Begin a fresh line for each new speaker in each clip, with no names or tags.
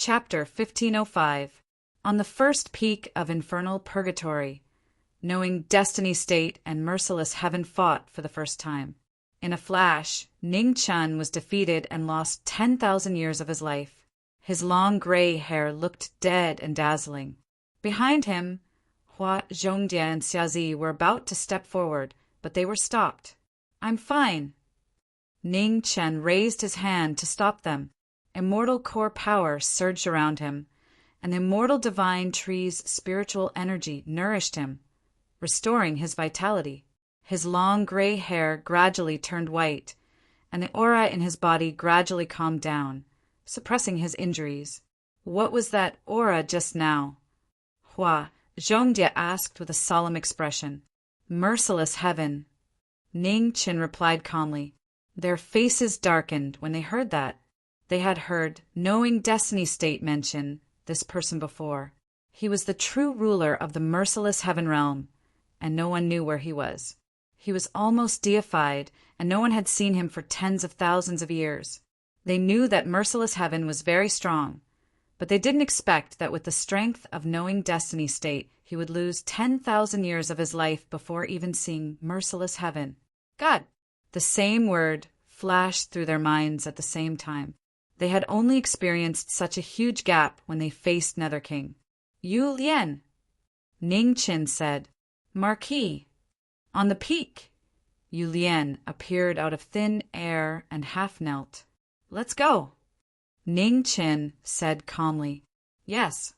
Chapter 1505. On the first peak of infernal purgatory, knowing destiny's state and merciless heaven fought for the first time. In a flash, Ning Chun was defeated and lost 10,000 years of his life. His long gray hair looked dead and dazzling. Behind him, Hua Zhongjie and Xiazi were about to step forward, but they were stopped. "I'm fine." Ning Chen raised his hand to stop them. Immortal core power surged around him, and the immortal divine tree's spiritual energy nourished him, restoring his vitality. His long gray hair gradually turned white, and the aura in his body gradually calmed down, suppressing his injuries. "What was that aura just now?" Hua Zhongjie asked with a solemn expression. "Merciless heaven." Ning Qin replied calmly. Their faces darkened when they heard that. They had heard knowing destiny state mention this person before. He was the true ruler of the merciless heaven realm, and no one knew where he was. He was almost deified, and no one had seen him for tens of thousands of years. They knew that merciless heaven was very strong, but they didn't expect that with the strength of knowing destiny state, he would lose 10,000 years of his life before even seeing merciless heaven. God! The same word flashed through their minds at the same time. They had only experienced such a huge gap when they faced Nether King. "Yu Lian," Ning Qin said. "Marquis." On the peak, Yu Lian appeared out of thin air and half knelt. "Let's go." Ning Qin said calmly. "Yes."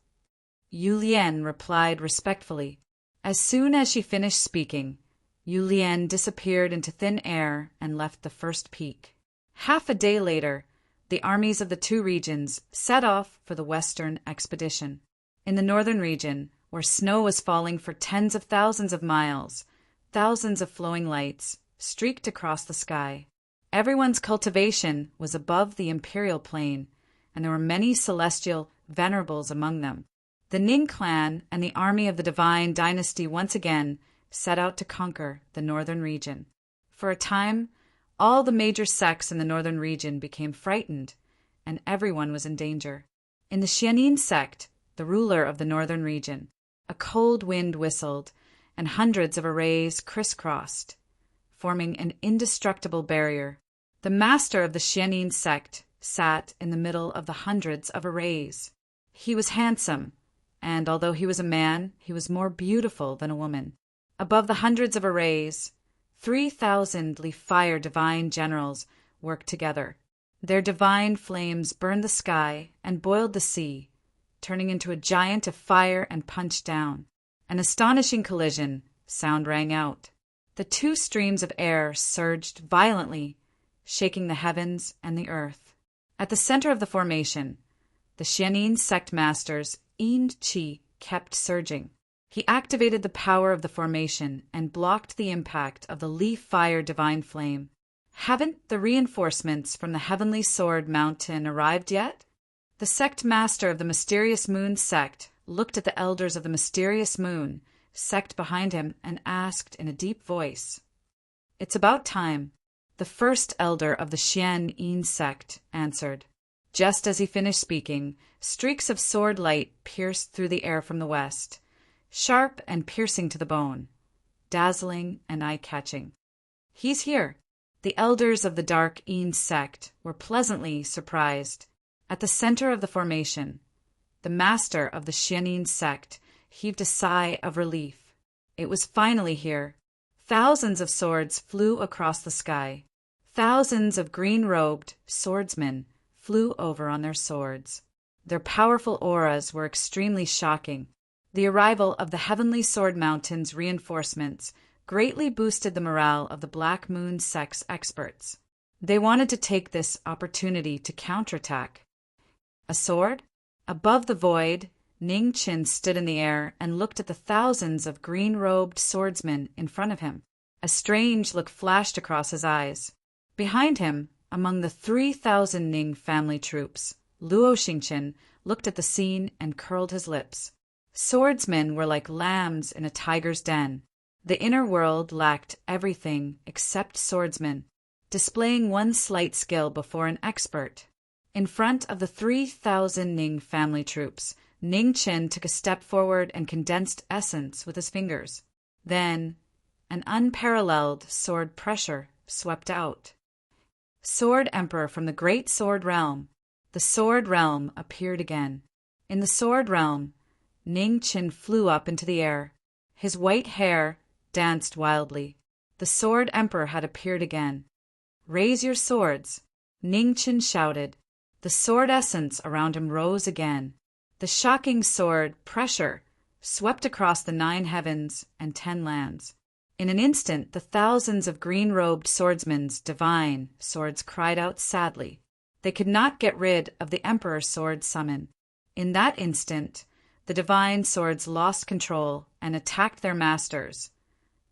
Yu Lian replied respectfully. As soon as she finished speaking, Yu Lian disappeared into thin air and left the first peak. Half a day later, the armies of the two regions set off for the western expedition. In the northern region, where snow was falling for tens of thousands of miles, thousands of flowing lights streaked across the sky. Everyone's cultivation was above the imperial plane, and there were many celestial venerables among them. The Ning clan and the army of the divine dynasty once again set out to conquer the northern region. For a time, all the major sects in the northern region became frightened, and everyone was in danger. In the Xianin sect, the ruler of the northern region, a cold wind whistled, and hundreds of arrays crisscrossed, forming an indestructible barrier. The master of the Xianin sect sat in the middle of the hundreds of arrays. He was handsome, and although he was a man, he was more beautiful than a woman. Above the hundreds of arrays, 3,000 fire divine generals worked together. Their divine flames burned the sky and boiled the sea, turning into a giant of fire and punched down. An astonishing collision sound rang out. The two streams of air surged violently, shaking the heavens and the earth. At the center of the formation, the Xianin sect masters Yin Qi kept surging. He activated the power of the formation and blocked the impact of the leaf fire divine flame. Haven't the reinforcements from the Heavenly Sword Mountain arrived yet? The sect master of the Mysterious Moon sect looked at the elders of the Mysterious Moon sect behind him and asked in a deep voice. "It's about time," the first elder of the Xian Yin sect answered. Just as he finished speaking, streaks of sword light pierced through the air from the west, sharp and piercing to the bone, dazzling and eye-catching. "He's here." The elders of the Dark Yin sect were pleasantly surprised. At the center of the formation, the master of the Xianin sect heaved a sigh of relief. It was finally here. Thousands of swords flew across the sky. Thousands of green-robed swordsmen flew over on their swords. Their powerful auras were extremely shocking. The arrival of the Heavenly Sword Mountain's reinforcements greatly boosted the morale of the Black Moon sect's experts. They wanted to take this opportunity to counterattack. A sword? Above the void, Ning Qin stood in the air and looked at the thousands of green-robed swordsmen in front of him. A strange look flashed across his eyes. Behind him, among the 3,000 Ning family troops, Luo Xingqian looked at the scene and curled his lips. Swordsmen were like lambs in a tiger's den. The inner world lacked everything except swordsmen, displaying one slight skill before an expert. In front of the 3,000 Ning family troops, Ning Chen took a step forward and condensed essence with his fingers. Then, an unparalleled sword pressure swept out. Sword Emperor from the Great Sword Realm. The Sword Realm appeared again. In the Sword Realm, Ning Chen flew up into the air. His white hair danced wildly. The Sword Emperor had appeared again. "Raise your swords," Ning Chen shouted. The sword essence around him rose again. The shocking sword pressure swept across the 9 heavens and 10 lands. In an instant, the thousands of green-robed swordsmen's divine swords cried out sadly. They could not get rid of the Emperor's sword summon. In that instant, the divine swords lost control and attacked their masters,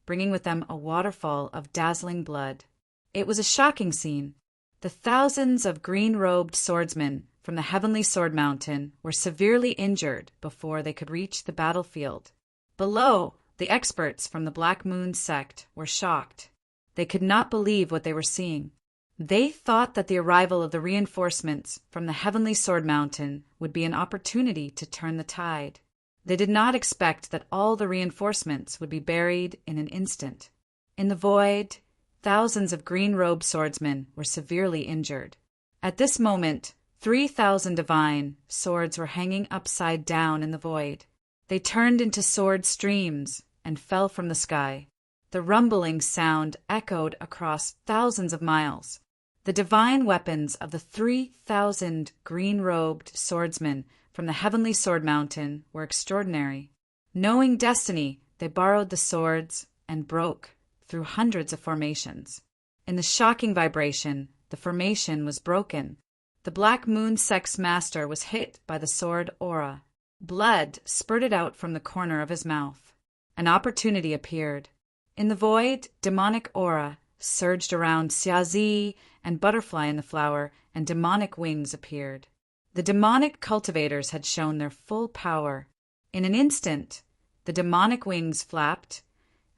bringing with them a waterfall of dazzling blood. It was a shocking scene. The thousands of green-robed swordsmen from the Heavenly Sword Mountain were severely injured before they could reach the battlefield. Below, the experts from the Black Moon sect were shocked. They could not believe what they were seeing. They thought that the arrival of the reinforcements from the Heavenly Sword Mountain would be an opportunity to turn the tide. They did not expect that all the reinforcements would be buried in an instant. In the void, thousands of green-robed swordsmen were severely injured. At this moment, 3,000 divine swords were hanging upside down in the void. They turned into sword streams and fell from the sky. The rumbling sound echoed across thousands of miles. The divine weapons of the 3,000 green-robed swordsmen from the Heavenly Sword Mountain were extraordinary. Knowing destiny, they borrowed the swords and broke through hundreds of formations. In the shocking vibration, the formation was broken. The Black Moon sect's master was hit by the sword aura. Blood spurted out from the corner of his mouth. An opportunity appeared. In the void, demonic aura surged around Xiazi and Butterfly in the Flower, and demonic wings appeared. The demonic cultivators had shown their full power. In an instant, the demonic wings flapped,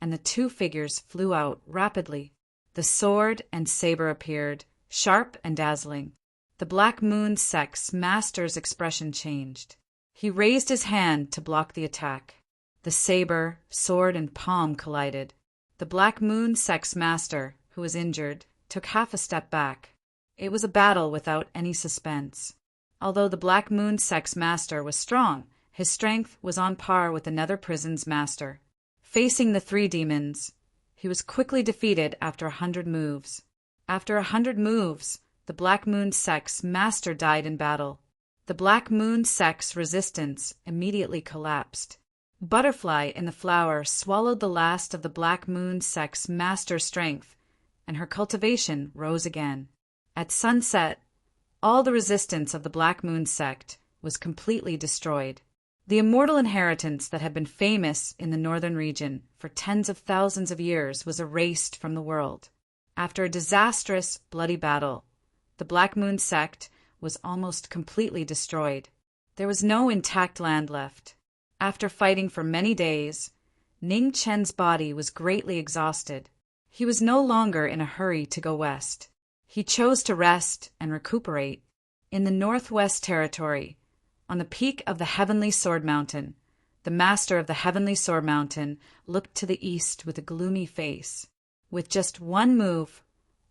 and the 2 figures flew out rapidly. The sword and saber appeared, sharp and dazzling. The Black Moon sect's master's expression changed. He raised his hand to block the attack. The saber, sword, and palm collided. The Black Moon sect's master, who was injured, took half a step back. It was a battle without any suspense. Although the Black Moon sect's master was strong, his strength was on par with the Nether Prison's master. Facing the 3 demons, he was quickly defeated after 100 moves. After 100 moves, the Black Moon sect's master died in battle. The Black Moon sect's resistance immediately collapsed. Butterfly in the Flower swallowed the last of the Black Moon sect's master strength, and her cultivation rose again. At sunset, all the resistance of the Black Moon sect was completely destroyed. The immortal inheritance that had been famous in the northern region for tens of thousands of years was erased from the world. After a disastrous, bloody battle, the Black Moon sect was almost completely destroyed. There was no intact land left. After fighting for many days, Ning Chen's body was greatly exhausted. He was no longer in a hurry to go west. He chose to rest and recuperate. In the Northwest Territory, on the peak of the Heavenly Sword Mountain, the master of the Heavenly Sword Mountain looked to the east with a gloomy face. With just one move,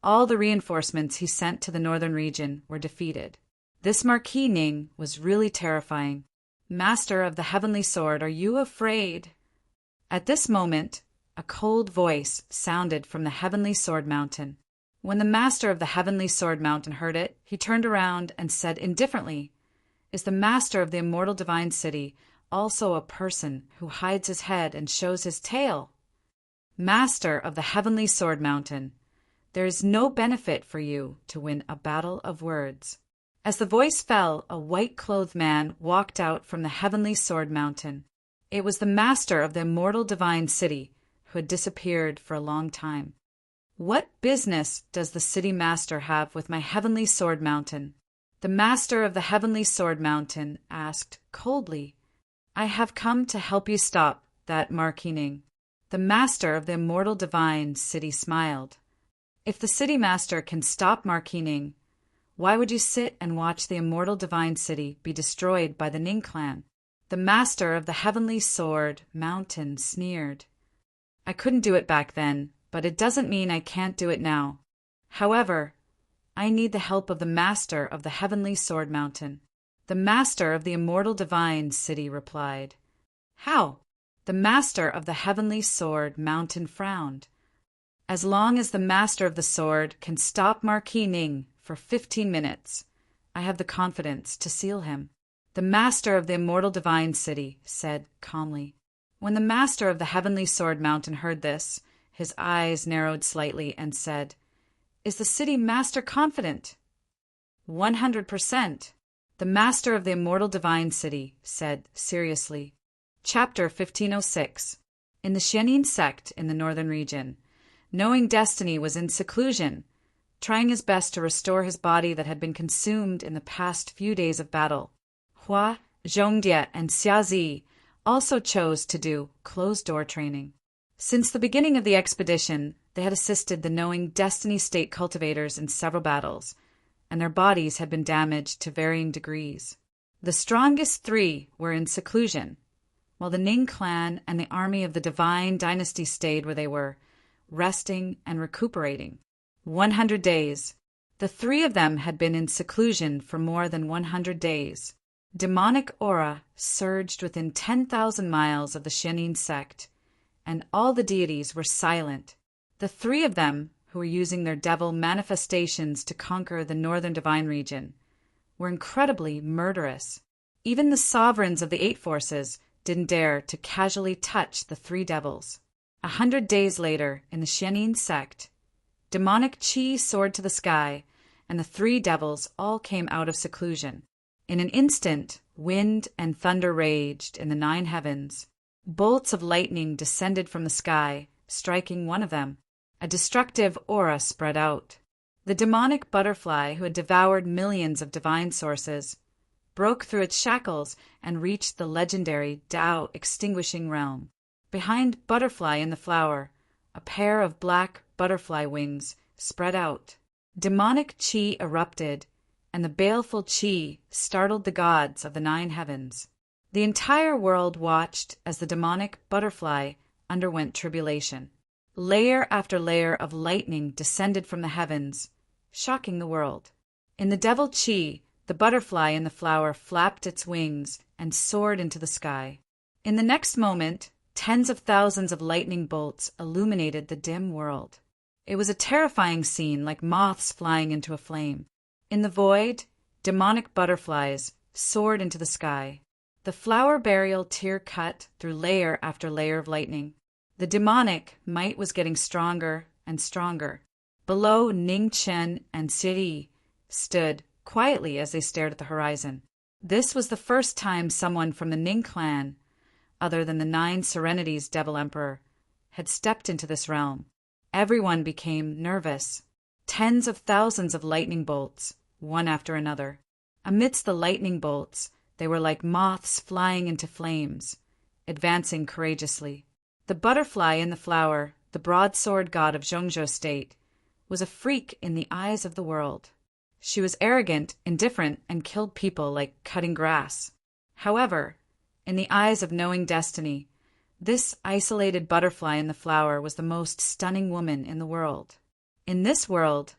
all the reinforcements he sent to the northern region were defeated. This Marquis Ning was really terrifying. "Master of the Heavenly Sword, are you afraid?" At this moment, a cold voice sounded from the Heavenly Sword Mountain. When the master of the Heavenly Sword Mountain heard it, he turned around and said indifferently, "Is the master of the immortal divine city also a person who hides his head and shows his tail?" "Master of the Heavenly Sword Mountain, there is no benefit for you to win a battle of words." As the voice fell, a white-clothed man walked out from the Heavenly Sword Mountain. It was the master of the immortal divine city, who had disappeared for a long time. "What business does the city master have with my Heavenly Sword Mountain?" The master of the Heavenly Sword Mountain asked coldly. "I have come to help you stop that Marquis Ning." The master of the immortal divine city smiled. "If the city master can stop Marquis Ning, Why would you sit and watch the immortal divine city be destroyed by the Ning clan? The master of the heavenly sword mountain sneered. I couldn't do it back then, but it doesn't mean I can't do it now. However, I need the help of the master of the heavenly sword mountain. The master of the immortal divine city replied. How? The master of the heavenly sword mountain frowned. As long as the master of the sword can stop Marquis Ning for 15 minutes, I have the confidence to seal him. The master of the immortal divine city said calmly. When the master of the heavenly sword mountain heard this, his eyes narrowed slightly and said, Is the city master confident? 100%. The master of the immortal divine city said seriously. Chapter 1506. In the Xianin sect in the northern region, knowing destiny was in seclusion, trying his best to restore his body that had been consumed in the past few days of battle. Hua, Zhongdia, and Xiazi also chose to do closed-door training. Since the beginning of the expedition, they had assisted the knowing destiny state cultivators in several battles, and their bodies had been damaged to varying degrees. The strongest 3 were in seclusion, while the Ning clan and the army of the divine dynasty stayed where they were, resting and recuperating. 100 days. The 3 of them had been in seclusion for more than 100 days. Demonic aura surged within 10,000 miles of the Xianin sect, and all the deities were silent. The 3 of them, who were using their devil manifestations to conquer the northern divine region, were incredibly murderous. Even the sovereigns of the 8 forces didn't dare to casually touch the 3 devils. 100 days later, in the Xianin sect, demonic qi soared to the sky, and the 3 devils all came out of seclusion. In an instant, wind and thunder raged in the 9 heavens. Bolts of lightning descended from the sky, striking one of them. A destructive aura spread out. The demonic butterfly, who had devoured millions of divine sources, broke through its shackles and reached the legendary Tao extinguishing realm. Behind Butterfly in the flower, a pair of black butterfly wings spread out. Demonic qi erupted, and the baleful qi startled the gods of the 9 heavens. The entire world watched as the demonic butterfly underwent tribulation. Layer after layer of lightning descended from the heavens, shocking the world. In the devil qi, the butterfly in the flower flapped its wings and soared into the sky. In the next moment, tens of thousands of lightning bolts illuminated the dim world. It was a terrifying scene, like moths flying into a flame. In the void, demonic butterflies soared into the sky. The flower burial tear cut through layer after layer of lightning. The demonic might was getting stronger and stronger. Below, Ning Chen and Siri stood quietly as they stared at the horizon. This was the first time someone from the Ning clan, other than the 9 Serenities Devil Emperor, had stepped into this realm. Everyone became nervous. Tens of thousands of lightning bolts, one after another. Amidst the lightning bolts, they were like moths flying into flames, advancing courageously. The butterfly in the flower, the broadsword god of Zhongzhou state, was a freak in the eyes of the world. She was arrogant, indifferent, and killed people like cutting grass. However, in the eyes of knowing destiny, this isolated butterfly in the flower was the most stunning woman in the world. In this world,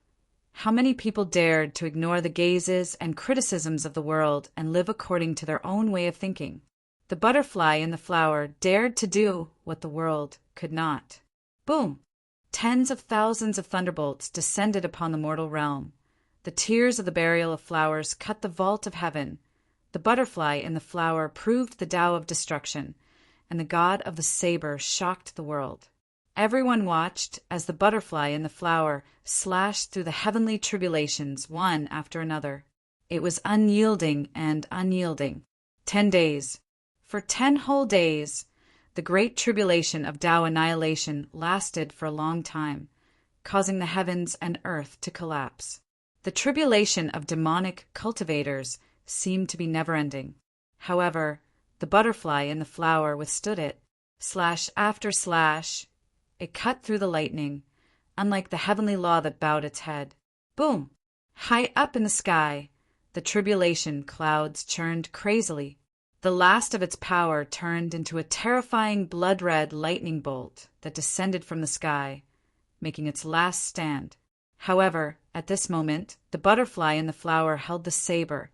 how many people dared to ignore the gazes and criticisms of the world and live according to their own way of thinking? The butterfly in the flower dared to do what the world could not. Boom! Tens of thousands of thunderbolts descended upon the mortal realm. The tears of the burial of flowers cut the vault of heaven. The butterfly in the flower proved the Tao of destruction, and the god of the saber shocked the world. Everyone watched as the butterfly in the flower slashed through the heavenly tribulations one after another. It was unyielding and unyielding. 10 days. For 10 whole days, the great tribulation of Tao annihilation lasted for a long time, causing the heavens and earth to collapse. The tribulation of demonic cultivators seemed to be never-ending. However, the butterfly in the flower withstood it. Slash after slash, it cut through the lightning, unlike the heavenly law that bowed its head. Boom! High up in the sky, the tribulation clouds churned crazily. The last of its power turned into a terrifying blood-red lightning bolt that descended from the sky, making its last stand. However, at this moment, the butterfly in the flower held the saber,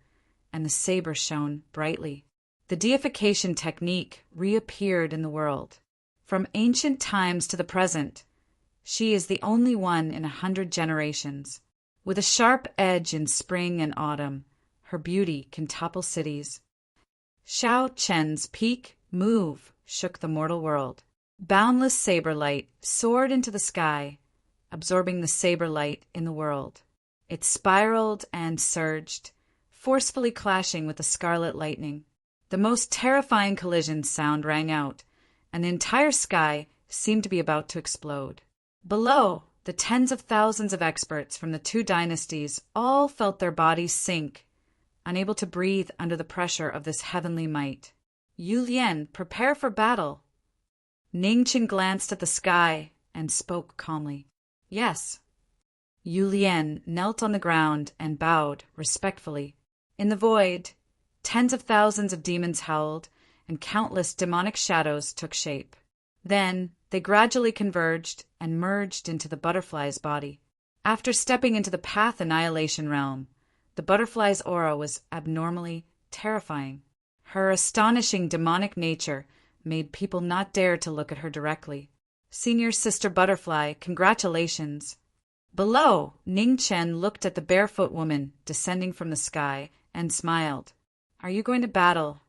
and the saber shone brightly. The deification technique reappeared in the world. From ancient times to the present, she is the only one in 100 generations. With a sharp edge in spring and autumn, her beauty can topple cities. Xiao Chen's peak move shook the mortal world. Boundless saber light soared into the sky, absorbing the saber light in the world. It spiraled and surged, forcefully clashing with the scarlet lightning. The most terrifying collision sound rang out, and the entire sky seemed to be about to explode. Below, the tens of thousands of experts from the two dynasties all felt their bodies sink, unable to breathe under the pressure of this heavenly might. Yu Lian, prepare for battle. Ningqian glanced at the sky and spoke calmly. Yes. Yu Lian knelt on the ground and bowed respectfully. In the void, tens of thousands of demons howled, and countless demonic shadows took shape. Then they gradually converged and merged into the butterfly's body. After stepping into the Path Annihilation realm, the butterfly's aura was abnormally terrifying. Her astonishing demonic nature made people not dare to look at her directly. Senior Sister Butterfly, congratulations. Below, Ningqian looked at the barefoot woman descending from the sky and smiled. Are you going to battle?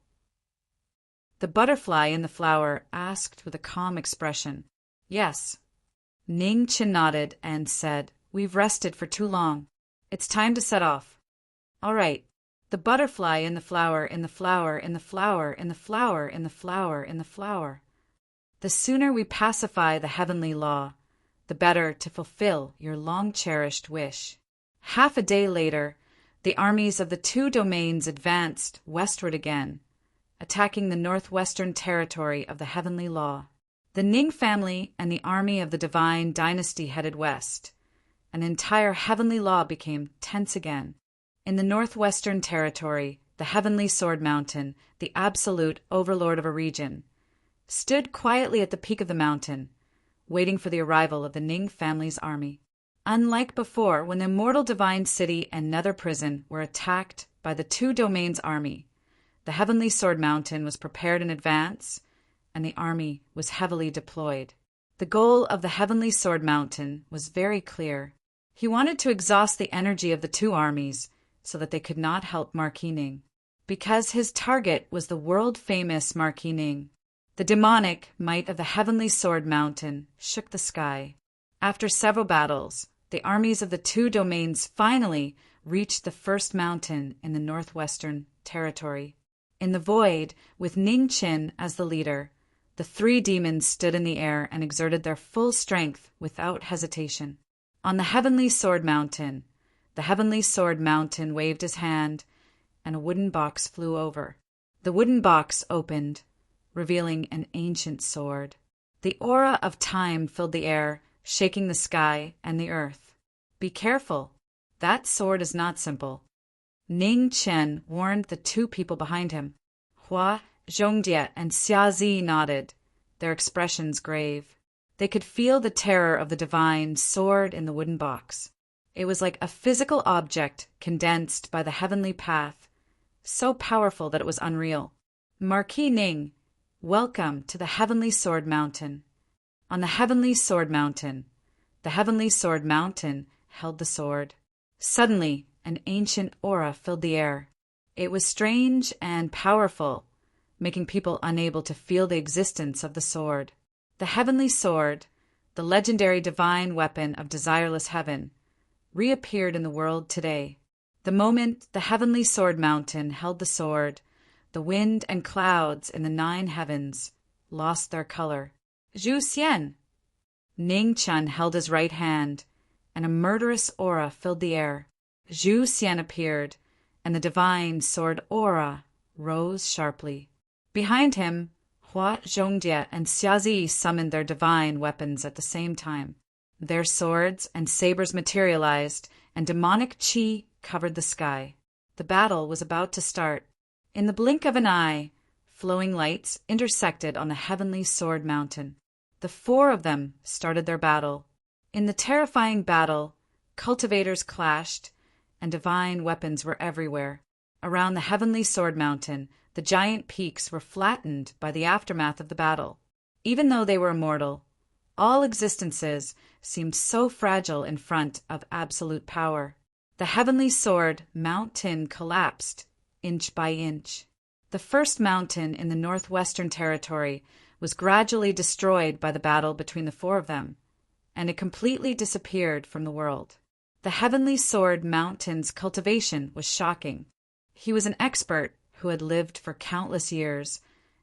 The butterfly in the flower asked with a calm expression. Yes. Ningqian nodded and said, We've rested for too long. It's time to set off. All right. The butterfly in the flower, in the flower, in the flower, in the flower, in the flower, in the flower. The sooner we pacify the heavenly law, the better to fulfill your long-cherished wish. Half a day later, the armies of the two domains advanced westward again, attacking the northwestern territory of the heavenly law. The Ning family and the army of the divine dynasty headed west. An entire heavenly law became tense again. In the northwestern territory, the heavenly sword mountain, the absolute overlord of a region, stood quietly at the peak of the mountain, waiting for the arrival of the Ning family's army. Unlike before, when the immortal divine city and nether prison were attacked by the two domains' army, the heavenly sword mountain was prepared in advance, and the army was heavily deployed. The goal of the heavenly sword mountain was very clear. He wanted to exhaust the energy of the two armies so that they could not help Marquis Ning, because his target was the world-famous Marquis Ning. The demonic might of the heavenly sword mountain shook the sky. After several battles, the armies of the two domains finally reached the first mountain in the northwestern territory. In the void, with Ningqian as the leader, the three demons stood in the air and exerted their full strength without hesitation. On the heavenly sword mountain, the heavenly sword mountain waved his hand, and a wooden box flew over. The wooden box opened, revealing an ancient sword. The aura of time filled the air, shaking the sky and the earth. Be careful. That sword is not simple. Ningqian warned the two people behind him. Hua Zhongjie and Xiazi nodded, their expressions grave. They could feel the terror of the divine sword in the wooden box. It was like a physical object condensed by the heavenly path, so powerful that it was unreal. Marquis Ning, welcome to the heavenly sword mountain. On the heavenly sword mountain, the heavenly sword mountain held the sword. Suddenly, an ancient aura filled the air. It was strange and powerful, making people unable to feel the existence of the sword. The heavenly sword, the legendary divine weapon of desireless heaven, reappeared in the world today. The moment the heavenly sword mountain held the sword, the wind and clouds in the 9 heavens lost their color. Zhu Xian! Ningqian held his right hand, and a murderous aura filled the air. Zhu Xian appeared, and the divine sword aura rose sharply. Behind him, Hua Zhongjie and Xiazi summoned their divine weapons at the same time. Their swords and sabers materialized and demonic qi covered the sky. The battle was about to start. In the blink of an eye, flowing lights intersected on the heavenly sword mountain. The four of them started their battle. In the terrifying battle, cultivators clashed, and divine weapons were everywhere. Around the heavenly sword mountain, the giant peaks were flattened by the aftermath of the battle. Even though they were immortal, all existences seemed so fragile in front of absolute power. The heavenly sword mountain collapsed, inch by inch. The first mountain in the northwestern territory was gradually destroyed by the battle between the four of them, and it completely disappeared from the world. The heavenly sword mountain's cultivation was shocking. He was an expert who had lived for countless years,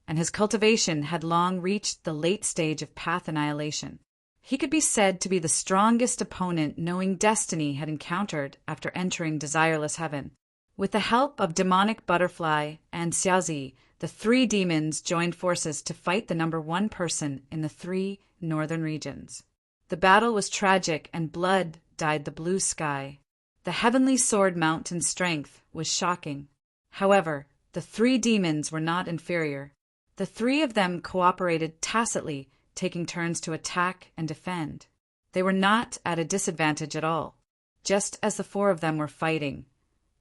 and his cultivation had long reached the late stage of path annihilation. He could be said to be the strongest opponent knowing destiny had encountered after entering desireless heaven. With the help of demonic butterfly and Xiaozi, the three demons joined forces to fight the number one person in the three northern regions. The battle was tragic and blood dyed the blue sky. The heavenly sword mountain's strength was shocking. However, the three demons were not inferior. The three of them cooperated tacitly, taking turns to attack and defend. They were not at a disadvantage at all. Just as the four of them were fighting,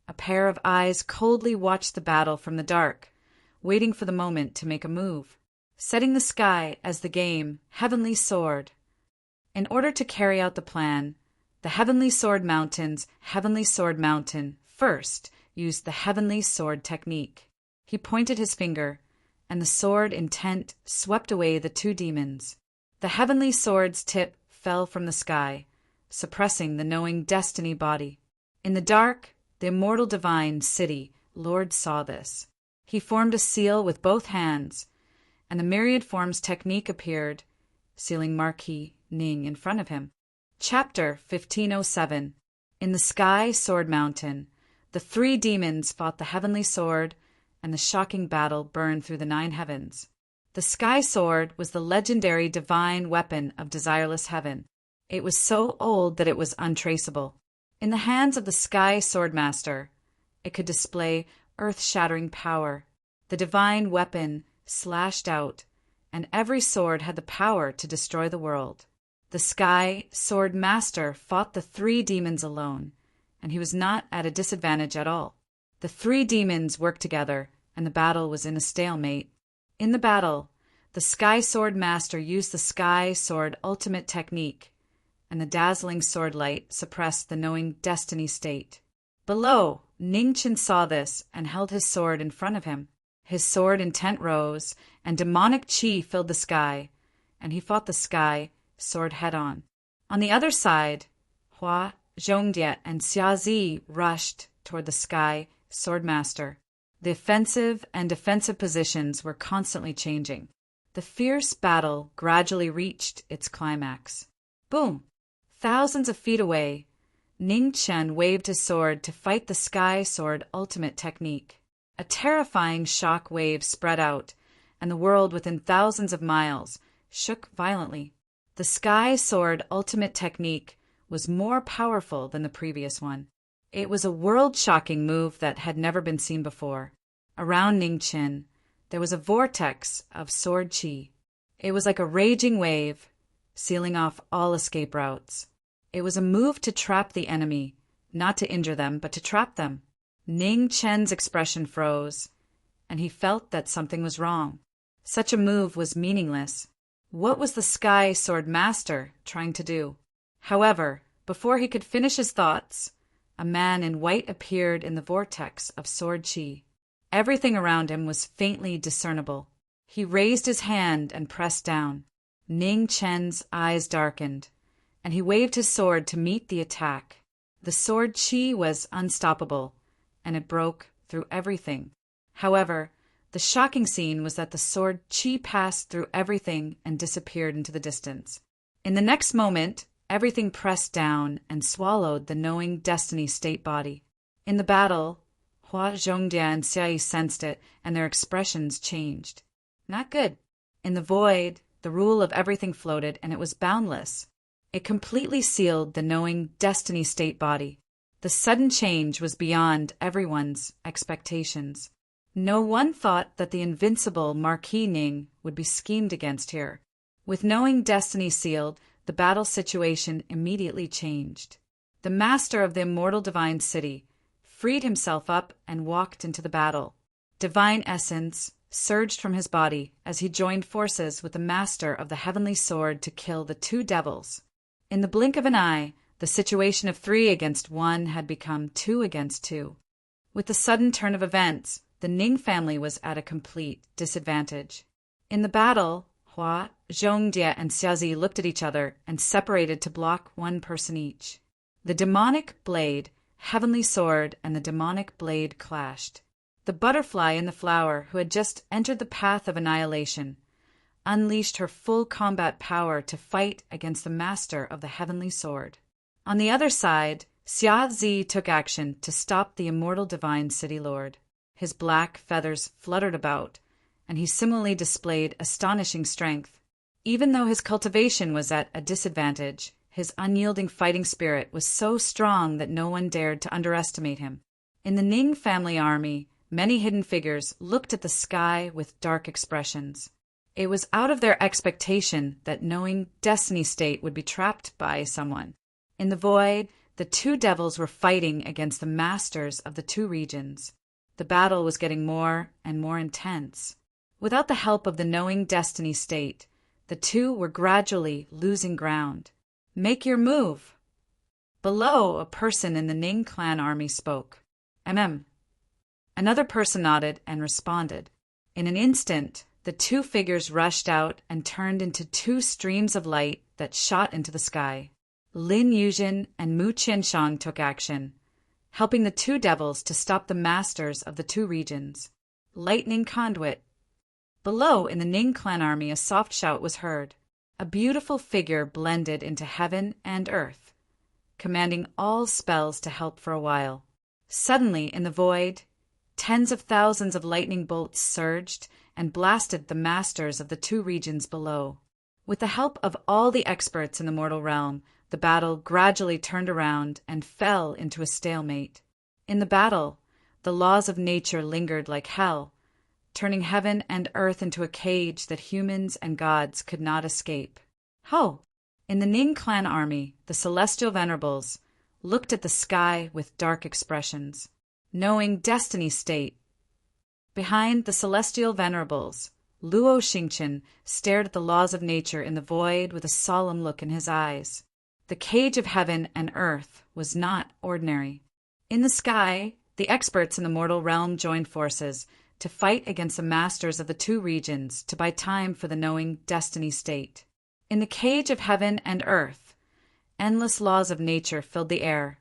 a pair of eyes coldly watched the battle from the dark, waiting for the moment to make a move, setting the sky as the game heavenly sword. In order to carry out the plan, the heavenly sword mountain first used the heavenly sword technique. He pointed his finger, and the sword intent swept away the two demons. The heavenly sword's tip fell from the sky, suppressing the knowing destiny body. In the dark, the immortal divine city Lord saw this. He formed a seal with both hands, and the myriad forms technique appeared, sealing Marquis Ning in front of him. Chapter 1507. In the sky sword mountain, the three demons fought the heavenly sword, and the shocking battle burned through the 9 heavens. The sky sword was the legendary divine weapon of desireless heaven. It was so old that it was untraceable. In the hands of the sky sword master, it could display earth-shattering power. The divine weapon slashed out, and every sword had the power to destroy the world. The sky sword master fought the three demons alone, and he was not at a disadvantage at all. The three demons worked together, and the battle was in a stalemate. In the battle, the Sky Sword Master used the Sky Sword Ultimate Technique, and the dazzling sword light suppressed the knowing destiny state. Below, Ning Chen saw this and held his sword in front of him. His sword intent rose, and demonic qi filled the sky, and he fought the sky sword head-on. On the other side, Hua, Zhongdia, and Xiaozi rushed toward the sky swordmaster. The offensive and defensive positions were constantly changing. The fierce battle gradually reached its climax. Boom! Thousands of feet away, Ning Chen waved his sword to fight the Sky Sword Ultimate Technique. A terrifying shock wave spread out, and the world within thousands of miles shook violently. The Sky Sword Ultimate Technique was more powerful than the previous one. It was a world-shocking move that had never been seen before. Around Ning Chen, there was a vortex of sword qi. It was like a raging wave, sealing off all escape routes. It was a move to trap the enemy, not to injure them, but to trap them. Ning Chen's expression froze, and he felt that something was wrong. Such a move was meaningless. What was the Sky Sword Master trying to do? However, before he could finish his thoughts, a man in white appeared in the vortex of sword qi. Everything around him was faintly discernible. He raised his hand and pressed down. Ning Chen's eyes darkened, and he waved his sword to meet the attack. The sword qi was unstoppable, and it broke through everything. However, the shocking scene was that the sword qi passed through everything and disappeared into the distance. In the next moment, everything pressed down and swallowed the knowing destiny state body. In the battle, Hua Zhongdia and Xiai sensed it, and their expressions changed. Not good. In the void, the rule of everything floated, and it was boundless. It completely sealed the knowing destiny state body. The sudden change was beyond everyone's expectations. No one thought that the invincible Marquis Ning would be schemed against here. With knowing destiny sealed, the battle situation immediately changed. The master of the immortal divine city freed himself up and walked into the battle. Divine essence surged from his body as he joined forces with the master of the heavenly sword to kill the two devils. In the blink of an eye, the situation of 3 against 1 had become 2 against 2. With the sudden turn of events, the Ning family was at a complete disadvantage. In the battle, Hua, Zhongjie, and Xiaozi looked at each other and separated to block one person each. The demonic blade, heavenly sword, and the demonic blade clashed. The butterfly in the flower, who had just entered the path of annihilation, unleashed her full combat power to fight against the master of the heavenly sword. On the other side, Xiaozi took action to stop the immortal divine city lord. His black feathers fluttered about, and he similarly displayed astonishing strength. Even though his cultivation was at a disadvantage, his unyielding fighting spirit was so strong that no one dared to underestimate him. In the Ning family army, many hidden figures looked at the sky with dark expressions. It was out of their expectation that knowing destiny state would be trapped by someone. In the void, the two devils were fighting against the masters of the two regions. The battle was getting more and more intense. Without the help of the knowing destiny state, the two were gradually losing ground. "Make your move." Below, a person in the Ning clan army spoke. Another person nodded and responded. In an instant, the two figures rushed out and turned into two streams of light that shot into the sky. Lin Yuzhen and Mu Qianshang took action, helping the two devils to stop the masters of the two regions. Lightning conduit. Below, in the Ning clan army, a soft shout was heard. A beautiful figure blended into heaven and earth, commanding all spells to help for a while. Suddenly, in the void, tens of thousands of lightning bolts surged and blasted the masters of the two regions below. With the help of all the experts in the mortal realm, the battle gradually turned around and fell into a stalemate. In the battle, the laws of nature lingered like hell, turning heaven and earth into a cage that humans and gods could not escape. In the Ning clan army, the celestial venerables looked at the sky with dark expressions. Knowing destiny state. Behind the celestial venerables, Luo Xingchen stared at the laws of nature in the void with a solemn look in his eyes. The cage of heaven and earth was not ordinary. In the sky, the experts in the mortal realm joined forces to fight against the masters of the two regions to buy time for the knowing destiny state. In the cage of heaven and earth, endless laws of nature filled the air,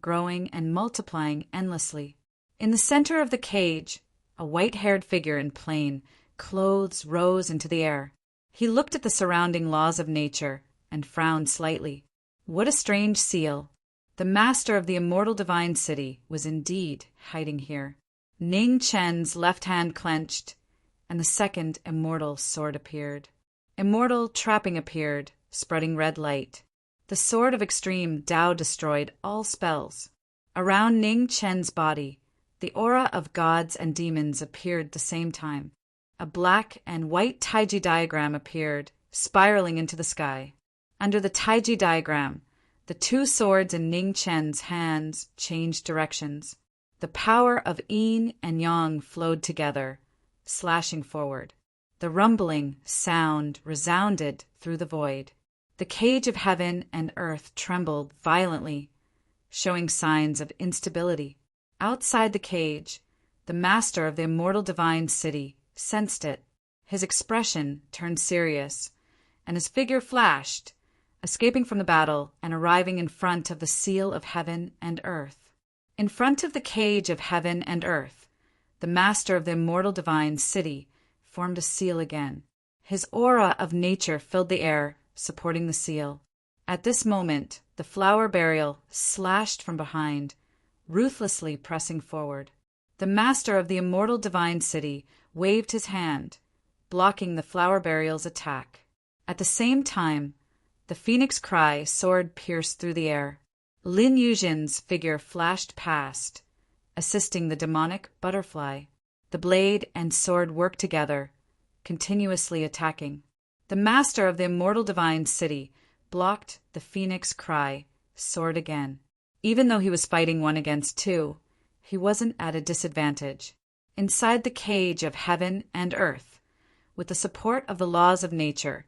growing and multiplying endlessly. In the center of the cage, a white-haired figure in plain clothes rose into the air. He looked at the surrounding laws of nature and frowned slightly. What a strange seal! The master of the immortal divine city was indeed hiding here. Ning Chen's left hand clenched, and the second immortal sword appeared. Immortal trapping appeared, spreading red light. The sword of extreme Tao destroyed all spells. Around Ning Chen's body, the aura of gods and demons appeared at the same time. A black and white Taiji diagram appeared, spiraling into the sky. Under the Taiji diagram, the two swords in Ning Chen's hands changed directions. The power of yin and yang flowed together, slashing forward. The rumbling sound resounded through the void. The cage of heaven and earth trembled violently, showing signs of instability. Outside the cage, the master of the immortal divine city sensed it. His expression turned serious, and his figure flashed, escaping from the battle and arriving in front of the seal of heaven and earth. In front of the cage of heaven and earth, the master of the immortal divine city formed a seal again. His aura of nature filled the air, supporting the seal. At this moment, the flower burial slashed from behind, ruthlessly pressing forward. The master of the immortal divine city waved his hand, blocking the flower burial's attack. At the same time, the phoenix cry sword pierced through the air. Lin Yuzhin's figure flashed past, assisting the demonic butterfly. The blade and sword worked together, continuously attacking. The master of the immortal divine city blocked the phoenix cry, sword again. Even though he was fighting 1 against 2, he wasn't at a disadvantage. Inside the cage of heaven and earth, with the support of the laws of nature,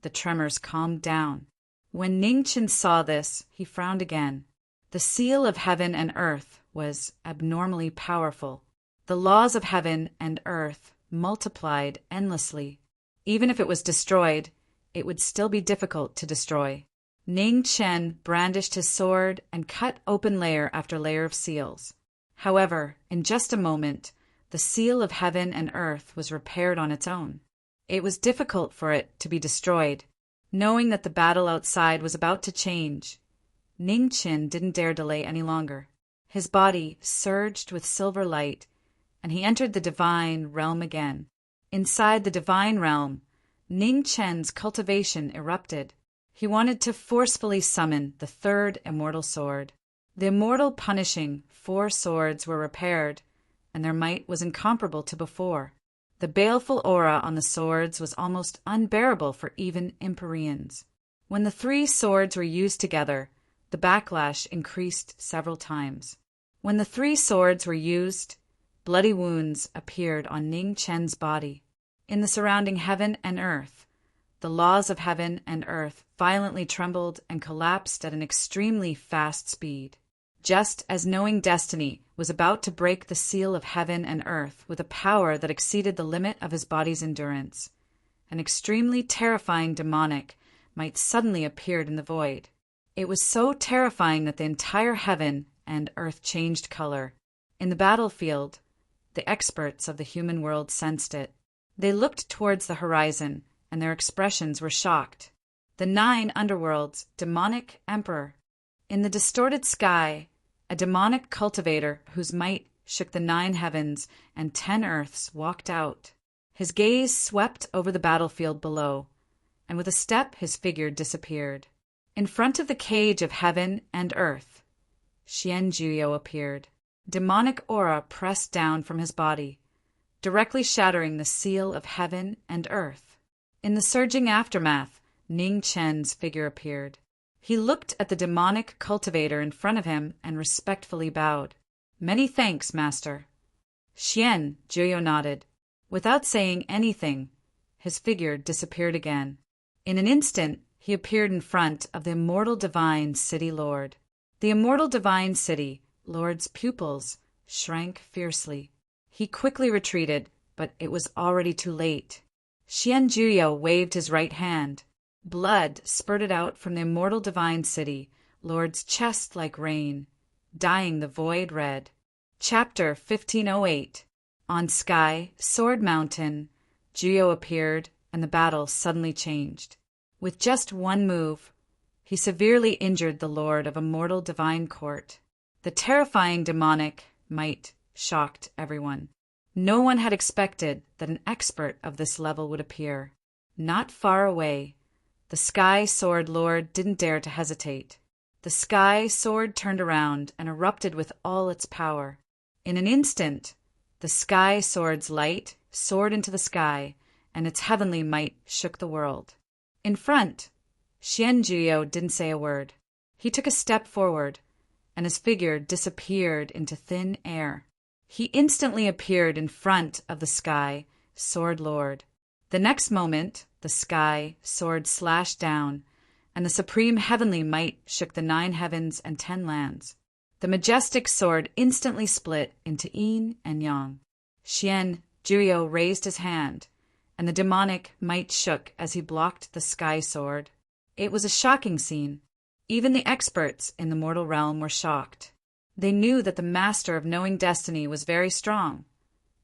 the tremors calmed down. When Ningchen saw this, he frowned again. The seal of heaven and earth was abnormally powerful. The laws of heaven and earth multiplied endlessly. Even if it was destroyed, it would still be difficult to destroy. Ningchen brandished his sword and cut open layer after layer of seals. However, in just a moment, the seal of heaven and earth was repaired on its own. It was difficult for it to be destroyed. Knowing that the battle outside was about to change, Ningchen didn't dare delay any longer. His body surged with silver light, and he entered the divine realm again. Inside the divine realm, Ningchen's cultivation erupted. He wanted to forcefully summon the third immortal sword. The immortal punishing 4 swords were repaired, and their might was incomparable to before. The baleful aura on the swords was almost unbearable for even Empyreans. When the 3 swords were used together, the backlash increased several times. When the 3 swords were used, bloody wounds appeared on Ning Chen's body. In the surrounding heaven and earth, the laws of heaven and earth violently trembled and collapsed at an extremely fast speed. Just as knowing destiny was about to break the seal of heaven and earth with a power that exceeded the limit of his body's endurance, an extremely terrifying demonic might suddenly appear in the void. It was so terrifying that the entire heaven and earth changed color. In the battlefield, the experts of the human world sensed it. They looked towards the horizon, and their expressions were shocked. The 9 underworlds, demonic emperor. In the distorted sky, a demonic cultivator whose might shook the 9 heavens and 10 earths walked out. His gaze swept over the battlefield below, and with a step his figure disappeared. In front of the cage of heaven and earth, Xian Juyo appeared. Demonic aura pressed down from his body, directly shattering the seal of heaven and earth. In the surging aftermath, Ning Chen's figure appeared. He looked at the demonic cultivator in front of him and respectfully bowed. "Many thanks, master." Xian Juyo nodded. Without saying anything, his figure disappeared again. In an instant, he appeared in front of the immortal divine city lord. The immortal divine city lord's pupils shrank fiercely. He quickly retreated, but it was already too late. Xian Juyo waved his right hand. Blood spurted out from the immortal divine city lord's chest like rain, dyeing the void red. Chapter 1508. On Sky, Sword Mountain, Juyo appeared, and the battle suddenly changed. With just one move, he severely injured the lord of immortal divine court. The terrifying demonic might shocked everyone. No one had expected that an expert of this level would appear. Not far away, the Sky Sword Lord didn't dare to hesitate. The Sky Sword turned around and erupted with all its power. In an instant, the Sky Sword's light soared into the sky, and its heavenly might shook the world. In front, Xian Juyo didn't say a word. He took a step forward, and his figure disappeared into thin air. He instantly appeared in front of the Sky Sword Lord. The next moment, the Sky Sword slashed down, and the supreme heavenly might shook the 9 heavens and 10 lands. The majestic sword instantly split into yin and yang. Xian Juyo raised his hand, and the demonic might shook as he blocked the Sky Sword. It was a shocking scene. Even the experts in the mortal realm were shocked. They knew that the master of knowing destiny was very strong,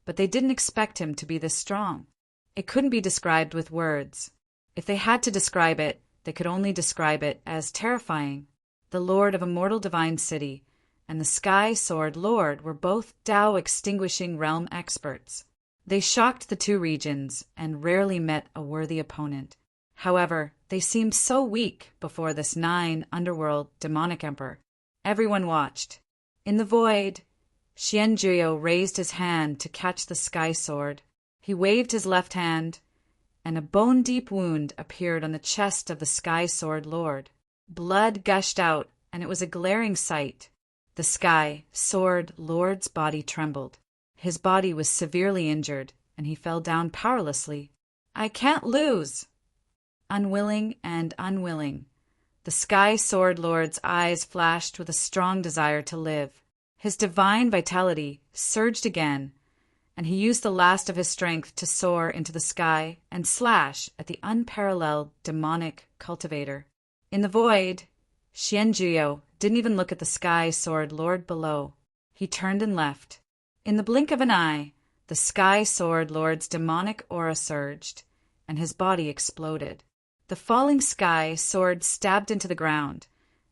but they didn't expect him to be this strong. It couldn't be described with words. If they had to describe it, they could only describe it as terrifying. The Lord of Immortal Divine City and the Sky Sword Lord were both Tao-extinguishing realm experts. They shocked the 2 regions and rarely met a worthy opponent. However, they seemed so weak before this 9 underworld demonic emperor. Everyone watched. In the void, Xianjuo raised his hand to catch the sky sword. He waved his left hand, and a bone-deep wound appeared on the chest of the Sky Sword Lord. Blood gushed out, and it was a glaring sight. The Sky Sword Lord's body trembled. His body was severely injured, and he fell down powerlessly. "I can't lose!" Unwilling and unwilling, the Sky Sword Lord's eyes flashed with a strong desire to live. His divine vitality surged again, and he used the last of his strength to soar into the sky and slash at the unparalleled demonic cultivator. In the void, Xianjuo didn't even look at the Sky Sword Lord below. He turned and left. In the blink of an eye, the Sky Sword Lord's demonic aura surged, and his body exploded. The falling sky sword stabbed into the ground,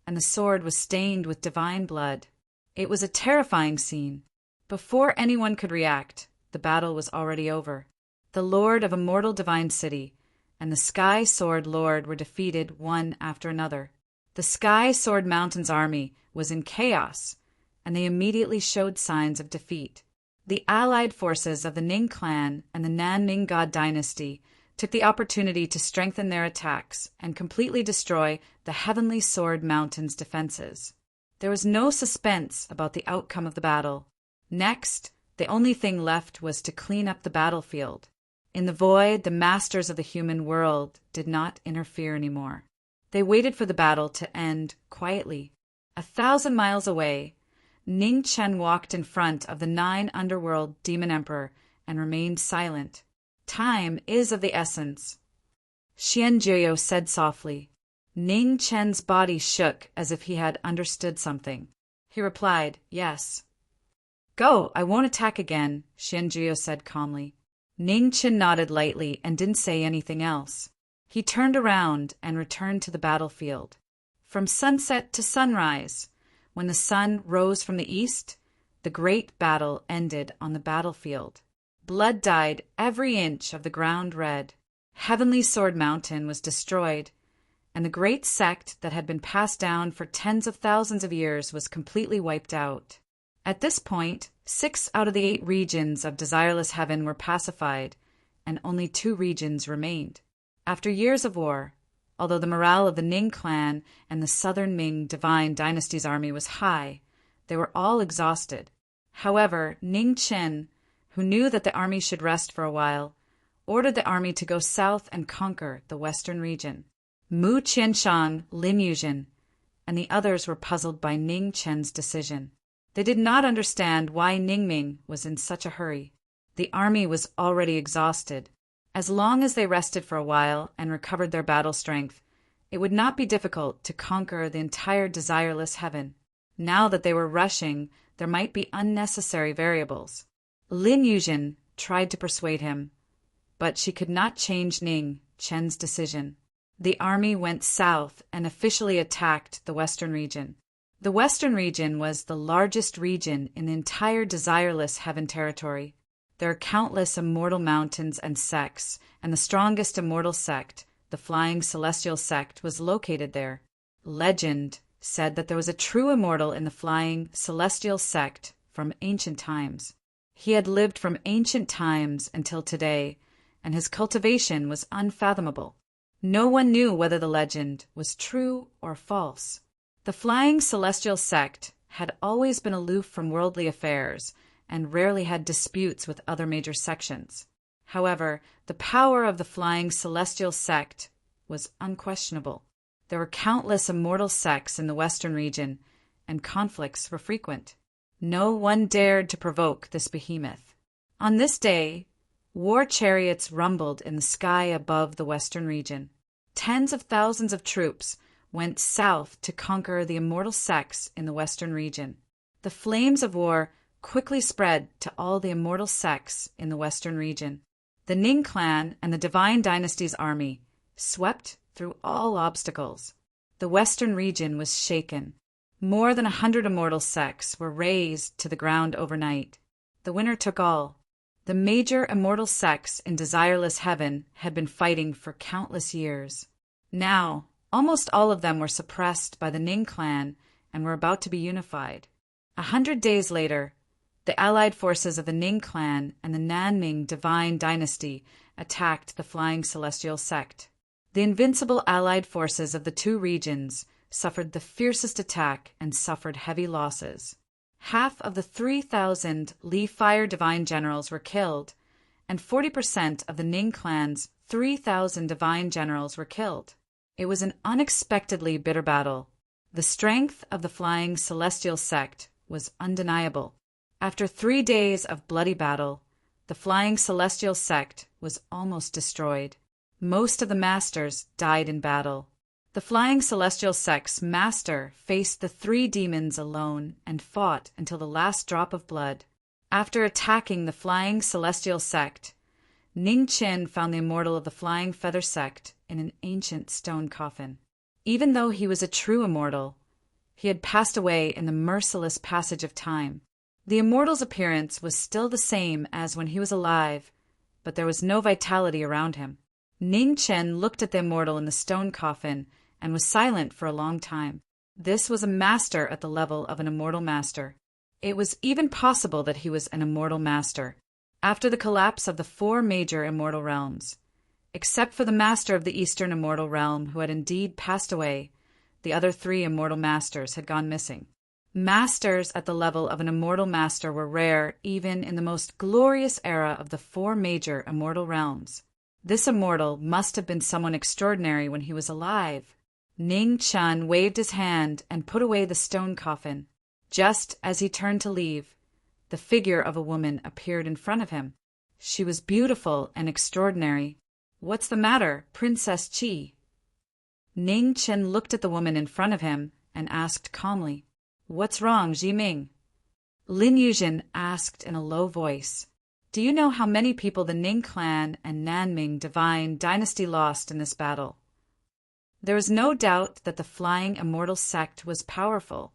and the sword was stained with divine blood. It was a terrifying scene. Before anyone could react, the battle was already over. The Lord of a mortal divine city and the Sky Sword Lord were defeated one after another. The Sky Sword Mountain's army was in chaos, and they immediately showed signs of defeat. The allied forces of the Ning clan and the Nanning God dynasty took the opportunity to strengthen their attacks and completely destroy the Heavenly Sword Mountain's defenses. There was no suspense about the outcome of the battle. Next, the only thing left was to clean up the battlefield. In the void, the masters of the human world did not interfere anymore. They waited for the battle to end quietly. 1,000 miles away, Ning Chen walked in front of the 9 underworld demon emperor and remained silent. "Time is of the essence," Xianjuo said softly. Ning Chen's body shook as if he had understood something. He replied, "Yes." "Go, I won't attack again," Xianjuo said calmly. Ning Chen nodded lightly and didn't say anything else. He turned around and returned to the battlefield. From sunset to sunrise, when the sun rose from the east, the great battle ended on the battlefield. Blood dyed every inch of the ground red. Heavenly Sword Mountain was destroyed, and the great sect that had been passed down for tens of thousands of years was completely wiped out. At this point, 6 out of the 8 regions of Desireless Heaven were pacified, and only 2 regions remained. After years of war, although the morale of the Ning clan and the Southern Ming Divine Dynasty's army was high, they were all exhausted. However, Ning Chen, who knew that the army should rest for a while, ordered the army to go south and conquer the western region. Mu Qianshan, Lin Yuzhen, and the others were puzzled by Ning Chen's decision. They did not understand why Ningming was in such a hurry. The army was already exhausted. As long as they rested for a while and recovered their battle strength, it would not be difficult to conquer the entire Desireless Heaven. Now that they were rushing, there might be unnecessary variables. Lin Yuzhen tried to persuade him, but she could not change Ning Chen's decision. The army went south and officially attacked the western region. The western region was the largest region in the entire Desireless Heaven territory. There are countless immortal mountains and sects, and the strongest immortal sect, the Flying Celestial Sect, was located there. Legend said that there was a true immortal in the Flying Celestial Sect from ancient times. He had lived from ancient times until today, and his cultivation was unfathomable. No one knew whether the legend was true or false. The Flying Celestial Sect had always been aloof from worldly affairs and rarely had disputes with other major sections. However, the power of the Flying Celestial Sect was unquestionable. There were countless immortal sects in the western region, and conflicts were frequent. No one dared to provoke this behemoth. On this day, war chariots rumbled in the sky above the western region. Tens of thousands of troops went south to conquer the immortal sects in the western region. The flames of war quickly spread to all the immortal sects in the western region. The Ning clan and the Divine Dynasty's army swept through all obstacles. The western region was shaken. More than 100 immortal sects were razed to the ground overnight. The winner took all. The major immortal sects in Desireless Heaven had been fighting for countless years. Now, almost all of them were suppressed by the Ning clan and were about to be unified. 100 days later, the allied forces of the Ning clan and the Nanming divine dynasty attacked the Flying Celestial sect. The invincible allied forces of the two regions suffered the fiercest attack and suffered heavy losses. Half of the 3,000 Li Fire divine generals were killed, and 40% of the Ning clan's 3,000 divine generals were killed. It was an unexpectedly bitter battle. The strength of the Flying Celestial sect was undeniable. After 3 days of bloody battle, the Flying Celestial sect was almost destroyed. Most of the masters died in battle. The Flying Celestial sect's master faced the 3 demons alone and fought until the last drop of blood. After attacking the Flying Celestial sect, Ning Qin found the immortal of the Flying Feather sect in an ancient stone coffin. Even though he was a true immortal, he had passed away in the merciless passage of time. The immortal's appearance was still the same as when he was alive, but there was no vitality around him. Ning Qin looked at the immortal in the stone coffin and was silent for a long time. This was a master at the level of an immortal master. It was even possible that he was an immortal master. After the collapse of the 4 major immortal realms, except for the master of the Eastern Immortal Realm who had indeed passed away, the other 3 immortal masters had gone missing. Masters at the level of an immortal master were rare even in the most glorious era of the 4 major immortal realms. This immortal must have been someone extraordinary when he was alive. Ning Qin waved his hand and put away the stone coffin. Just as he turned to leave, the figure of a woman appeared in front of him. She was beautiful and extraordinary. "What's the matter, Princess Qi?" Ning Qin looked at the woman in front of him and asked calmly, "What's wrong, Jiming?" Lin Yuzhen asked in a low voice, "Do you know how many people the Ning clan and Nanming divine dynasty lost in this battle?" There was no doubt that the Flying Immortal sect was powerful,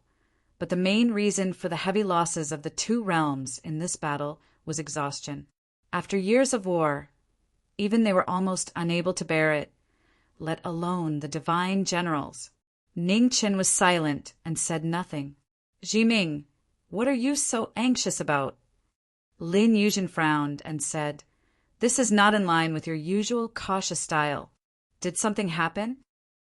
but the main reason for the heavy losses of the 2 realms in this battle was exhaustion. After years of war, even they were almost unable to bear it, let alone the divine generals. Ning Qin was silent and said nothing. "Jiming, what are you so anxious about?" Lin Yuzhen frowned and said, "This is not in line with your usual cautious style. Did something happen?"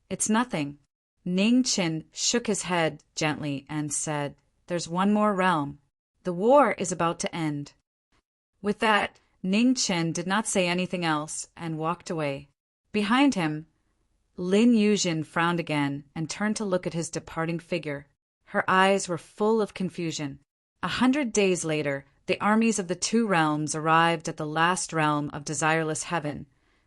"It's nothing." Ning Qin shook his head gently and said, "There's one more realm. The war is about to end." With that, Ning Qin did not say anything else and walked away. Behind him, Lin Yuzhen frowned again and turned to look at his departing figure. Her eyes were full of confusion. 100 days later, the armies of the 2 realms arrived at the last realm of Desireless Heaven,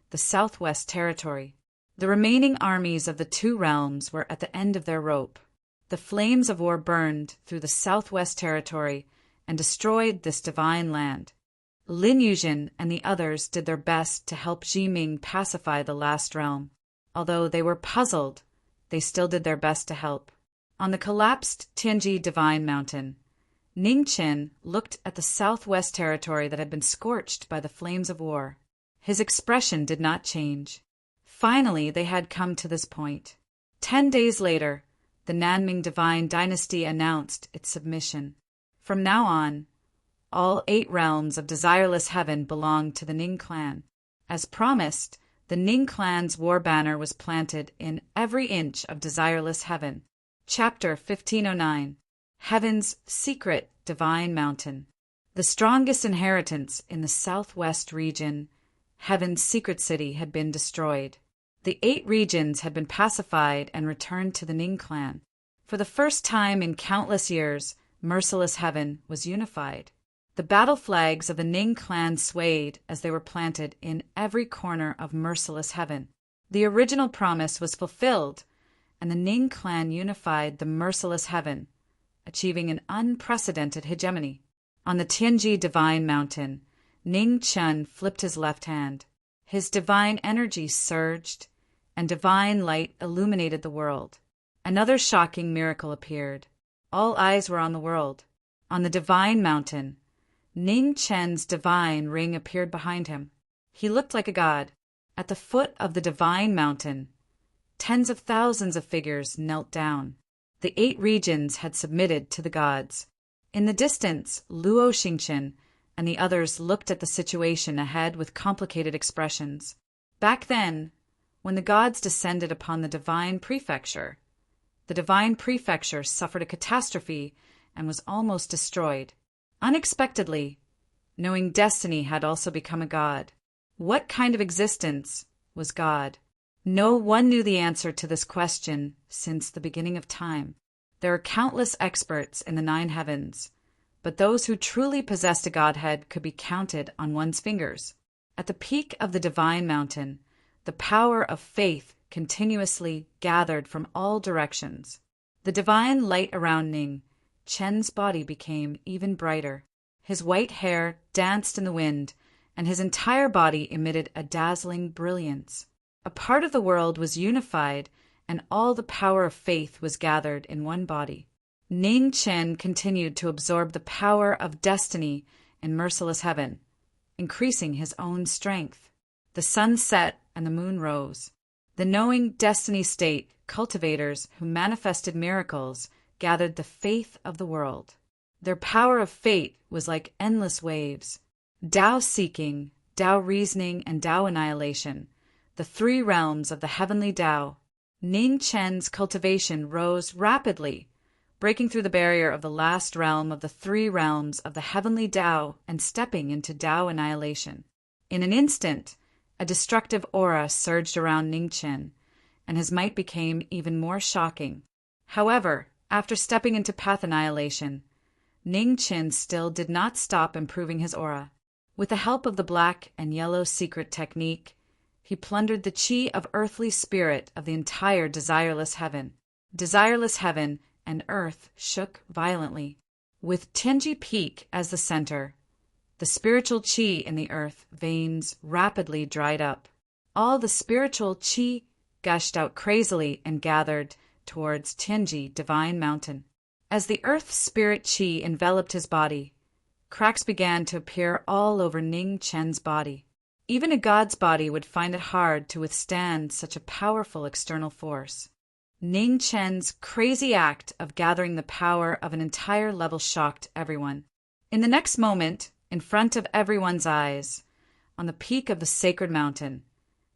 the Southwest Territory. The remaining armies of the 2 realms were at the end of their rope. The flames of war burned through the Southwest Territory and destroyed this divine land. Lin Yuzhen and the others did their best to help Jiming pacify the last realm. Although they were puzzled, they still did their best to help. On the collapsed Tianji Divine Mountain, Ning Qin looked at the Southwest Territory that had been scorched by the flames of war. His expression did not change. Finally, they had come to this point. 10 days later, the Nanming Divine Dynasty announced its submission. From now on, all 8 realms of Desireless Heaven belonged to the Ning clan. As promised, the Ning clan's war banner was planted in every inch of Desireless Heaven. Chapter 1509. Heaven's Secret Divine Mountain. The strongest inheritance in the southwest region, Heaven's secret city, had been destroyed. The 8 regions had been pacified and returned to the Ning clan. For the first time in countless years, Merciless Heaven was unified. The battle flags of the Ning clan swayed as they were planted in every corner of Merciless Heaven. The original promise was fulfilled, and the Ning clan unified the Merciless Heaven, achieving an unprecedented hegemony. On the Tianji Divine Mountain, Ning Qin flipped his left hand. His divine energy surged, and divine light illuminated the world. Another shocking miracle appeared. All eyes were on the world. On the Divine Mountain, Ning Qin's divine ring appeared behind him. He looked like a god. At the foot of the Divine Mountain, tens of thousands of figures knelt down. The 8 regions had submitted to the gods. In the distance, Luo Xingqian and the others looked at the situation ahead with complicated expressions. Back then, when the gods descended upon the divine prefecture suffered a catastrophe and was almost destroyed. Unexpectedly, knowing destiny had also become a god. What kind of existence was God? No one knew the answer to this question since the beginning of time. There are countless experts in the 9 heavens, but those who truly possessed a godhead could be counted on one's fingers. At the peak of the divine mountain, the power of faith continuously gathered from all directions. The divine light around Ning Chen's body became even brighter. His white hair danced in the wind, and his entire body emitted a dazzling brilliance. A part of the world was unified, and all the power of faith was gathered in one body. Ning Chen continued to absorb the power of destiny in merciless heaven, increasing his own strength. The sun set and the moon rose. The knowing destiny state cultivators who manifested miracles gathered the faith of the world. Their power of fate was like endless waves. Tao seeking, Tao reasoning, and Tao annihilation, the 3 realms of the heavenly Tao. Ning Chen's cultivation rose rapidly, breaking through the barrier of the last realm of the 3 realms of the heavenly Tao and stepping into Tao annihilation. In an instant, a destructive aura surged around Ning Chen, and his might became even more shocking. However, after stepping into path annihilation, Ning Chen still did not stop improving his aura. With the help of the black and yellow secret technique, he plundered the qi of earthly spirit of the entire desireless heaven. Desireless heaven and earth shook violently. With Tianji Peak as the center, the spiritual qi in the earth veins rapidly dried up. All the spiritual qi gushed out crazily and gathered towards Tianji Divine Mountain. As the earth spirit qi enveloped his body, cracks began to appear all over Ning Chen's body. Even a god's body would find it hard to withstand such a powerful external force. Ning Chen's crazy act of gathering the power of an entire level shocked everyone. In the next moment, in front of everyone's eyes, on the peak of the sacred mountain,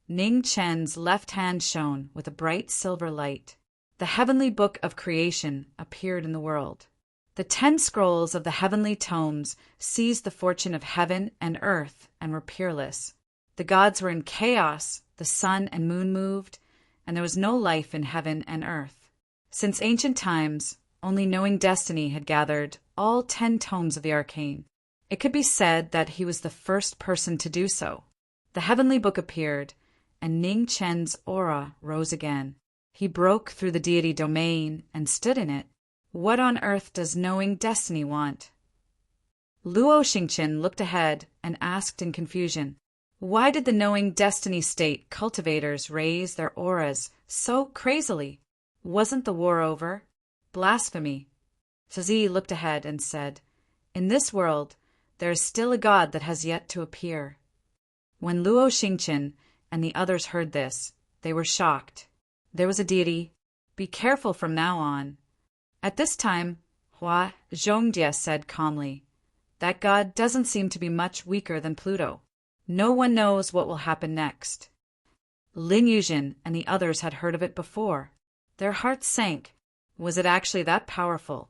Ning Chen's left hand shone with a bright silver light. The heavenly book of creation appeared in the world. The 10 scrolls of the heavenly tomes seized the fortune of heaven and earth and were peerless. The gods were in chaos, the sun and moon moved, and there was no life in heaven and earth. Since ancient times, only knowing destiny had gathered all 10 tomes of the arcane. It could be said that he was the first person to do so. The heavenly book appeared, and Ning Chen's aura rose again. He broke through the deity domain and stood in it. What on earth does knowing destiny want? Luo Xingqian looked ahead and asked in confusion, why did the knowing destiny state cultivators raise their auras so crazily? Wasn't the war over? Blasphemy. Zizi looked ahead and said, in this world, there is still a god that has yet to appear. When Luo Xingqian and the others heard this, they were shocked. There was a deity. Be careful from now on. At this time, Hua Zhongjie said calmly, that god doesn't seem to be much weaker than Pluto. No one knows what will happen next. Lin Yuzhen and the others had heard of it before. Their hearts sank. Was it actually that powerful?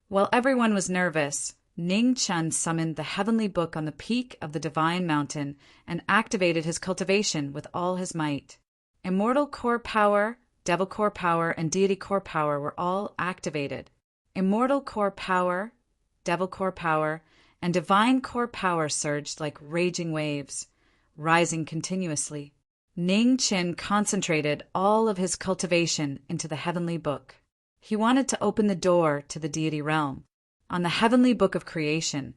While everyone was nervous, Ning Chen summoned the heavenly book on the peak of the divine mountain and activated his cultivation with all his might. Immortal core power, devil core power, and deity core power were all activated. Immortal core power, devil core power, and divine core power surged like raging waves, rising continuously. Ning Chen concentrated all of his cultivation into the heavenly book. He wanted to open the door to the deity realm. On the heavenly book of creation,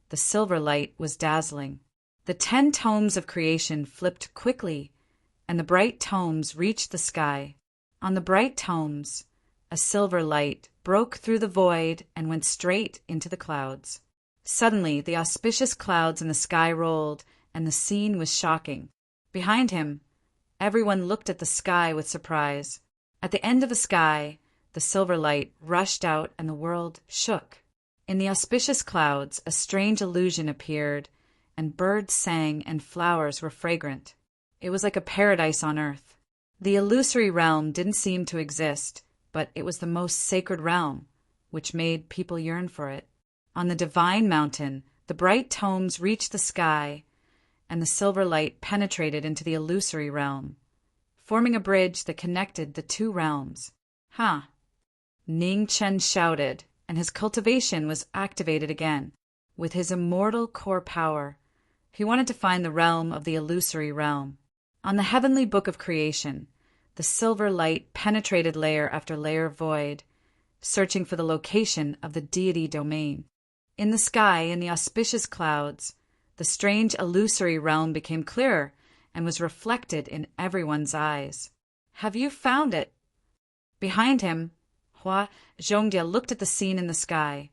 the silver light was dazzling. The 10 tomes of creation flipped quickly, and the bright tomes reached the sky. On the bright tomes, a silver light broke through the void and went straight into the clouds. Suddenly, the auspicious clouds in the sky rolled, and the scene was shocking. Behind him, everyone looked at the sky with surprise. At the end of the sky, the silver light rushed out and the world shook. In the auspicious clouds, a strange illusion appeared, and birds sang and flowers were fragrant. It was like a paradise on earth. The illusory realm didn't seem to exist, but it was the most sacred realm, which made people yearn for it. On the divine mountain, the bright tones reached the sky, and the silver light penetrated into the illusory realm, forming a bridge that connected the two realms. Ha! Ning Chen shouted, and his cultivation was activated again. With his immortal core power, he wanted to find the realm of the illusory realm. On the heavenly book of creation, the silver light penetrated layer after layer of void, searching for the location of the deity domain. In the sky, in the auspicious clouds, the strange illusory realm became clearer and was reflected in everyone's eyes. Have you found it? Behind him, Hua Zhongdia looked at the scene in the sky,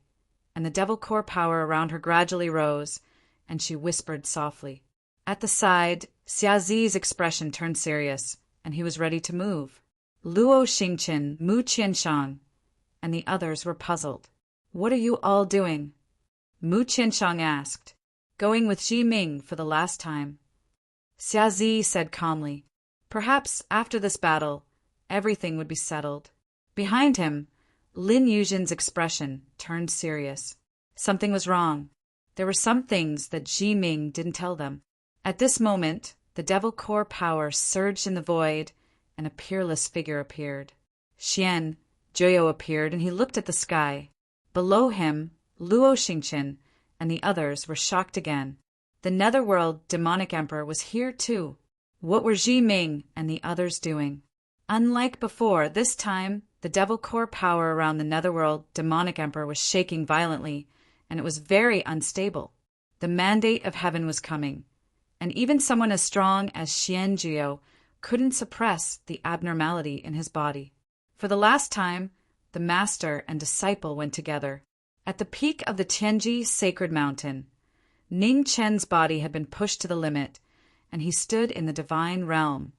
and the devil core power around her gradually rose, and she whispered softly. At the side, Xiazi's expression turned serious, and he was ready to move. Luo Xingqian, Mu Qianshang, and the others were puzzled. What are you all doing? Mu Qianshang asked. Going with Xi Ming for the last time. Xiazi said calmly. Perhaps after this battle, everything would be settled. Behind him, Lin Yuzhen's expression turned serious. Something was wrong. There were some things that Xi Ming didn't tell them. At this moment, the devil core power surged in the void, and a peerless figure appeared. Xian, Joyo appeared, and he looked at the sky. Below him, Luo Xingqian and the others were shocked again. The netherworld demonic emperor was here too. What were Xi Ming and the others doing? Unlike before, this time, the devil core power around the netherworld demonic emperor was shaking violently, and it was very unstable. The mandate of heaven was coming, and even someone as strong as Xian Jiao couldn't suppress the abnormality in his body. For the last time, the master and disciple went together. At the peak of the Tianji sacred mountain, Ning Chen's body had been pushed to the limit, and he stood in the divine realm,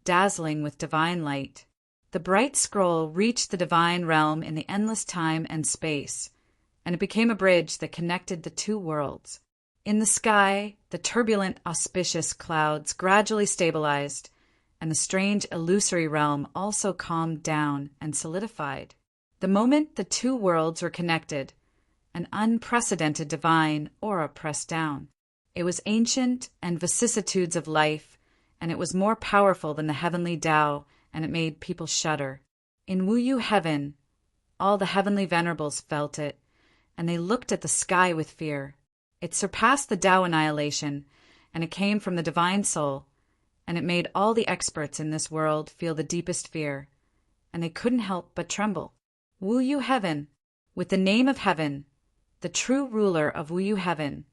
dazzling with divine light. The bright scroll reached the divine realm in the endless time and space, and it became a bridge that connected the two worlds. In the sky, the turbulent, auspicious clouds gradually stabilized, and the strange illusory realm also calmed down and solidified. The moment the two worlds were connected, an unprecedented divine aura pressed down. It was ancient and vicissitudes of life, and it was more powerful than the heavenly Tao, and it made people shudder. In Wuyu heaven, all the heavenly venerables felt it, and they looked at the sky with fear. It surpassed the Tao annihilation, and it came from the divine soul, and it made all the experts in this world feel the deepest fear, and they couldn't help but tremble. Wuyu heaven, with the name of heaven, the true ruler of Wuyu heaven,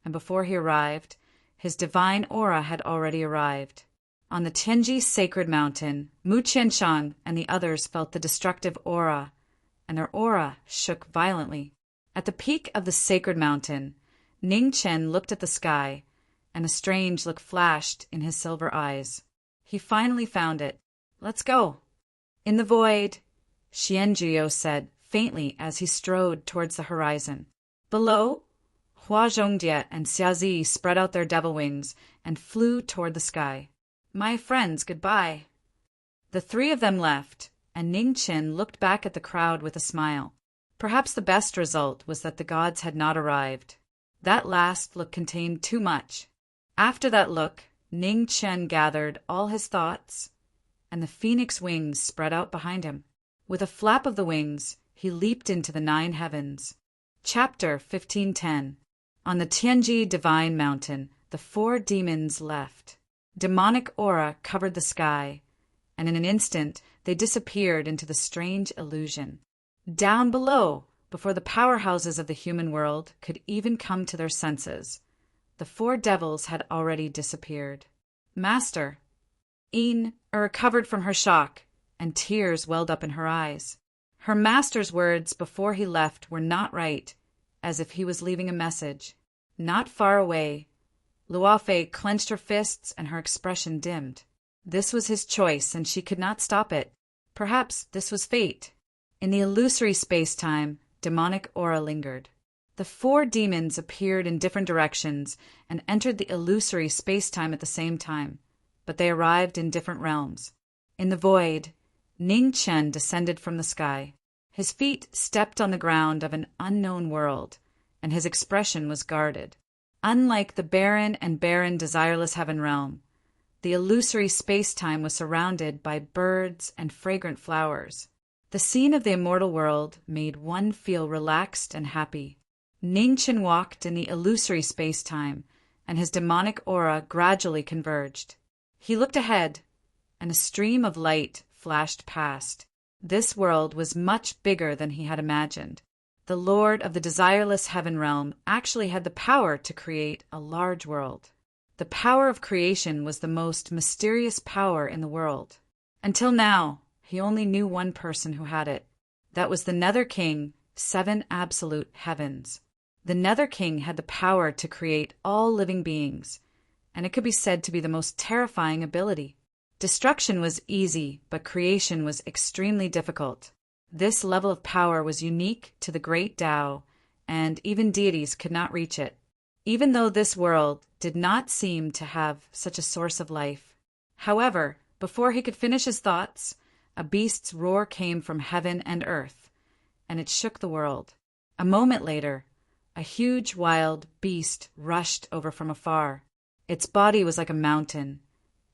and before he arrived, his divine aura had already arrived. On the Tianji sacred mountain, Mu Qianshang and the others felt the destructive aura, and their aura shook violently. At the peak of the sacred mountain, Ning Chen looked at the sky, and a strange look flashed in his silver eyes. He finally found it. Let's go. In the void, Xianjiao said faintly as he strode towards the horizon. Below, Hua Zhongdia and Xiazi spread out their devil wings and flew toward the sky. My friends, goodbye. The three of them left, and Ning Chen looked back at the crowd with a smile. Perhaps the best result was that the gods had not arrived. That last look contained too much. After that look, Ning Chen gathered all his thoughts, and the phoenix wings spread out behind him. With a flap of the wings, he leaped into the 9 heavens. Chapter 1510. On the Tianji Divine Mountain, the 4 demons left. Demonic aura covered the sky, and in an instant they disappeared into the strange illusion. Down below, before the powerhouses of the human world could even come to their senses, the 4 devils had already disappeared. Master. Yin recovered from her shock, and tears welled up in her eyes. Her master's words before he left were not right, as if he was leaving a message. Not far away, Luofei clenched her fists and her expression dimmed. This was his choice, and she could not stop it. Perhaps this was fate. In the illusory space-time, demonic aura lingered. The 4 demons appeared in different directions and entered the illusory space-time at the same time, but they arrived in different realms. In the void, Ning Chen descended from the sky. His feet stepped on the ground of an unknown world, and his expression was guarded. Unlike the barren desireless heaven realm, the illusory space-time was surrounded by birds and fragrant flowers. The scene of the immortal world made one feel relaxed and happy. Ning Chen walked in the illusory space-time, and his demonic aura gradually converged. He looked ahead, and a stream of light flashed past. This world was much bigger than he had imagined. The Lord of the desireless heaven realm actually had the power to create a large world. The power of creation was the most mysterious power in the world. Until now, he only knew one person who had it. That was the Nether King, 7 absolute heavens. The Nether King had the power to create all living beings, and it could be said to be the most terrifying ability. Destruction was easy, but creation was extremely difficult. This level of power was unique to the great Tao, and even deities could not reach it. Even though this world did not seem to have such a source of life. However, before he could finish his thoughts, a beast's roar came from heaven and earth, and it shook the world. A moment later, a huge wild beast rushed over from afar. Its body was like a mountain,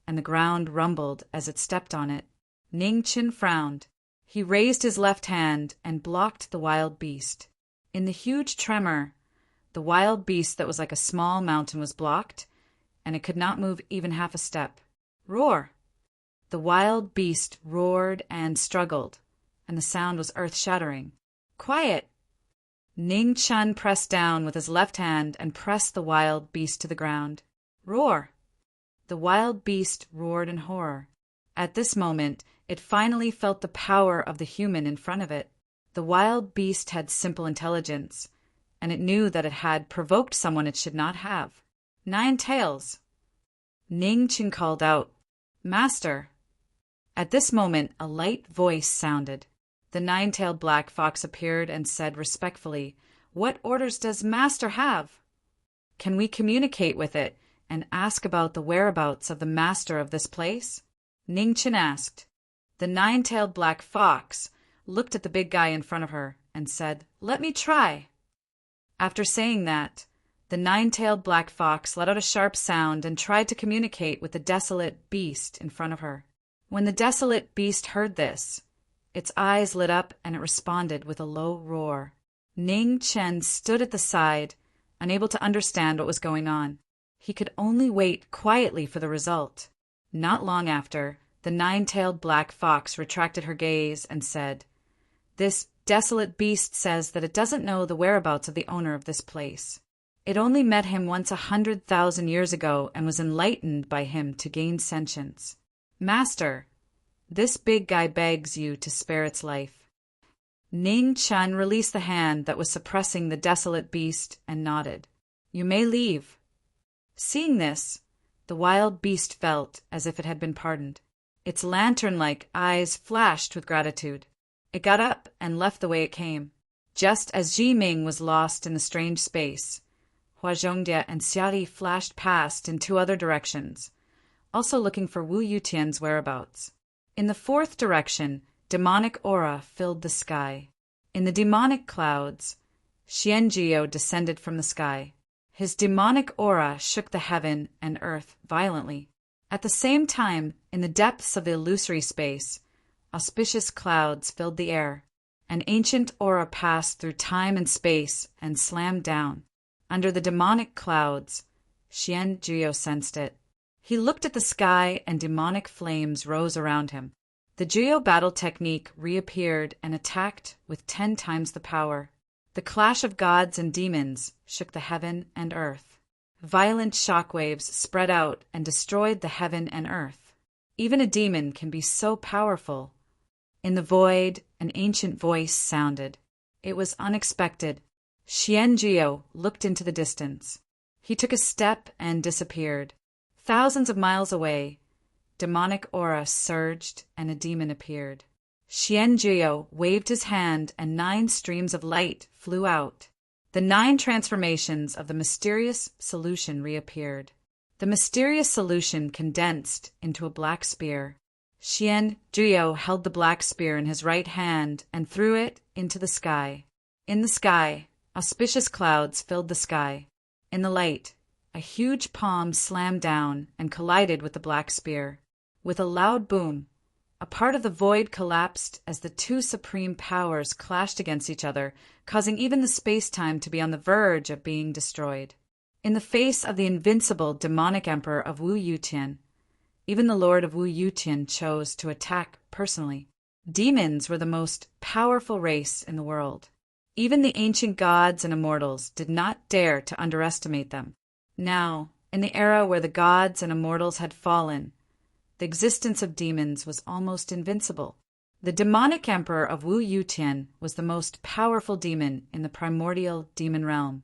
and the ground rumbled as it stepped on it. Ning Chen frowned. He raised his left hand and blocked the wild beast. In the huge tremor, the wild beast that was like a small mountain was blocked, and it could not move even half a step. Roar! The wild beast roared and struggled, and the sound was earth-shattering. Quiet! Ning Chen pressed down with his left hand and pressed the wild beast to the ground. Roar! The wild beast roared in horror. At this moment, it finally felt the power of the human in front of it. The wild beast had simple intelligence, and it knew that it had provoked someone it should not have. 9 tails! Ning Chen called out, Master! At this moment, a light voice sounded. The 9-tailed black fox appeared and said respectfully, What orders does Master have? Can we communicate with it and ask about the whereabouts of the master of this place? Ning Chen asked. The 9-tailed black fox looked at the big guy in front of her and said, Let me try. After saying that, the 9-tailed black fox let out a sharp sound and tried to communicate with the desolate beast in front of her. When the desolate beast heard this, its eyes lit up and it responded with a low roar. Ning Chen stood at the side, unable to understand what was going on. He could only wait quietly for the result. Not long after, the 9-tailed black fox retracted her gaze and said, This desolate beast says that it doesn't know the whereabouts of the owner of this place. It only met him once 100,000 years ago and was enlightened by him to gain sentience. Master, this big guy begs you to spare its life. Ning Chen released the hand that was suppressing the desolate beast and nodded. You may leave. Seeing this, the wild beast felt as if it had been pardoned. Its lantern-like eyes flashed with gratitude. It got up and left the way it came. Just as Ji Ming was lost in the strange space, Hua Zhongjie and Xiali flashed past in 2 other directions, also looking for Wu Yutian's whereabouts. In the 4th direction, demonic aura filled the sky. In the demonic clouds, Xianjiao descended from the sky. His demonic aura shook the heaven and earth violently. At the same time, in the depths of the illusory space, auspicious clouds filled the air. An ancient aura passed through time and space and slammed down. Under the demonic clouds, Xianjiao sensed it. He looked at the sky and demonic flames rose around him. The Jiao battle technique reappeared and attacked with 10 times the power. The clash of gods and demons shook the heaven and earth. Violent shockwaves spread out and destroyed the heaven and earth. Even a demon can be so powerful. In the void, an ancient voice sounded. It was unexpected. Xianjiao looked into the distance. He took a step and disappeared. Thousands of miles away, demonic aura surged and a demon appeared. Xian waved his hand and 9 streams of light flew out. The 9 transformations of the mysterious solution reappeared. The mysterious solution condensed into a black spear. Xian held the black spear in his right hand and threw it into the sky. In the sky, auspicious clouds filled the sky. In the light, a huge palm slammed down and collided with the black spear. With a loud boom, a part of the void collapsed as the 2 supreme powers clashed against each other, causing even the space-time to be on the verge of being destroyed. In the face of the invincible demonic emperor of Wu Yutian, even the Lord of Wu Yutian chose to attack personally. Demons were the most powerful race in the world. Even the ancient gods and immortals did not dare to underestimate them. Now, in the era where the gods and immortals had fallen, the existence of demons was almost invincible. The demonic emperor of Wu Yutian was the most powerful demon in the primordial demon realm.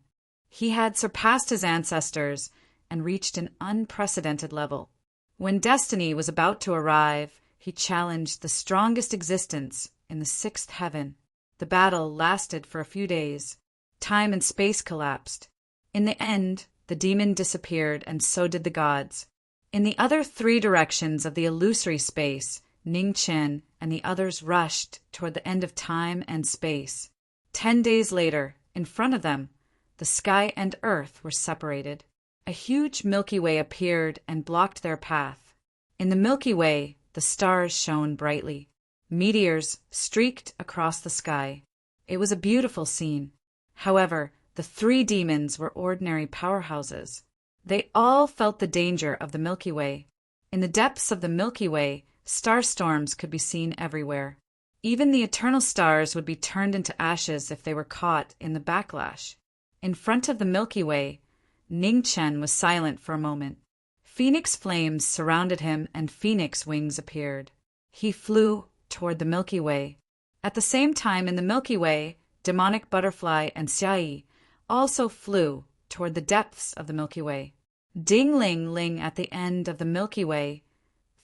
He had surpassed his ancestors and reached an unprecedented level. When destiny was about to arrive, he challenged the strongest existence in the 6th heaven. The battle lasted for a few days. Time and space collapsed. In the end, the demon disappeared, and so did the gods. In the other 3 directions of the illusory space, Ning Chen and the others rushed toward the end of time and space. 10 days later, in front of them, the sky and earth were separated. A huge Milky Way appeared and blocked their path. In the Milky Way, the stars shone brightly. Meteors streaked across the sky. It was a beautiful scene. However, the 3 demons were ordinary powerhouses. They all felt the danger of the Milky Way. In the depths of the Milky Way, star storms could be seen everywhere. Even the eternal stars would be turned into ashes if they were caught in the backlash. In front of the Milky Way, Ning Chen was silent for a moment. Phoenix flames surrounded him and phoenix wings appeared. He flew toward the Milky Way. At the same time in the Milky Way, demonic butterfly and Xiai also flew toward the depths of the Milky Way. Ding ling ling at the end of the Milky Way,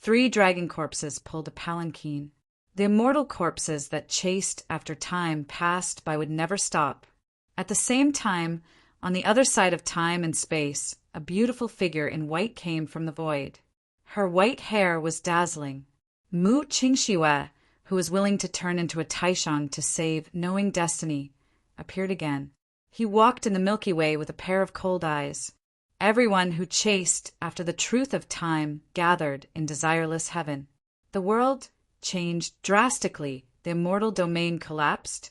3 dragon corpses pulled a palanquin. The immortal corpses that chased after time passed by would never stop. At the same time, on the other side of time and space, a beautiful figure in white came from the void. Her white hair was dazzling. Mu Qingxue, who was willing to turn into a Taishang to save knowing destiny, appeared again. He walked in the Milky Way with a pair of cold eyes. Everyone who chased after the truth of time gathered in desireless heaven. The world changed drastically. The immortal domain collapsed,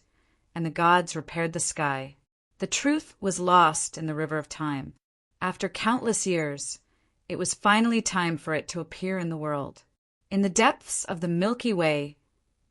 and the gods repaired the sky. The truth was lost in the river of time. After countless years, it was finally time for it to appear in the world. In the depths of the Milky Way,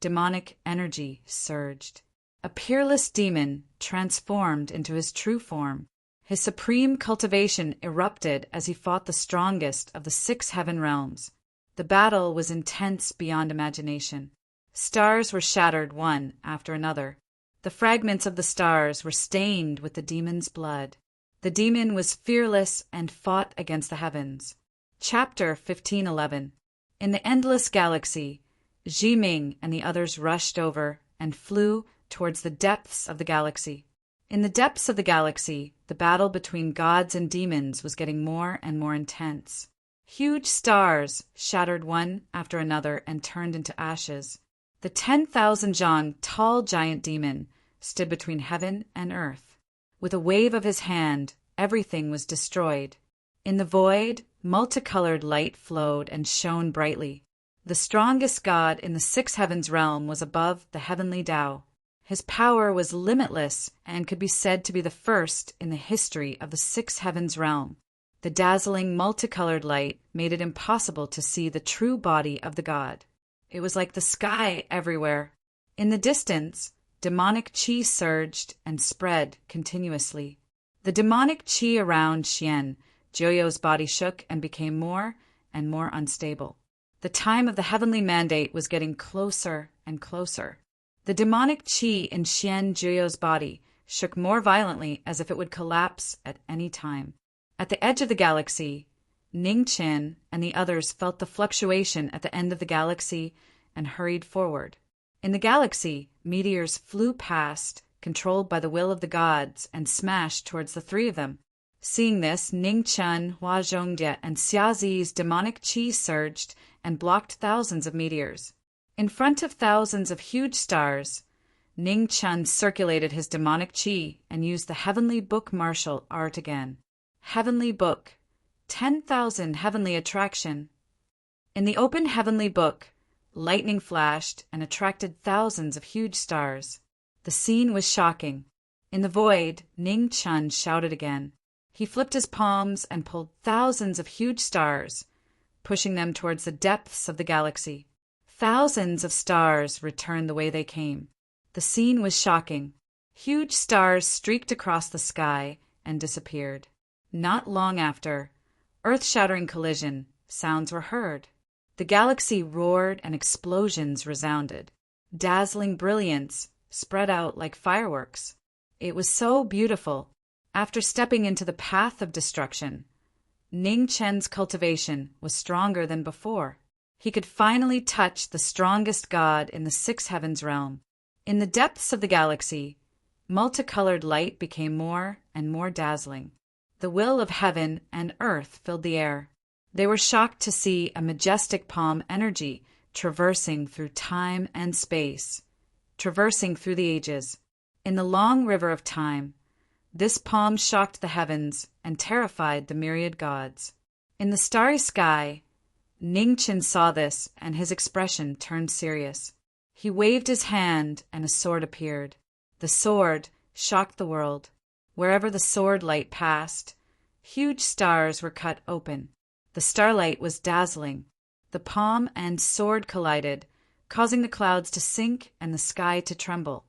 demonic energy surged. A peerless demon transformed into his true form. His supreme cultivation erupted as he fought the strongest of the 6 heaven realms. The battle was intense beyond imagination. Stars were shattered one after another. The fragments of the stars were stained with the demon's blood. The demon was fearless and fought against the heavens. Chapter 1511. In the endless galaxy, Zhi Ming and the others rushed over and flew towards the depths of the galaxy. In the depths of the galaxy, the battle between gods and demons was getting more and more intense. Huge stars shattered one after another and turned into ashes. The 10,000 zhang tall giant demon stood between heaven and earth. With a wave of his hand, everything was destroyed. In the void, multicolored light flowed and shone brightly. The strongest god in the 6 heavens realm was above the heavenly Tao. His power was limitless and could be said to be the first in the history of the 6 heavens realm. The dazzling multicolored light made it impossible to see the true body of the god. It was like the sky everywhere. In the distance, demonic qi surged and spread continuously. The demonic qi around Xian, Joyo's body shook and became more and more unstable. The time of the heavenly mandate was getting closer and closer. The demonic qi in Xian Juyo's body shook more violently as if it would collapse at any time. At the edge of the galaxy, Ning Chen and the others felt the fluctuation at the end of the galaxy and hurried forward. In the galaxy, meteors flew past, controlled by the will of the gods, and smashed towards the three of them. Seeing this, Ning Chun, Hua Zhongde, and Xia Zi's demonic qi surged and blocked thousands of meteors. In front of thousands of huge stars, Ning Chun circulated his demonic qi and used the heavenly book martial art again. Heavenly book, 10,000 heavenly attraction. In the open heavenly book, lightning flashed and attracted thousands of huge stars. The scene was shocking. In the void, Ning Chun shouted again. He flipped his palms and pulled thousands of huge stars, pushing them towards the depths of the galaxy. Thousands of stars returned the way they came. The scene was shocking. Huge stars streaked across the sky and disappeared. Not long after, earth-shattering collision sounds were heard. The galaxy roared and explosions resounded. Dazzling brilliance spread out like fireworks. It was so beautiful. After stepping into the path of destruction, Ning Chen's cultivation was stronger than before. He could finally touch the strongest god in the six heavens realm. In the depths of the galaxy, multicolored light became more and more dazzling. The will of heaven and earth filled the air. They were shocked to see a majestic palm energy traversing through time and space, traversing through the ages. In the long river of time, this palm shocked the heavens and terrified the myriad gods. In the starry sky, Ning Chen saw this, and his expression turned serious. He waved his hand, and a sword appeared. The sword shocked the world. Wherever the sword light passed, huge stars were cut open. The starlight was dazzling. The palm and sword collided, causing the clouds to sink and the sky to tremble.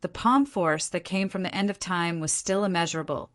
The palm force that came from the end of time was still immeasurable,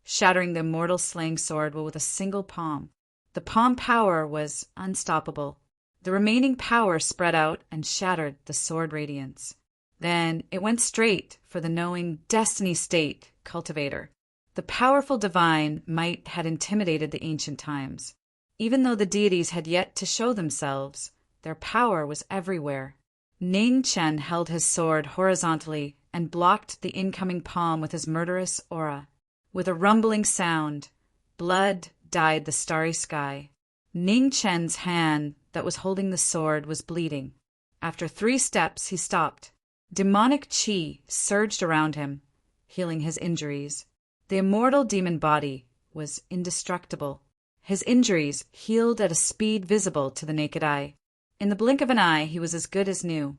shattering the immortal slaying sword with a single palm. The palm power was unstoppable. The remaining power spread out and shattered the sword radiance. Then it went straight for the knowing destiny state cultivator. The powerful divine might had intimidated the ancient times. Even though the deities had yet to show themselves, their power was everywhere. Ning Chen held his sword horizontally and blocked the incoming palm with his murderous aura. With a rumbling sound, blood dyed the starry sky. Ning Chen's hand that was holding the sword was bleeding. After 3 steps, he stopped. Demonic qi surged around him, healing his injuries. The immortal demon body was indestructible. His injuries healed at a speed visible to the naked eye. In the blink of an eye, he was as good as new.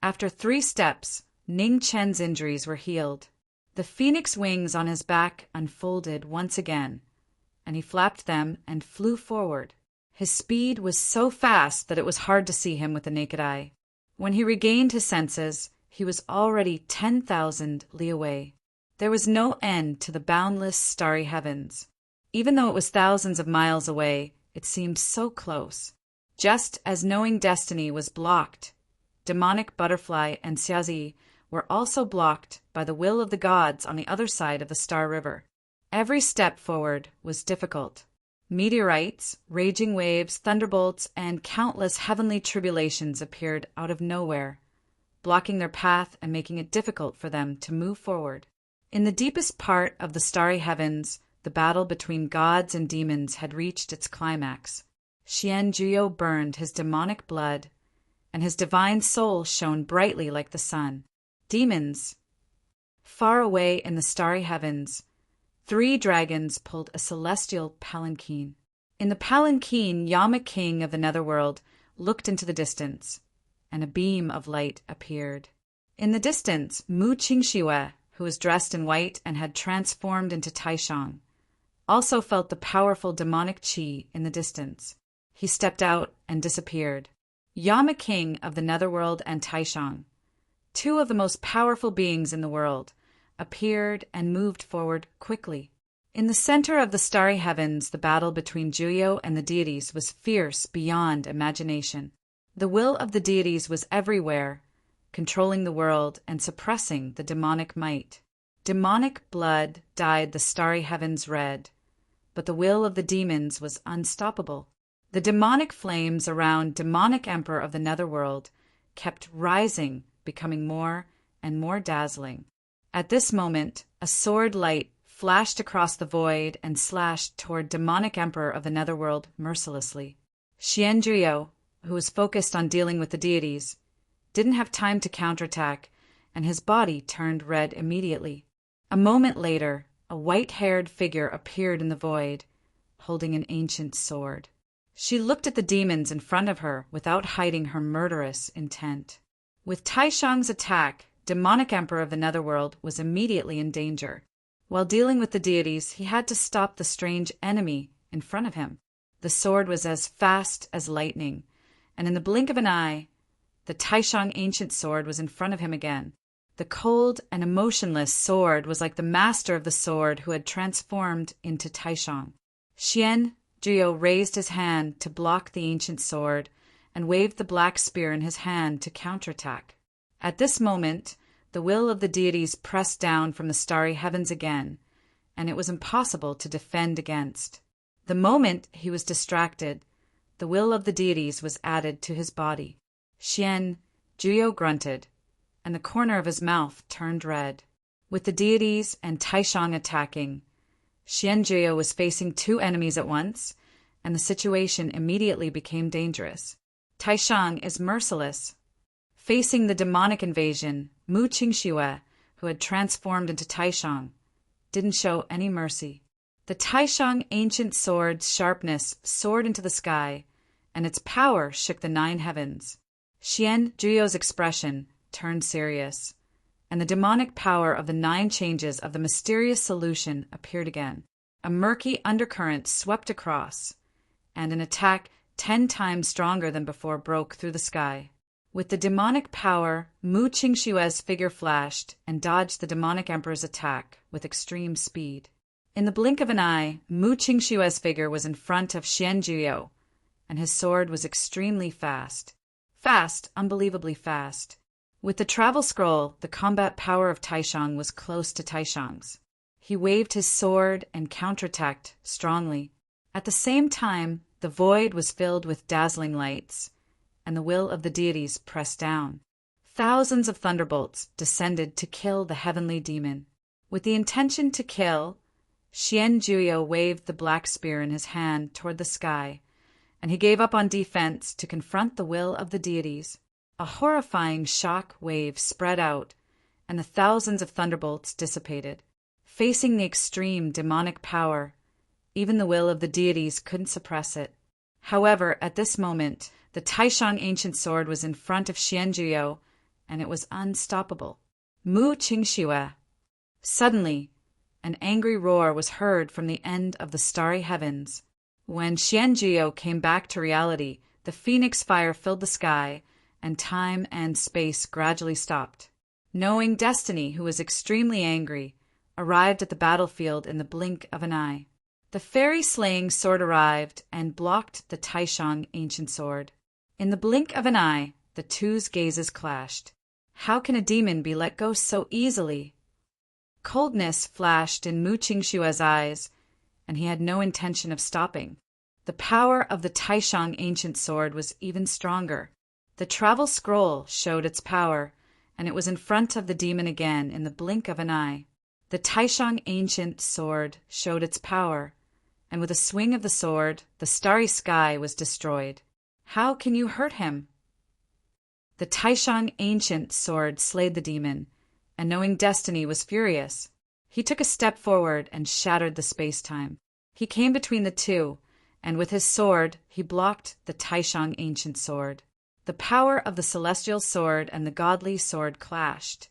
After 3 steps, Ning Chen's injuries were healed. The phoenix wings on his back unfolded once again, and he flapped them and flew forward. His speed was so fast that it was hard to see him with the naked eye. When he regained his senses, he was already 10,000 li away. There was no end to the boundless starry heavens. Even though it was thousands of miles away, it seemed so close. Just as knowing destiny was blocked, demonic butterfly and Xiazi were also blocked by the will of the gods on the other side of the Star River. Every step forward was difficult. Meteorites, raging waves, thunderbolts, and countless heavenly tribulations appeared out of nowhere, blocking their path and making it difficult for them to move forward. In the deepest part of the starry heavens, the battle between gods and demons had reached its climax. Xian Juyo burned his demonic blood, and his divine soul shone brightly like the sun. Demons. Far away in the starry heavens, 3 dragons pulled a celestial palanquin. In the palanquin, Yama King of the Netherworld looked into the distance, and a beam of light appeared. In the distance, Mu Qingxiue, who was dressed in white and had transformed into Taishang, also felt the powerful demonic qi in the distance. He stepped out and disappeared. Yama King of the Netherworld and Taishang, 2 of the most powerful beings in the world, appeared and moved forward quickly. In the center of the starry heavens, the battle between Juyo and the deities was fierce beyond imagination. The will of the deities was everywhere, controlling the world and suppressing the demonic might. Demonic blood dyed the starry heavens red, but the will of the demons was unstoppable. The demonic flames around demonic emperor of the Netherworld kept rising becoming more and more dazzling. At this moment, a sword light flashed across the void and slashed toward demonic emperor of the netherworld mercilessly. Xianzhuyo, who was focused on dealing with the deities, didn't have time to counterattack, and his body turned red immediately. A moment later, a white-haired figure appeared in the void, holding an ancient sword. She looked at the demons in front of her without hiding her murderous intent. With Taishang's attack, demonic emperor of the netherworld was immediately in danger. While dealing with the deities, he had to stop the strange enemy in front of him. The sword was as fast as lightning, and in the blink of an eye, the Taishang ancient sword was in front of him again. The cold and emotionless sword was like the master of the sword who had transformed into Taishang. Xianzhuyo raised his hand to block the ancient sword and waved the black spear in his hand to counterattack. At this moment, the will of the deities pressed down from the starry heavens again, and it was impossible to defend against. The moment he was distracted, the will of the deities was added to his body. Xianzhuyo grunted, and the corner of his mouth turned red. With the deities and Taishang attacking, Xianzhuyo was facing two enemies at once, and the situation immediately became dangerous. Taishang is merciless. Facing the demonic invasion, Mu Qingxue, who had transformed into Taishang, didn't show any mercy. The Taishang ancient sword's sharpness soared into the sky, and its power shook the 9 heavens. Xianzhuyo's expression turned serious, and the demonic power of the 9 changes of the mysterious solution appeared again. A murky undercurrent swept across, and an attack 10 times stronger than before broke through the sky. With the demonic power, Mu Qingxue's figure flashed and dodged the demonic emperor's attack with extreme speed. In the blink of an eye, Mu Qingxue's figure was in front of Xianzhuyo, and his sword was extremely fast. Fast, unbelievably fast. With the travel scroll, the combat power of Taishang was close to Taishang's. He waved his sword and counterattacked strongly. At the same time, the void was filled with dazzling lights, and the will of the deities pressed down. Thousands of thunderbolts descended to kill the heavenly demon. With the intention to kill, Xianzhuyo waved the black spear in his hand toward the sky, and he gave up on defense to confront the will of the deities. A horrifying shock wave spread out, and the thousands of thunderbolts dissipated. Facing the extreme demonic power, even the will of the deities couldn't suppress it. However, at this moment, the Taishang ancient sword was in front of Xianzhuyo, and it was unstoppable. Mu Qingxue. Suddenly, an angry roar was heard from the end of the starry heavens. When Xianzhuyo came back to reality, the phoenix fire filled the sky, and time and space gradually stopped. Knowing Destiny, who was extremely angry, arrived at the battlefield in the blink of an eye. The fairy-slaying sword arrived and blocked the Taishang ancient sword. In the blink of an eye, the two's gazes clashed. How can a demon be let go so easily? Coldness flashed in Mu Qingxue's eyes, and he had no intention of stopping. The power of the Taishang ancient sword was even stronger. The travel scroll showed its power, and it was in front of the demon again in the blink of an eye. The Taishang ancient sword showed its power, and with a swing of the sword, the starry sky was destroyed. How can you hurt him? The Taishang ancient sword slayed the demon, and knowing Destiny was furious, he took a step forward and shattered the space-time. He came between the two, and with his sword, he blocked the Taishang ancient sword. The power of the celestial sword and the godly sword clashed,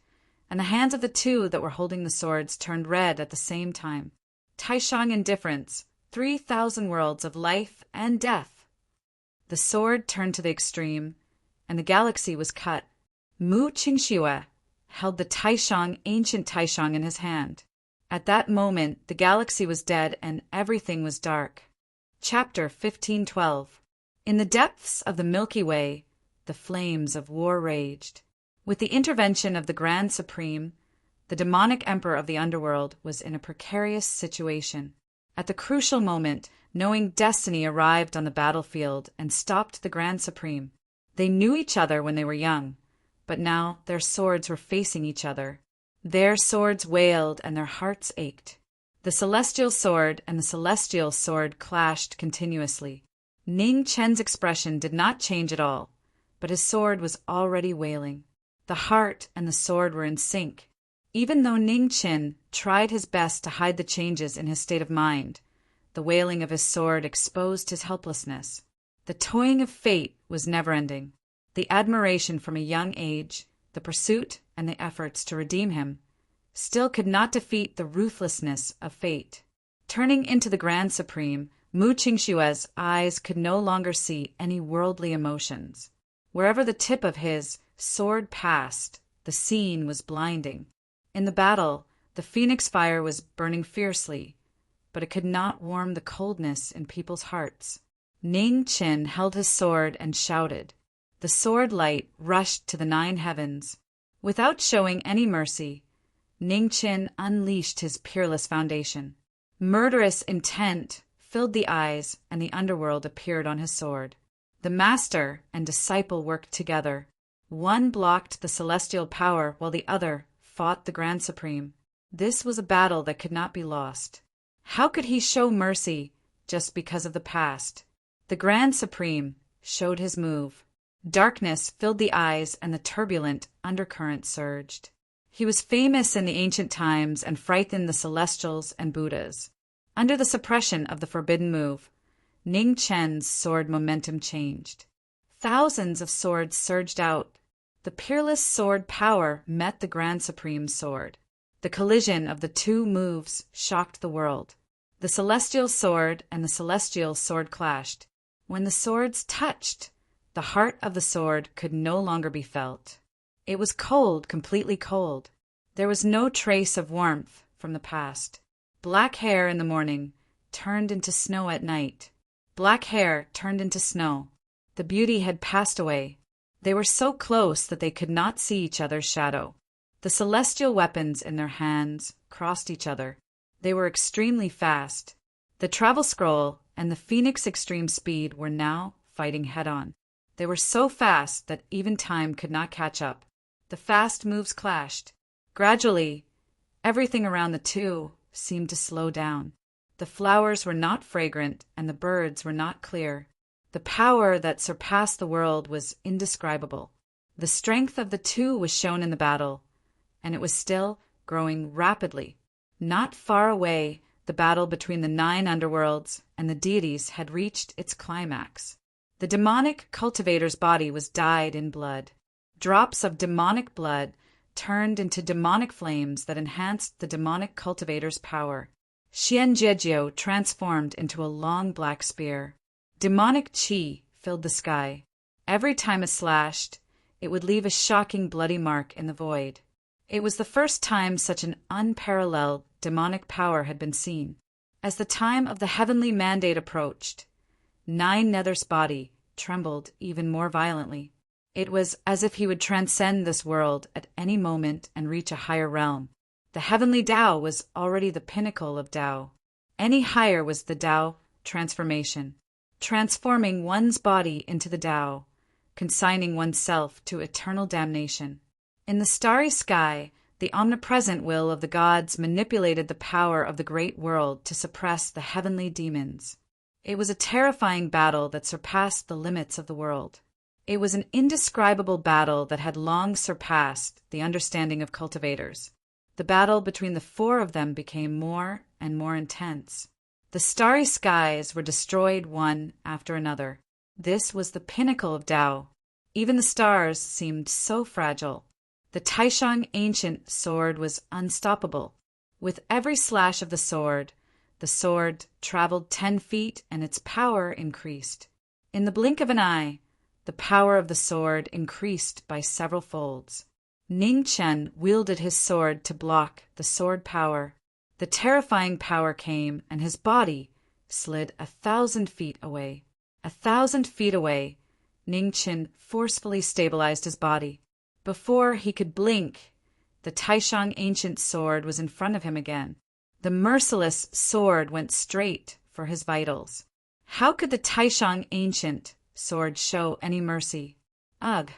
and the hands of the two that were holding the swords turned red at the same time. Taishang indifference, 3,000 worlds of life and death. The sword turned to the extreme, and the galaxy was cut. Mu Qingxue held the Taishang, ancient Taishang, in his hand. At that moment, the galaxy was dead and everything was dark. Chapter 1512. In the depths of the Milky Way, the flames of war raged. With the intervention of the Grand Supreme, the demonic emperor of the underworld was in a precarious situation. At the crucial moment, knowing Destiny arrived on the battlefield and stopped the Grand Supreme. They knew each other when they were young, but now their swords were facing each other. Their swords wailed and their hearts ached. The celestial sword and the celestial sword clashed continuously. Ning Chen's expression did not change at all, but his sword was already wailing. The heart and the sword were in sync. Even though Ning Chen tried his best to hide the changes in his state of mind, the wailing of his sword exposed his helplessness. The toying of fate was never-ending. The admiration from a young age, the pursuit and the efforts to redeem him, still could not defeat the ruthlessness of fate. Turning into the Grand Supreme, Mu Qingshue's eyes could no longer see any worldly emotions. Wherever the tip of his sword passed, the scene was blinding. In the battle, the phoenix fire was burning fiercely, but it could not warm the coldness in people's hearts. Ning Chen held his sword and shouted. The sword light rushed to the 9 heavens. Without showing any mercy, Ning Chen unleashed his peerless foundation. Murderous intent filled the eyes, and the underworld appeared on his sword. The master and disciple worked together. One blocked the celestial power while the other fought the Grand Supreme. This was a battle that could not be lost. How could he show mercy just because of the past? The Grand Supreme showed his move. Darkness filled the eyes and the turbulent undercurrent surged. He was famous in the ancient times and frightened the Celestials and Buddhas. Under the suppression of the forbidden move, Ning Chen's sword momentum changed. Thousands of swords surged out. The peerless sword power met the Grand Supreme's sword. The collision of the two moves shocked the world. The celestial sword and the celestial sword clashed. When the swords touched, the heart of the sword could no longer be felt. It was cold, completely cold. There was no trace of warmth from the past. Black hair in the morning turned into snow at night. Black hair turned into snow. The beauty had passed away. They were so close that they could not see each other's shadow. The celestial weapons in their hands crossed each other. They were extremely fast. The travel scroll and the Phoenix Extreme Speed were now fighting head-on. They were so fast that even time could not catch up. The fast moves clashed. Gradually, everything around the two seemed to slow down. The flowers were not fragrant and the birds were not clear. The power that surpassed the world was indescribable. The strength of the two was shown in the battle, and it was still growing rapidly. Not far away, the battle between the 9 underworlds and the deities had reached its climax. The demonic cultivator's body was dyed in blood. Drops of demonic blood turned into demonic flames that enhanced the demonic cultivator's power. Xian Jiejiao transformed into a long black spear. Demonic qi filled the sky. Every time it slashed, it would leave a shocking bloody mark in the void. It was the first time such an unparalleled demonic power had been seen. As the time of the heavenly mandate approached, 9 Nether's body trembled even more violently. It was as if he would transcend this world at any moment and reach a higher realm. The heavenly Tao was already the pinnacle of Tao. Any higher was the Tao transformation, transforming one's body into the Tao, consigning oneself to eternal damnation. In the starry sky, the omnipresent will of the gods manipulated the power of the great world to suppress the heavenly demons. It was a terrifying battle that surpassed the limits of the world. It was an indescribable battle that had long surpassed the understanding of cultivators. The battle between the 4 of them became more and more intense. The starry skies were destroyed one after another. This was the pinnacle of Tao. Even the stars seemed so fragile. The Taishang ancient sword was unstoppable. With every slash of the sword traveled 10 feet and its power increased. In the blink of an eye, the power of the sword increased by several folds. Ning Chen wielded his sword to block the sword power. The terrifying power came, and his body slid 1,000 feet away. 1,000 feet away, Ning Chen forcefully stabilized his body. Before he could blink, the Taishang ancient sword was in front of him again. The merciless sword went straight for his vitals. How could the Taishang ancient sword show any mercy? Ugh!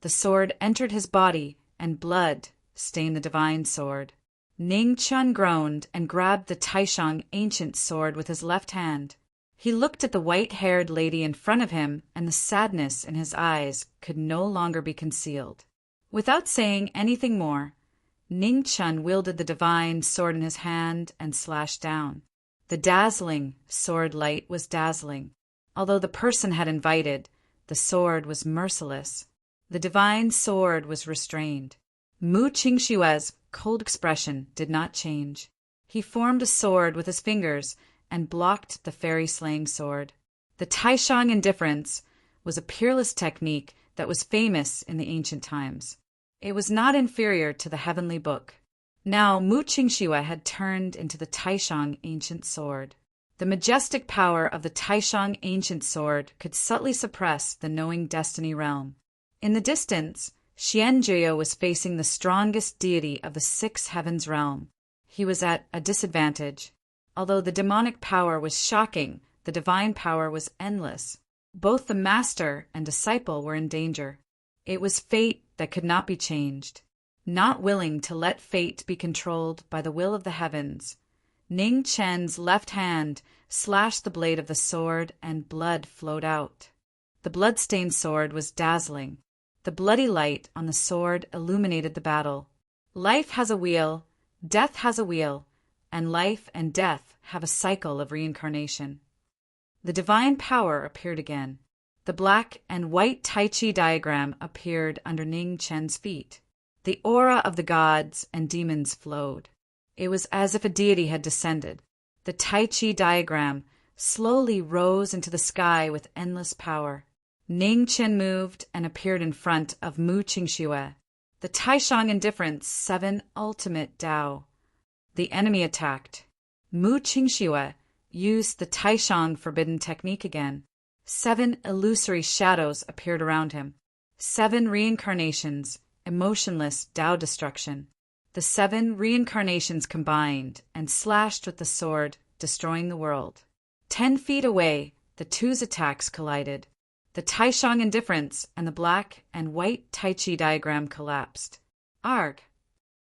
The sword entered his body, and blood stained the divine sword. Ning Chun groaned and grabbed the Taishang ancient sword with his left hand. He looked at the white-haired lady in front of him, and the sadness in his eyes could no longer be concealed. Without saying anything more, Ning Chun wielded the divine sword in his hand and slashed down. The dazzling sword light was dazzling. Although the person had invited, the sword was merciless. The divine sword was restrained. Mu Qingshue's cold expression did not change. He formed a sword with his fingers and blocked the fairy-slaying sword. The Taishang indifference was a peerless technique that was famous in the ancient times. It was not inferior to the heavenly book. Now Mu Qingxue had turned into the Taishang ancient sword. The majestic power of the Taishang ancient sword could subtly suppress the knowing destiny realm. In the distance, Xianjuo was facing the strongest deity of the six heavens realm. He was at a disadvantage. Although the demonic power was shocking, the divine power was endless. Both the master and disciple were in danger. It was fate that could not be changed. Not willing to let fate be controlled by the will of the heavens, Ning Chen's left hand slashed the blade of the sword and blood flowed out. The blood-stained sword was dazzling. The bloody light on the sword illuminated the battle. Life has a wheel, death has a wheel, and life and death have a cycle of reincarnation. The divine power appeared again. The black and white Tai Chi diagram appeared under Ning Chen's feet. The aura of the gods and demons flowed. It was as if a deity had descended. The Tai Chi diagram slowly rose into the sky with endless power. Ning Chen moved and appeared in front of Mu Qingxue. The Taishang indifference 7 ultimate Tao. The enemy attacked. Mu Qingxue used the Taishang forbidden technique again. 7 illusory shadows appeared around him. 7 reincarnations, emotionless Tao destruction. The 7 reincarnations combined and slashed with the sword, destroying the world. 10 feet away, the two's attacks collided. The Taishang indifference and the black and white Tai Chi diagram collapsed. Arg!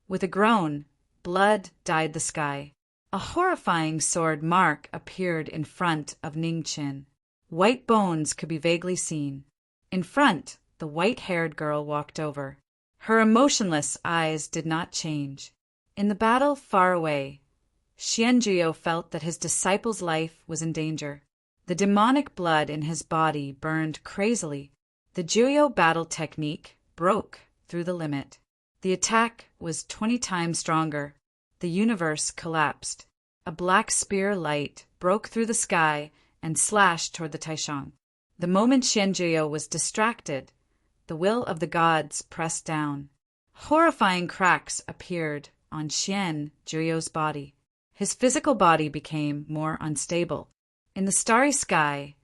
With a groan, blood dyed the sky. A horrifying sword mark appeared in front of Ning Chen. White bones could be vaguely seen. In front, the white-haired girl walked over. Her emotionless eyes did not change. In the battle far away, Xianjuo felt that his disciple's life was in danger. The demonic blood in his body burned crazily. The Juyo battle technique broke through the limit. The attack was 20 times stronger. The universe collapsed. A black spear light broke through the sky and slashed toward the Taishang. The moment Xianjuo was distracted, the will of the gods pressed down. Horrifying cracks appeared on Xianjuo's body. His physical body became more unstable. In the starry sky,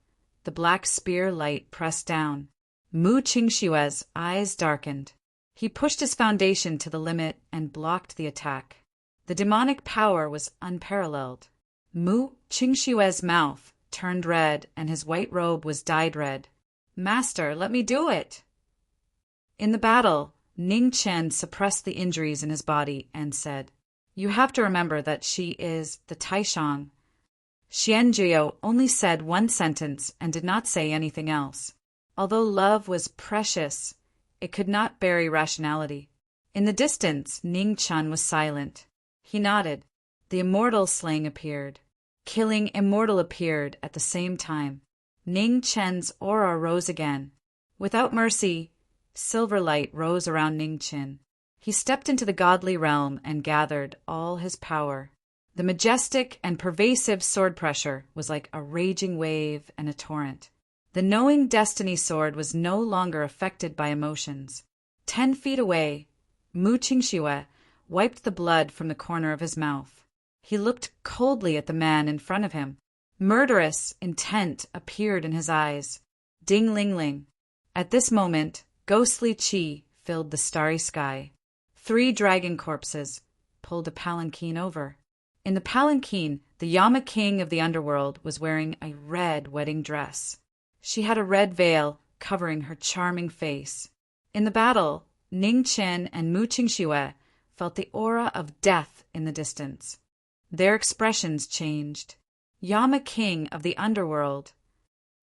the black spear light pressed down. Mu Qingshue's eyes darkened. He pushed his foundation to the limit and blocked the attack. The demonic power was unparalleled. Mu Qingshue's mouth turned red and his white robe was dyed red. "Master, let me do it!" In the battle, Ning Chen suppressed the injuries in his body and said, "You have to remember that she is the Taishang." Xianjuo only said one sentence and did not say anything else. Although love was precious, it could not bury rationality. In the distance, Ning Chen was silent. He nodded. The immortal slaying appeared. Killing immortal appeared at the same time. Ning Chen's aura rose again. Without mercy, silver light rose around Ning Chen. He stepped into the godly realm and gathered all his power. The majestic and pervasive sword pressure was like a raging wave and a torrent. The knowing destiny sword was no longer affected by emotions. 10 feet away, Mu Qingxue wiped the blood from the corner of his mouth. He looked coldly at the man in front of him. Murderous intent appeared in his eyes. Ding ling ling. At this moment, ghostly chi filled the starry sky. 3 dragon corpses pulled a palanquin over. In the palanquin, the Yama king of the underworld was wearing a red wedding dress. She had a red veil covering her charming face. In the battle, Ning Chen and Mu Qingxue felt the aura of death in the distance. Their expressions changed. Yama, king of the underworld,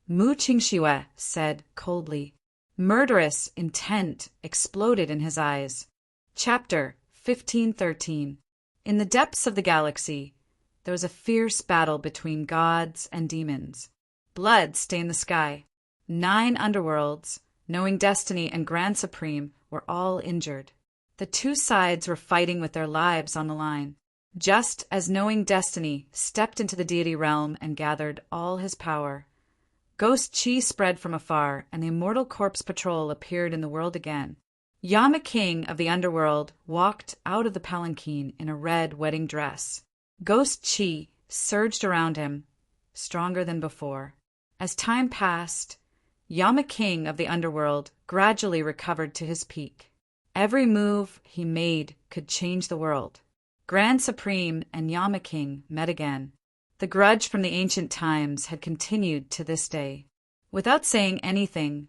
Mu Qingxue said coldly. Murderous intent exploded in his eyes. Chapter 1513. In the depths of the galaxy, there was a fierce battle between gods and demons. Blood stained the sky. 9 underworlds, Knowing Destiny and Grand Supreme, were all injured. The two sides were fighting with their lives on the line. Just as Knowing Destiny stepped into the deity realm and gathered all his power, Ghost Chi spread from afar, and the Immortal Corpse Patrol appeared in the world again. Yama, king of the underworld, walked out of the palanquin in a red wedding dress. Ghost Chi surged around him, stronger than before. As time passed, Yama, king of the underworld, gradually recovered to his peak. Every move he made could change the world. Grand Supreme and Yama King met again. The grudge from the ancient times had continued to this day. Without saying anything,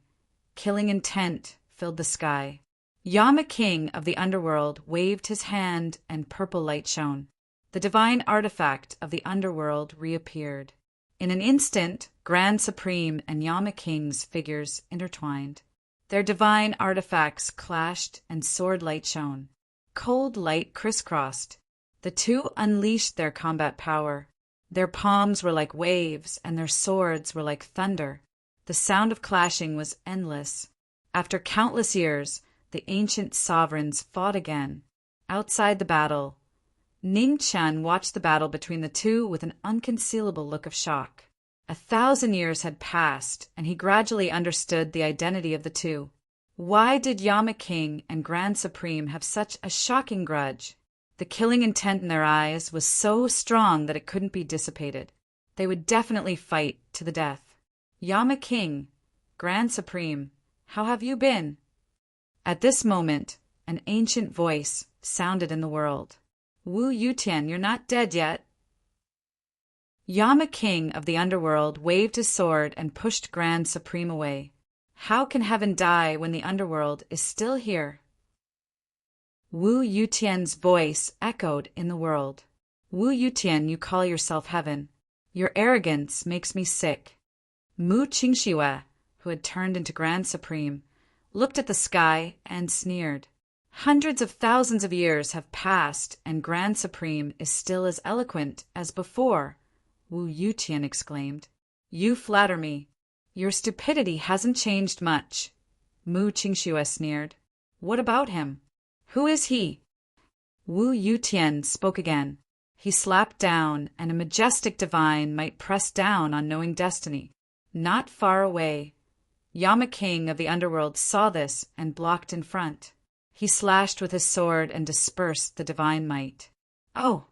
killing intent filled the sky. Yama, king of the underworld, waved his hand and purple light shone. The divine artifact of the underworld reappeared. In an instant, Grand Supreme and Yama King's figures intertwined. Their divine artifacts clashed and sword light shone. Cold light crisscrossed. The two unleashed their combat power. Their palms were like waves, and their swords were like thunder. The sound of clashing was endless. After countless years, the ancient sovereigns fought again. Outside the battle, Ning Chen watched the battle between the two with an unconcealable look of shock. 1,000 years had passed, and he gradually understood the identity of the two. Why did Yama King and Grand Supreme have such a shocking grudge? The killing intent in their eyes was so strong that it couldn't be dissipated. They would definitely fight to the death. Yama King, Grand Supreme, how have you been? At this moment, an ancient voice sounded in the world. Wu Yutian, you're not dead yet. Yama, king of the underworld, waved his sword and pushed Grand Supreme away. How can heaven die when the underworld is still here? Wu Yutian's voice echoed in the world. Wu Yutian, you call yourself heaven. Your arrogance makes me sick. Mu Qingxue, who had turned into Grand Supreme, looked at the sky and sneered. Hundreds of thousands of years have passed, and Grand Supreme is still as eloquent as before, Wu Yutian exclaimed. You flatter me. Your stupidity hasn't changed much, Mu Qingxue sneered. What about him? Who is he? Wu Yutian spoke again. He slapped down, and a majestic divine might press down on Knowing Destiny. Not far away, Yama, king of the underworld, saw this and blocked in front. He slashed with his sword and dispersed the divine might. Oh!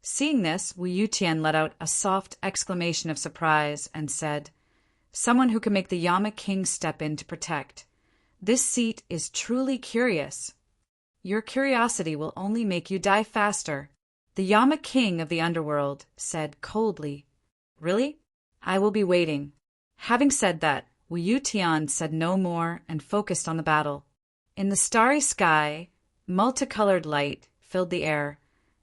Seeing this, Wu Yutian let out a soft exclamation of surprise and said, Someone who can make the Yama King step in to protect. This seat is truly curious. Your curiosity will only make you die faster. The Yama King of the underworld said coldly. Really? I will be waiting. Having said that, Wu Yutian said no more and focused on the battle. In the starry sky, multicolored light filled the air,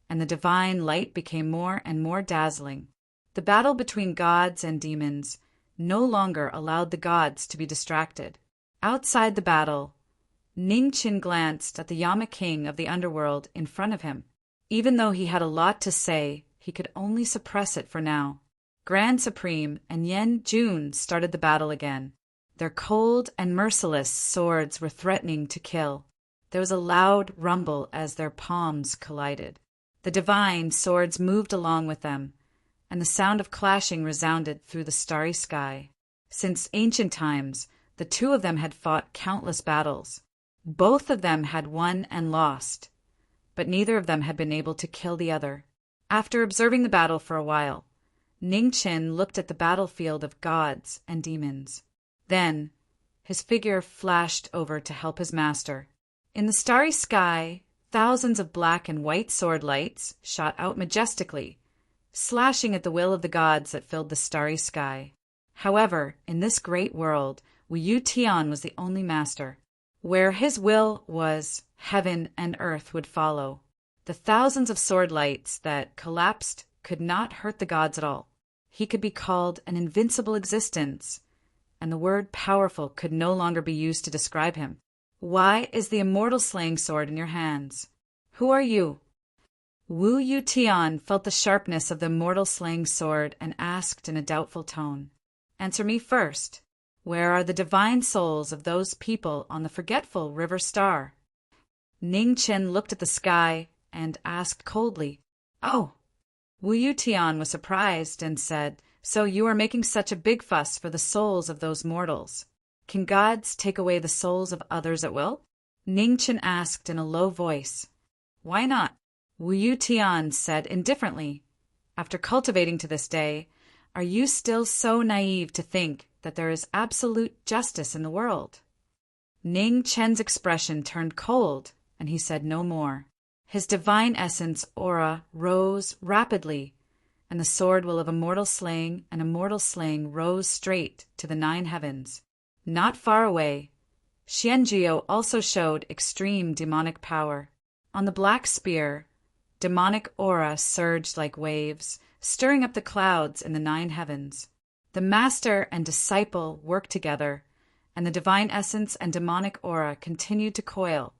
and the divine light became more and more dazzling. The battle between gods and demons no longer allowed the gods to be distracted. Outside the battle, Ning Chen glanced at the Yama King of the underworld in front of him. Even though he had a lot to say, he could only suppress it for now. Grand Supreme and Yen Jun started the battle again. Their cold and merciless swords were threatening to kill. There was a loud rumble as their palms collided. The divine swords moved along with them, and the sound of clashing resounded through the starry sky. Since ancient times, the two of them had fought countless battles. Both of them had won and lost, but neither of them had been able to kill the other. After observing the battle for a while, Ning Chen looked at the battlefield of gods and demons. Then, his figure flashed over to help his master. In the starry sky, thousands of black and white sword lights shot out majestically, slashing at the will of the gods that filled the starry sky. However, in this great world, Wu Yutian was the only master. Where his will was, heaven and earth would follow. The thousands of sword lights that collapsed could not hurt the gods at all. He could be called an invincible existence, and the word powerful could no longer be used to describe him. Why is the immortal slaying sword in your hands? Who are you? Wu Yu Tian felt the sharpness of the immortal slaying sword and asked in a doubtful tone, "Answer me first. Where are the divine souls of those people on the forgetful river star?" Ning Chen looked at the sky and asked coldly, "Oh!" Wu Yu Tian was surprised and said, "So you are making such a big fuss for the souls of those mortals. Can gods take away the souls of others at will?" Ning Chen asked in a low voice. "Why not?" Wu Yu Tian said indifferently, "After cultivating to this day, are you still so naive to think that there is absolute justice in the world?" Ning Chen's expression turned cold, and he said no more. His divine essence aura rose rapidly, and the sword will of immortal slaying and immortal slaying rose straight to the 9 heavens. Not far away, Xianjiu also showed extreme demonic power. On the black spear, demonic aura surged like waves, stirring up the clouds in the 9 heavens. The master and disciple worked together, and the divine essence and demonic aura continued to coil,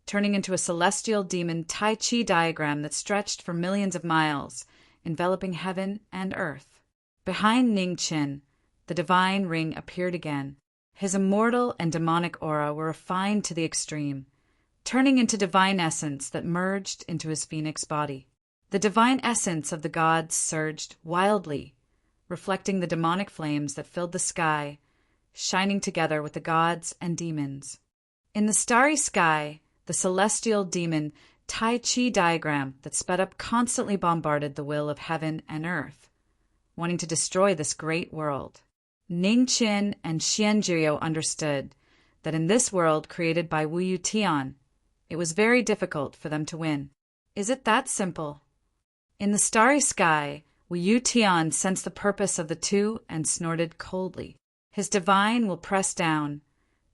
turning into a celestial demon Tai Chi diagram that stretched for millions of miles, enveloping heaven and earth. Behind Ning Chen, the divine ring appeared again. His immortal and demonic aura were refined to the extreme, turning into divine essence that merged into his phoenix body. The divine essence of the gods surged wildly, reflecting the demonic flames that filled the sky, shining together with the gods and demons. In the starry sky, the celestial demon Tai Chi diagram that sped up constantly bombarded the will of heaven and earth, wanting to destroy this great world. Ning Chen and Xianjiu understood that in this world created by Wu Yu Tian, it was very difficult for them to win. Is it that simple? In the starry sky, Wu Yu Tian sensed the purpose of the two and snorted coldly. His divine will pressed down,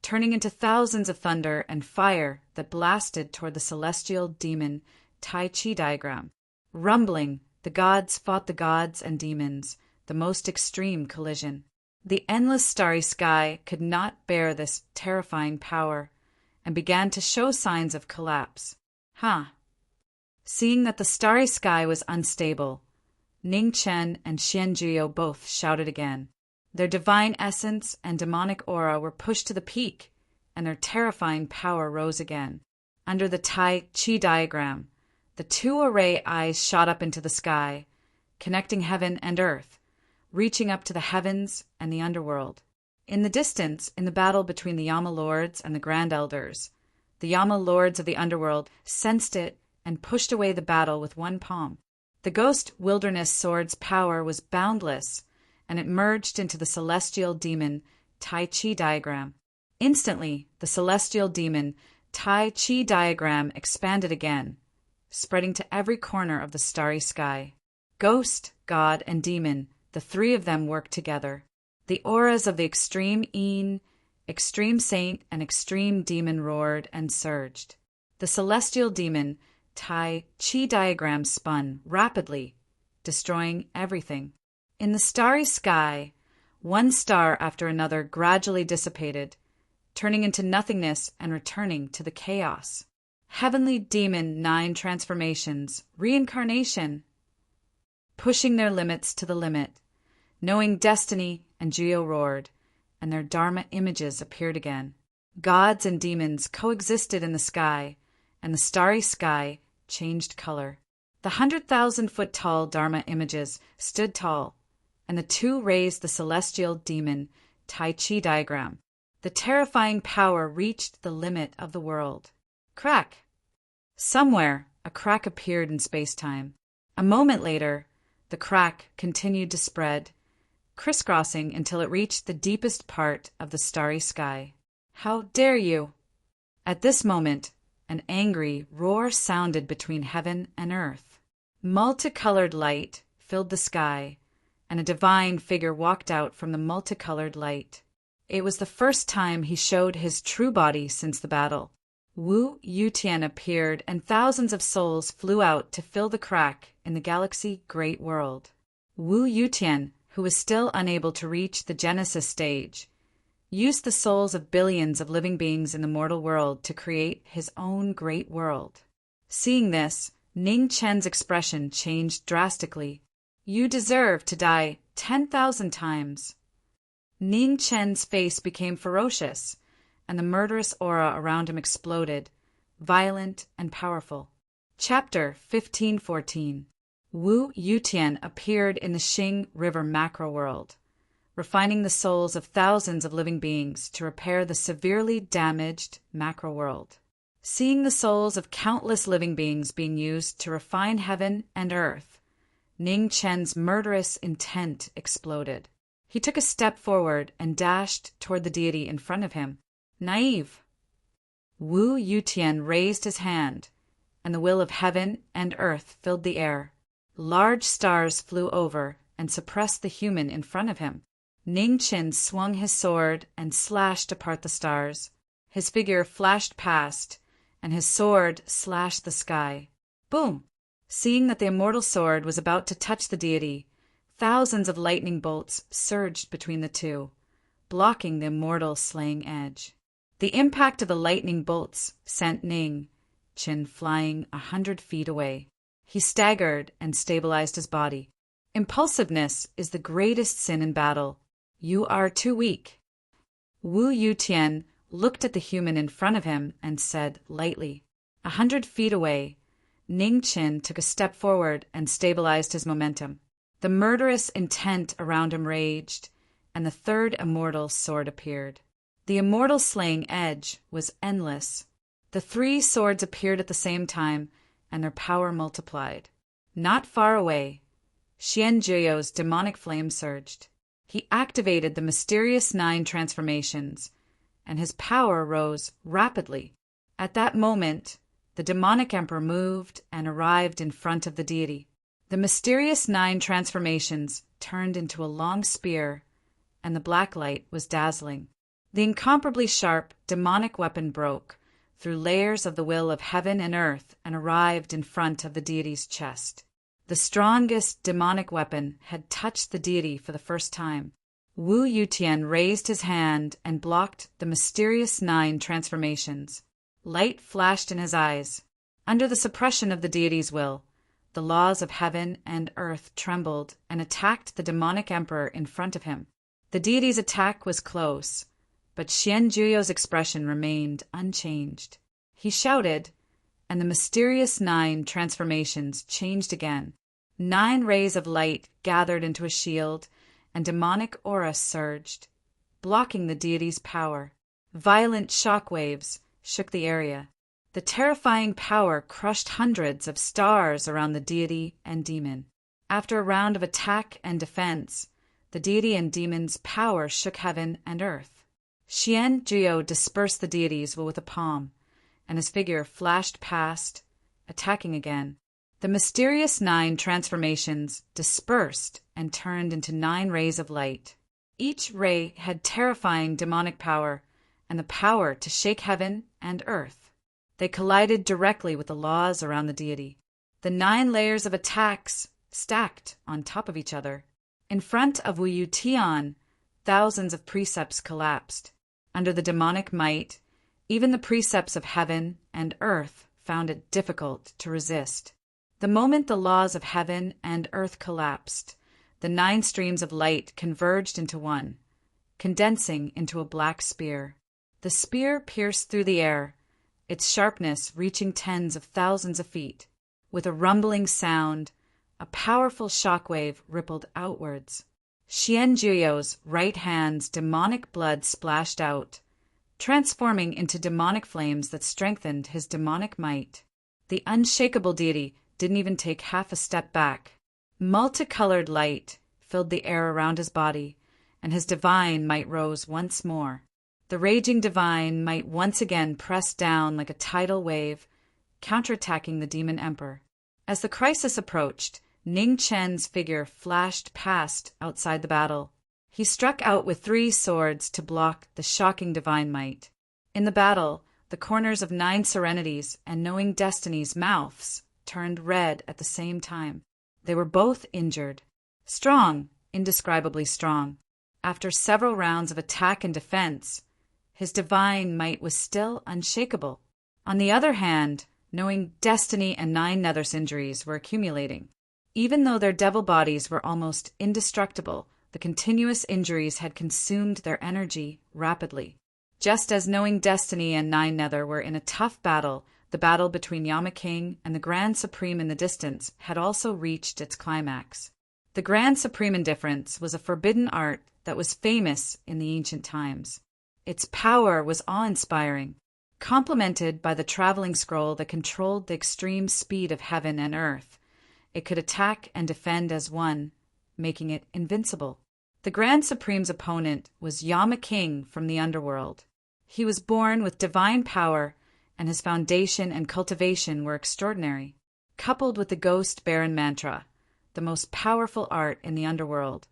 turning into thousands of thunder and fire that blasted toward the celestial demon Tai Chi diagram. Rumbling, the gods fought the gods and demons, the most extreme collision. The endless starry sky could not bear this terrifying power and began to show signs of collapse. Seeing that the starry sky was unstable, Ning Chen and Xianjiu both shouted again. Their divine essence and demonic aura were pushed to the peak, and their terrifying power rose again. Under the Tai Chi diagram, the 2 array eyes shot up into the sky, connecting heaven and earth, reaching up to the heavens and the underworld. In the distance, in the battle between the Yama Lords and the Grand Elders, the Yama Lords of the underworld sensed it and pushed away the battle with one palm. The ghost wilderness sword's power was boundless, and it merged into the celestial demon Tai Chi diagram. Instantly, the celestial demon Tai Chi diagram expanded again, spreading to every corner of the starry sky. Ghost, god, and demon, the 3 of them worked together. The auras of the extreme Yin, extreme saint, and extreme demon roared and surged. The celestial demon Tai Chi diagram spun rapidly, destroying everything. In the starry sky, one star after another gradually dissipated, turning into nothingness and returning to the chaos. Heavenly demon 9 transformations, reincarnation, pushing their limits to the limit. Knowing destiny and Geo roared, and their Dharma images appeared again. Gods and demons coexisted in the sky, and the starry sky changed color. The 100,000-foot-tall Dharma images stood tall, and the 2 raised the celestial demon Tai Chi diagram. The terrifying power reached the limit of the world. Crack! Somewhere, a crack appeared in space-time. A moment later, the crack continued to spread, crisscrossing until it reached the deepest part of the starry sky. How dare you! At this moment, an angry roar sounded between heaven and earth. Multicolored light filled the sky, and a divine figure walked out from the multicolored light. It was the first time he showed his true body since the battle. Wu Yutian appeared, and thousands of souls flew out to fill the crack in the galaxy great world. Wu Yutian, who was still unable to reach the Genesis stage, used the souls of billions of living beings in the mortal world to create his own great world. Seeing this, Ning Chen's expression changed drastically. "You deserve to die 10,000 times." Ning Chen's face became ferocious, and the murderous aura around him exploded, violent and powerful. Chapter 1514. Wu Yutian appeared in the Xing River macro-world, refining the souls of thousands of living beings to repair the severely damaged macro-world. Seeing the souls of countless living beings being used to refine heaven and earth, Ning Chen's murderous intent exploded. He took a step forward and dashed toward the deity in front of him. Naive! Wu Yutian raised his hand, and the will of heaven and earth filled the air. Large stars flew over and suppressed the human in front of him. Ning Chen swung his sword and slashed apart the stars. His figure flashed past, and his sword slashed the sky. Boom! Seeing that the immortal sword was about to touch the deity, thousands of lightning bolts surged between the two, blocking the immortal slaying edge. The impact of the lightning bolts sent Ning Chen flying 100 feet away. He staggered and stabilized his body. Impulsiveness is the greatest sin in battle. You are too weak. Wu Yutian looked at the human in front of him and said lightly. 100 feet away, Ning Chen took a step forward and stabilized his momentum. The murderous intent around him raged, and the third immortal sword appeared. The immortal slaying edge was endless. The three swords appeared at the same time, and their power multiplied. Not far away, Xianjuo's demonic flame surged. He activated the mysterious 9 transformations, and his power rose rapidly. At that moment, the demonic emperor moved and arrived in front of the deity. The mysterious 9 transformations turned into a long spear, and the black light was dazzling. The incomparably sharp, demonic weapon broke through layers of the will of heaven and earth and arrived in front of the deity's chest. The strongest demonic weapon had touched the deity for the first time. Wu Yutian raised his hand and blocked the mysterious 9 transformations. Light flashed in his eyes. Under the suppression of the deity's will, the laws of heaven and earth trembled and attacked the demonic emperor in front of him. The deity's attack was close, but Xianjuo's expression remained unchanged. He shouted, and the mysterious 9 transformations changed again. 9 rays of light gathered into a shield, and demonic aura surged, blocking the deity's power. Violent shock waves shook the area. The terrifying power crushed hundreds of stars around the deity and demon. After a round of attack and defense, the deity and demon's power shook heaven and earth. Xianjuo dispersed the deity's will with a palm, and his figure flashed past, attacking again. The mysterious 9 transformations dispersed and turned into 9 rays of light. Each ray had terrifying demonic power and the power to shake heaven and earth. They collided directly with the laws around the deity. The 9 layers of attacks stacked on top of each other. In front of Wu Yutian, thousands of precepts collapsed. Under the demonic might, even the precepts of heaven and earth found it difficult to resist. The moment the laws of heaven and earth collapsed, the 9 streams of light converged into one, condensing into a black spear. The spear pierced through the air, its sharpness reaching tens of thousands of feet. With a rumbling sound, a powerful shockwave rippled outwards. Xianjuo's right hand's demonic blood splashed out, transforming into demonic flames that strengthened his demonic might. The unshakable deity didn't even take half a step back. Multicolored light filled the air around his body, and his divine might rose once more. The raging divine might once again press down like a tidal wave, counterattacking the demon emperor. As the crisis approached, Ning Chen's figure flashed past outside the battle. He struck out with 3 swords to block the shocking divine might. In the battle, the corners of 9 serenities and knowing destiny's mouths turned red at the same time. They were both injured. Strong, indescribably strong. After several rounds of attack and defense, his divine might was still unshakable. On the other hand, knowing destiny and 9 Nether's injuries were accumulating. Even though their devil bodies were almost indestructible, the continuous injuries had consumed their energy rapidly. Just as knowing destiny and 9 Nether were in a tough battle, the battle between Yama King and the Grand Supreme in the distance had also reached its climax. The Grand Supreme Indifference was a forbidden art that was famous in the ancient times. Its power was awe-inspiring, complemented by the traveling scroll that controlled the extreme speed of heaven and earth. It could attack and defend as one, making it invincible. The Grand Supreme's opponent was Yama King from the underworld. He was born with divine power, and his foundation and cultivation were extraordinary. Coupled with the Ghost Baron Mantra, the most powerful art in the underworld,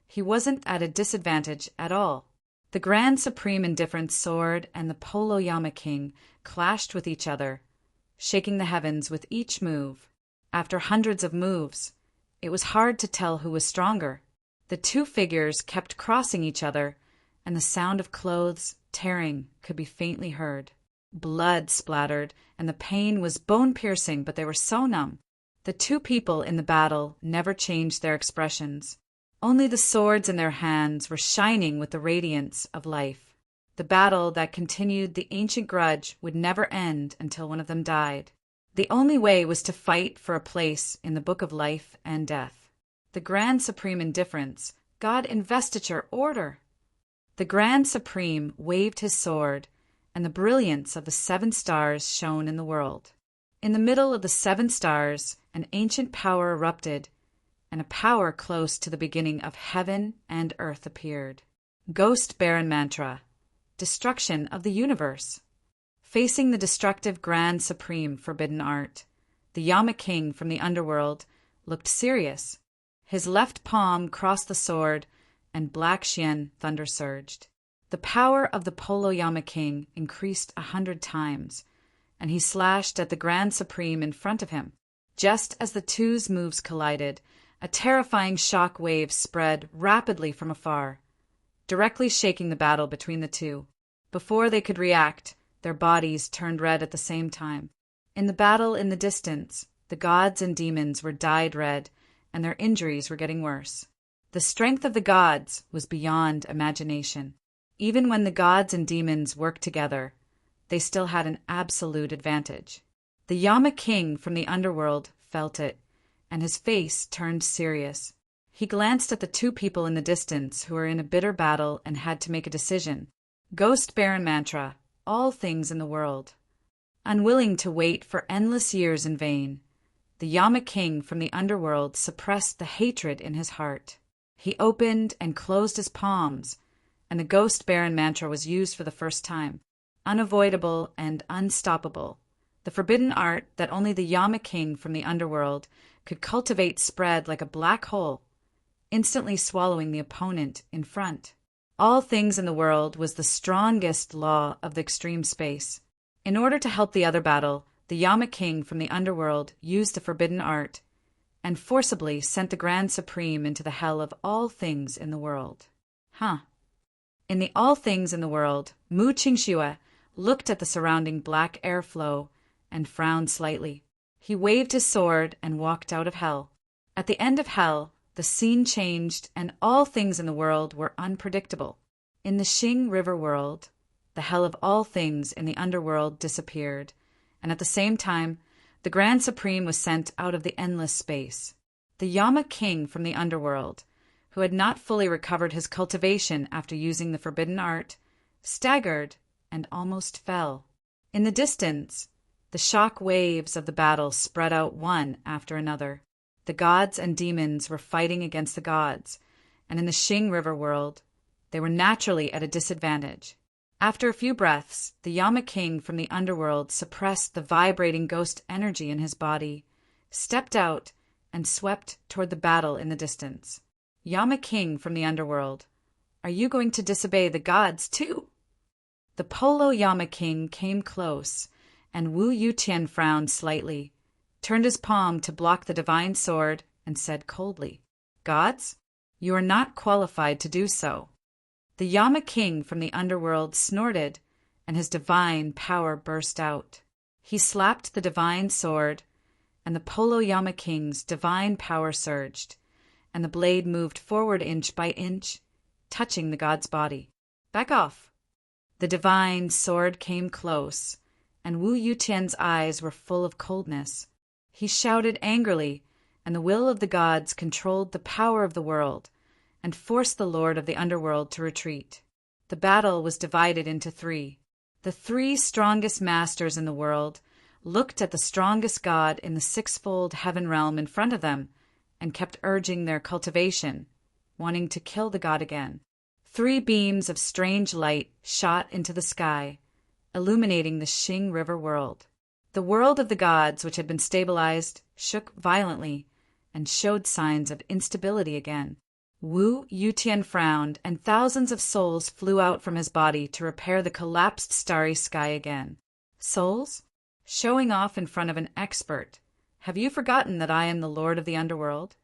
he wasn't at a disadvantage at all. The Grand Supreme Indifference sword and the Polo Yama King clashed with each other, shaking the heavens with each move. After hundreds of moves, it was hard to tell who was stronger. The 2 figures kept crossing each other, and the sound of clothes tearing could be faintly heard. Blood splattered, and the pain was bone-piercing, but they were so numb. The 2 people in the battle never changed their expressions. Only the swords in their hands were shining with the radiance of life. The battle that continued the ancient grudge would never end until one of them died. The only way was to fight for a place in the book of life and death. The Grand Supreme Indifference, God Investiture Order. The Grand Supreme waved his sword, and the brilliance of the 7 stars shone in the world. In the middle of the 7 stars, an ancient power erupted, and a power close to the beginning of heaven and earth appeared. Ghost Baron Mantra, destruction of the universe. Facing the destructive Grand Supreme Forbidden Art, the Yama King from the underworld looked serious. His left palm crossed the sword, and Black Xian thunder surged. The power of the Polo Yama King increased 100 times, and he slashed at the Grand Supreme in front of him. Just as the two's moves collided, a terrifying shock wave spread rapidly from afar, directly shaking the battle between the 2. Before they could react, their bodies turned red at the same time. In the battle in the distance, the gods and demons were dyed red, and their injuries were getting worse. The strength of the gods was beyond imagination. Even when the gods and demons worked together, they still had an absolute advantage. The Yama King from the underworld felt it, and his face turned serious. He glanced at the 2 people in the distance who were in a bitter battle and had to make a decision. Ghost Baron Mantra, all things in the world. Unwilling to wait for endless years in vain, the Yama King from the underworld suppressed the hatred in his heart. He opened and closed his palms, and the Ghost Baron Mantra was used for the first time. Unavoidable and unstoppable, the forbidden art that only the Yama King from the underworld could cultivate spread like a black hole, instantly swallowing the opponent in front. All things in the world was the strongest law of the extreme space. In order to help the other battle, the Yama King from the underworld used the forbidden art and forcibly sent the Grand Supreme into the hell of all things in the world. In the all things in the world, Mu Qingxue looked at the surrounding black airflow and frowned slightly. He waved his sword and walked out of hell. At the end of hell, the scene changed and all things in the world were unpredictable. In the Xing River world, the hell of all things in the underworld disappeared, and at the same time, the Grand Supreme was sent out of the endless space. The Yama King from the underworld, who had not fully recovered his cultivation after using the forbidden art, staggered and almost fell. In the distance, the shock waves of the battle spread out one after another. The gods and demons were fighting against the gods, and in the Xing River world, they were naturally at a disadvantage. After a few breaths, the Yama King from the underworld suppressed the vibrating ghost energy in his body, stepped out, and swept toward the battle in the distance. Yama King from the underworld, Are you going to disobey the gods, too? The Polo Yama King came close, and Wu Yutian frowned slightly, turned his palm to block the divine sword, and said coldly, "Gods, you are not qualified to do so." The Yama King from the underworld snorted, and his divine power burst out. He slapped the divine sword, and the Polo Yama King's divine power surged, and the blade moved forward inch by inch, touching the god's body. "Back off." The divine sword came close, and Wu Yutian's eyes were full of coldness. He shouted angrily, and the will of the gods controlled the power of the world and forced the lord of the underworld to retreat. The battle was divided into three. The three strongest masters in the world looked at the strongest god in the sixfold heaven realm in front of them and kept urging their cultivation, wanting to kill the god again. Three beams of strange light shot into the sky, illuminating the Xing River world. The world of the gods, which had been stabilized, shook violently and showed signs of instability again. Wu Yutian frowned, and thousands of souls flew out from his body to repair the collapsed starry sky again. Souls? Showing off in front of an expert. Have you forgotten that I am the lord of the underworld?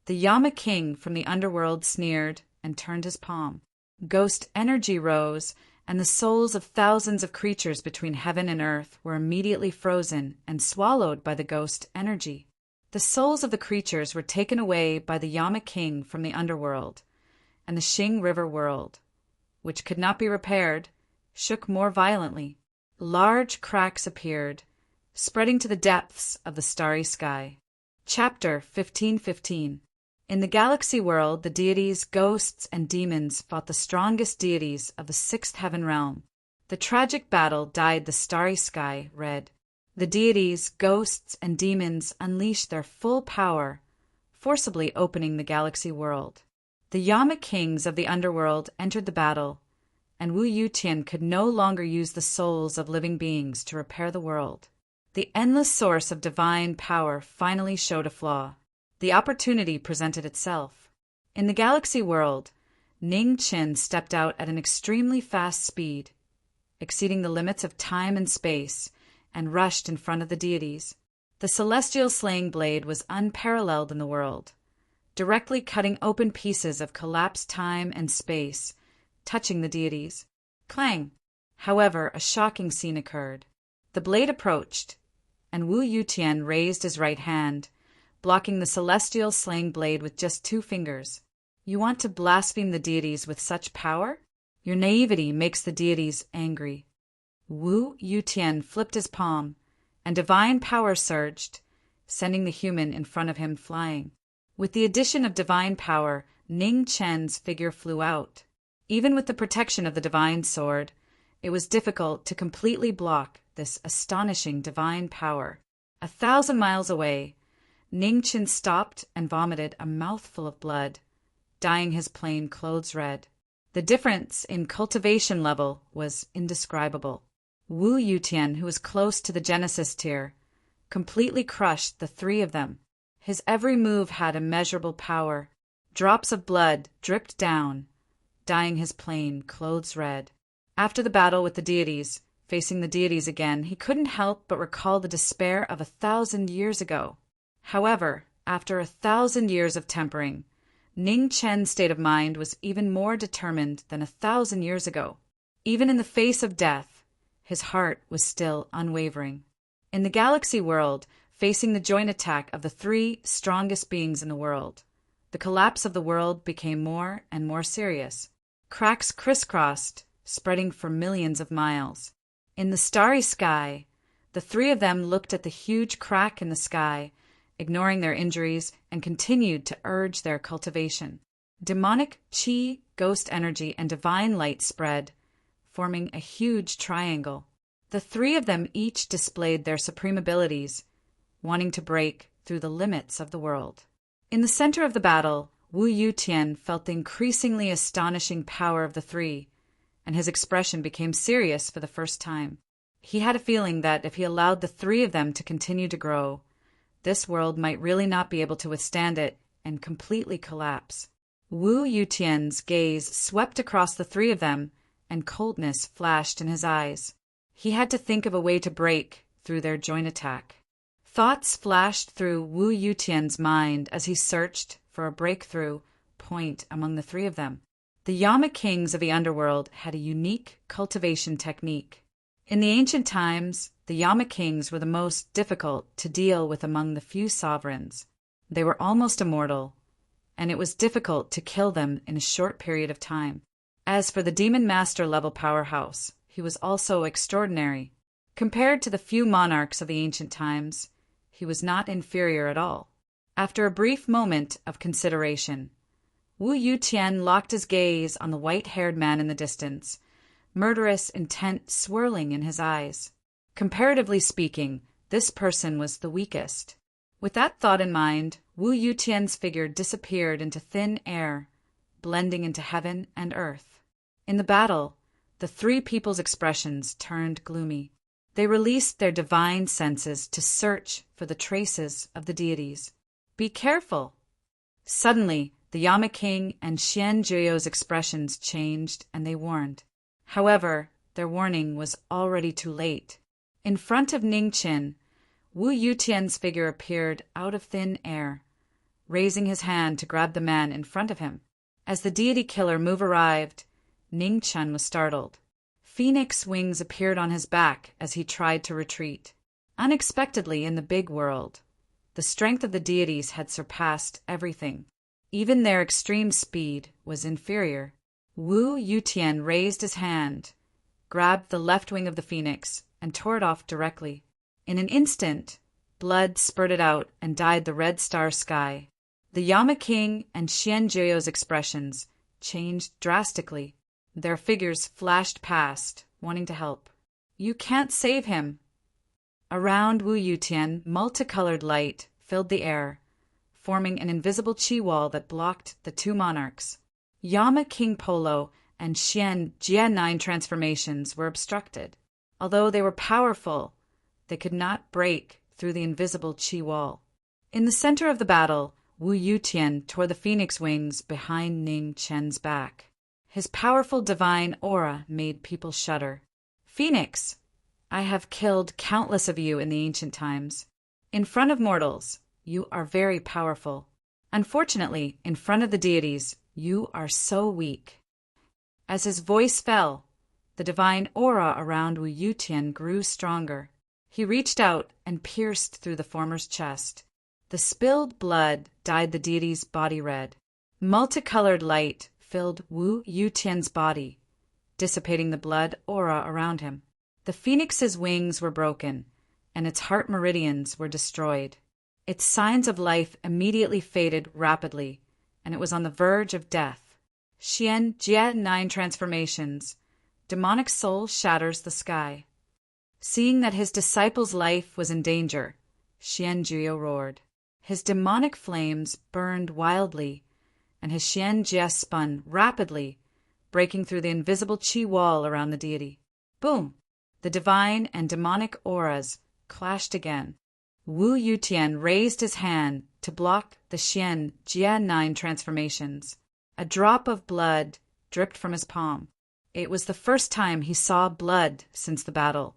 The Yama King from the underworld sneered and turned his palm. Ghost energy rose, and the souls of thousands of creatures between heaven and earth were immediately frozen and swallowed by the ghost energy. The souls of the creatures were taken away by the Yama King from the underworld, and the Xing River world, which could not be repaired, shook more violently. Large cracks appeared, spreading to the depths of the starry sky. Chapter 15:15. In the galaxy world, the deities, ghosts, and demons fought the strongest deities of the sixth heaven realm. The tragic battle dyed the starry sky red. The deities, ghosts, and demons unleashed their full power, forcibly opening the galaxy world. The Yama Kings of the underworld entered the battle, and Wu Yutian could no longer use the souls of living beings to repair the world. The endless source of divine power finally showed a flaw. The opportunity presented itself. In the galaxy world, Ning Qin stepped out at an extremely fast speed, exceeding the limits of time and space, and rushed in front of the deities. The celestial slaying blade was unparalleled in the world, directly cutting open pieces of collapsed time and space, touching the deities. Clang! However, a shocking scene occurred. The blade approached, and Wu Yutian raised his right hand, blocking the celestial slaying blade with just 2 fingers. You want to blaspheme the deities with such power? Your naivety makes the deities angry. Wu Yutian flipped his palm, and divine power surged, sending the human in front of him flying. With the addition of divine power, Ning Chen's figure flew out. Even with the protection of the divine sword, it was difficult to completely block this astonishing divine power. 1,000 miles away, Ning Chen stopped and vomited a mouthful of blood, dyeing his plain clothes red. The difference in cultivation level was indescribable. Wu Yutian, who was close to the Genesis tier, completely crushed the 3 of them. His every move had immeasurable power. Drops of blood dripped down, dyeing his plain clothes red. After the battle with the deities, facing the deities again, he couldn't help but recall the despair of 1,000 years ago. However, after 1,000 years of tempering, Ning Chen's state of mind was even more determined than 1,000 years ago. Even in the face of death, his heart was still unwavering. In the galaxy world, facing the joint attack of the 3 strongest beings in the world, the collapse of the world became more and more serious. Cracks crisscrossed, spreading for millions of miles. In the starry sky, the 3 of them looked at the huge crack in the sky, ignoring their injuries, and continued to urge their cultivation. Demonic qi, ghost energy, and divine light spread, forming a huge triangle. The 3 of them each displayed their supreme abilities, wanting to break through the limits of the world. In the center of the battle, Wu Yutian felt the increasingly astonishing power of the 3, and his expression became serious for the first time. He had a feeling that if he allowed the 3 of them to continue to grow, this world might really not be able to withstand it and completely collapse. Wu Yutian's gaze swept across the three of them, and coldness flashed in his eyes. He had to think of a way to break through their joint attack. Thoughts flashed through Wu Yutian's mind as he searched for a breakthrough point among the three of them. The Yama kings of the underworld had a unique cultivation technique. In the ancient times, the Yama kings were the most difficult to deal with among the few sovereigns. They were almost immortal, and it was difficult to kill them in a short period of time. As for the Demon Master level powerhouse, he was also extraordinary. Compared to the few monarchs of the ancient times, he was not inferior at all. After a brief moment of consideration, Wu Yutian locked his gaze on the white-haired man in the distance, murderous intent swirling in his eyes. Comparatively speaking, this person was the weakest. With that thought in mind, Wu Yutian's figure disappeared into thin air, blending into heaven and earth. In the battle, the three people's expressions turned gloomy. They released their divine senses to search for the traces of the deities. Be careful! Suddenly, the Yama King and Xian Juyo's expressions changed and they warned. However, their warning was already too late. In front of Ningqin, Wu Yutian's figure appeared out of thin air, raising his hand to grab the man in front of him. As the deity killer move arrived, Ningqin was startled. Phoenix wings appeared on his back as he tried to retreat. Unexpectedly in the big world, the strength of the deities had surpassed everything. Even their extreme speed was inferior. Wu Yutian raised his hand, grabbed the left wing of the phoenix, and tore it off directly. In an instant, blood spurted out and dyed the red star sky. The Yama King and Xian Juyo's expressions changed drastically. Their figures flashed past, wanting to help. You can't save him! Around Wu Yutian, multicolored light filled the air, forming an invisible chi wall that blocked the two monarchs. Yama King Polo and Xian Jia 9 transformations were obstructed. Although they were powerful, they could not break through the invisible chi wall. In the center of the battle, Wu Yutian tore the phoenix wings behind Ning Chen's back. His powerful divine aura made people shudder. Phoenix, I have killed countless of you in the ancient times. In front of mortals, you are very powerful. Unfortunately, in front of the deities, you are so weak. As his voice fell, the divine aura around Wu Yutian grew stronger. He reached out and pierced through the former's chest. The spilled blood dyed the deity's body red. Multicolored light filled Wu Yutian's body, dissipating the blood aura around him. The phoenix's wings were broken, and its heart meridians were destroyed. Its signs of life immediately faded rapidly, and it was on the verge of death. Xian Jia 9 transformations. Demonic soul shatters the sky. Seeing that his disciple's life was in danger, Xian Juyo roared. His demonic flames burned wildly, and his Xian Jia spun rapidly, breaking through the invisible chi wall around the deity. Boom! The divine and demonic auras clashed again. Wu Yutian raised his hand to block the Xian Jia 9 transformations. A drop of blood dripped from his palm. It was the first time he saw blood since the battle.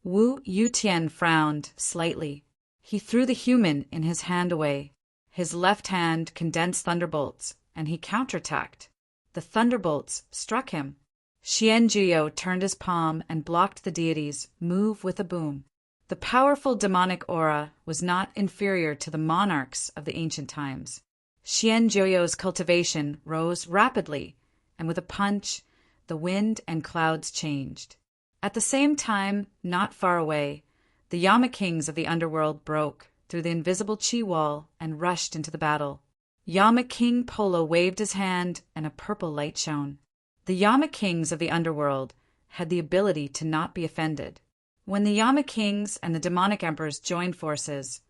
Wu Yutian frowned slightly. He threw the human in his hand away. His left hand condensed thunderbolts, and he counterattacked. The thunderbolts struck him. Xian Juyo turned his palm and blocked the deity's move with a boom. The powerful demonic aura was not inferior to the monarchs of the ancient times. Xian Juyo's cultivation rose rapidly, and with a punch, the wind and clouds changed. At the same time, not far away, the Yama kings of the underworld broke through the invisible chi wall and rushed into the battle. Yama King Polo waved his hand, and a purple light shone. The Yama kings of the underworld had the ability to not be offended. When the Yama kings and the demonic emperors joined forces,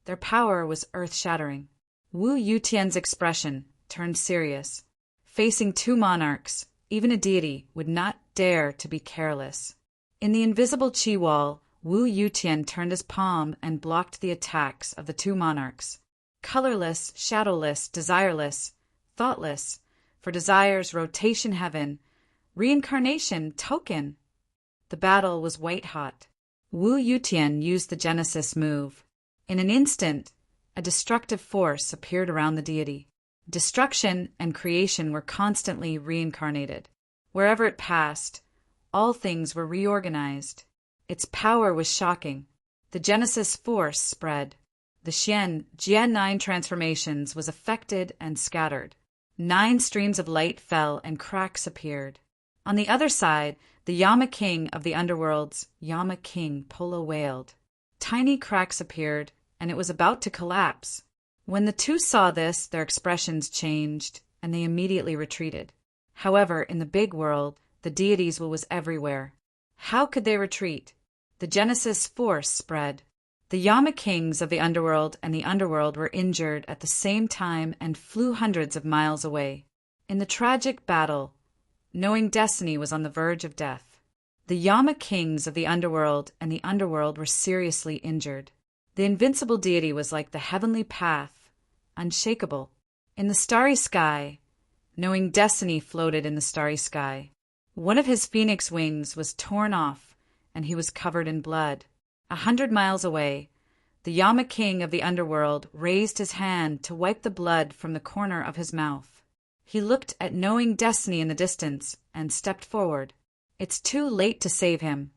their power was earth-shattering. Wu Yutian's expression turned serious. Facing two monarchs, even a deity would not dare to be careless. In the invisible chi wall, Wu Yutian turned his palm and blocked the attacks of the two monarchs. colorless, shadowless, desireless, thoughtless, for desire's rotation heaven, reincarnation token. The battle was white-hot. Wu Yutian used the Genesis move. In an instant, a destructive force appeared around the deity. Destruction and creation were constantly reincarnated. Wherever it passed, all things were reorganized. Its power was shocking. The Genesis force spread. The Jian 9 transformations was affected and scattered. 9 streams of light fell and cracks appeared. On the other side, the Yama King of the underworld's Yama King Polo wailed. Tiny cracks appeared, and it was about to collapse. When the two saw this, their expressions changed, and they immediately retreated. However, in the big world, the deity's will was everywhere. How could they retreat? The Genesis force spread. The Yama Kings of the underworld and the underworld were injured at the same time and flew hundreds of miles away. In the tragic battle, knowing destiny was on the verge of death. The Yama Kings of the underworld and the underworld were seriously injured. The invincible deity was like the heavenly path, unshakable. In the starry sky, knowing destiny floated in the starry sky. One of his phoenix wings was torn off, and he was covered in blood. 100 miles away, the Yama King of the underworld raised his hand to wipe the blood from the corner of his mouth. He looked at knowing destiny in the distance and stepped forward. It's too late to save him.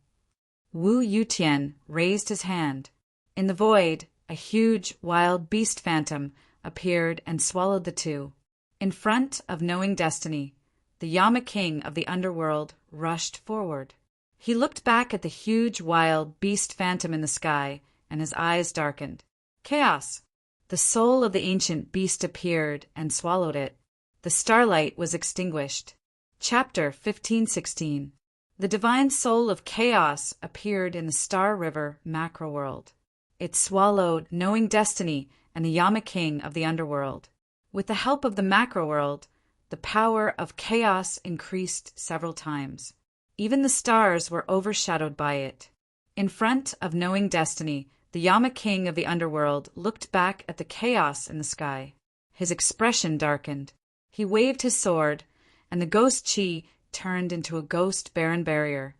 Wu Yutian raised his hand. In the void, a huge, wild beast phantom appeared and swallowed the two. In front of knowing destiny, the Yama King of the underworld rushed forward. He looked back at the huge, wild beast phantom in the sky, and his eyes darkened. Chaos! The soul of the ancient beast appeared and swallowed it. The starlight was extinguished. Chapter 1516. The divine soul of chaos appeared in the Star River macro-world. It swallowed knowing destiny and the Yama King of the underworld. With the help of the macro-world, the power of chaos increased several times. Even the stars were overshadowed by it. In front of knowing destiny, the Yama King of the underworld looked back at the chaos in the sky. His expression darkened. He waved his sword, and the ghost chi turned into a ghost barren barrier,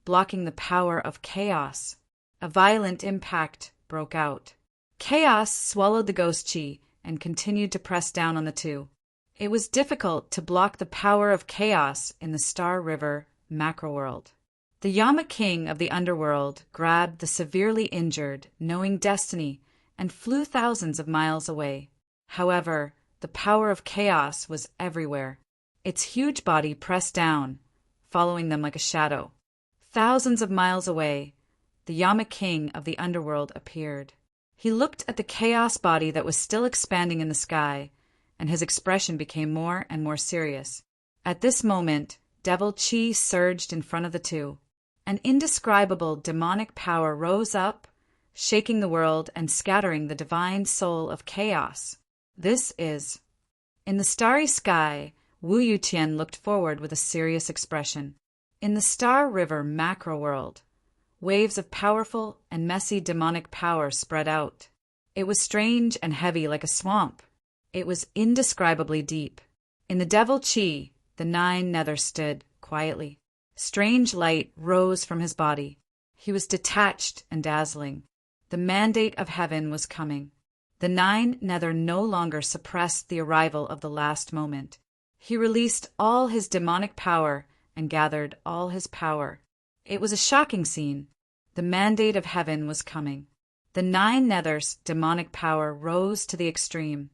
blocking the power of chaos. A violent impact broke out. Chaos swallowed the ghost chi and continued to press down on the two. It was difficult to block the power of chaos in the Star River macro-world. The Yama King of the underworld grabbed the severely injured, knowing destiny, and flew thousands of miles away. However, the power of chaos was everywhere. Its huge body pressed down, following them like a shadow. Thousands of miles away, the Yama King of the underworld appeared. He looked at the chaos body that was still expanding in the sky, and his expression became more and more serious. At this moment, devil chi surged in front of the two. An indescribable demonic power rose up, shaking the world and scattering the divine soul of chaos. This is... In the starry sky, Wu Yutian looked forward with a serious expression. In the Star River macro-world, waves of powerful and messy demonic power spread out. It was strange and heavy like a swamp. It was indescribably deep. In the devil chi, the 9 nether stood quietly. Strange light rose from his body. He was detached and dazzling. The mandate of heaven was coming. The 9 nether no longer suppressed the arrival of the last moment. He released all his demonic power and gathered all his power. It was a shocking scene. The mandate of heaven was coming. The 9 nether's demonic power rose to the extreme,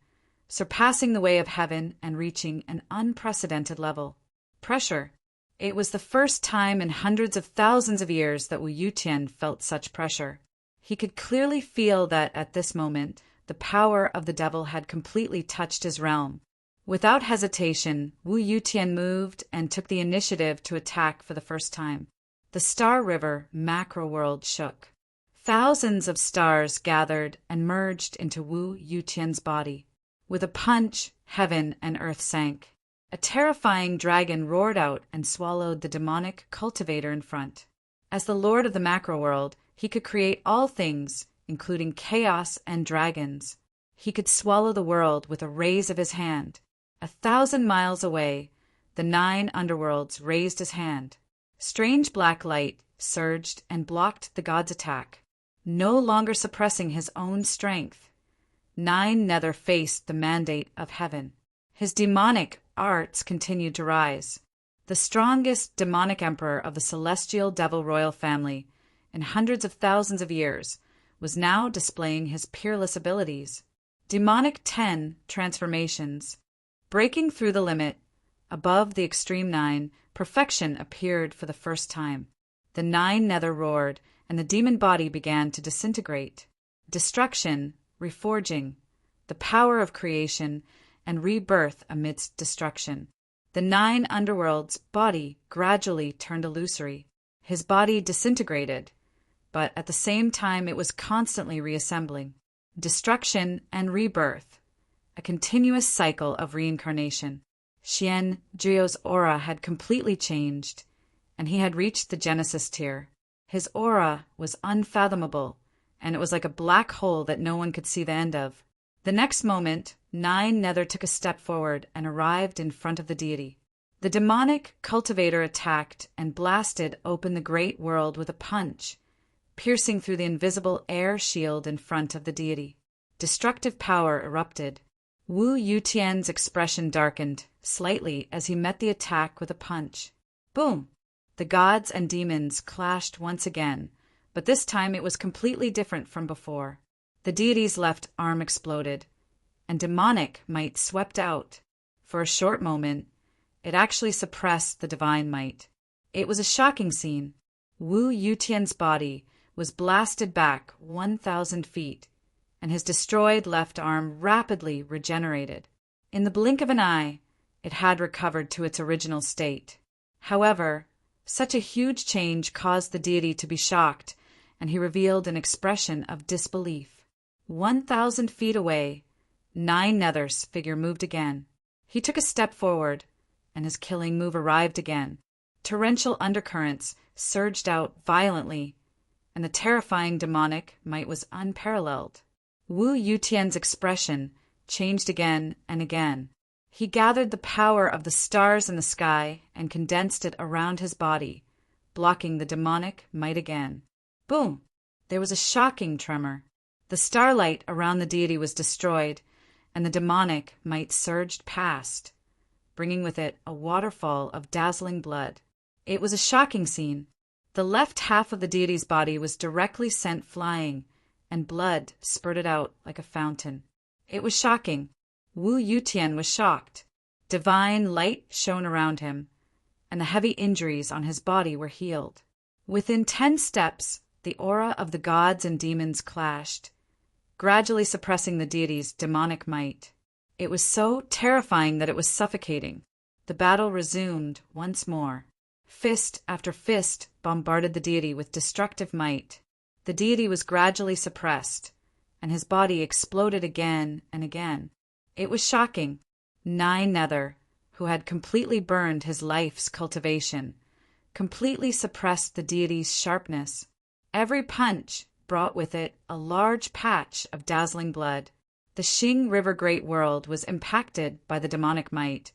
surpassing the way of heaven and reaching an unprecedented level. Pressure. It was the first time in hundreds of thousands of years that Wu Yutian felt such pressure. He could clearly feel that at this moment, the power of the devil had completely touched his realm. Without hesitation, Wu Yutian moved and took the initiative to attack for the first time. The Star River macro-world shook. Thousands of stars gathered and merged into Wu Yutian's body. With a punch, heaven and earth sank. A terrifying dragon roared out and swallowed the demonic cultivator in front. As the lord of the macro-world, he could create all things, including chaos and dragons. He could swallow the world with a raise of his hand. 1,000 miles away, the 9 underworlds raised his hand. Strange black light surged and blocked the god's attack. No longer suppressing his own strength, 9 Nether faced the mandate of heaven. His demonic arts continued to rise. The strongest demonic emperor of the celestial devil royal family in hundreds of thousands of years was now displaying his peerless abilities. Demonic 10 transformations. Breaking through the limit, above the extreme 9, perfection appeared for the first time. The 9 Nether roared, and the demon body began to disintegrate. Destruction, reforging, the power of creation, and rebirth amidst destruction. The 9 underworld's body gradually turned illusory. His body disintegrated, but at the same time it was constantly reassembling. Destruction and rebirth, a continuous cycle of reincarnation. Xian Juo's aura had completely changed, and he had reached the Genesis tier. His aura was unfathomable, and it was like a black hole that no one could see the end of. The next moment, 9 Nether took a step forward and arrived in front of the deity. The demonic cultivator attacked and blasted open the great world with a punch, piercing through the invisible air shield in front of the deity. Destructive power erupted. Wu Yutian's expression darkened slightly as he met the attack with a punch. Boom! The gods and demons clashed once again, but this time it was completely different from before. The deity's left arm exploded, and demonic might swept out. For a short moment, it actually suppressed the divine might. It was a shocking scene. Wu Yutian's body was blasted back 1,000 feet, and his destroyed left arm rapidly regenerated. In the blink of an eye, it had recovered to its original state. However, such a huge change caused the deity to be shocked, and he revealed an expression of disbelief. 1,000 feet away, 9 Nether's figure moved again. He took a step forward, and his killing move arrived again. Torrential undercurrents surged out violently, and the terrifying demonic might was unparalleled. Wu Yutian's expression changed again and again. He gathered the power of the stars in the sky and condensed it around his body, blocking the demonic might again. Boom! There was a shocking tremor. The starlight around the deity was destroyed, and the demonic might surged past, bringing with it a waterfall of dazzling blood. It was a shocking scene. The left half of the deity's body was directly sent flying, and blood spurted out like a fountain. It was shocking. Wu Yutian was shocked. Divine light shone around him, and the heavy injuries on his body were healed. Within 10 steps, the aura of the gods and demons clashed, gradually suppressing the deity's demonic might. It was so terrifying that it was suffocating. The battle resumed once more. Fist after fist bombarded the deity with destructive might. The deity was gradually suppressed, and his body exploded again and again. It was shocking. 9 Nether, who had completely burned his life's cultivation, completely suppressed the deity's sharpness. Every punch brought with it a large patch of dazzling blood. The Xing River Great World was impacted by the demonic might,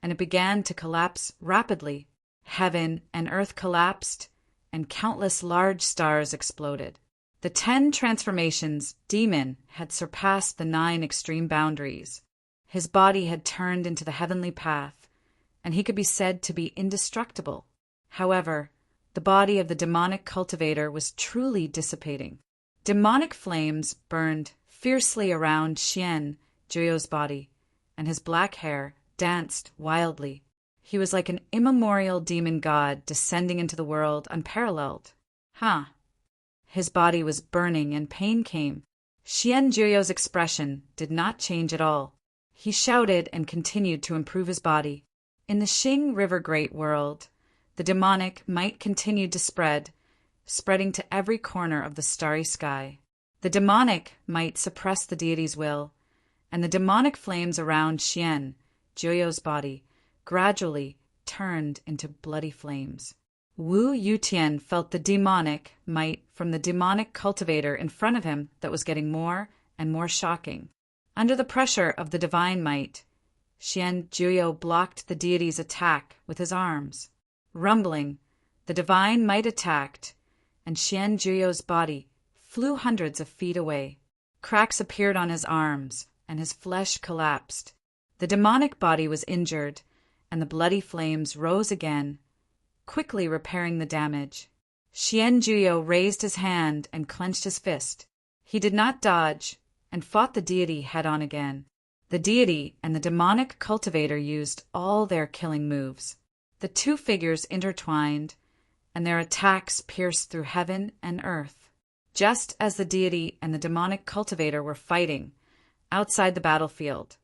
and it began to collapse rapidly. Heaven and earth collapsed, and countless large stars exploded. The 10 transformations demon had surpassed the 9 extreme boundaries. His body had turned into the heavenly path, and he could be said to be indestructible. However, the body of the demonic cultivator was truly dissipating. Demonic flames burned fiercely around Xian Juo's body, and his black hair danced wildly. He was like an immemorial demon god descending into the world unparalleled. His body was burning and pain came. Xian Juo's expression did not change at all. He shouted and continued to improve his body. In the Xing River Great World, the demonic might continued to spread, spreading to every corner of the starry sky. The demonic might suppress the deity's will, and the demonic flames around Xian Juo's body gradually turned into bloody flames. Wu Yutian felt the demonic might from the demonic cultivator in front of him that was getting more and more shocking. Under the pressure of the divine might, Xian Juyo blocked the deity's attack with his arms. Rumbling, the divine might attacked, and Xian Juyo's body flew hundreds of feet away. Cracks appeared on his arms, and his flesh collapsed. The demonic body was injured, and the bloody flames rose again, quickly repairing the damage. Xian Juyo raised his hand and clenched his fist. He did not dodge, and fought the deity head-on again. The deity and the demonic cultivator used all their killing moves. The two figures intertwined, and their attacks pierced through heaven and earth. Just as the deity and the demonic cultivator were fighting outside the battlefield,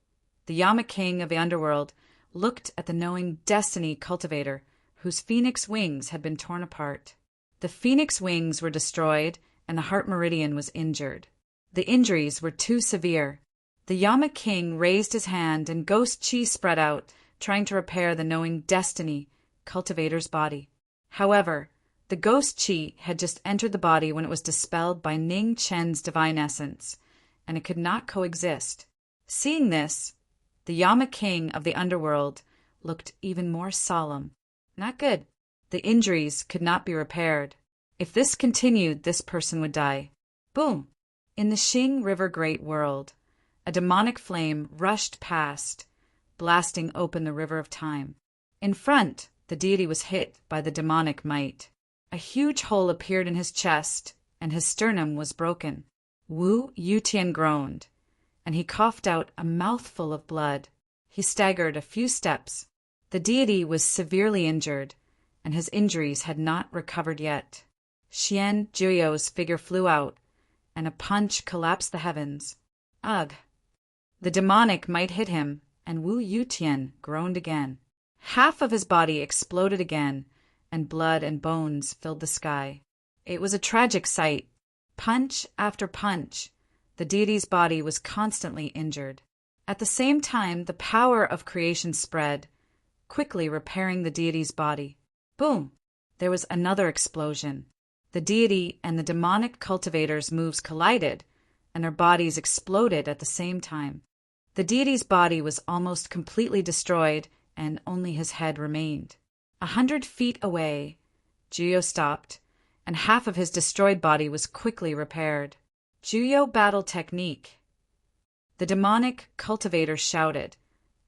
the Yama King of the underworld looked at the knowing destiny cultivator whose phoenix wings had been torn apart. The phoenix wings were destroyed, and the heart meridian was injured. The injuries were too severe. The Yama King raised his hand, and ghost chi spread out, trying to repair the knowing destiny cultivator's body. However, the ghost chi had just entered the body when it was dispelled by Ning Chen's divine essence, and it could not coexist. Seeing this, the Yama King of the underworld looked even more solemn. Not good. The injuries could not be repaired. If this continued, this person would die. Boom! In the Xing River Great World, a demonic flame rushed past, blasting open the river of time. In front, the deity was hit by the demonic might. A huge hole appeared in his chest, and his sternum was broken. Wu Yutian groaned, and he coughed out a mouthful of blood. He staggered a few steps. The deity was severely injured, and his injuries had not recovered yet. Xian Juyo's figure flew out, and a punch collapsed the heavens. Ugh! The demonic might hit him, and Wu Yutian groaned again. Half of his body exploded again, and blood and bones filled the sky. It was a tragic sight. Punch after punch, the deity's body was constantly injured. At the same time, the power of creation spread, quickly repairing the deity's body. Boom! There was another explosion. The deity and the demonic cultivator's moves collided, and their bodies exploded at the same time. The deity's body was almost completely destroyed, and only his head remained. 100 feet away, Juyo stopped, and half of his destroyed body was quickly repaired. Juyo battle technique. The demonic cultivator shouted,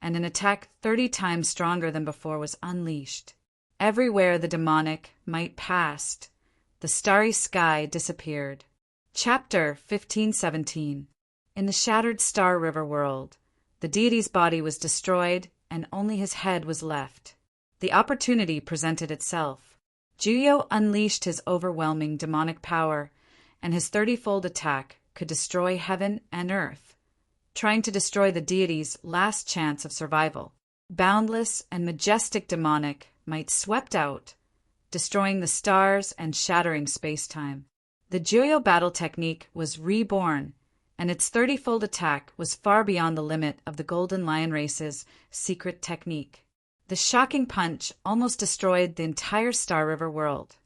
and an attack 30 times stronger than before was unleashed. Everywhere the demonic might passed, the starry sky disappeared. Chapter 1517. In the shattered Star River world, the deity's body was destroyed, and only his head was left. The opportunity presented itself. Juyo unleashed his overwhelming demonic power, and his 30-fold attack could destroy heaven and earth, trying to destroy the deity's last chance of survival. Boundless and majestic demonic might swept out, destroying the stars and shattering space-time. The Juyo battle technique was reborn, and its 30-fold attack was far beyond the limit of the Golden Lion race's secret technique. The shocking punch almost destroyed the entire Star River world.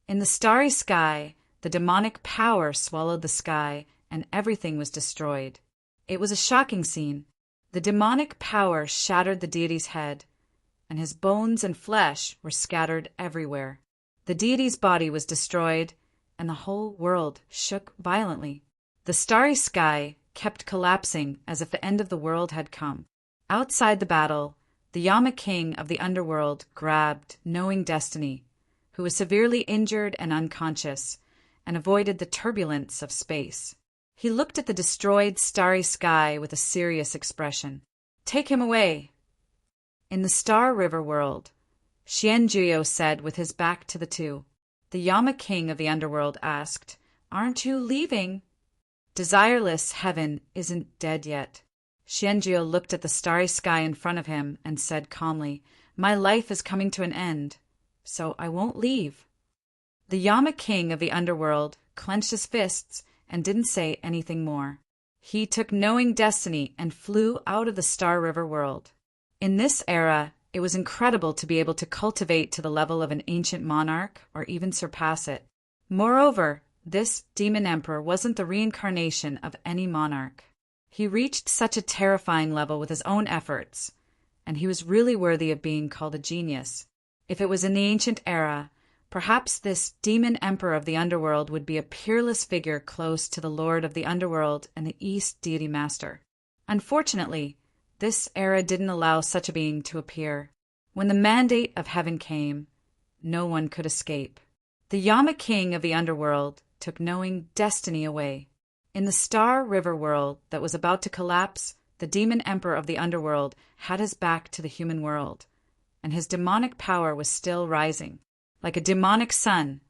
In the starry sky, the demonic power swallowed the sky, and everything was destroyed. It was a shocking scene. The demonic power shattered the deity's head, and his bones and flesh were scattered everywhere. The deity's body was destroyed, and the whole world shook violently. The starry sky kept collapsing as if the end of the world had come. Outside the battle, the Yama King of the underworld grabbed Knowing Destiny, who was severely injured and unconscious, and avoided the turbulence of space. He looked at the destroyed starry sky with a serious expression. "Take him away." In the Star River world, Xian Juyo said with his back to the two. The Yama King of the underworld asked, "Aren't you leaving?" Desireless heaven isn't dead yet. Xian Juyo looked at the starry sky in front of him and said calmly, "My life is coming to an end, so I won't leave." The Yama King of the underworld clenched his fists and didn't say anything more. He took Knowing Destiny and flew out of the Star River world. In this era, it was incredible to be able to cultivate to the level of an ancient monarch or even surpass it. Moreover, this demon emperor wasn't the reincarnation of any monarch. He reached such a terrifying level with his own efforts, and he was really worthy of being called a genius. If it was in the ancient era, perhaps this demon emperor of the underworld would be a peerless figure close to the lord of the underworld and the East deity master. Unfortunately, this era didn't allow such a being to appear. When the mandate of heaven came, no one could escape. The Yama king of the underworld took knowing destiny away. In the Star River world that was about to collapse, the demon emperor of the underworld had his back to the human world, and his demonic power was still rising. Like a demonic sun,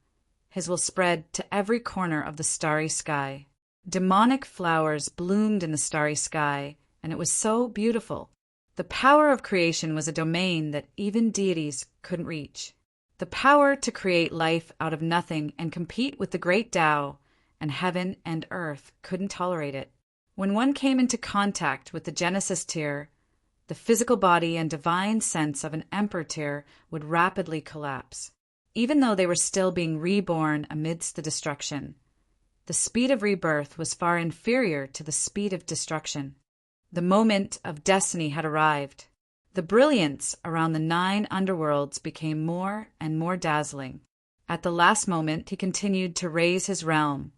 his will spread to every corner of the starry sky. Demonic flowers bloomed in the starry sky, and it was so beautiful. The power of creation was a domain that even deities couldn't reach. The power to create life out of nothing and compete with the great Tao and heaven and earth couldn't tolerate it. When one came into contact with the Genesis tier, the physical body and divine sense of an Emperor tier would rapidly collapse. Even though they were still being reborn amidst the destruction, the speed of rebirth was far inferior to the speed of destruction. The moment of destiny had arrived. The brilliance around the 9 underworlds became more and more dazzling. At the last moment, he continued to raise his realm,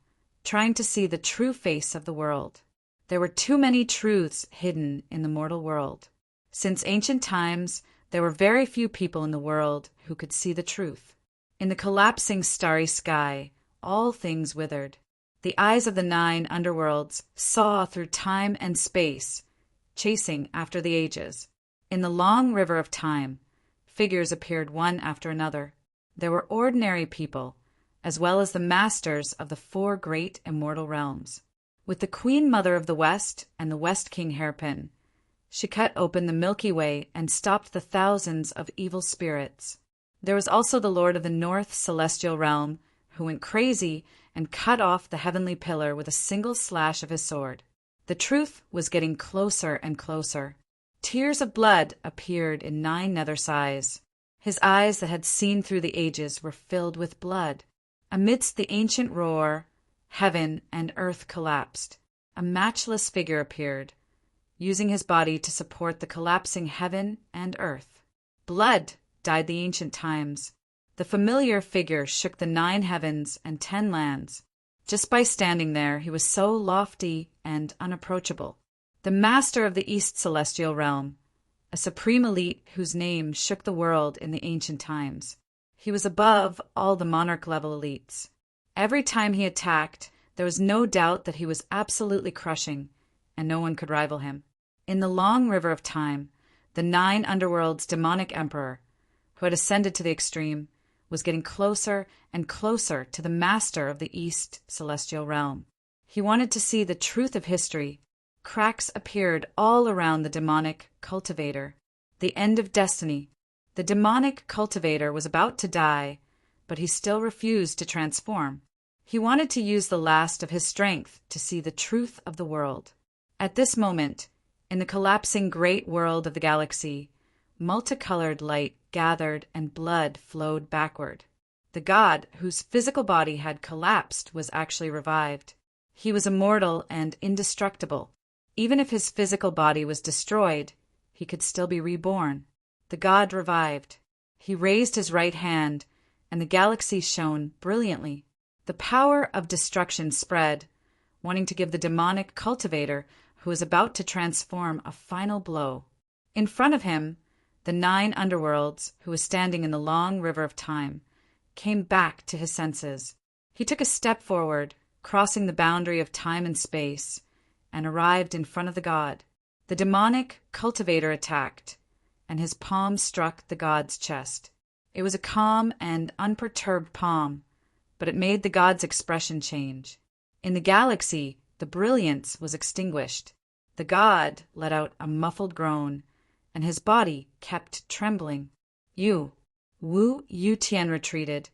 trying to see the true face of the world. There were too many truths hidden in the mortal world. Since ancient times, there were very few people in the world who could see the truth. In the collapsing starry sky, all things withered. The eyes of the 9 underworlds saw through time and space, chasing after the ages. In the long river of time, figures appeared one after another. There were ordinary people, as well as the masters of the 4 great immortal realms. With the Queen Mother of the West and the West King Hairpin, she cut open the Milky Way and stopped the thousands of evil spirits. There was also the Lord of the North Celestial Realm, who went crazy and cut off the heavenly pillar with a single slash of his sword. The truth was getting closer and closer. Tears of blood appeared in 9 nether's eyes. His eyes that had seen through the ages were filled with blood. Amidst the ancient roar, heaven and earth collapsed. A matchless figure appeared, using his body to support the collapsing heaven and earth. Blood died the ancient times. The familiar figure shook the 9 heavens and 10 lands. Just by standing there, he was so lofty and unapproachable. The master of the East Celestial Realm, a supreme elite whose name shook the world in the ancient times. He was above all the monarch-level elites. Every time he attacked, there was no doubt that he was absolutely crushing, and no one could rival him. In the long river of time, the 9 underworld's demonic emperor, who had ascended to the extreme, was getting closer and closer to the master of the East Celestial Realm. He wanted to see the truth of history. Cracks appeared all around the demonic cultivator. The end of destiny. The demonic cultivator was about to die, but he still refused to transform. He wanted to use the last of his strength to see the truth of the world. At this moment, in the collapsing great world of the galaxy, multicolored light gathered and blood flowed backward. The god, whose physical body had collapsed, was actually revived. He was immortal and indestructible. Even if his physical body was destroyed, he could still be reborn. The god revived. He raised his right hand, and the galaxy shone brilliantly. The power of destruction spread, wanting to give the demonic cultivator, who was about to transform, a final blow. In front of him, the 9 underworlds, who was standing in the long river of time, came back to his senses. He took a step forward, crossing the boundary of time and space, and arrived in front of the god. The demonic cultivator attacked, and his palm struck the god's chest. It was a calm and unperturbed palm, but it made the god's expression change. In the galaxy, the brilliance was extinguished. The god let out a muffled groan, and his body kept trembling. Wu Yutian retreated,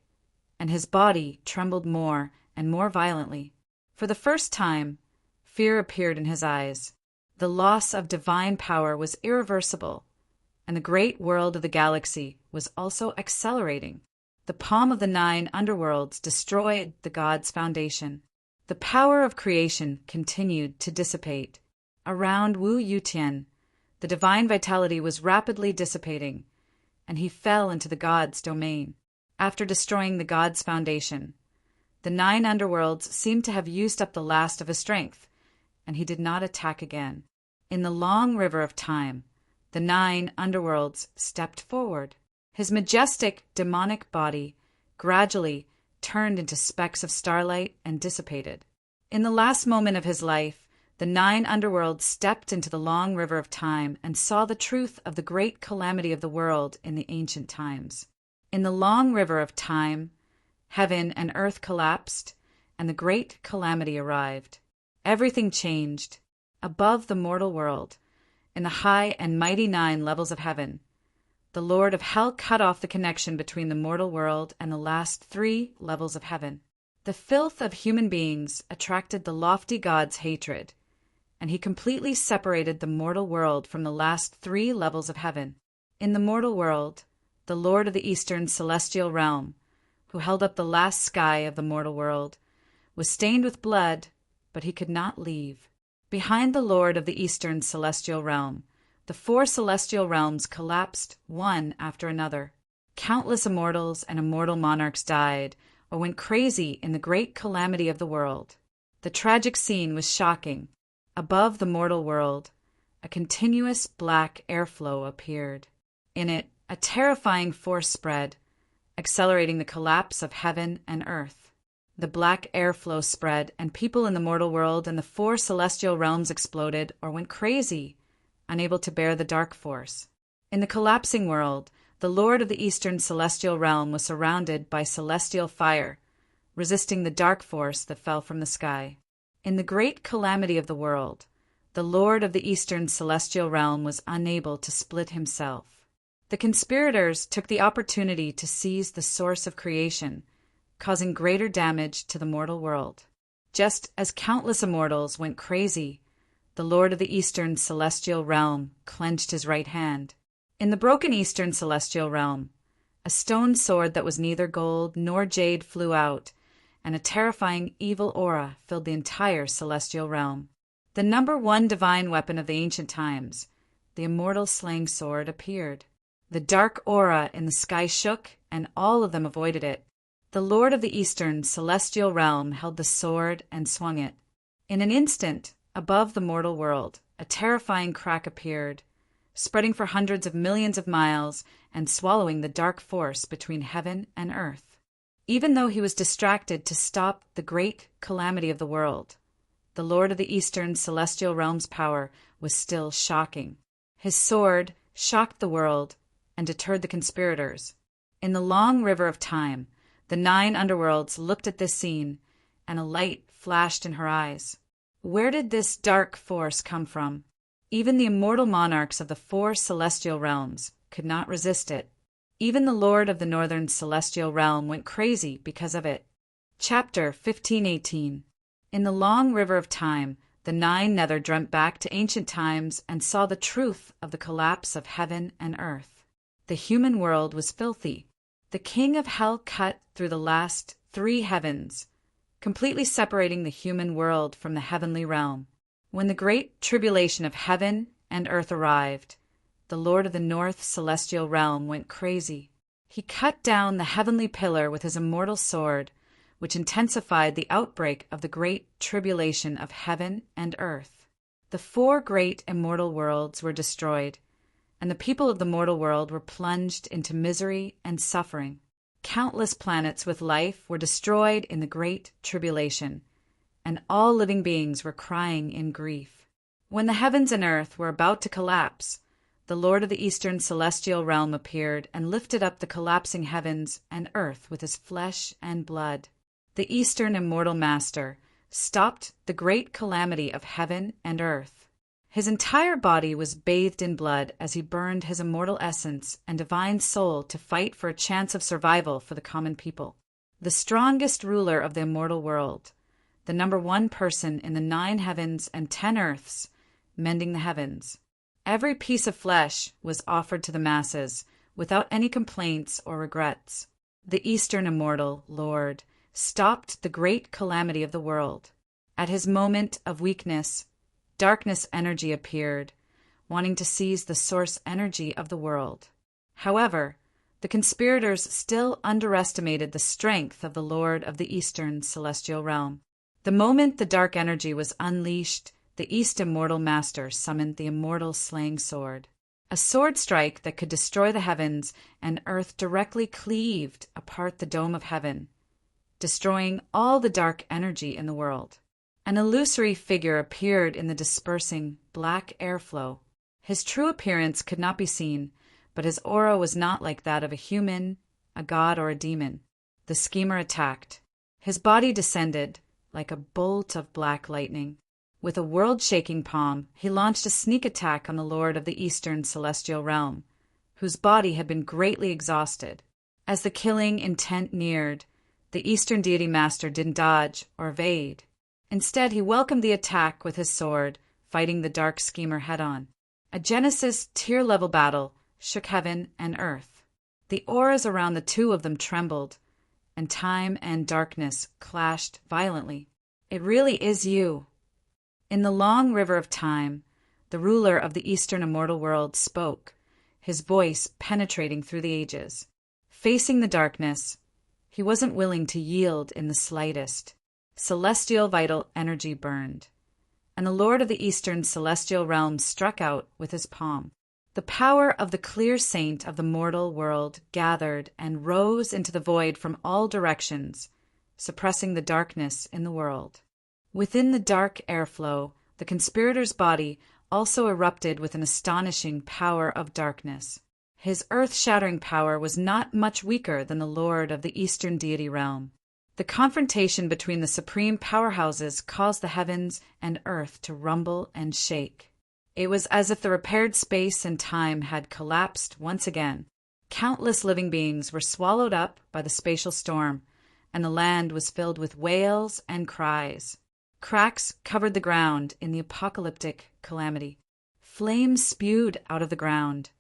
and his body trembled more and more violently. For the first time, fear appeared in his eyes. The loss of divine power was irreversible, and the great world of the galaxy was also accelerating. The palm of the 9 underworlds destroyed the god's foundation. The power of creation continued to dissipate. Around Wu Yutian, the divine vitality was rapidly dissipating, and he fell into the god's domain. After destroying the god's foundation, the 9 underworlds seemed to have used up the last of his strength, and he did not attack again. In the long river of time, the 9 underworlds stepped forward. His majestic, demonic body gradually turned into specks of starlight and dissipated. In the last moment of his life, the 9 underworlds stepped into the long river of time and saw the truth of the great calamity of the world in the ancient times. In the long river of time, heaven and earth collapsed, and the great calamity arrived. Everything changed. Above the mortal world, in the high and mighty 9 levels of heaven, the Lord of Hell cut off the connection between the mortal world and the last 3 levels of heaven. The filth of human beings attracted the lofty god's hatred, and he completely separated the mortal world from the last 3 levels of heaven. In the mortal world, the Lord of the Eastern Celestial Realm, who held up the last sky of the mortal world, was stained with blood, but he could not leave. Behind the Lord of the Eastern Celestial Realm, the 4 celestial realms collapsed one after another. Countless immortals and immortal monarchs died or went crazy in the great calamity of the world. The tragic scene was shocking. Above the mortal world, a continuous black airflow appeared. In it, a terrifying force spread, accelerating the collapse of heaven and earth. The black airflow spread, and people in the mortal world and the 4 celestial realms exploded or went crazy, unable to bear the dark force. In the collapsing world, the Lord of the Eastern Celestial Realm was surrounded by celestial fire, resisting the dark force that fell from the sky. In the great calamity of the world, the Lord of the Eastern Celestial Realm was unable to split himself. The conspirators took the opportunity to seize the source of creation, causing greater damage to the mortal world. Just as countless immortals went crazy, the Lord of the Eastern Celestial Realm clenched his right hand. In the broken Eastern Celestial Realm, a stone sword that was neither gold nor jade flew out, and a terrifying evil aura filled the entire celestial realm. The number 1 divine weapon of the ancient times, the immortal slaying sword, appeared. The dark aura in the sky shook, and all of them avoided it. The Lord of the Eastern Celestial Realm held the sword and swung it. In an instant, above the mortal world, a terrifying crack appeared, spreading for hundreds of millions of miles and swallowing the dark force between heaven and earth. Even though he was distracted to stop the great calamity of the world, the Lord of the Eastern Celestial Realm's power was still shocking. His sword shocked the world and deterred the conspirators. In the long river of time, the 9 underworlds looked at this scene, and a light flashed in her eyes. Where did this dark force come from? Even the immortal monarchs of the 4 celestial realms could not resist it. Even the Lord of the Northern Celestial Realm went crazy because of it. Chapter 1518. In the long river of time, the 9 nether dreamt back to ancient times and saw the truth of the collapse of heaven and earth. The human world was filthy. The king of hell cut through the last 3 heavens, completely separating the human world from the heavenly realm. When the great tribulation of heaven and earth arrived, the Lord of the North Celestial Realm went crazy. He cut down the heavenly pillar with his immortal sword, which intensified the outbreak of the great tribulation of heaven and earth. The 4 great immortal worlds were destroyed, and the people of the mortal world were plunged into misery and suffering. Countless planets with life were destroyed in the great tribulation, and all living beings were crying in grief. When the heavens and earth were about to collapse, the Lord of the Eastern Celestial Realm appeared and lifted up the collapsing heavens and earth with his flesh and blood. The Eastern Immortal Master stopped the great calamity of heaven and earth. His entire body was bathed in blood as he burned his immortal essence and divine soul to fight for a chance of survival for the common people. The strongest ruler of the immortal world, the number 1 person in the 9 heavens and 10 earths, mending the heavens. Every piece of flesh was offered to the masses without any complaints or regrets. The Eastern Immortal Lord stopped the great calamity of the world. At his moment of weakness, darkness energy appeared, wanting to seize the source energy of the world. However, the conspirators still underestimated the strength of the Lord of the Eastern celestial realm. The moment the dark energy was unleashed, the East Immortal Master summoned the immortal slaying sword. A sword strike that could destroy the heavens and earth directly cleaved apart the dome of heaven, destroying all the dark energy in the world. An illusory figure appeared in the dispersing black airflow. His true appearance could not be seen, but his aura was not like that of a human, a god, or a demon. The schemer attacked. His body descended like a bolt of black lightning. With a world-shaking palm, he launched a sneak attack on the Lord of the Eastern celestial realm, whose body had been greatly exhausted. As the killing intent neared, the Eastern deity master didn't dodge or evade. Instead, he welcomed the attack with his sword, fighting the dark schemer head-on. A Genesis tier-level battle shook heaven and earth. The auras around the two of them trembled, and time and darkness clashed violently. It really is you. In the long river of time, the ruler of the Eastern immortal world spoke, his voice penetrating through the ages. Facing the darkness, he wasn't willing to yield in the slightest. Celestial vital energy burned, and the Lord of the Eastern celestial realm struck out with his palm. The power of the clear saint of the mortal world gathered and rose into the void from all directions, suppressing the darkness in the world. Within the dark airflow, the conspirator's body also erupted with an astonishing power of darkness. His earth-shattering power was not much weaker than the Lord of the Eastern deity realm. The confrontation between the supreme powerhouses caused the heavens and earth to rumble and shake. It was as if the repaired space and time had collapsed once again. Countless living beings were swallowed up by the spatial storm, and the land was filled with wails and cries. Cracks covered the ground in the apocalyptic calamity. Flames spewed out of the ground,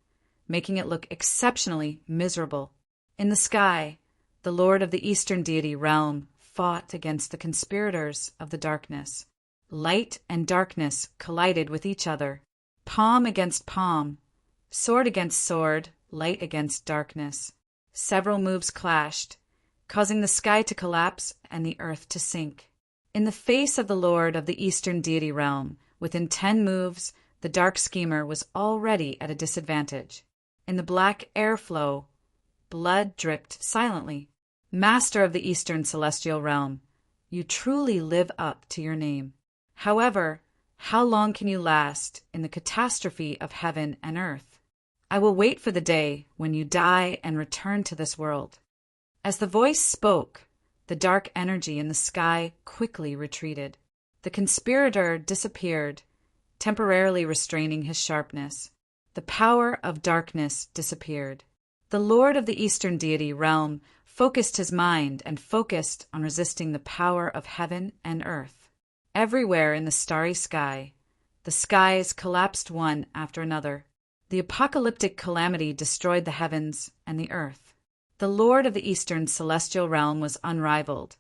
making it look exceptionally miserable. In the sky, the Lord of the Eastern deity realm fought against the conspirators of the darkness. Light and darkness collided with each other, palm against palm, sword against sword, light against darkness. Several moves clashed, causing the sky to collapse and the earth to sink. In the face of the Lord of the Eastern deity realm, within 10 moves, the dark schemer was already at a disadvantage. In the black airflow, blood dripped silently. Master of the Eastern celestial realm, you truly live up to your name. However, how long can you last in the catastrophe of heaven and earth? I will wait for the day when you die and return to this world. As the voice spoke, the dark energy in the sky quickly retreated. The conspirator disappeared, temporarily restraining his sharpness. The power of darkness disappeared. The Lord of the Eastern deity realm focused his mind and focused on resisting the power of heaven and earth. Everywhere in the starry sky, the skies collapsed one after another. The apocalyptic calamity destroyed the heavens and the earth. The Lord of the Eastern celestial realm was unrivaled,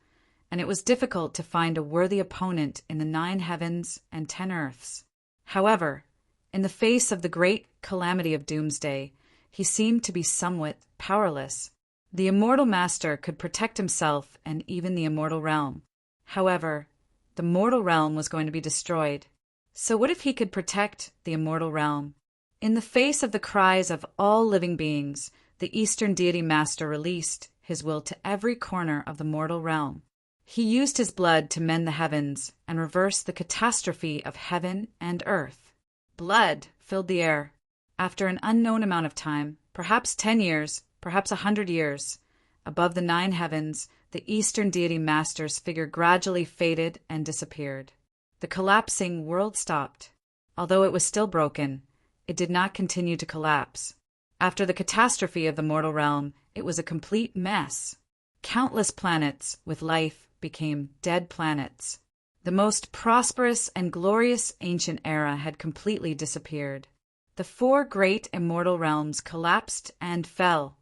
and it was difficult to find a worthy opponent in the 9 heavens and 10 earths. However, in the face of the great calamity of doomsday, he seemed to be somewhat powerless. The immortal master could protect himself and even the immortal realm. However, the mortal realm was going to be destroyed. So what if he could protect the immortal realm? In the face of the cries of all living beings, the Eastern deity master released his will to every corner of the mortal realm. He used his blood to mend the heavens and reverse the catastrophe of heaven and earth. Blood filled the air. After an unknown amount of time, perhaps 10 years, perhaps 100 years, above the 9 heavens, the Eastern deity master's figure gradually faded and disappeared. The collapsing world stopped. Although it was still broken, it did not continue to collapse. After the catastrophe of the mortal realm, it was a complete mess. Countless planets with life became dead planets. The most prosperous and glorious ancient era had completely disappeared. The 4 great immortal realms collapsed and fell,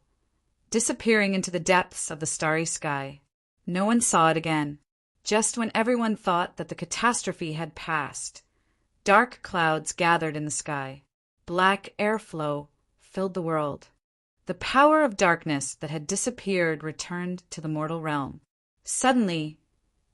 disappearing into the depths of the starry sky. No one saw it again. Just when everyone thought that the catastrophe had passed, Dark clouds gathered in the sky. Black airflow filled the world. The power of darkness that had disappeared returned to the mortal realm. Suddenly,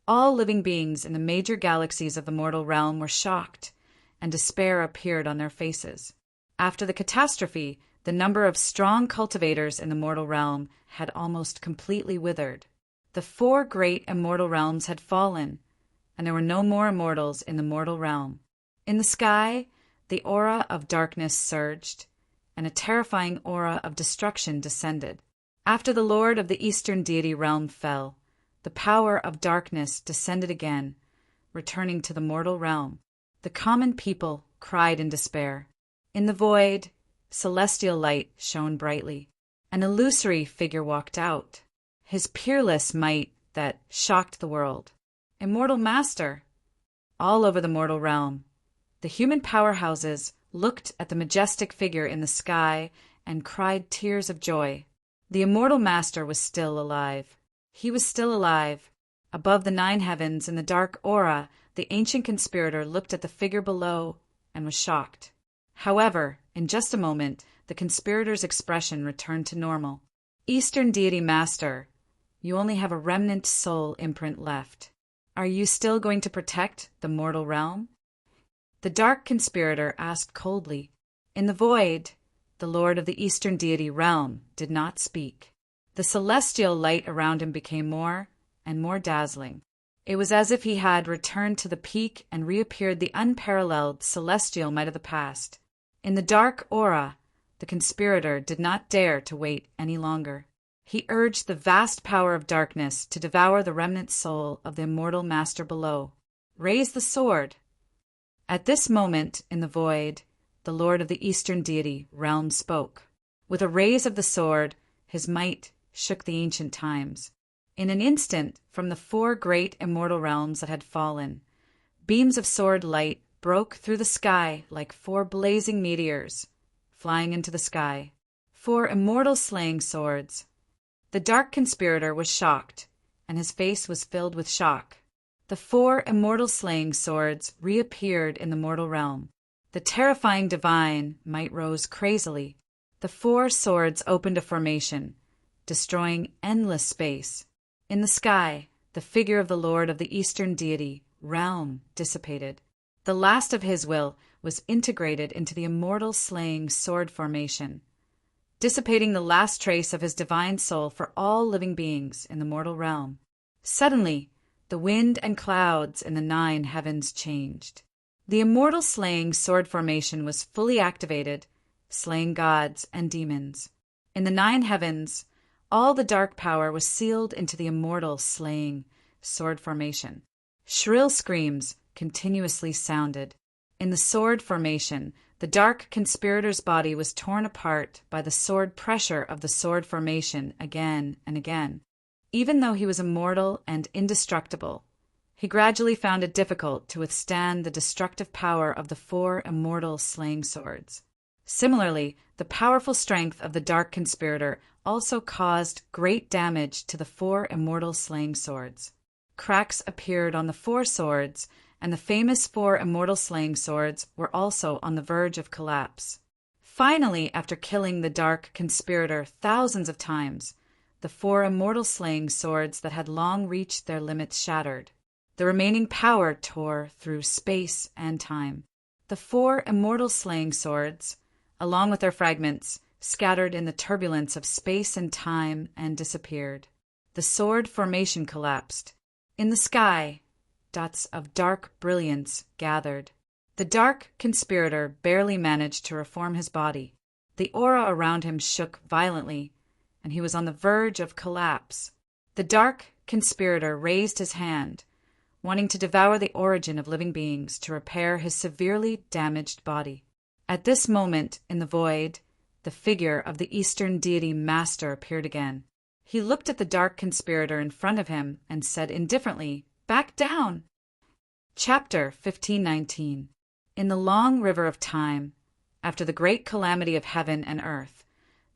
all living beings in the major galaxies of the mortal realm were shocked, and despair appeared on their faces. After the catastrophe, the number of strong cultivators in the mortal realm had almost completely withered. The 4 great immortal realms had fallen, and there were no more immortals in the mortal realm. In the sky, the aura of darkness surged, and a terrifying aura of destruction descended. After the lord of the eastern deity realm fell, the power of darkness descended again, returning to the mortal realm. The common people cried in despair. In the void, celestial light shone brightly. An illusory figure walked out, his peerless might that shocked the world. Immortal Master! All over the mortal realm, the human powerhouses looked at the majestic figure in the sky and cried tears of joy. The immortal Master was still alive. He was still alive. Above the 9 heavens in the dark aura, the ancient conspirator looked at the figure below and was shocked. However, in just a moment, the conspirator's expression returned to normal. Eastern Deity Master, you only have a remnant soul imprint left. Are you still going to protect the mortal realm? The dark conspirator asked coldly. In the void, the lord of the eastern deity realm did not speak. The celestial light around him became more and more dazzling. It was as if he had returned to the peak and reappeared the unparalleled celestial might of the past. In the dark aura, the conspirator did not dare to wait any longer. He urged the vast power of darkness to devour the remnant soul of the immortal master below. Raise the sword! At this moment, in the void, the lord of the eastern deity realm spoke. With a raise of the sword, his might shook the ancient times. In an instant, from the 4 great immortal realms that had fallen, beams of sword light broke through the sky like 4 blazing meteors, flying into the sky. 4 immortal slaying swords. The dark conspirator was shocked, and his face was filled with shock. The 4 immortal slaying swords reappeared in the mortal realm. The terrifying divine might rose crazily. The 4 swords opened a formation, destroying endless space. In the sky, the figure of the lord of the eastern deity realm dissipated. The last of his will was integrated into the immortal slaying sword formation, dissipating the last trace of his divine soul for all living beings in the mortal realm. Suddenly, the wind and clouds in the 9 heavens changed. The immortal slaying sword formation was fully activated, slaying gods and demons. In the 9 heavens, all the dark power was sealed into the immortal slaying sword formation. Shrill screams continuously sounded. In the sword formation, the dark conspirator's body was torn apart by the sword pressure of the sword formation again and again. Even though he was immortal and indestructible, he gradually found it difficult to withstand the destructive power of the 4 immortal slaying swords. Similarly, the powerful strength of the dark conspirator also caused great damage to the 4 immortal slaying swords. Cracks appeared on the 4 swords, and the famous 4 immortal slaying swords were also on the verge of collapse. Finally, after killing the dark conspirator thousands of times, the 4 immortal slaying swords that had long reached their limits shattered. The remaining power tore through space and time. The 4 immortal slaying swords, along with their fragments, scattered in the turbulence of space and time and disappeared. The sword formation collapsed. In the sky, dots of dark brilliance gathered. The dark conspirator barely managed to reform his body. The aura around him shook violently, and he was on the verge of collapse. The dark conspirator raised his hand, wanting to devour the origin of living beings to repair his severely damaged body. At this moment, in the void, the figure of the Eastern deity Master appeared again. He looked at the dark conspirator in front of him and said indifferently, "Back down!" Chapter 1519. In the long river of time, after the great calamity of heaven and earth,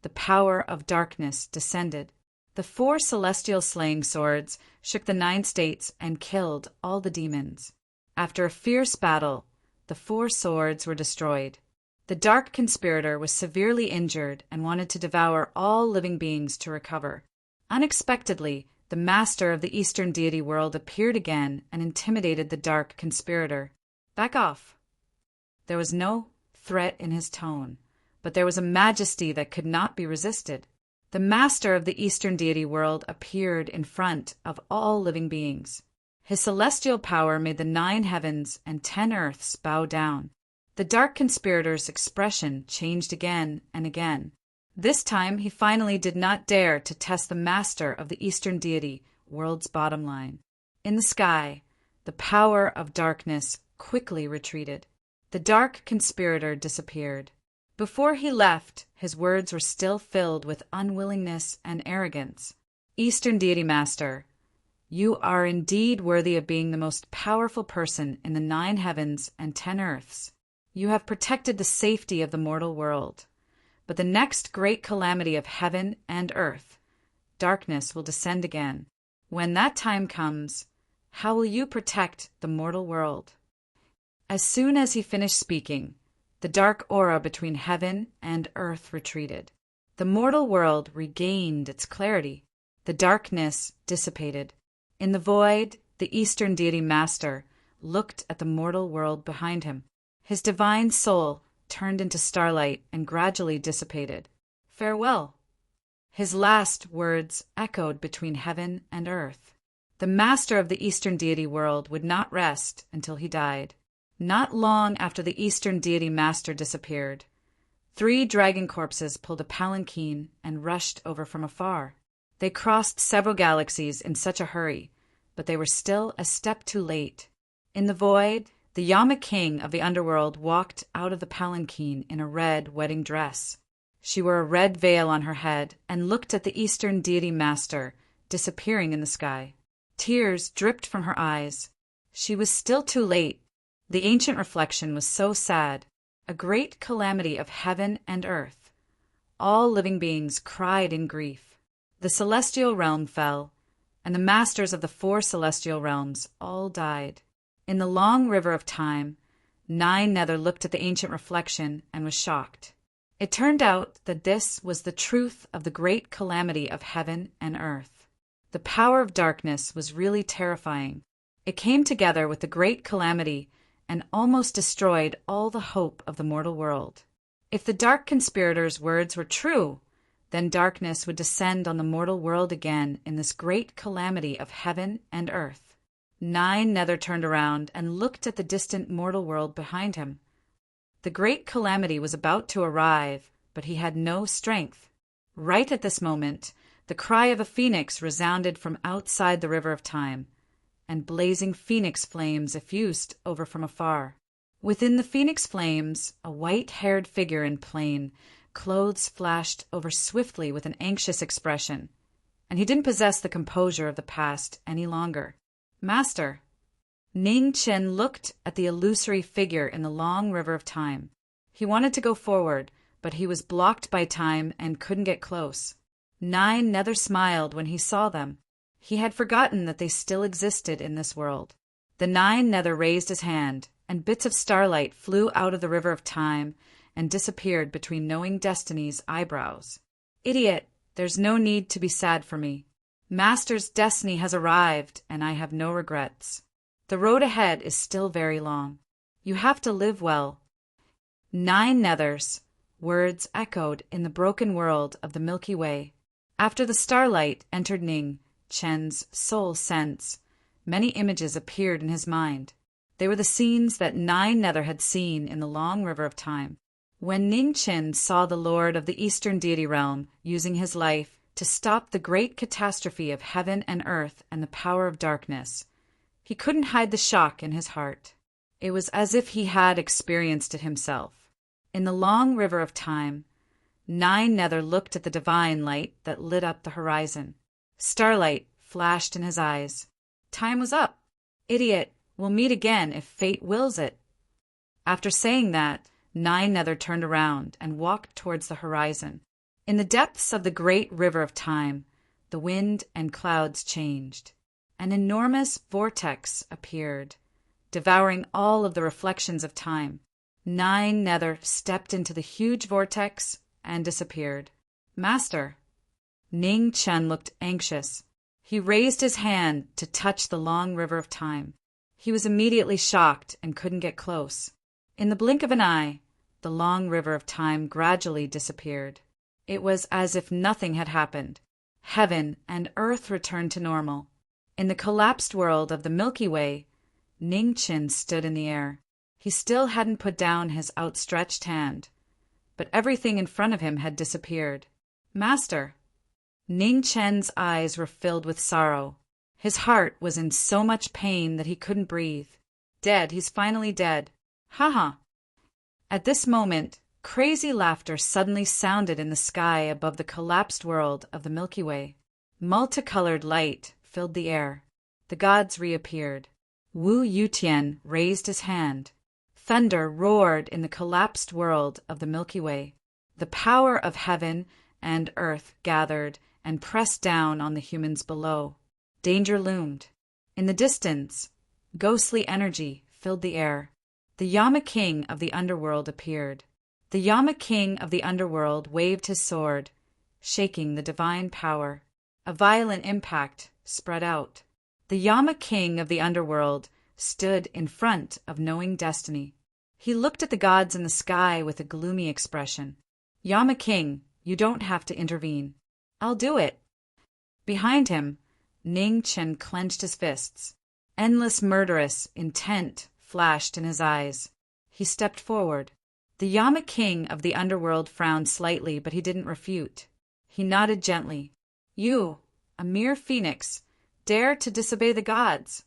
the power of darkness descended. The 4 celestial slaying swords shook the 9 states and killed all the demons. After a fierce battle, the 4 swords were destroyed. The dark conspirator was severely injured and wanted to devour all living beings to recover. Unexpectedly, the master of the Eastern deity world appeared again and intimidated the dark conspirator. "Back off." There was no threat in his tone, but there was a majesty that could not be resisted. The master of the Eastern deity world appeared in front of all living beings. His celestial power made the 9 heavens and 10 earths bow down. The dark conspirator's expression changed again and again. This time he finally did not dare to test the master of the Eastern deity world's bottom line. In the sky, the power of darkness quickly retreated. The dark conspirator disappeared. Before he left, his words were still filled with unwillingness and arrogance. "Eastern deity master, you are indeed worthy of being the most powerful person in the 9 heavens and 10 earths. You have protected the safety of the mortal world. But the next great calamity of heaven and earth, darkness, will descend again. When that time comes, how will you protect the mortal world?" As soon as he finished speaking, the dark aura between heaven and earth retreated. The mortal world regained its clarity. The darkness dissipated. In the void, the Eastern deity master looked at the mortal world behind him. His divine soul turned into starlight and gradually dissipated. "Farewell." His last words echoed between heaven and earth. The master of the Eastern deity world would not rest until he died. Not long after the Eastern deity master disappeared, 3 dragon corpses pulled a palanquin and rushed over from afar. They crossed several galaxies in such a hurry, but they were still a step too late. In the void, the Yama king of the underworld walked out of the palanquin in a red wedding dress. She wore a red veil on her head and looked at the Eastern deity master disappearing in the sky. Tears dripped from her eyes. She was still too late. The ancient reflection was so sad. A great calamity of heaven and earth. All living beings cried in grief. The celestial realm fell, and the masters of the 4 celestial realms all died. In the long river of time, 9 Nether looked at the ancient reflection and was shocked. It turned out that this was the truth of the great calamity of heaven and earth. The power of darkness was really terrifying. It came together with the great calamity and almost destroyed all the hope of the mortal world. If the dark conspirator's words were true, then darkness would descend on the mortal world again in this great calamity of heaven and earth. 9 Nether turned around and looked at the distant mortal world behind him. The great calamity was about to arrive, but he had no strength. Right at this moment, the cry of a phoenix resounded from outside the river of time, and blazing phoenix flames effused over from afar. Within the phoenix flames, a white-haired figure in plain clothes flashed over swiftly with an anxious expression, and he didn't possess the composure of the past any longer. "Master." Ning Chen looked at the illusory figure in the long river of time. He wanted to go forward, but he was blocked by time and couldn't get close. 9 Nether smiled when he saw them. He had forgotten that they still existed in this world. The 9 Nether raised his hand, and bits of starlight flew out of the river of time and disappeared between Knowing Destiny's eyebrows. "Idiot, there's no need to be sad for me. Master's destiny has arrived, and I have no regrets. The road ahead is still very long. You have to live well." 9 Nethers' words echoed in the broken world of the Milky Way. After the starlight entered Ning Chen's soul sense, many images appeared in his mind. They were the scenes that 9 Nether had seen in the long river of time. When Ning Chen saw the Lord of the Eastern deity realm using his life to stop the great catastrophe of heaven and earth and the power of darkness, he couldn't hide the shock in his heart. It was as if he had experienced it himself. In the long river of time, 9 Nether looked at the divine light that lit up the horizon. Starlight flashed in his eyes. Time was up. "Idiot, we'll meet again if fate wills it." After saying that, 9 Nether turned around and walked towards the horizon. In the depths of the great river of time, the wind and clouds changed. An enormous vortex appeared. devouring all of the reflections of time. 9 Nether stepped into the huge vortex and disappeared. Master. Ning Chen looked anxious. He raised his hand to touch the long river of time. He was immediately shocked and couldn't get close. In the blink of an eye, the long river of time gradually disappeared. It was as if nothing had happened. Heaven and earth returned to normal. In the collapsed world of the Milky Way, Ning Chen stood in the air. He still hadn't put down his outstretched hand, but everything in front of him had disappeared. Master. Ning Chen's eyes were filled with sorrow. His heart was in so much pain that he couldn't breathe. Dead, he's finally dead. Ha. At this moment, crazy laughter suddenly sounded in the sky above the collapsed world of the Milky Way. Multicolored light filled the air. The gods reappeared. Wu Yutian raised his hand. Thunder roared in the collapsed world of the Milky Way. The power of heaven and earth gathered and pressed down on the humans below. Danger loomed. In the distance, ghostly energy filled the air. The Yama King of the underworld appeared. The Yama King of the underworld waved his sword, shaking the divine power. A violent impact spread out. The Yama King of the underworld stood in front of knowing destiny. He looked at the gods in the sky with a gloomy expression. Yama King, you don't have to intervene. I'll do it. Behind him, Ning Chen clenched his fists. Endless murderous intent flashed in his eyes. He stepped forward. The Yama King of the underworld frowned slightly, but he didn't refute. He nodded gently. You, a mere phoenix, dare to disobey the gods.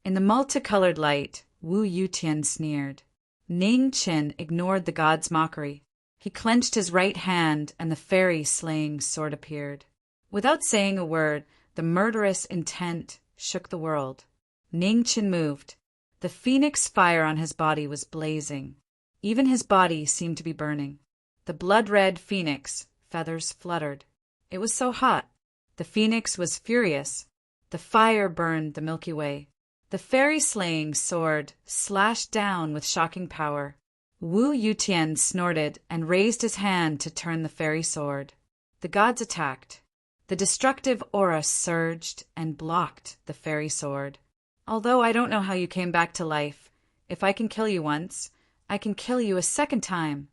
In the multicolored light, Wu Yutian sneered. Ning Chen ignored the god's mockery. He clenched his right hand, and the fairy-slaying sword appeared. Without saying a word, the murderous intent shook the world. Ning Chen moved. The phoenix fire on his body was blazing. Even his body seemed to be burning. The blood-red phoenix feathers fluttered. It was so hot. The phoenix was furious. The fire burned the Milky Way. The fairy-slaying sword slashed down with shocking power. Wu Yutian snorted and raised his hand to turn the fairy sword. The gods attacked. The destructive aura surged and blocked the fairy sword. Although I don't know how you came back to life, if I can kill you once, I can kill you a second time.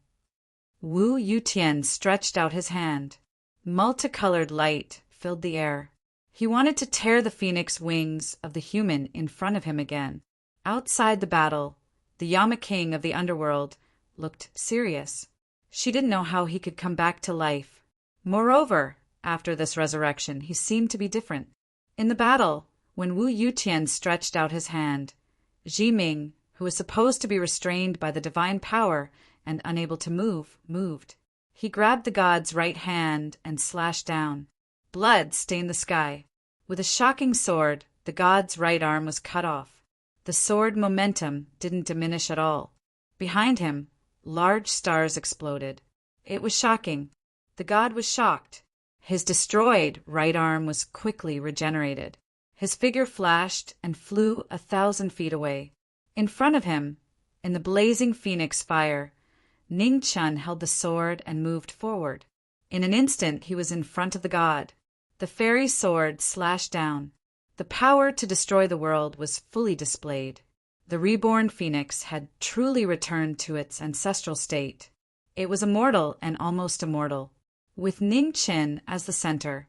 Wu Yutian stretched out his hand. Multicolored light filled the air. He wanted to tear the phoenix wings of the human in front of him again. Outside the battle, the Yama King of the underworld looked serious. She didn't know how he could come back to life. Moreover, after this resurrection, he seemed to be different. In the battle, when Wu Yutian stretched out his hand, Ming, who was supposed to be restrained by the divine power and unable to move, moved. He grabbed the god's right hand and slashed down. Blood stained the sky. With a shocking sword, the god's right arm was cut off. The sword momentum didn't diminish at all. Behind him, large stars exploded. It was shocking. The god was shocked. His destroyed right arm was quickly regenerated. His figure flashed and flew 1,000 feet away. In front of him, in the blazing phoenix fire, Ning Chen held the sword and moved forward. In an instant, he was in front of the god. The fairy sword slashed down. The power to destroy the world was fully displayed. The reborn phoenix had truly returned to its ancestral state. It was immortal and almost immortal. With Ning Chen as the center,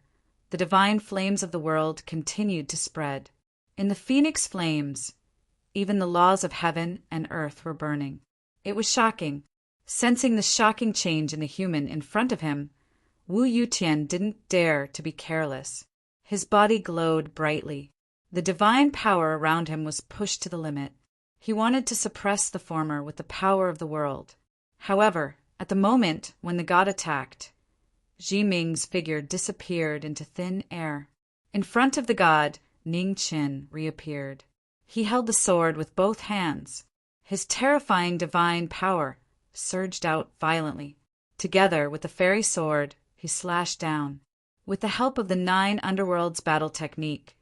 the divine flames of the world continued to spread. In the phoenix flames, even the laws of heaven and earth were burning. It was shocking. Sensing the shocking change in the human in front of him, Wu Yutian didn't dare to be careless. His body glowed brightly. The divine power around him was pushed to the limit. He wanted to suppress the former with the power of the world. However, at the moment when the god attacked, Ming's figure disappeared into thin air. In front of the god, Ning Chen reappeared. He held the sword with both hands. His terrifying divine power surged out violently. Together with the fairy sword, he slashed down. With the help of the 9 underworlds battle technique,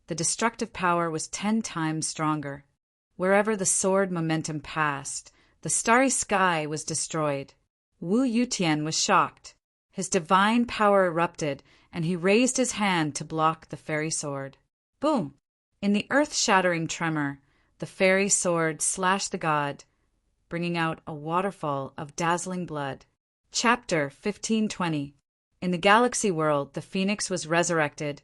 the destructive power was 10 times stronger. Wherever the sword momentum passed, the starry sky was destroyed. Wu Yutian was shocked. His divine power erupted, and he raised his hand to block the fairy sword. Boom! In the earth-shattering tremor, the fairy sword slashed the god, bringing out a waterfall of dazzling blood. Chapter 1520. In the galaxy world, the phoenix was resurrected,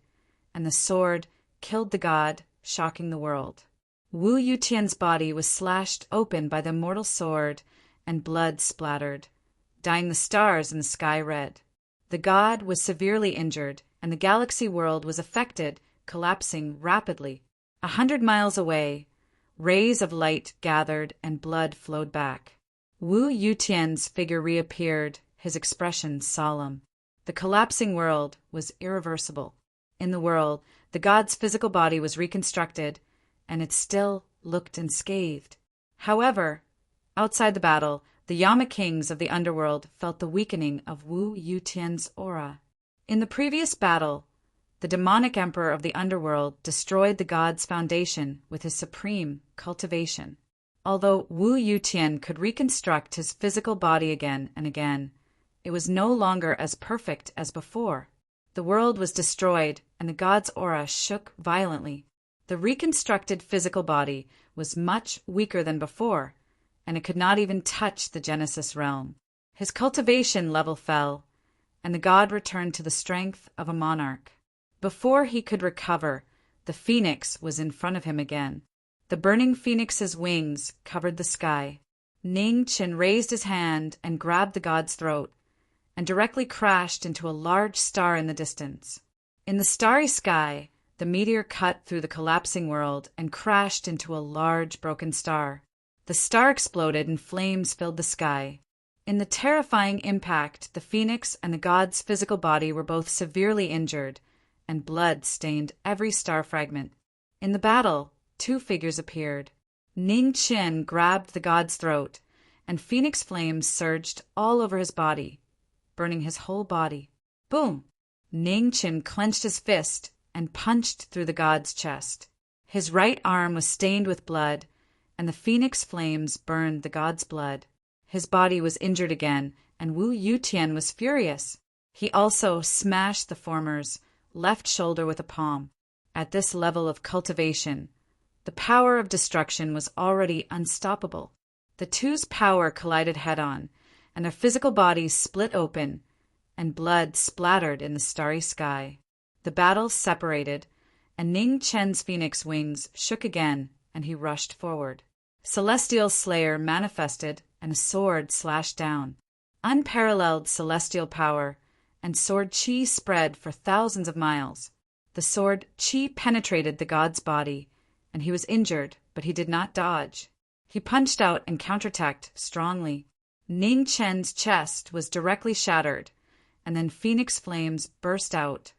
and the sword killed the god, shocking the world. Wu Yutian's body was slashed open by the mortal sword, and blood splattered, dyeing the stars in the sky red. The god was severely injured, and the galaxy world was affected, collapsing rapidly. 100 miles away, rays of light gathered and blood flowed back. Wu Yutian's figure reappeared, his expression solemn. The collapsing world was irreversible. In the world, the god's physical body was reconstructed, and it still looked unscathed. However, outside the battle, the Yama kings of the underworld felt the weakening of Wu Yutian's aura. In the previous battle, the demonic emperor of the underworld destroyed the god's foundation with his supreme cultivation. Although Wu Yutian could reconstruct his physical body again and again, it was no longer as perfect as before. The world was destroyed, and the god's aura shook violently. The reconstructed physical body was much weaker than before, and it could not even touch the Genesis realm. His cultivation level fell, and the god returned to the strength of a monarch. Before he could recover, the phoenix was in front of him again. The burning phoenix's wings covered the sky. Ning Qin raised his hand and grabbed the god's throat, and directly crashed into a large star in the distance. In the starry sky, the meteor cut through the collapsing world and crashed into a large broken star. The star exploded and flames filled the sky. In the terrifying impact, the phoenix and the god's physical body were both severely injured, and blood stained every star fragment. In the battle, two figures appeared. Ning Qin grabbed the god's throat, and phoenix flames surged all over his body, burning his whole body. Boom! Ning Qin clenched his fist and punched through the god's chest. His right arm was stained with blood, and the phoenix flames burned the god's blood. His body was injured again, and Wu Yutian was furious. He also smashed the former's left shoulder with a palm. At this level of cultivation, the power of destruction was already unstoppable. The two's power collided head-on, and their physical bodies split open, and blood splattered in the starry sky. The battle separated, and Ning Chen's phoenix wings shook again, and he rushed forward. Celestial Slayer manifested, and a sword slashed down. Unparalleled celestial power, and sword chi spread for thousands of miles. The sword chi penetrated the god's body, and he was injured, but he did not dodge. He punched out and counterattacked strongly. Ning Chen's chest was directly shattered, and then phoenix flames burst out,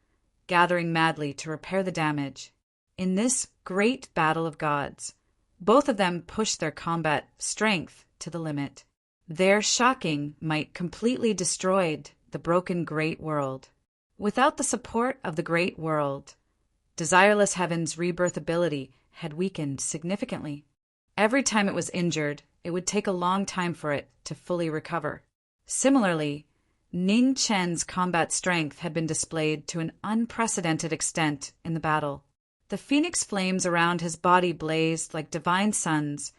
gathering madly to repair the damage. In this great battle of gods, both of them pushed their combat strength to the limit. Their shocking might completely destroyed the broken great world. Without the support of the great world, Desireless Heaven's rebirth ability had weakened significantly. Every time it was injured, it would take a long time for it to fully recover. Similarly, Ning Chen's combat strength had been displayed to an unprecedented extent in the battle. The phoenix flames around his body blazed like divine suns,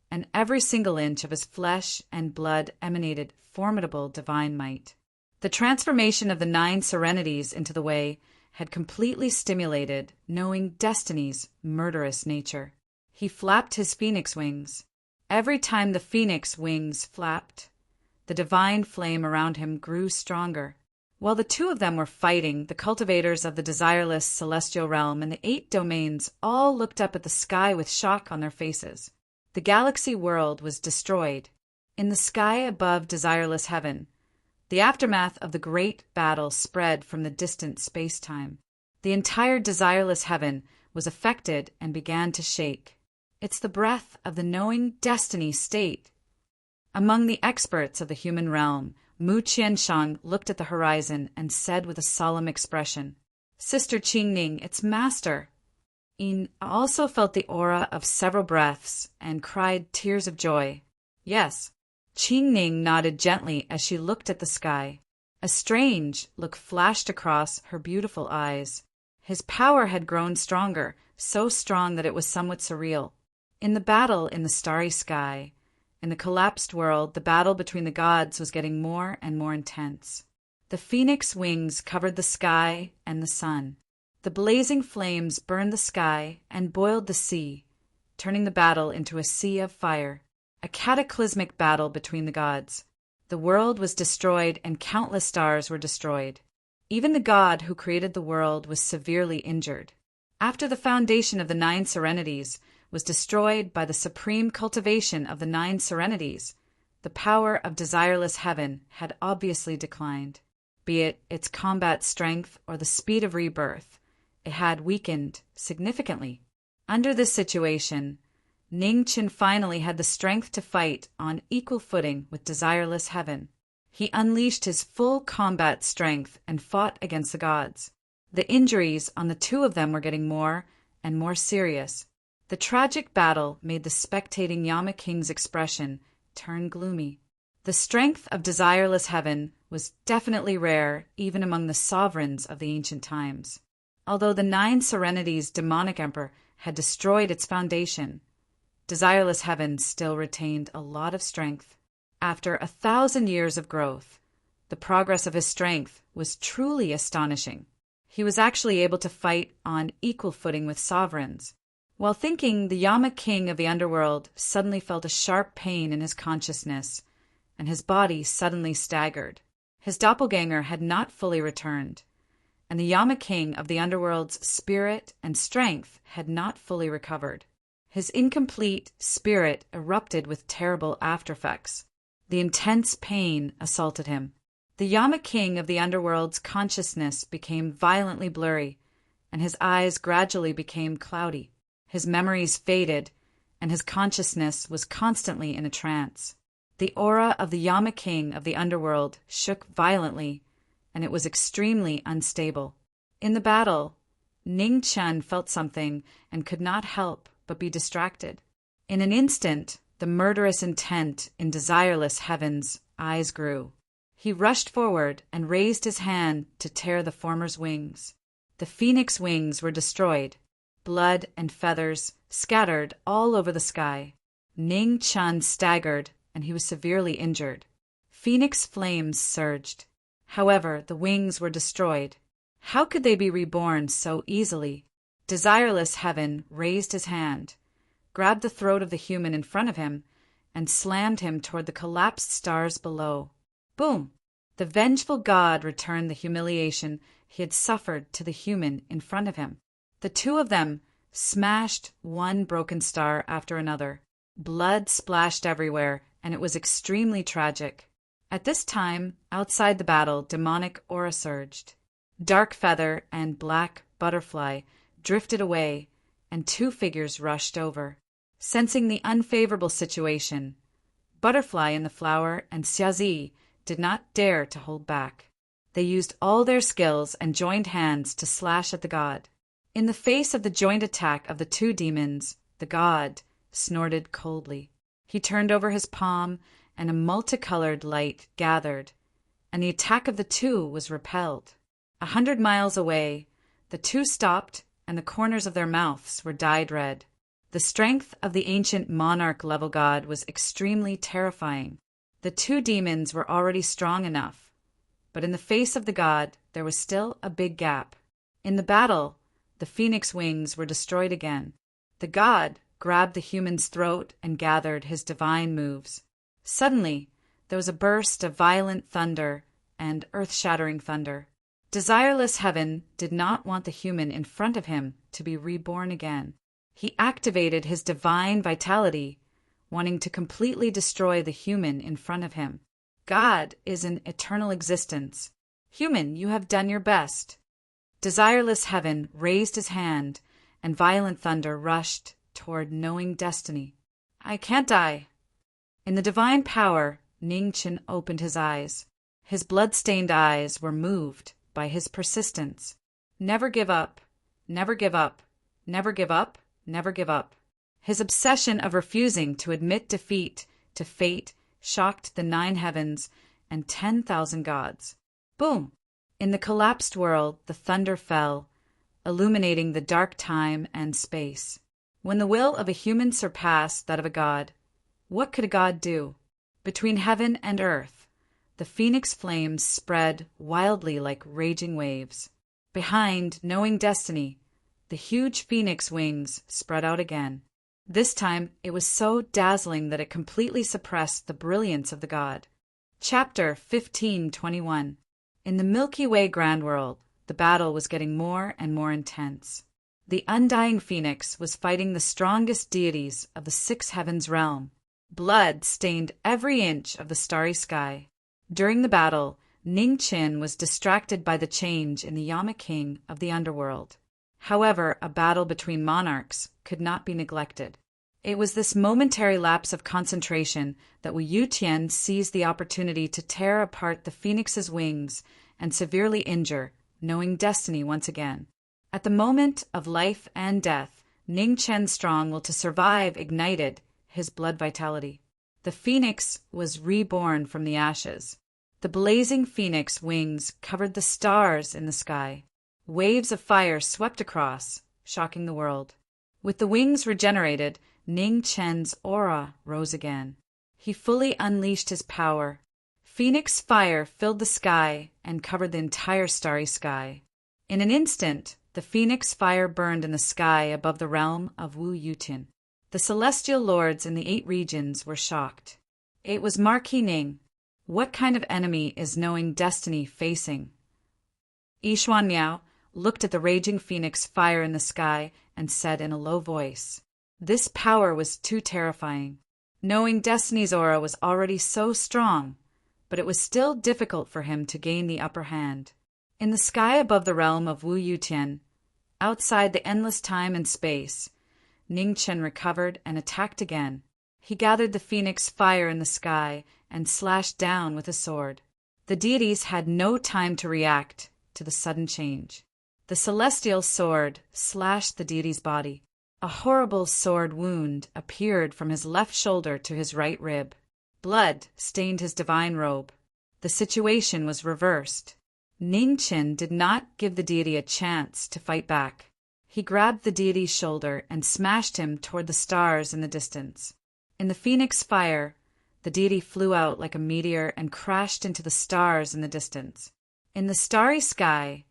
and every single inch of his flesh and blood emanated formidable divine might. The transformation of the 9 serenities into the way had completely stimulated knowing Destiny's murderous nature. He flapped his phoenix wings. Every time the phoenix wings flapped, the divine flame around him grew stronger. While the two of them were fighting, the cultivators of the desireless celestial realm and the 8 domains all looked up at the sky with shock on their faces. The galaxy world was destroyed. In the sky above desireless heaven, the aftermath of the great battle spread from the distant space-time. The entire desireless heaven was affected and began to shake. It's the breath of the knowing destiny state. Among the experts of the human realm, Mu Qianshang looked at the horizon and said with a solemn expression, "Sister Qingning, its master." He also felt the aura of several breaths and cried tears of joy. Yes. Qing Ning nodded gently as she looked at the sky. A strange look flashed across her beautiful eyes. His power had grown stronger, so strong that it was somewhat surreal. In the battle in the starry sky, in the collapsed world, the battle between the gods was getting more and more intense. The phoenix wings covered the sky and the sun. The blazing flames burned the sky and boiled the sea, turning the battle into a sea of fire. A cataclysmic battle between the gods. The world was destroyed and countless stars were destroyed. Even the god who created the world was severely injured. After the foundation of the 9 serenities was destroyed by the supreme cultivation of the 9 serenities, the power of desireless heaven had obviously declined. Be it its combat strength or the speed of rebirth, it had weakened significantly. Under this situation, Ning Chen finally had the strength to fight on equal footing with desireless heaven. He unleashed his full combat strength and fought against the gods. The injuries on the two of them were getting more and more serious. The tragic battle made the spectating Yama King's expression turn gloomy. The strength of desireless heaven was definitely rare even among the sovereigns of the ancient times. Although the 9 serenities' demonic emperor had destroyed its foundation, desireless heaven still retained a lot of strength. After 1,000 years of growth, the progress of his strength was truly astonishing. He was actually able to fight on equal footing with sovereigns. While thinking, the Yama King of the underworld suddenly felt a sharp pain in his consciousness, and his body suddenly staggered. His doppelganger had not fully returned, and the Yama King of the underworld's spirit and strength had not fully recovered. His incomplete spirit erupted with terrible aftereffects. The intense pain assaulted him. The Yama King of the underworld's consciousness became violently blurry, and his eyes gradually became cloudy. His memories faded, and his consciousness was constantly in a trance. The aura of the Yama King of the underworld shook violently, and it was extremely unstable. In the battle, Ning Chen felt something and could not help but be distracted. In an instant, the murderous intent in desireless heaven's eyes grew. He rushed forward and raised his hand to tear the former's wings. The phoenix wings were destroyed. Blood and feathers scattered all over the sky. Ning Chen staggered, and he was severely injured. Phoenix flames surged. However, the wings were destroyed. How could they be reborn so easily? Desireless heaven raised his hand, grabbed the throat of the human in front of him, and slammed him toward the collapsed stars below. Boom! The vengeful god returned the humiliation he had suffered to the human in front of him. The two of them smashed one broken star after another. Blood splashed everywhere, and it was extremely tragic. At this time, outside the battle, demonic aura surged. Dark Feather and Black Butterfly drifted away, and 2 figures rushed over. Sensing the unfavorable situation, Butterfly in the flower and Xiazi did not dare to hold back. They used all their skills and joined hands to slash at the god. In the face of the joint attack of the 2 demons, the god snorted coldly. He turned over his palm, and a multicolored light gathered, and the attack of the 2 was repelled. 100 miles away, the 2 stopped, and the corners of their mouths were dyed red. The strength of the ancient monarch-level god was extremely terrifying. The 2 demons were already strong enough, but in the face of the god, there was still a big gap. In the battle, the phoenix wings were destroyed again. The god grabbed the human's throat and gathered his divine moves. Suddenly, there was a burst of violent thunder and earth-shattering thunder. Desireless heaven did not want the human in front of him to be reborn again. He activated his divine vitality, wanting to completely destroy the human in front of him. God is an eternal existence. Human, you have done your best. Desireless heaven raised his hand, and violent thunder rushed toward knowing destiny. I can't die. In the divine power, Ning Chen opened his eyes. His blood-stained eyes were moved by his persistence. Never give up. Never give up. Never give up, never give up. His obsession of refusing to admit defeat to fate shocked the 9 heavens and 10,000 gods. Boom! In the collapsed world, the thunder fell, illuminating the dark time and space. When the will of a human surpassed that of a god, what could a god do? Between heaven and earth, the phoenix flames spread wildly like raging waves. Behind, knowing destiny, the huge phoenix wings spread out again. This time, it was so dazzling that it completely suppressed the brilliance of the god. Chapter 1521. In the Milky Way Grand World, the battle was getting more and more intense. The undying phoenix was fighting the strongest deities of the 6 heavens realm. Blood stained every inch of the starry sky. During the battle, Ning Qin was distracted by the change in the Yama King of the underworld. However, a battle between monarchs could not be neglected. It was this momentary lapse of concentration that Wu Yutian seized the opportunity to tear apart the phoenix's wings and severely injure, knowing destiny once again. At the moment of life and death, Ning Chen's strong will to survive ignited his blood vitality. The phoenix was reborn from the ashes. The blazing phoenix wings covered the stars in the sky. Waves of fire swept across, shocking the world. With the wings regenerated, Ning Chen's aura rose again. He fully unleashed his power. Phoenix fire filled the sky and covered the entire starry sky. In an instant, the phoenix fire burned in the sky above the realm of Wu Yutin. The celestial lords in the 8 regions were shocked. It was Marquis Ning. What kind of enemy is knowing destiny facing? Yishuan Miao looked at the raging phoenix fire in the sky and said in a low voice, "This power was too terrifying." Knowing destiny's aura was already so strong, but it was still difficult for him to gain the upper hand. In the sky above the realm of Wu Yutian, outside the endless time and space, Ning Chen recovered and attacked again. He gathered the phoenix fire in the sky and slashed down with a sword. The deities had no time to react to the sudden change. The celestial sword slashed the deity's body. A horrible sword wound appeared from his left shoulder to his right rib. Blood stained his divine robe. The situation was reversed. Ning Qin did not give the deity a chance to fight back. He grabbed the deity's shoulder and smashed him toward the stars in the distance. In the phoenix fire, the deity flew out like a meteor and crashed into the stars in the distance. In the starry sky,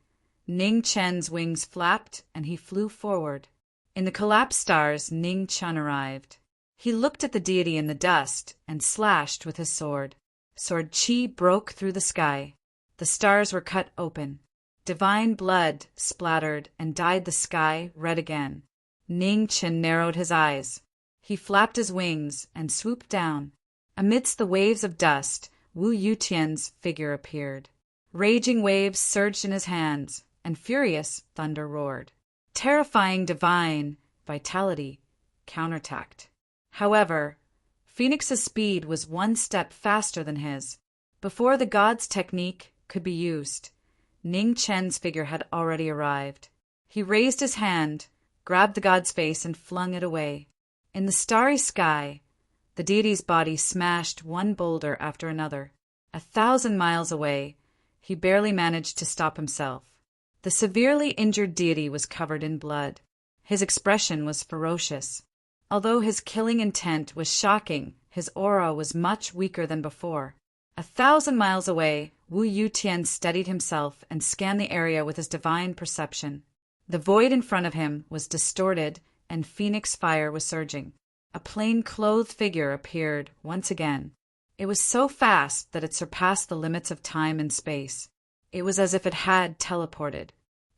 Ning Chen's wings flapped and he flew forward. In the collapsed stars, Ning Chen arrived. He looked at the deity in the dust and slashed with his sword. Sword qi broke through the sky. The stars were cut open. Divine blood splattered and dyed the sky red again. Ning Chen narrowed his eyes. He flapped his wings and swooped down. Amidst the waves of dust, Wu Yutian's figure appeared. Raging waves surged in his hands, and furious thunder roared. Terrifying divine vitality counterattacked. However, Phoenix's speed was 1 step faster than his. Before the god's technique could be used, Ning Chen's figure had already arrived. He raised his hand, grabbed the god's face, and flung it away. In the starry sky, the deity's body smashed one boulder after another. 1,000 miles away, he barely managed to stop himself. The severely injured deity was covered in blood. His expression was ferocious. Although his killing intent was shocking, his aura was much weaker than before. 1,000 miles away, Wu Yutian steadied himself and scanned the area with his divine perception. The void in front of him was distorted and phoenix fire was surging. A plain-clothed figure appeared once again. It was so fast that it surpassed the limits of time and space. It was as if it had teleported.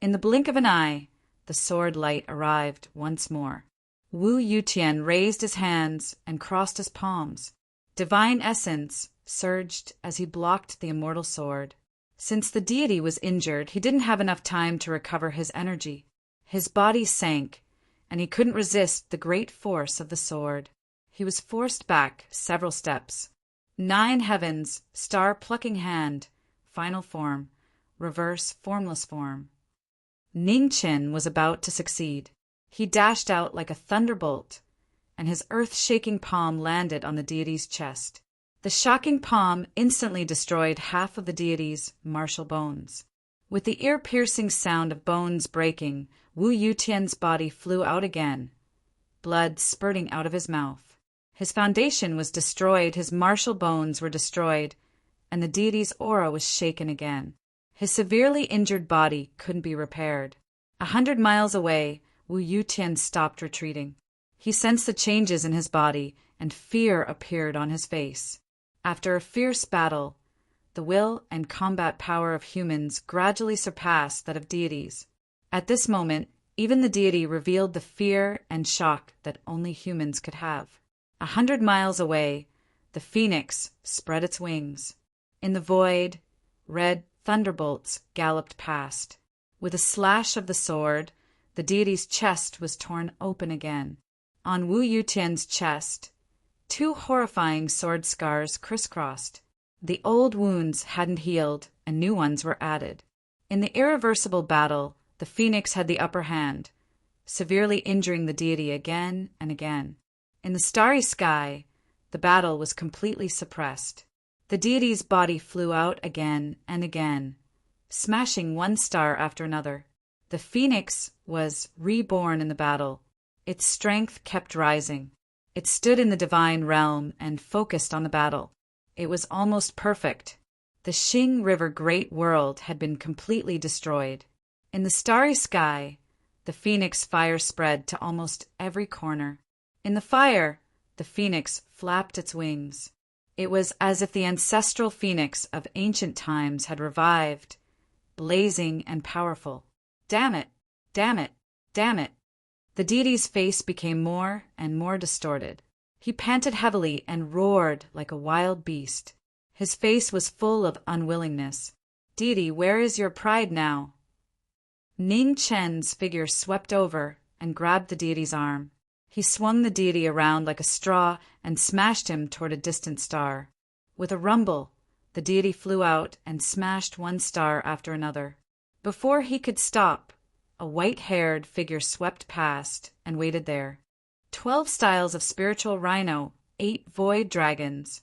In the blink of an eye, the sword light arrived once more. Wu Yutian raised his hands and crossed his palms. Divine essence surged as he blocked the immortal sword. Since the deity was injured, he didn't have enough time to recover his energy. His body sank, and he couldn't resist the great force of the sword. He was forced back several steps. 9 heavens, star-plucking hand, final form, reverse formless form. Ning Qin was about to succeed. He dashed out like a thunderbolt, and his earth-shaking palm landed on the deity's chest. The shocking palm instantly destroyed half of the deity's martial bones. With the ear-piercing sound of bones breaking, Wu Yutian's body flew out again, blood spurting out of his mouth. His foundation was destroyed, his martial bones were destroyed, and the deity's aura was shaken again. His severely injured body couldn't be repaired. 100 miles away, Wu Yutian stopped retreating. He sensed the changes in his body, and fear appeared on his face. After a fierce battle, the will and combat power of humans gradually surpassed that of deities. At this moment, even the deity revealed the fear and shock that only humans could have. 100 miles away, the phoenix spread its wings. In the void, red thunderbolts galloped past. With a slash of the sword, the deity's chest was torn open again. On Wu Yutian's chest, 2 horrifying sword scars crisscrossed. The old wounds hadn't healed, and new ones were added. In the irreversible battle, the phoenix had the upper hand, severely injuring the deity again and again. In the starry sky, the battle was completely suppressed. The deity's body flew out again and again, smashing one star after another. The phoenix was reborn in the battle. Its strength kept rising. It stood in the divine realm and focused on the battle. It was almost perfect. The Xing River Great World had been completely destroyed. In the starry sky, the phoenix fire spread to almost every corner. In the fire, the phoenix flapped its wings. It was as if the ancestral phoenix of ancient times had revived, blazing and powerful. Damn it! Damn it! Damn it! The deity's face became more and more distorted. He panted heavily and roared like a wild beast. His face was full of unwillingness. Deity, where is your pride now? Ning Chen's figure swept over and grabbed the deity's arm. He swung the deity around like a straw and smashed him toward a distant star. With a rumble, the deity flew out and smashed one star after another. Before he could stop, a white-haired figure swept past and waited there. 12 styles of spiritual rhino, 8 void dragons.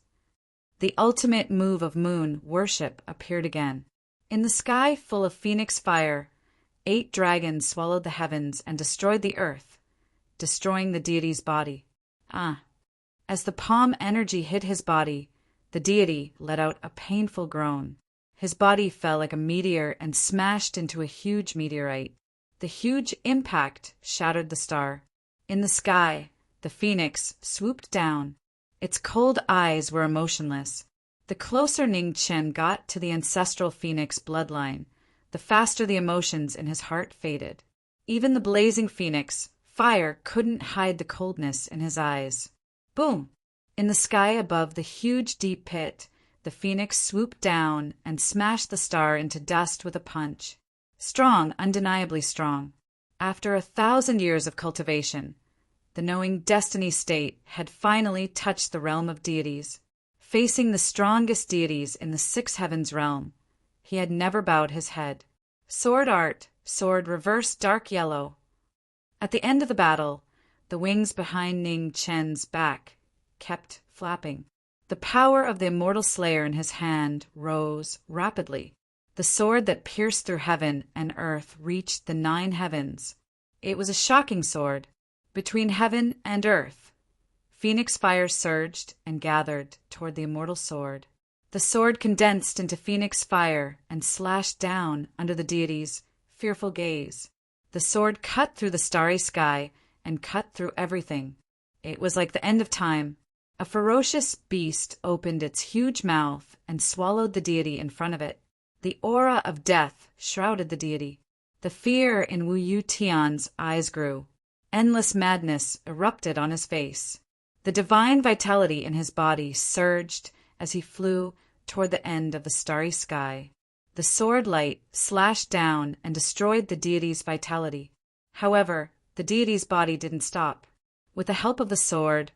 The ultimate move of moon worship appeared again. In the sky full of phoenix fire, 8 dragons swallowed the heavens and destroyed the earth, destroying the deity's body. As the palm energy hit his body, the deity let out a painful groan. His body fell like a meteor and smashed into a huge meteorite. The huge impact shattered the star. In the sky, the phoenix swooped down. Its cold eyes were emotionless. The closer Ning Chen got to the ancestral phoenix bloodline, the faster the emotions in his heart faded. Even the blazing phoenix, fire, couldn't hide the coldness in his eyes. Boom! In the sky above the huge deep pit, the phoenix swooped down and smashed the star into dust with a punch. Strong, undeniably strong. After 1,000 years of cultivation, the knowing destiny state had finally touched the realm of deities. Facing the strongest deities in the 6 heavens realm, he had never bowed his head. Sword art, sword reverse dark yellow. At the end of the battle, the wings behind Ning Chen's back kept flapping. The power of the immortal slayer in his hand rose rapidly. The sword that pierced through heaven and earth reached the 9 heavens. It was a shocking sword. Between heaven and earth, phoenix fire surged and gathered toward the immortal sword. The sword condensed into phoenix fire and slashed down under the deity's fearful gaze. The sword cut through the starry sky and cut through everything. It was like the end of time. A ferocious beast opened its huge mouth and swallowed the deity in front of it. The aura of death shrouded the deity. The fear in Wu Yutian's eyes grew. Endless madness erupted on his face. The divine vitality in his body surged as he flew toward the end of the starry sky. The sword light slashed down and destroyed the deity's vitality. However, the deity's body didn't stop. With the help of the sword,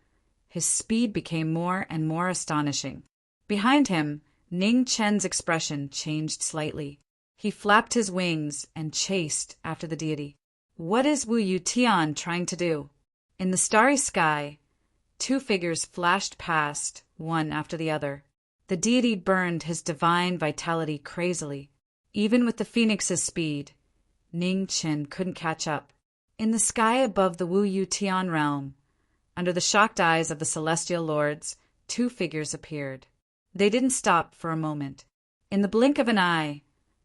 his speed became more and more astonishing. Behind him, Ning Chen's expression changed slightly. He flapped his wings and chased after the deity. What is Wu Yu Tian trying to do? In the starry sky, two figures flashed past, one after the other. The deity burned his divine vitality crazily. Even with the phoenix's speed, Ning Qin couldn't catch up. In the sky above the Wu Yu Tian realm, under the shocked eyes of the celestial lords, two figures appeared. They didn't stop for a moment. In the blink of an eye,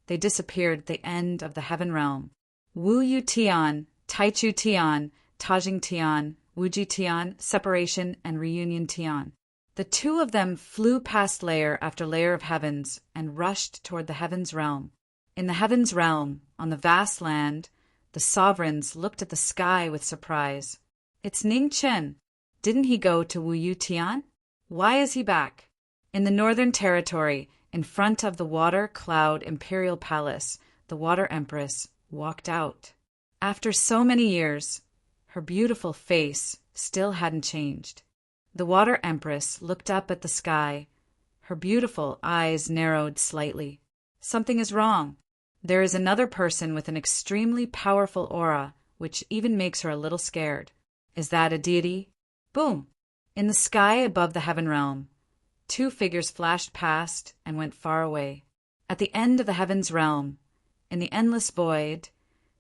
they disappeared at the end of the heaven realm. Wu Yu Tian, Taichu Tian, Tajing Tian, Wuji Tian, separation and reunion Tian. The two of them flew past layer after layer of heavens and rushed toward the heavens realm. In the heavens realm, on the vast land, the sovereigns looked at the sky with surprise. It's Ning Chen. Didn't he go to Wu Yu Tian? Why is he back? In the northern territory, in front of the Water Cloud Imperial Palace, the Water Empress walked out. After so many years, her beautiful face still hadn't changed. The Water Empress looked up at the sky. Her beautiful eyes narrowed slightly. Something is wrong. There is another person with an extremely powerful aura, which even makes her a little scared. Is that a deity? Boom! In the sky above the heaven realm, two figures flashed past and went far away. At the end of the heavens realm, in the endless void,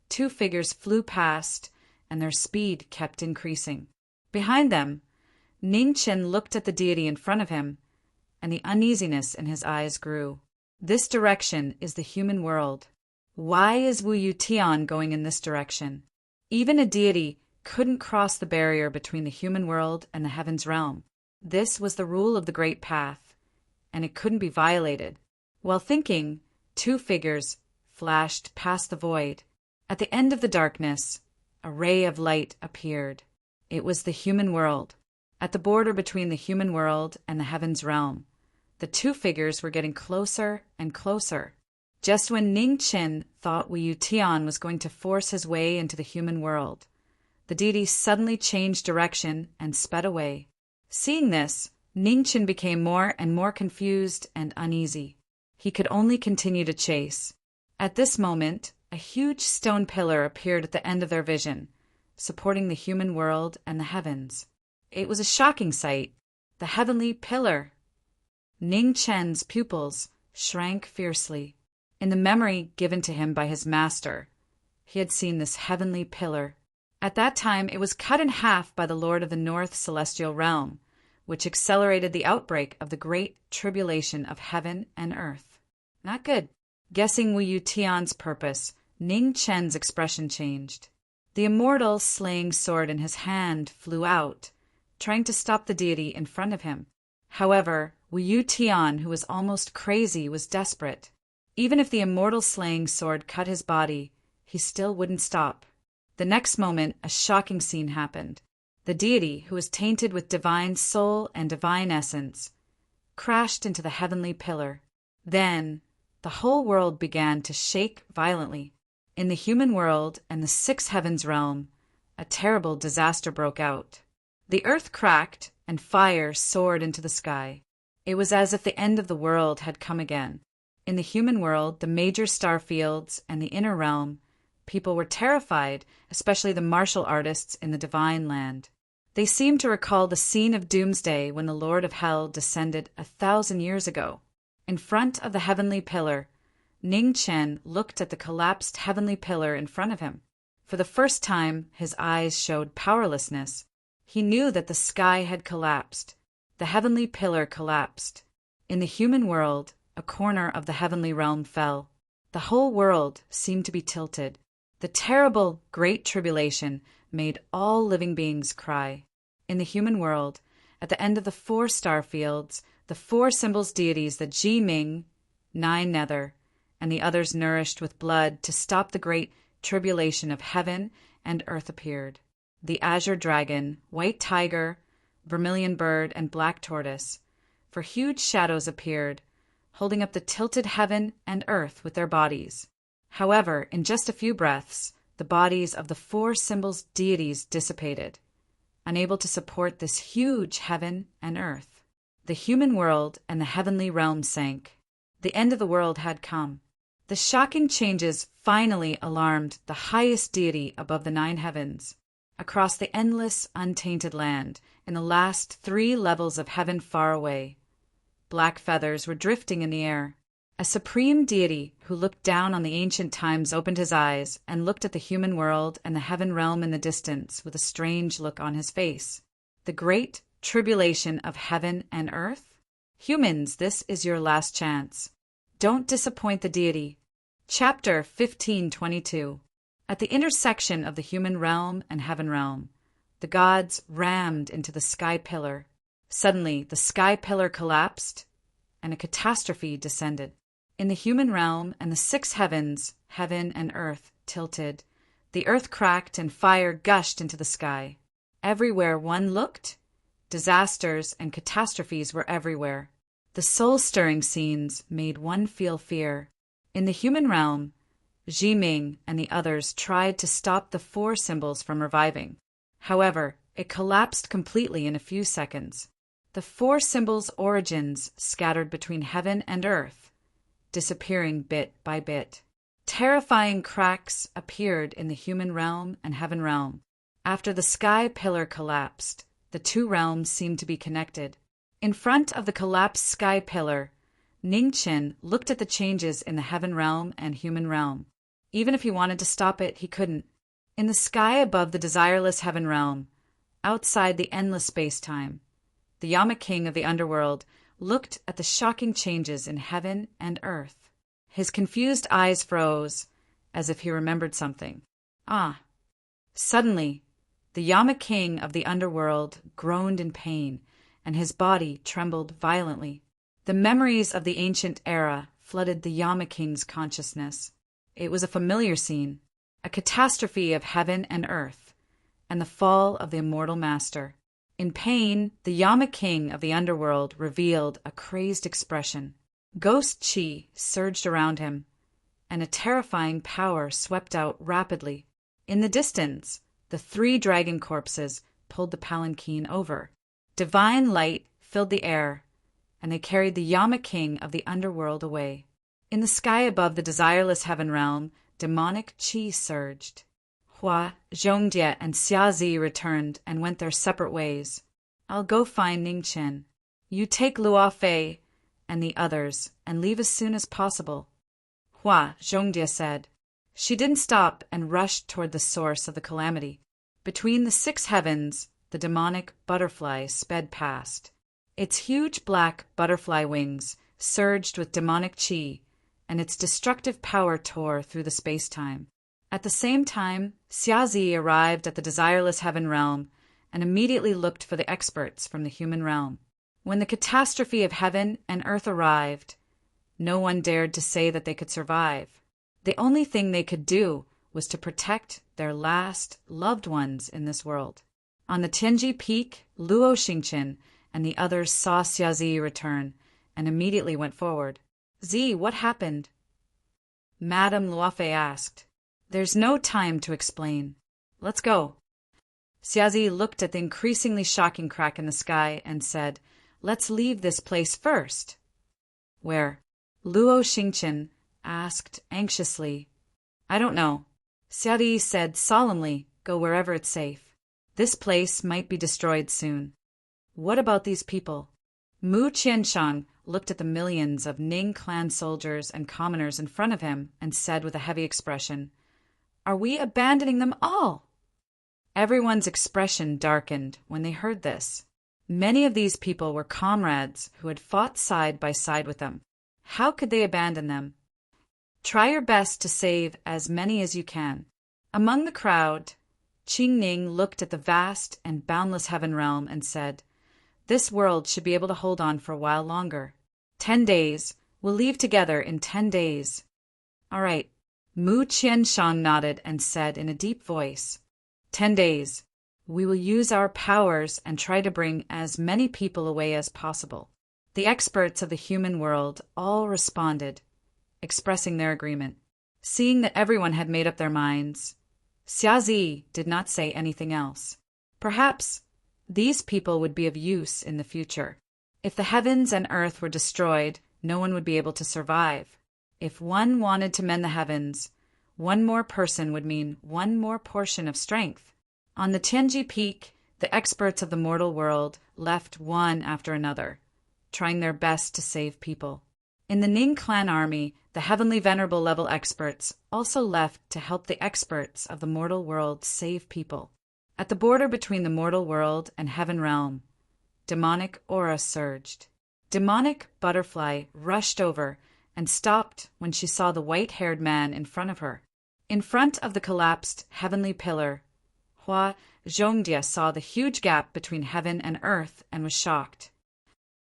two figures flew past, and their speed kept increasing. Behind them, Ning Chen looked at the deity in front of him, and the uneasiness in his eyes grew. This direction is the human world. Why is Wu Yu Tian going in this direction? Even a deity couldn't cross the barrier between the human world and the heavens realm. This was the rule of the Great Path, and it couldn't be violated. While thinking, two figures flashed past the void. At the end of the darkness, a ray of light appeared. It was the human world. At the border between the human world and the heavens realm, the two figures were getting closer and closer. Just when Ning Qin thought Wu Yu Tian was going to force his way into the human world, the deity suddenly changed direction and sped away. Seeing this, Ning Qin became more and more confused and uneasy. He could only continue to chase. At this moment, a huge stone pillar appeared at the end of their vision, supporting the human world and the heavens. It was a shocking sight. The heavenly pillar. Ning Chen's pupils shrank fiercely. In the memory given to him by his master, he had seen this heavenly pillar. At that time, it was cut in half by the Lord of the North Celestial Realm, which accelerated the outbreak of the great tribulation of heaven and earth. Not good. Guessing Wu Yu Tian's purpose, Ning Chen's expression changed. The immortal slaying sword in his hand flew out, trying to stop the deity in front of him. However, Wu Yu Tian, who was almost crazy, was desperate. Even if the immortal slaying sword cut his body, he still wouldn't stop. The next moment, a shocking scene happened. The deity, who was tainted with divine soul and divine essence, crashed into the heavenly pillar. Then, the whole world began to shake violently. In the human world and the sixth heavens realm, a terrible disaster broke out. The earth cracked, and fire soared into the sky. It was as if the end of the world had come again. In the human world, the major star fields, and the inner realm, people were terrified, especially the martial artists in the divine land. They seemed to recall the scene of doomsday when the Lord of Hell descended 1,000 years ago. In front of the heavenly pillar, Ning Chen looked at the collapsed heavenly pillar in front of him. For the first time, his eyes showed powerlessness. He knew that the sky had collapsed. The heavenly pillar collapsed. In the human world, a corner of the heavenly realm fell. The whole world seemed to be tilted. The terrible Great Tribulation made all living beings cry. In the human world, at the end of the 4 star fields, the 4 symbols deities, the Ji Ming, 9 Nether, and the others nourished with blood to stop the Great Tribulation of heaven and earth appeared. The azure dragon, white tiger, vermilion bird, and black tortoise, for huge shadows appeared, holding up the tilted heaven and earth with their bodies. However, in just a few breaths, the bodies of the 4 symbols deities dissipated, unable to support this huge heaven and earth. The human world and the heavenly realm sank. The end of the world had come. The shocking changes finally alarmed the highest deity above the 9 heavens. Across the endless, untainted land, in the last 3 levels of heaven far away, black feathers were drifting in the air. A supreme deity who looked down on the ancient times opened his eyes and looked at the human world and the heaven realm in the distance with a strange look on his face. The great tribulation of heaven and earth? Humans, this is your last chance. Don't disappoint the deity. Chapter 1522. At the intersection of the human realm and heaven realm, the gods rammed into the sky pillar. Suddenly, the sky pillar collapsed, and a catastrophe descended. In the human realm and the 6 heavens, heaven and earth, tilted. The earth cracked and fire gushed into the sky. Everywhere one looked, disasters and catastrophes were everywhere. The soul-stirring scenes made one feel fear. In the human realm, Jiming and the others tried to stop the 4 symbols from reviving. However, it collapsed completely in a few seconds. The 4 symbols' origins scattered between heaven and earth, disappearing bit by bit. Terrifying cracks appeared in the human realm and heaven realm. After the sky pillar collapsed, the 2 realms seemed to be connected. In front of the collapsed sky pillar, Ningchen looked at the changes in the heaven realm and human realm. Even if he wanted to stop it, he couldn't. In the sky above the desireless heaven realm, outside the endless space-time, the Yama King of the underworld looked at the shocking changes in heaven and earth. His confused eyes froze, as if he remembered something. Ah! Suddenly, the Yama King of the underworld groaned in pain, and his body trembled violently. The memories of the ancient era flooded the Yama King's consciousness. It was a familiar scene, a catastrophe of heaven and earth, and the fall of the immortal master. In pain, the Yama King of the underworld revealed a crazed expression. Ghost chi surged around him, and a terrifying power swept out rapidly. In the distance, the 3 dragon corpses pulled the palanquin over. Divine light filled the air, and they carried the Yama King of the underworld away. In the sky above the desireless heaven realm, demonic chi surged. Hua, Zhongjie, and Xiazi returned and went their separate ways. I'll go find Ningchen. You take Luofei and the others and leave as soon as possible. Hua, Zhongjie said. She didn't stop and rushed toward the source of the calamity. Between the 6 heavens, the demonic butterfly sped past. Its huge black butterfly wings surged with demonic chi, and its destructive power tore through the space-time. At the same time, Xiazi arrived at the desireless heaven realm and immediately looked for the experts from the human realm. When the catastrophe of heaven and earth arrived, no one dared to say that they could survive. The only thing they could do was to protect their last loved ones in this world. On the Tianji Peak, Luo Xingqian and the others saw Xiazi return and immediately went forward. "Zi, what happened?" Madame Luofei asked. "There's no time to explain. Let's go." Xiazi looked at the increasingly shocking crack in the sky and said, "Let's leave this place first." "Where?" Luo Xingqian asked anxiously. "I don't know." Xiazi said solemnly, "Go wherever it's safe. This place might be destroyed soon." "What about these people?" Mu Qianshang looked at the millions of Ning clan soldiers and commoners in front of him and said with a heavy expression, "Are we abandoning them all?" Everyone's expression darkened when they heard this. Many of these people were comrades who had fought side by side with them. How could they abandon them? "Try your best to save as many as you can." Among the crowd, Qing Ning looked at the vast and boundless heaven realm and said, "This world should be able to hold on for a while longer. 10 days. We'll leave together in 10 days. "All right." Mu Qianshang nodded and said in a deep voice, 10 days. We will use our powers and try to bring as many people away as possible." The experts of the human world all responded, expressing their agreement. Seeing that everyone had made up their minds, Xiazi did not say anything else. Perhaps these people would be of use in the future. If the heavens and earth were destroyed, no one would be able to survive. If one wanted to mend the heavens, one more person would mean one more portion of strength. On the Tianji Peak, the experts of the mortal world left one after another, trying their best to save people. In the Ning clan army, the heavenly venerable level experts also left to help the experts of the mortal world save people. At the border between the mortal world and heaven realm, demonic aura surged. Demonic Butterfly rushed over and stopped when she saw the white-haired man in front of her. In front of the collapsed heavenly pillar, Hua Zhongdia saw the huge gap between heaven and earth and was shocked.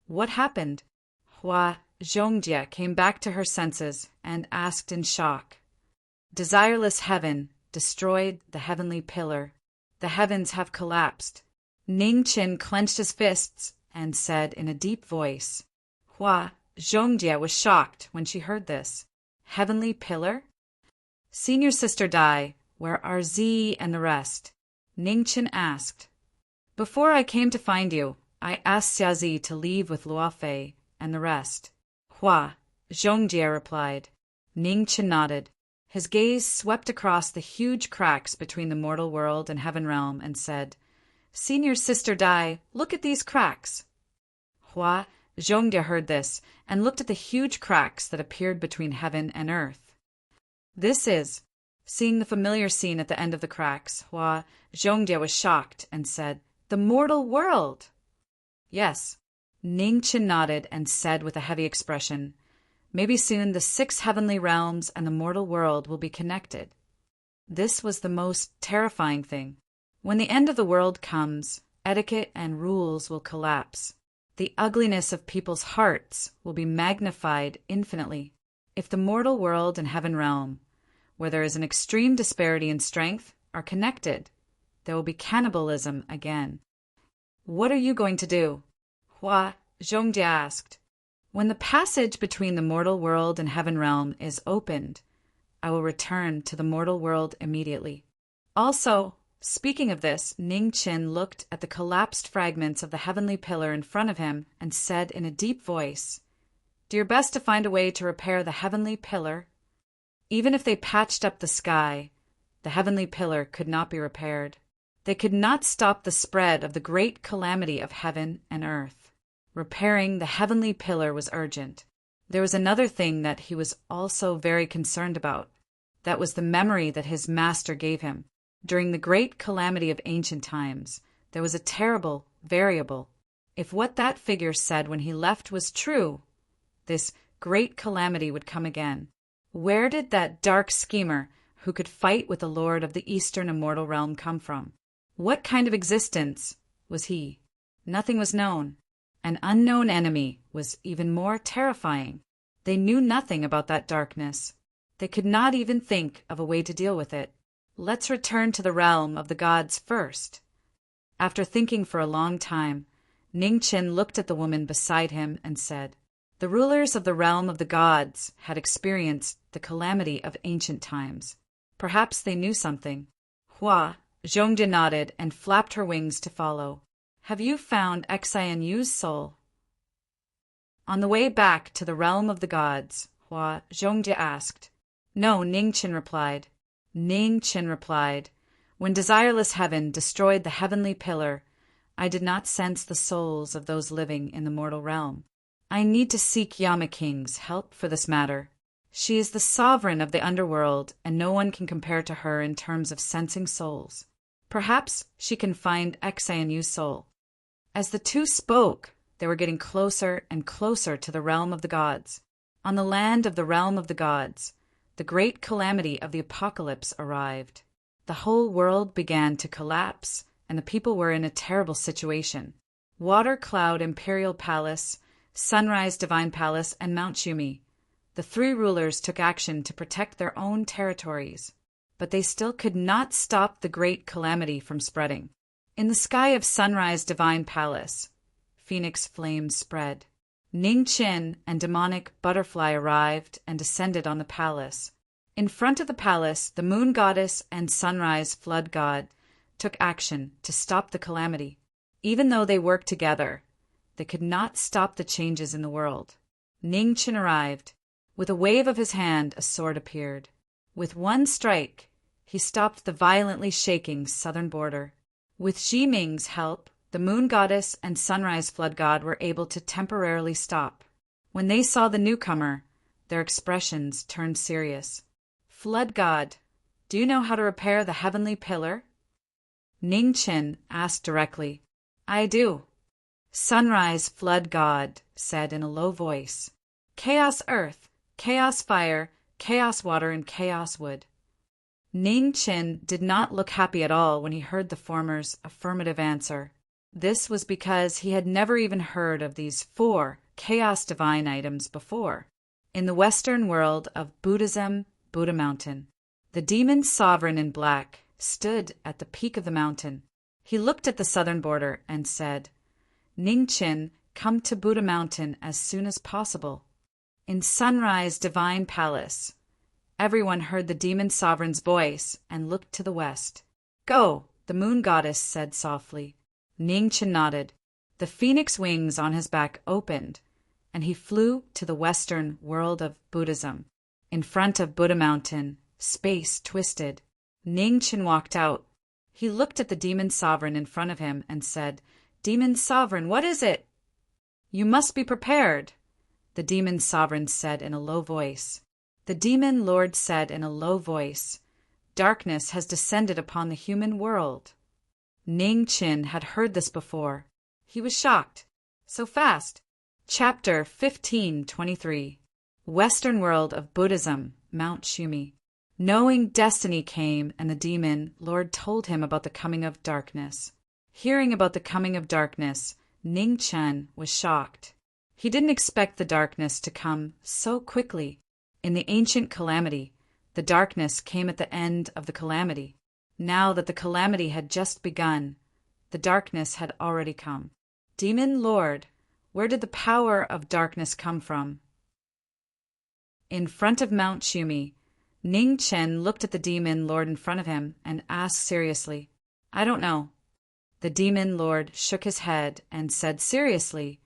What happened? Hua Zhongdia came back to her senses and asked in shock. Desireless heaven destroyed the heavenly pillar. The heavens have collapsed. Ning Qin clenched his fists and said in a deep voice. Hua Zhongjie was shocked when she heard this. Heavenly pillar? Senior sister Dai, where are Z and the rest? Ning Qin asked. Before I came to find you, I asked Xiazi to leave with Luofei and the rest. Hua Zhongjie replied. Ning Qin nodded. His gaze swept across the huge cracks between the mortal world and heaven realm and said, Senior sister Dai, look at these cracks. Hua Zhongde heard this and looked at the huge cracks that appeared between heaven and earth. This is, seeing the familiar scene at the end of the cracks, Hua Zhongde was shocked and said, the mortal world. Yes, Ning Qin nodded and said with a heavy expression, maybe soon the 6 heavenly realms and the mortal world will be connected. This was the most terrifying thing. When the end of the world comes, etiquette and rules will collapse. The ugliness of people's hearts will be magnified infinitely. If the mortal world and heaven realm, where there is an extreme disparity in strength, are connected, there will be cannibalism again. What are you going to do? Hua Zhongde asked. When the passage between the mortal world and heaven realm is opened, I will return to the mortal world immediately. Also, speaking of this, Ning Qin looked at the collapsed fragments of the heavenly pillar in front of him and said in a deep voice, do your best to find a way to repair the heavenly pillar. Even if they patched up the sky, the heavenly pillar could not be repaired. They could not stop the spread of the great calamity of heaven and earth. Repairing the heavenly pillar was urgent. There was another thing that he was also very concerned about. That was the memory that his master gave him. During the great calamity of ancient times, there was a terrible variable. If what that figure said when he left was true, this great calamity would come again. Where did that dark schemer who could fight with the Lord of the Eastern Immortal Realm come from? What kind of existence was he? Nothing was known. An unknown enemy was even more terrifying. They knew nothing about that darkness. They could not even think of a way to deal with it. Let's return to the realm of the gods first. After thinking for a long time, Ning Qin looked at the woman beside him and said, the rulers of the realm of the gods had experienced the calamity of ancient times. Perhaps they knew something. Hua Zhongde nodded and flapped her wings to follow. Have you found Xian Yu's soul? On the way back to the realm of the gods, Hua Zhongde asked. No, Ning Qin replied. Ning Qin replied, when desireless heaven destroyed the heavenly pillar, I did not sense the souls of those living in the mortal realm. I need to seek Yama King's help for this matter. She is the sovereign of the underworld, and no one can compare to her in terms of sensing souls. Perhaps she can find Xian Yu's soul. As the two spoke, they were getting closer and closer to the realm of the gods. On the land of the realm of the gods, the great calamity of the apocalypse arrived. The whole world began to collapse, and the people were in a terrible situation. Water Cloud Imperial Palace, Sunrise Divine Palace, and Mount Shumi. The 3 rulers took action to protect their own territories, but they still could not stop the great calamity from spreading. In the sky of Sunrise Divine Palace, Phoenix flames spread. Ning Qin and demonic Butterfly arrived and descended on the palace. In front of the palace, the Moon Goddess and Sunrise Flood God took action to stop the calamity. Even though they worked together, they could not stop the changes in the world. Ning Qin arrived. With a wave of his hand, a sword appeared. With one strike, he stopped the violently shaking southern border. With Xi Ming's help, the moon goddess and sunrise flood god were able to temporarily stop. When they saw the newcomer, their expressions turned serious. Flood god, do you know how to repair the heavenly pillar? Ning Qin asked directly. I do. Sunrise flood god said in a low voice. Chaos earth, chaos fire, chaos water, and chaos wood. Ning Qin did not look happy at all when he heard the former's affirmative answer. This was because he had never even heard of these 4 chaos divine items before. In the Western world of Buddhism, Buddha Mountain, the demon sovereign in black stood at the peak of the mountain. He looked at the southern border and said, Ning Qin, come to Buddha Mountain as soon as possible. In Sunrise Divine Palace, everyone heard the demon sovereign's voice and looked to the west. Go, the moon goddess said softly. Ning Qin nodded. The phoenix wings on his back opened, and he flew to the western world of Buddhism. In front of Buddha Mountain, space twisted. Ning Qin walked out. He looked at the demon sovereign in front of him and said, Demon sovereign, what is it? You must be prepared, the demon sovereign said in a low voice. The demon lord said in a low voice, Darkness has descended upon the human world. Ning Qin had heard this before. He was shocked. So fast. Chapter 15:23. Western World of Buddhism, Mount Shumi. Knowing destiny came, and the demon lord told him about the coming of darkness. Hearing about the coming of darkness, Ning Qin was shocked. He didn't expect the darkness to come so quickly. In the ancient calamity, the darkness came at the end of the calamity. Now that the calamity had just begun, the darkness had already come. Demon Lord, where did the power of darkness come from? In front of Mount Shumi, Ning Qin looked at the demon lord in front of him and asked seriously, I don't know. The demon lord shook his head and said seriously,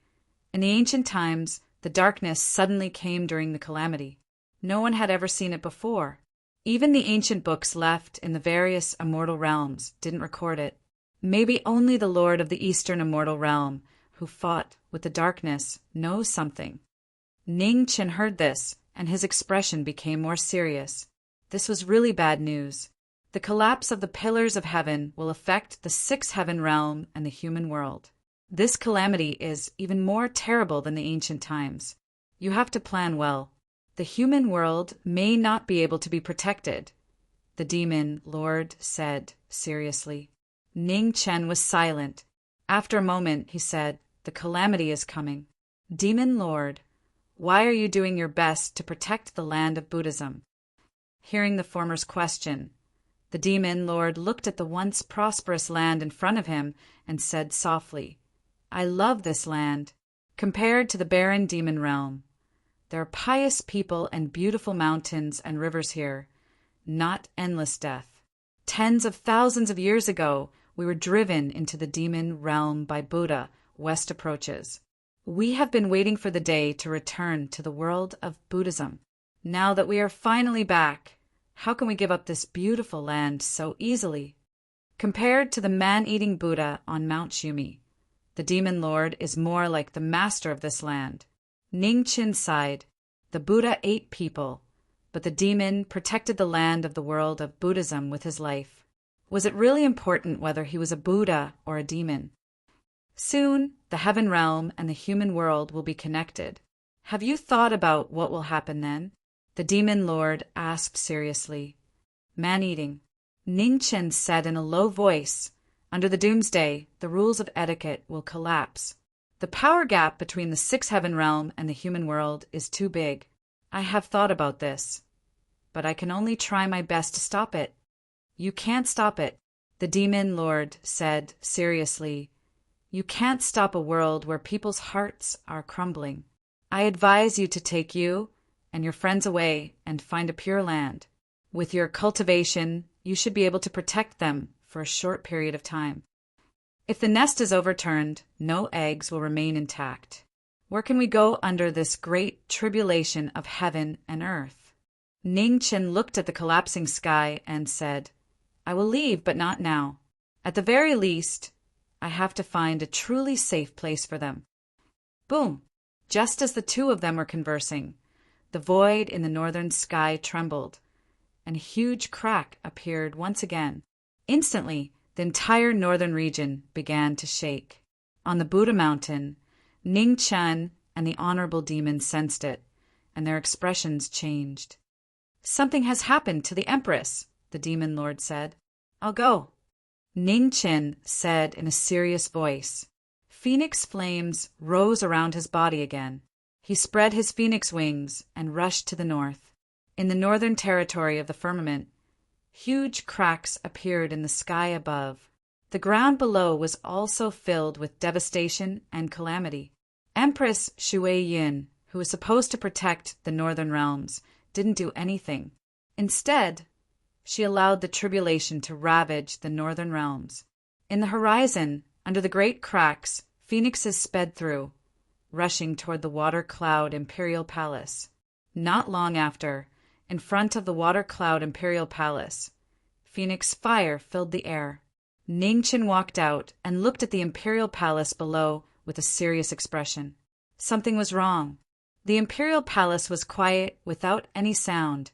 In the ancient times, the darkness suddenly came during the calamity. No one had ever seen it before. Even the ancient books left in the various immortal realms didn't record it. Maybe only the lord of the eastern immortal realm, who fought with the darkness, knows something. Ning Qin heard this, and his expression became more serious. This was really bad news. The collapse of the pillars of heaven will affect the 6th heaven realm and the human world. This calamity is even more terrible than the ancient times. You have to plan well. The human world may not be able to be protected, the demon lord said seriously. Ning Qin was silent. After a moment, he said, The calamity is coming. Demon Lord, why are you doing your best to protect the land of Buddhism? Hearing the former's question, the demon lord looked at the once prosperous land in front of him and said softly, I love this land. Compared to the barren demon realm, there are pious people and beautiful mountains and rivers here, not endless death. Tens of thousands of years ago, we were driven into the demon realm by Buddha, West approaches. We have been waiting for the day to return to the world of Buddhism. Now that we are finally back, how can we give up this beautiful land so easily? Compared to the man-eating Buddha on Mount Shumi, the demon lord is more like the master of this land. Ning Qin sighed. The Buddha ate people, but the demon protected the land of the world of Buddhism with his life. Was it really important whether he was a Buddha or a demon? Soon, the heaven realm and the human world will be connected. Have you thought about what will happen then? The demon lord asked seriously. Man-eating. Ning Qin said in a low voice, Under the doomsday, the rules of etiquette will collapse. The power gap between the 6th heaven realm and the human world is too big. I have thought about this, but I can only try my best to stop it. You can't stop it, the demon lord said seriously. You can't stop a world where people's hearts are crumbling. I advise you to take you and your friends away and find a pure land. With your cultivation, you should be able to protect them for a short period of time. If the nest is overturned, no eggs will remain intact. Where can we go under this great tribulation of heaven and earth? Ning Chen looked at the collapsing sky and said, I will leave, but not now. At the very least, I have to find a truly safe place for them. Boom! Just as the two of them were conversing, the void in the northern sky trembled, and a huge crack appeared once again. Instantly, the entire northern region began to shake. On the Buddha mountain, Ning Chen and the Honorable Demon sensed it, and their expressions changed. Something has happened to the Empress, the Demon Lord said. I'll go. Ning Chen said in a serious voice. Phoenix flames rose around his body again. He spread his phoenix wings and rushed to the north. In the northern territory of the firmament, huge cracks appeared in the sky above. The ground below was also filled with devastation and calamity. Empress Shui Yin, who was supposed to protect the northern realms, didn't do anything. Instead, she allowed the tribulation to ravage the northern realms. In the horizon, under the great cracks, phoenixes sped through, rushing toward the water cloud imperial palace. Not long after, in front of the water cloud imperial palace, phoenix fire filled the air. Ning Chen walked out and looked at the imperial palace below with a serious expression. Something was wrong. The imperial palace was quiet without any sound,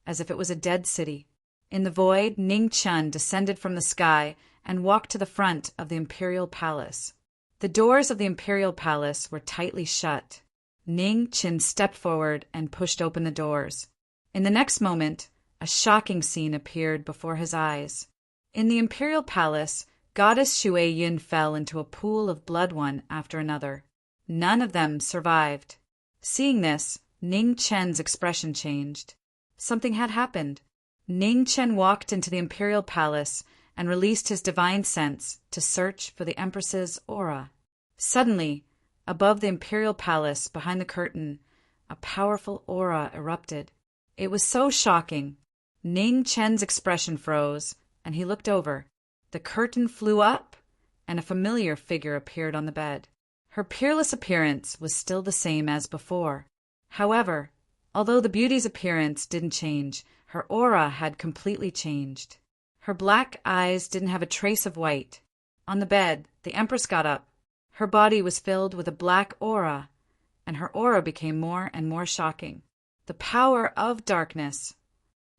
as if it was a dead city. In the void, Ning Chen descended from the sky and walked to the front of the imperial palace. The doors of the imperial palace were tightly shut. Ning Chen stepped forward and pushed open the doors. In the next moment, a shocking scene appeared before his eyes. In the imperial palace, Goddess Shui Yin fell into a pool of blood one after another. None of them survived. Seeing this, Ning Chen's expression changed. Something had happened. Ning Chen walked into the imperial palace and released his divine sense to search for the Empress's aura. Suddenly, above the imperial palace, behind the curtain, a powerful aura erupted. It was so shocking. Ning Chen's expression froze, and he looked over. The curtain flew up, and a familiar figure appeared on the bed. Her peerless appearance was still the same as before. However, although the beauty's appearance didn't change, her aura had completely changed. Her black eyes didn't have a trace of white. On the bed, the Empress got up. Her body was filled with a black aura, and her aura became more and more shocking. The power of darkness.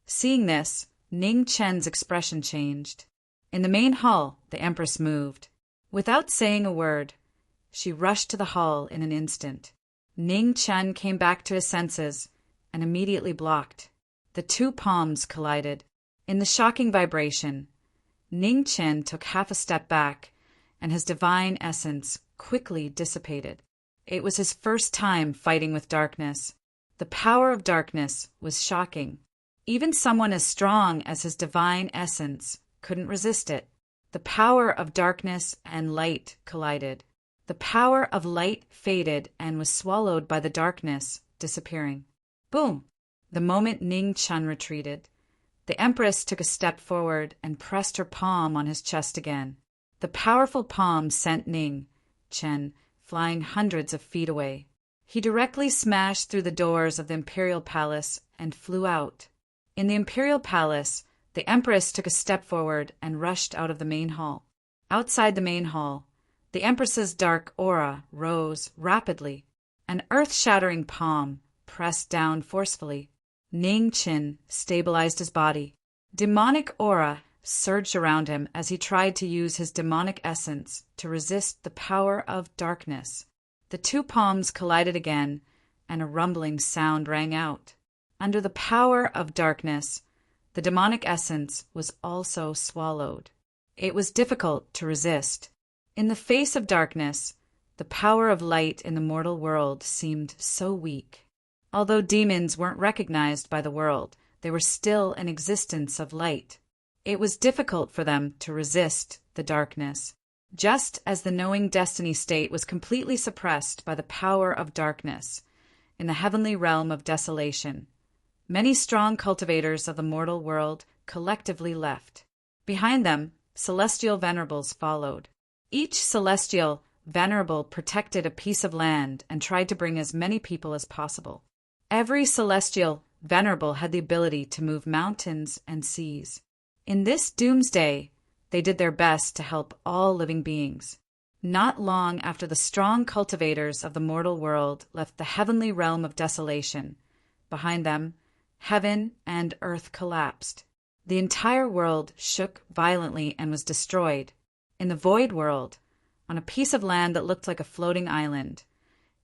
Seeing this, Ning Chen's expression changed. In the main hall, the Empress moved. Without saying a word, she rushed to the hall in an instant. Ning Chen came back to his senses and immediately blocked. The two palms collided. In the shocking vibration, Ning Chen took half a step back, and his divine essence quickly dissipated. It was his first time fighting with darkness. The power of darkness was shocking. Even someone as strong as his divine essence couldn't resist it. The power of darkness and light collided. The power of light faded and was swallowed by the darkness, disappearing. Boom! The moment Ning Chen retreated, the Empress took a step forward and pressed her palm on his chest again. The powerful palm sent Ning Chen flying hundreds of feet away. He directly smashed through the doors of the imperial palace and flew out. In the imperial palace, the Empress took a step forward and rushed out of the main hall. Outside the main hall, the Empress's dark aura rose rapidly. An earth-shattering palm pressed down forcefully. Ning Chen stabilized his body. Demonic aura surged around him as he tried to use his demonic essence to resist the power of darkness. The two palms collided again, and a rumbling sound rang out. Under the power of darkness, the demonic essence was also swallowed. It was difficult to resist. In the face of darkness, the power of light in the mortal world seemed so weak. Although demons weren't recognized by the world, they were still an existence of light. It was difficult for them to resist the darkness. Just as the knowing destiny state was completely suppressed by the power of darkness, in the heavenly realm of desolation, many strong cultivators of the mortal world collectively left. Behind them, celestial venerables followed. Each celestial venerable protected a piece of land and tried to bring as many people as possible. Every celestial venerable had the ability to move mountains and seas. In this doomsday, they did their best to help all living beings. Not long after the strong cultivators of the mortal world left the heavenly realm of desolation, behind them, heaven and earth collapsed. The entire world shook violently and was destroyed. In the void world, on a piece of land that looked like a floating island,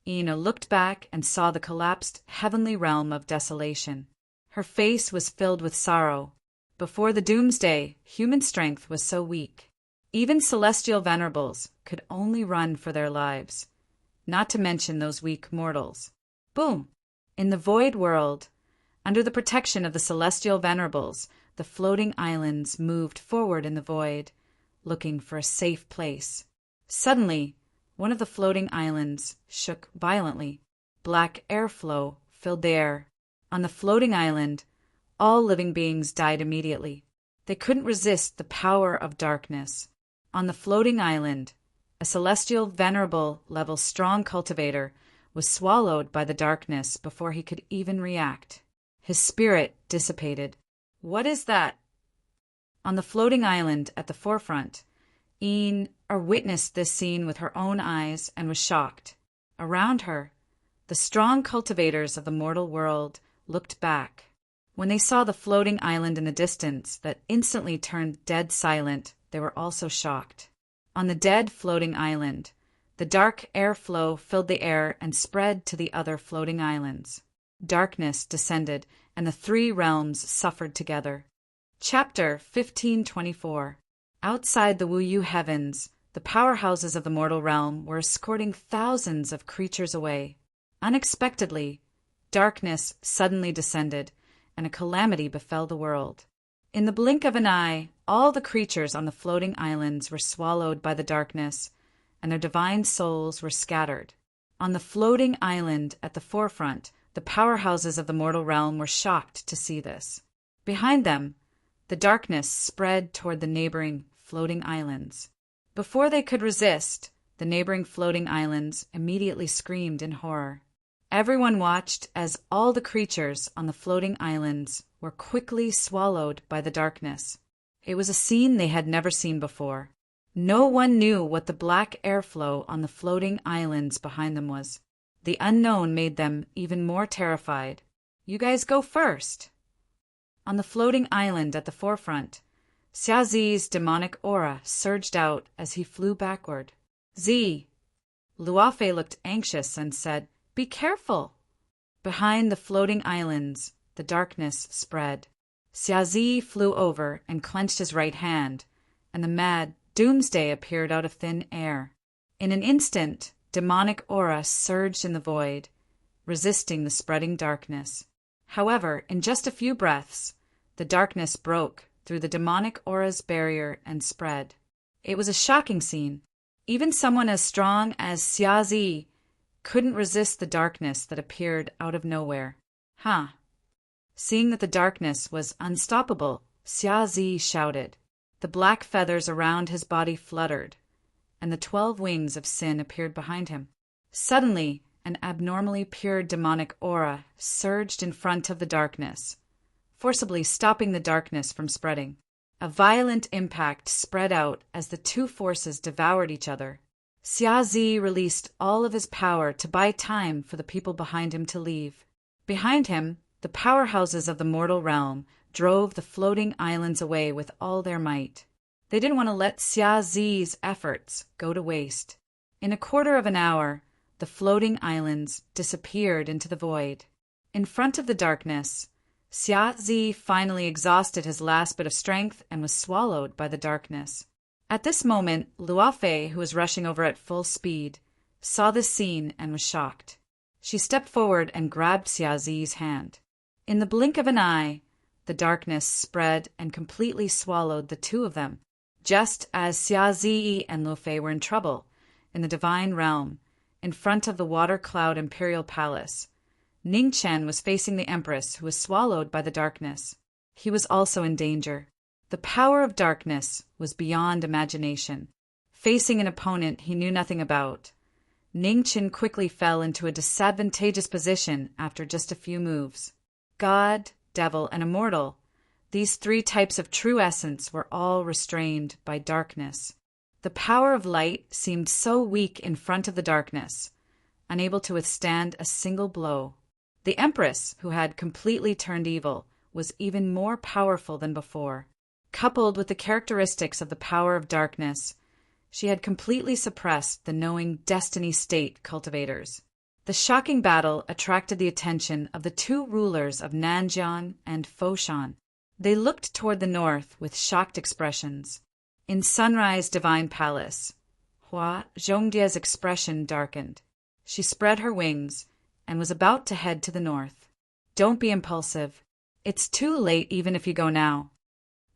Ina looked back and saw the collapsed heavenly realm of desolation. Her face was filled with sorrow. Before the doomsday, human strength was so weak. Even celestial venerables could only run for their lives, not to mention those weak mortals. Boom! In the void world, under the protection of the celestial venerables, the floating islands moved forward in the void, looking for a safe place. Suddenly, one of the floating islands shook violently. Black airflow filled the air. On the floating island, all living beings died immediately. They couldn't resist the power of darkness. On the floating island, a celestial venerable level strong cultivator was swallowed by the darkness before he could even react. His spirit dissipated. What is that? On the floating island at the forefront, witnessed this scene with her own eyes and was shocked. Around her, the strong cultivators of the mortal world looked back. When they saw the floating island in the distance that instantly turned dead silent, they were also shocked. On the dead floating island, the dark airflow filled the air and spread to the other floating islands. Darkness descended, and the three realms suffered together. Chapter 1524. Outside the Wuyu heavens, the powerhouses of the mortal realm were escorting thousands of creatures away. Unexpectedly, darkness suddenly descended, and a calamity befell the world. In the blink of an eye, all the creatures on the floating islands were swallowed by the darkness, and their divine souls were scattered. On the floating island at the forefront, the powerhouses of the mortal realm were shocked to see this. Behind them, the darkness spread toward the neighboring floating islands. Before they could resist, the neighboring floating islands immediately screamed in horror. Everyone watched as all the creatures on the floating islands were quickly swallowed by the darkness. It was a scene they had never seen before. No one knew what the black airflow on the floating islands behind them was. The unknown made them even more terrified. You guys go first. On the floating island at the forefront, Xiazi's demonic aura surged out as he flew backward. Z. Luofe looked anxious and said, "Be careful." Behind the floating islands, the darkness spread. Xiazi flew over and clenched his right hand, and the mad doomsday appeared out of thin air. In an instant, demonic aura surged in the void, resisting the spreading darkness. However, in just a few breaths, the darkness broke through the demonic aura's barrier and spread. It was a shocking scene. Even someone as strong as Xiazi couldn't resist the darkness that appeared out of nowhere. Seeing that the darkness was unstoppable, Xiazi shouted. The black feathers around his body fluttered, and the 12 wings of sin appeared behind him. Suddenly, an abnormally pure demonic aura surged in front of the darkness, forcibly stopping the darkness from spreading. A violent impact spread out as the two forces devoured each other. Xiazi released all of his power to buy time for the people behind him to leave. Behind him, the powerhouses of the mortal realm drove the floating islands away with all their might. They didn't want to let Xiazi's efforts go to waste. In a quarter of an hour, the floating islands disappeared into the void. In front of the darkness, Xiazi finally exhausted his last bit of strength and was swallowed by the darkness. At this moment, Luofe, who was rushing over at full speed, saw this scene and was shocked. She stepped forward and grabbed Xiazi's hand. In the blink of an eye, the darkness spread and completely swallowed the two of them. Just as Xiazi and Luofe were in trouble, in the divine realm, in front of the water cloud imperial palace, Ningchen was facing the empress who was swallowed by the darkness. He was also in danger. The power of darkness was beyond imagination. facing an opponent he knew nothing about. Ningchen quickly fell into a disadvantageous position after just a few moves. God, devil, and immortal, these three types of true essence were all restrained by darkness. The power of light seemed so weak in front of the darkness, unable to withstand a single blow. The Empress, who had completely turned evil, was even more powerful than before. Coupled with the characteristics of the power of darkness, she had completely suppressed the knowing destiny state cultivators. The shocking battle attracted the attention of the two rulers of Nanjiang and Foshan. They looked toward the north with shocked expressions. In Sunrise Divine Palace, Hua Zhongdia's expression darkened. She spread her wings and was about to head to the north. Don't be impulsive. It's too late even if you go now.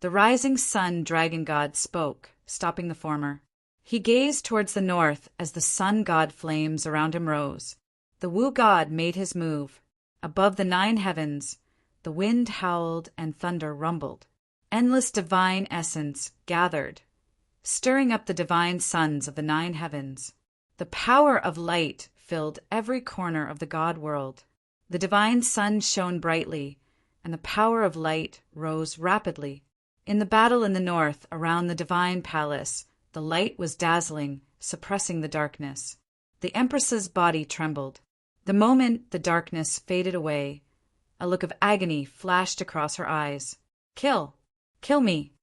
The rising sun dragon god spoke, stopping the former. He gazed towards the north as the sun god flames around him rose. The Wu god made his move. Above the 9 heavens, the wind howled and thunder rumbled. Endless divine essence gathered, stirring up the divine suns of the 9 heavens. The power of light filled every corner of the god world. The divine sun shone brightly, and the power of light rose rapidly. In the battle in the north around the divine palace, the light was dazzling, suppressing the darkness. The Empress's body trembled. The moment the darkness faded away, a look of agony flashed across her eyes. Kill! Kill me!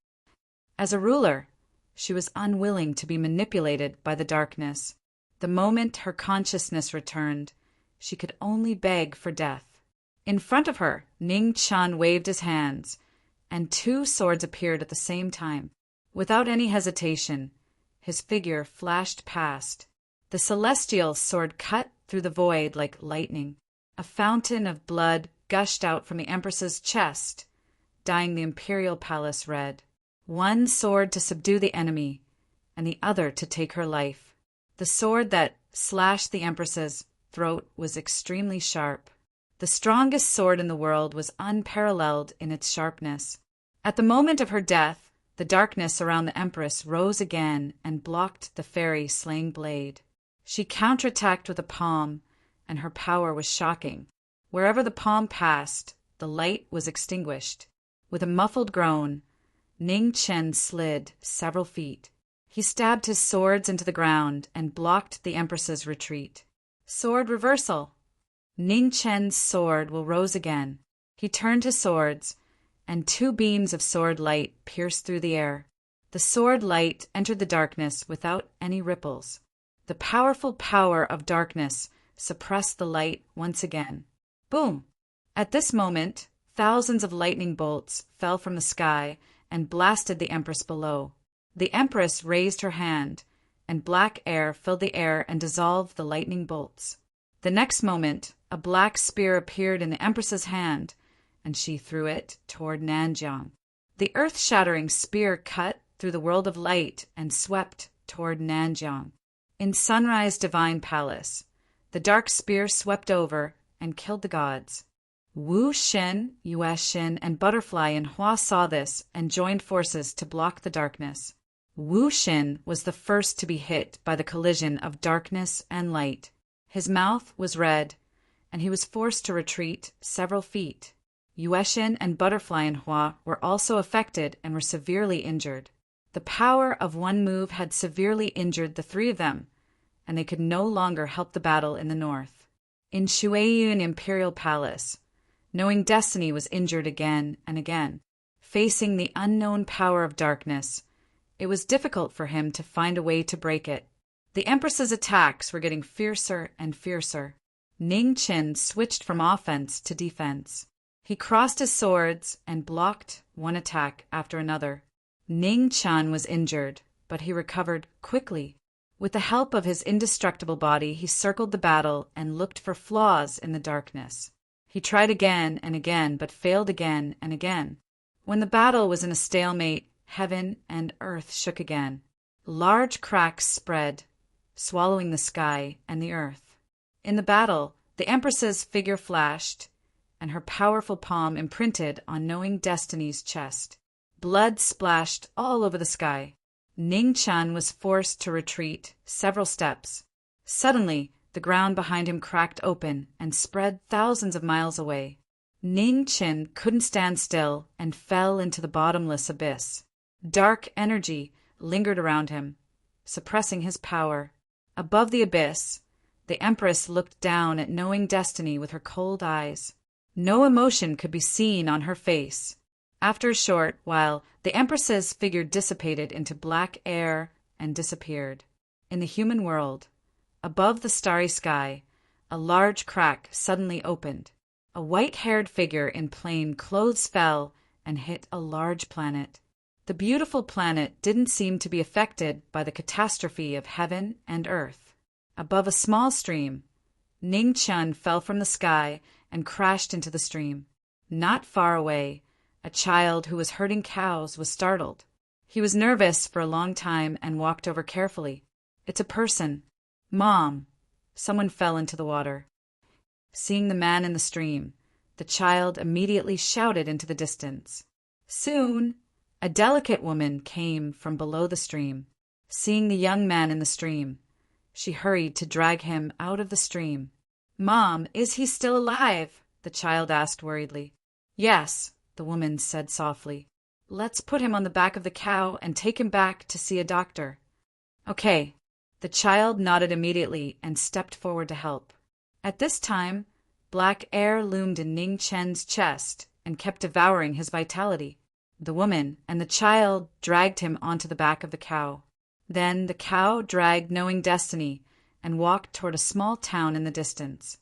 As a ruler, she was unwilling to be manipulated by the darkness. The moment her consciousness returned, she could only beg for death. In front of her, Ning Chan waved his hands, and 2 swords appeared at the same time. Without any hesitation, his figure flashed past. The celestial sword cut through the void like lightning. A fountain of blood gushed out from the Empress's chest, dyeing the imperial palace red. One sword to subdue the enemy, and the other to take her life. The sword that slashed the Empress's throat was extremely sharp. The strongest sword in the world was unparalleled in its sharpness. At the moment of her death, the darkness around the Empress rose again and blocked the fairy slaying blade. She counterattacked with a palm, and her power was shocking. Wherever the palm passed, the light was extinguished. With a muffled groan, Ning Chen slid several feet. He stabbed his swords into the ground and blocked the Empress's retreat. Sword reversal! Ning Chen's sword will rose again. He turned his swords, and 2 beams of sword light pierced through the air. The sword light entered the darkness without any ripples. The powerful power of darkness suppressed the light once again. Boom! At this moment, thousands of lightning bolts fell from the sky and blasted the Empress below. The Empress raised her hand, and black air filled the air and dissolved the lightning bolts. The next moment, a black spear appeared in the Empress's hand, and she threw it toward Nanjiang. The earth-shattering spear cut through the world of light and swept toward Nanjiang. In Sunrise Divine Palace, the dark spear swept over and killed the gods. Wu Shen, Yue Shen, and Butterfly and Hua saw this and joined forces to block the darkness. Wu Shen was the first to be hit by the collision of darkness and light. His mouth was red, and he was forced to retreat several feet. Yue Shen and Butterfly and Hua were also affected and were severely injured. The power of one move had severely injured the 3 of them, and they could no longer help the battle in the north. In Shuiyun Imperial Palace, knowing destiny was injured again and again. Facing the unknown power of darkness, it was difficult for him to find a way to break it. The Empress's attacks were getting fiercer and fiercer. Ning Chen switched from offense to defense. He crossed his swords and blocked one attack after another. Ning Chan was injured, but he recovered quickly. With the help of his indestructible body, he circled the battle and looked for flaws in the darkness. He tried again and again, but failed again and again. When the battle was in a stalemate, heaven and earth shook again. Large cracks spread, swallowing the sky and the earth. In the battle, the Empress's figure flashed, and her powerful palm imprinted on knowing destiny's chest. Blood splashed all over the sky. Ning Chan was forced to retreat several steps. Suddenly, the ground behind him cracked open and spread thousands of miles away. Ning Chin couldn't stand still and fell into the bottomless abyss. Dark energy lingered around him, suppressing his power. Above the abyss, the Empress looked down at knowing destiny with her cold eyes. No emotion could be seen on her face. After a short while, the Empress's figure dissipated into black air and disappeared. In the human world, above the starry sky, a large crack suddenly opened. A white-haired figure in plain clothes fell and hit a large planet. The beautiful planet didn't seem to be affected by the catastrophe of heaven and earth. Above a small stream, Ning Chun fell from the sky and crashed into the stream. Not far away, a child who was herding cows was startled. He was nervous for a long time and walked over carefully. "It's a person. Mom." Someone fell into the water. Seeing the man in the stream, the child immediately shouted into the distance. Soon, a delicate woman came from below the stream. Seeing the young man in the stream, she hurried to drag him out of the stream. "Mom, is he still alive?" the child asked worriedly. "Yes," the woman said softly. "Let's put him on the back of the cow and take him back to see a doctor." "Okay." The child nodded immediately and stepped forward to help. At this time, black air loomed in Ning Chen's chest and kept devouring his vitality. The woman and the child dragged him onto the back of the cow. Then the cow dragged knowing destiny and walked toward a small town in the distance.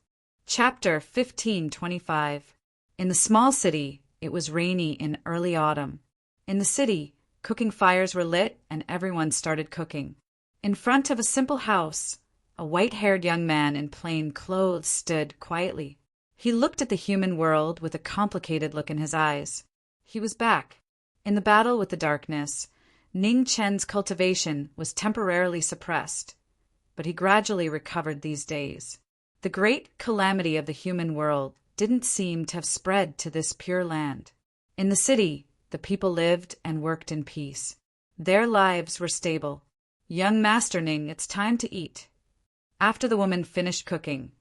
Chapter 1525. In the small city, it was rainy in early autumn. In the city, cooking fires were lit and everyone started cooking. In front of a simple house, a white-haired young man in plain clothes stood quietly. He looked at the human world with a complicated look in his eyes. He was back. In the battle with the darkness, Ning Chen's cultivation was temporarily suppressed, but he gradually recovered these days. The great calamity of the human world didn't seem to have spread to this pure land. In the city, the people lived and worked in peace. Their lives were stable. "Young Master Ning, it's time to eat." After the woman finished cooking,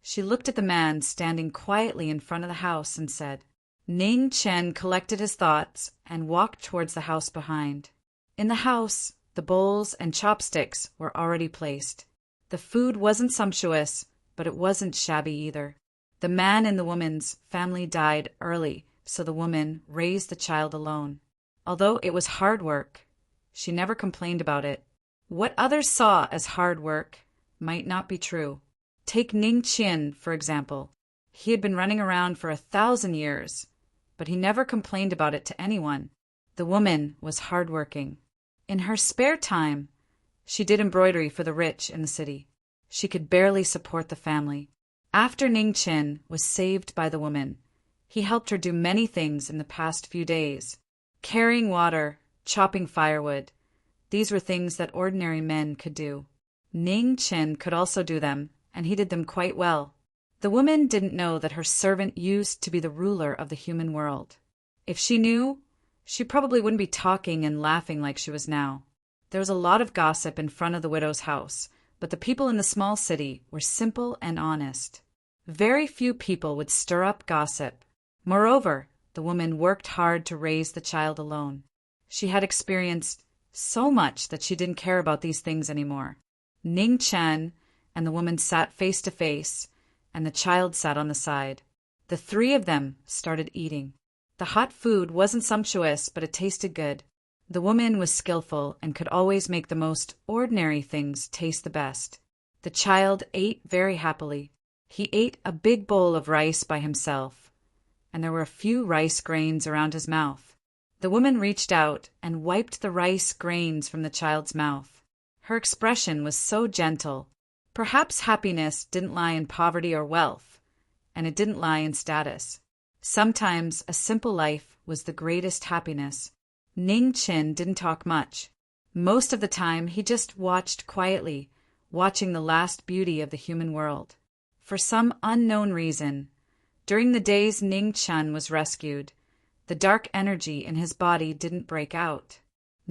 she looked at the man standing quietly in front of the house and said. Ning Chen collected his thoughts and walked towards the house behind. In the house, the bowls and chopsticks were already placed. The food wasn't sumptuous, but it wasn't shabby either. The man in the woman's family died early, so the woman raised the child alone. Although it was hard work, she never complained about it. What others saw as hard work might not be true. Take Ning Qian, for example. He had been running around for 1,000 years, but he never complained about it to anyone. The woman was hardworking. In her spare time, she did embroidery for the rich in the city. She could barely support the family. After Ning Qian was saved by the woman, he helped her do many things in the past few days. Carrying water, chopping firewood. These were things that ordinary men could do. Ning Qian could also do them, and he did them quite well. The woman didn't know that her servant used to be the ruler of the human world. If she knew, she probably wouldn't be talking and laughing like she was now. There was a lot of gossip in front of the widow's house, but the people in the small city were simple and honest. Very few people would stir up gossip. Moreover, the woman worked hard to raise the child alone. She had experienced so much that she didn't care about these things anymore. Ning Chen and the woman sat face to face, and the child sat on the side. The three of them started eating. The hot food wasn't sumptuous, but it tasted good. The woman was skillful and could always make the most ordinary things taste the best. The child ate very happily. He ate a big bowl of rice by himself, and there were a few rice grains around his mouth. The woman reached out and wiped the rice grains from the child's mouth. Her expression was so gentle. Perhaps happiness didn't lie in poverty or wealth, and it didn't lie in status. Sometimes a simple life was the greatest happiness. Ning Qian didn't talk much. Most of the time he just watched quietly, watching the last beauty of the human world. For some unknown reason, during the days Ning Qian was rescued, the dark energy in his body didn't break out.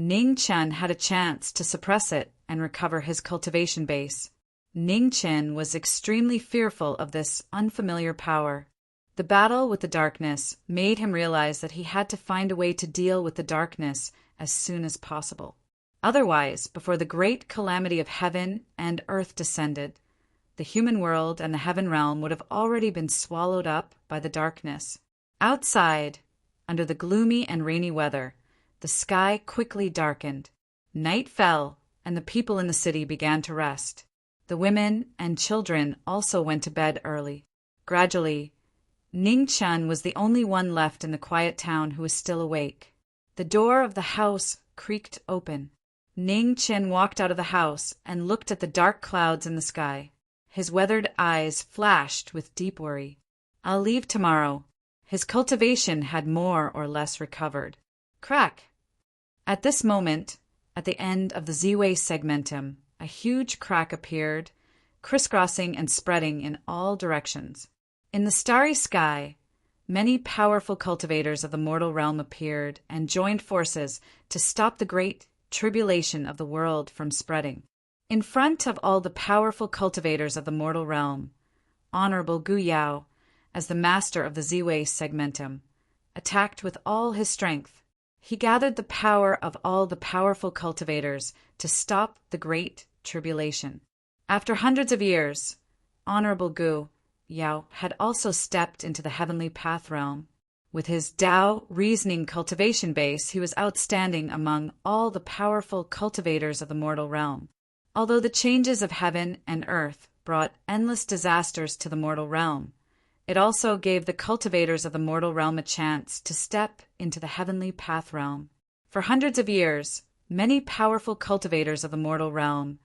Ning Chen had a chance to suppress it and recover his cultivation base. Ning Chen was extremely fearful of this unfamiliar power. The battle with the darkness made him realize that he had to find a way to deal with the darkness as soon as possible. Otherwise, before the great calamity of heaven and earth descended, the human world and the heaven realm would have already been swallowed up by the darkness. Outside, under the gloomy and rainy weather, the sky quickly darkened. Night fell, and the people in the city began to rest. The women and children also went to bed early. Gradually, Ning Chen was the only one left in the quiet town who was still awake. The door of the house creaked open. Ning Chen walked out of the house and looked at the dark clouds in the sky. His weathered eyes flashed with deep worry. "I'll leave tomorrow." His cultivation had more or less recovered. Crack! At this moment, at the end of the Z-way segmentum, a huge crack appeared, crisscrossing and spreading in all directions. In the starry sky, many powerful cultivators of the mortal realm appeared and joined forces to stop the great tribulation of the world from spreading. In front of all the powerful cultivators of the mortal realm, Honorable Gu Yao, as the master of the Z-way segmentum, attacked with all his strength. He gathered the power of all the powerful cultivators to stop the great tribulation. After hundreds of years, Honorable Gu Yao had also stepped into the heavenly path realm. With his Tao reasoning cultivation base, he was outstanding among all the powerful cultivators of the mortal realm. Although the changes of heaven and earth brought endless disasters to the mortal realm, it also gave the cultivators of the mortal realm a chance to step into the heavenly path realm. For hundreds of years, many powerful cultivators of the mortal realm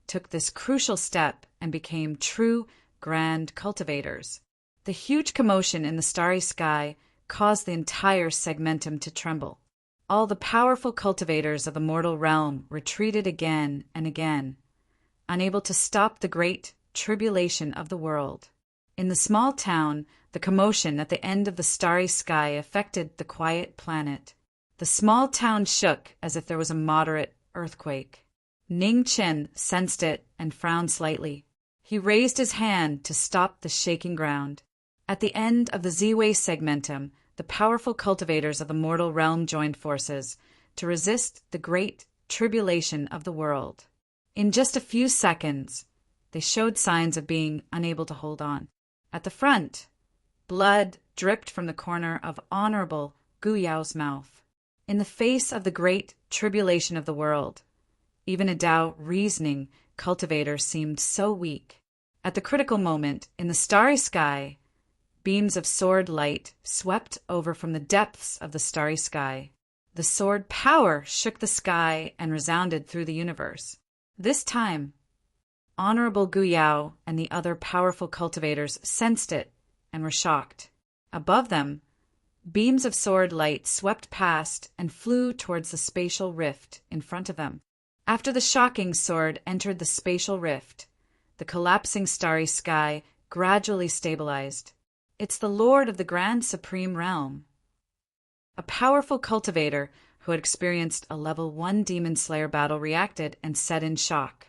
took this crucial step and became true grand cultivators. The huge commotion in the starry sky caused the entire segmentum to tremble. All the powerful cultivators of the mortal realm retreated again and again, unable to stop the great tribulation of the world. In the small town, the commotion at the end of the starry sky affected the quiet planet. The small town shook as if there was a moderate earthquake. Ning Chen sensed it and frowned slightly. He raised his hand to stop the shaking ground. At the end of the Z-way segmentum, the powerful cultivators of the mortal realm joined forces to resist the great tribulation of the world. In just a few seconds, they showed signs of being unable to hold on. At the front, blood dripped from the corner of Honorable Gu Yao's mouth. In the face of the great tribulation of the world, even a Tao reasoning cultivator seemed so weak. At the critical moment, in the starry sky, beams of sword light swept over from the depths of the starry sky. The sword power shook the sky and resounded through the universe. This time, Honorable Gu Yao and the other powerful cultivators sensed it and were shocked. Above them, beams of sword light swept past and flew towards the spatial rift in front of them. After the shocking sword entered the spatial rift, the collapsing starry sky gradually stabilized. "It's the Lord of the Grand Supreme Realm." A powerful cultivator who had experienced a level 1 Demon Slayer battle reacted and said in shock.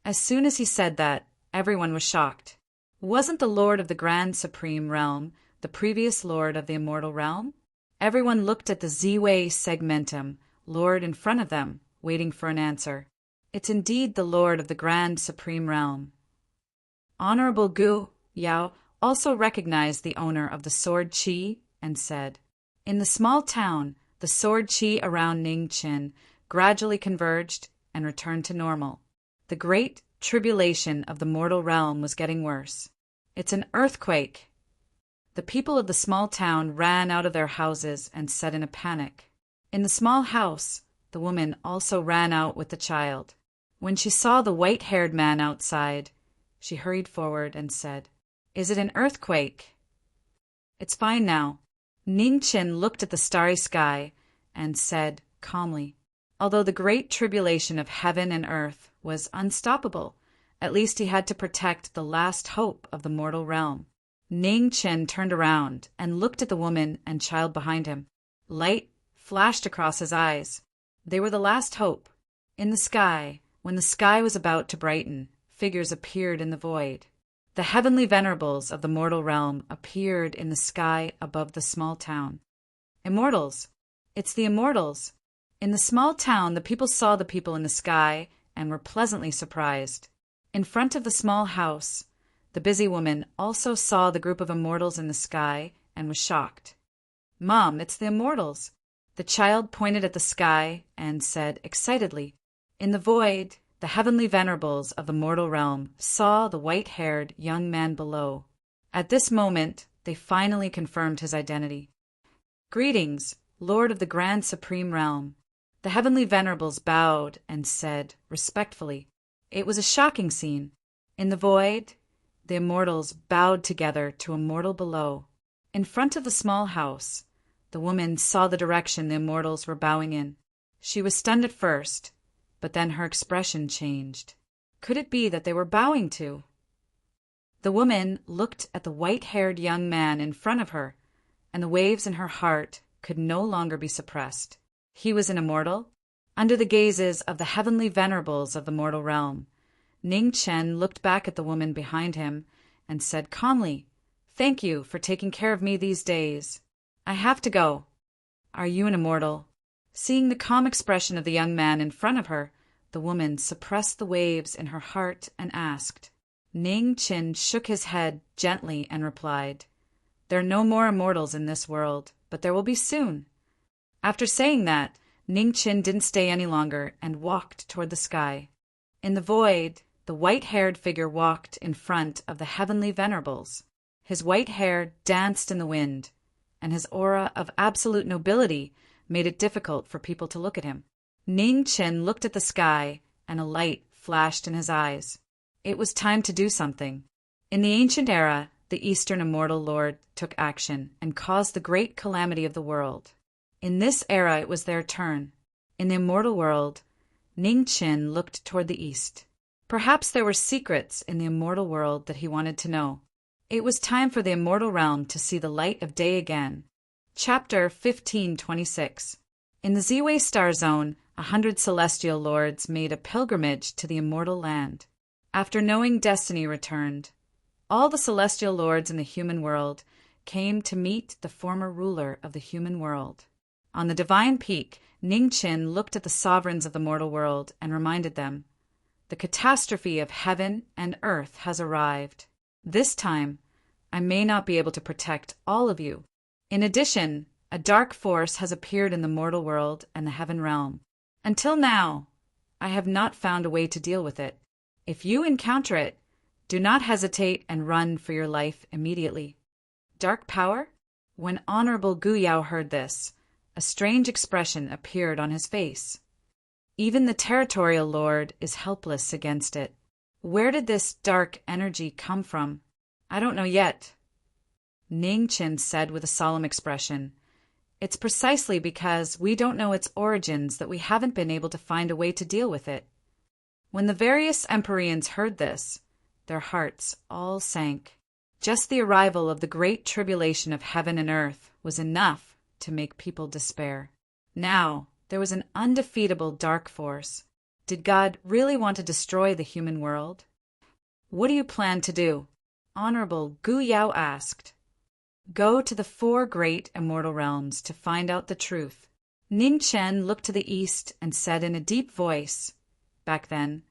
As soon as he said that, everyone was shocked. Wasn't the Lord of the Grand Supreme Realm the previous Lord of the Immortal Realm? Everyone looked at the Z-way segmentum, Lord in front of them, waiting for an answer. It's indeed the Lord of the Grand Supreme Realm. Honorable Gu Yao also recognized the owner of the sword qi and said, "In the small town, the sword qi around Ning Chen gradually converged and returned to normal. The great tribulation of the mortal realm was getting worse. It's an earthquake." The people of the small town ran out of their houses and said in a panic. In the small house, the woman also ran out with the child. When she saw the white-haired man outside, she hurried forward and said, "Is it an earthquake?" "It's fine now." Ning Chen looked at the starry sky and said calmly, "Although the great tribulation of heaven and earth was unstoppable, at least he had to protect the last hope of the mortal realm." Ning Chen turned around and looked at the woman and child behind him. Light flashed across his eyes. They were the last hope. In the sky, when the sky was about to brighten, figures appeared in the void. The heavenly venerables of the mortal realm appeared in the sky above the small town. Immortals! It's the immortals! In the small town, the people saw the people in the sky and were pleasantly surprised. In front of the small house, the busy woman also saw the group of immortals in the sky and was shocked. "Mom, it's the immortals!" The child pointed at the sky and said excitedly, "In the void, the heavenly venerables of the mortal realm saw the white-haired young man below." At this moment, they finally confirmed his identity. "Greetings, Lord of the Grand Supreme Realm." The heavenly venerables bowed and said respectfully. It was a shocking scene. In the void, the immortals bowed together to a mortal below. In front of the small house, the woman saw the direction the immortals were bowing in. She was stunned at first, but then her expression changed. Could it be that they were bowing to? The woman looked at the white-haired young man in front of her, and the waves in her heart could no longer be suppressed. He was an immortal? Under the gazes of the heavenly venerables of the mortal realm, Ning Chen looked back at the woman behind him and said calmly, "Thank you for taking care of me these days. I have to go." "Are you an immortal?" Seeing the calm expression of the young man in front of her, the woman suppressed the waves in her heart and asked. Ning Chen shook his head gently and replied, "There are no more immortals in this world, but there will be soon." After saying that, Ning Chen didn't stay any longer and walked toward the sky. In the void, the white-haired figure walked in front of the heavenly venerables. His white hair danced in the wind, and his aura of absolute nobility made it difficult for people to look at him. Ning Chen looked at the sky, and a light flashed in his eyes. It was time to do something. In the ancient era, the Eastern Immortal Lord took action and caused the great calamity of the world. In this era, it was their turn. In the immortal world, Ning Chen looked toward the east. Perhaps there were secrets in the immortal world that he wanted to know. It was time for the immortal realm to see the light of day again. Chapter 1526. In the Ziwei Star Zone, 100 celestial lords made a pilgrimage to the immortal land. After knowing destiny returned, all the celestial lords in the human world came to meet the former ruler of the human world. On the divine peak, Ning Chen looked at the sovereigns of the mortal world and reminded them, "The catastrophe of heaven and earth has arrived. This time, I may not be able to protect all of you. In addition, a dark force has appeared in the mortal world and the heaven realm. Until now, I have not found a way to deal with it. If you encounter it, do not hesitate and run for your life immediately." Dark power? When Honorable Guyao heard this, a strange expression appeared on his face. Even the territorial lord is helpless against it. Where did this dark energy come from? I don't know yet. Ning Chen said with a solemn expression, "It's precisely because we don't know its origins that we haven't been able to find a way to deal with it." When the various Empyreans heard this, their hearts all sank. Just the arrival of the great tribulation of heaven and earth was enough to make people despair. Now, there was an undefeatable dark force. Did God really want to destroy the human world? "What do you plan to do?" Honorable Guyao asked. "Go to the 4 great immortal realms to find out the truth." Ning Chen looked to the east and said in a deep voice, "Back then,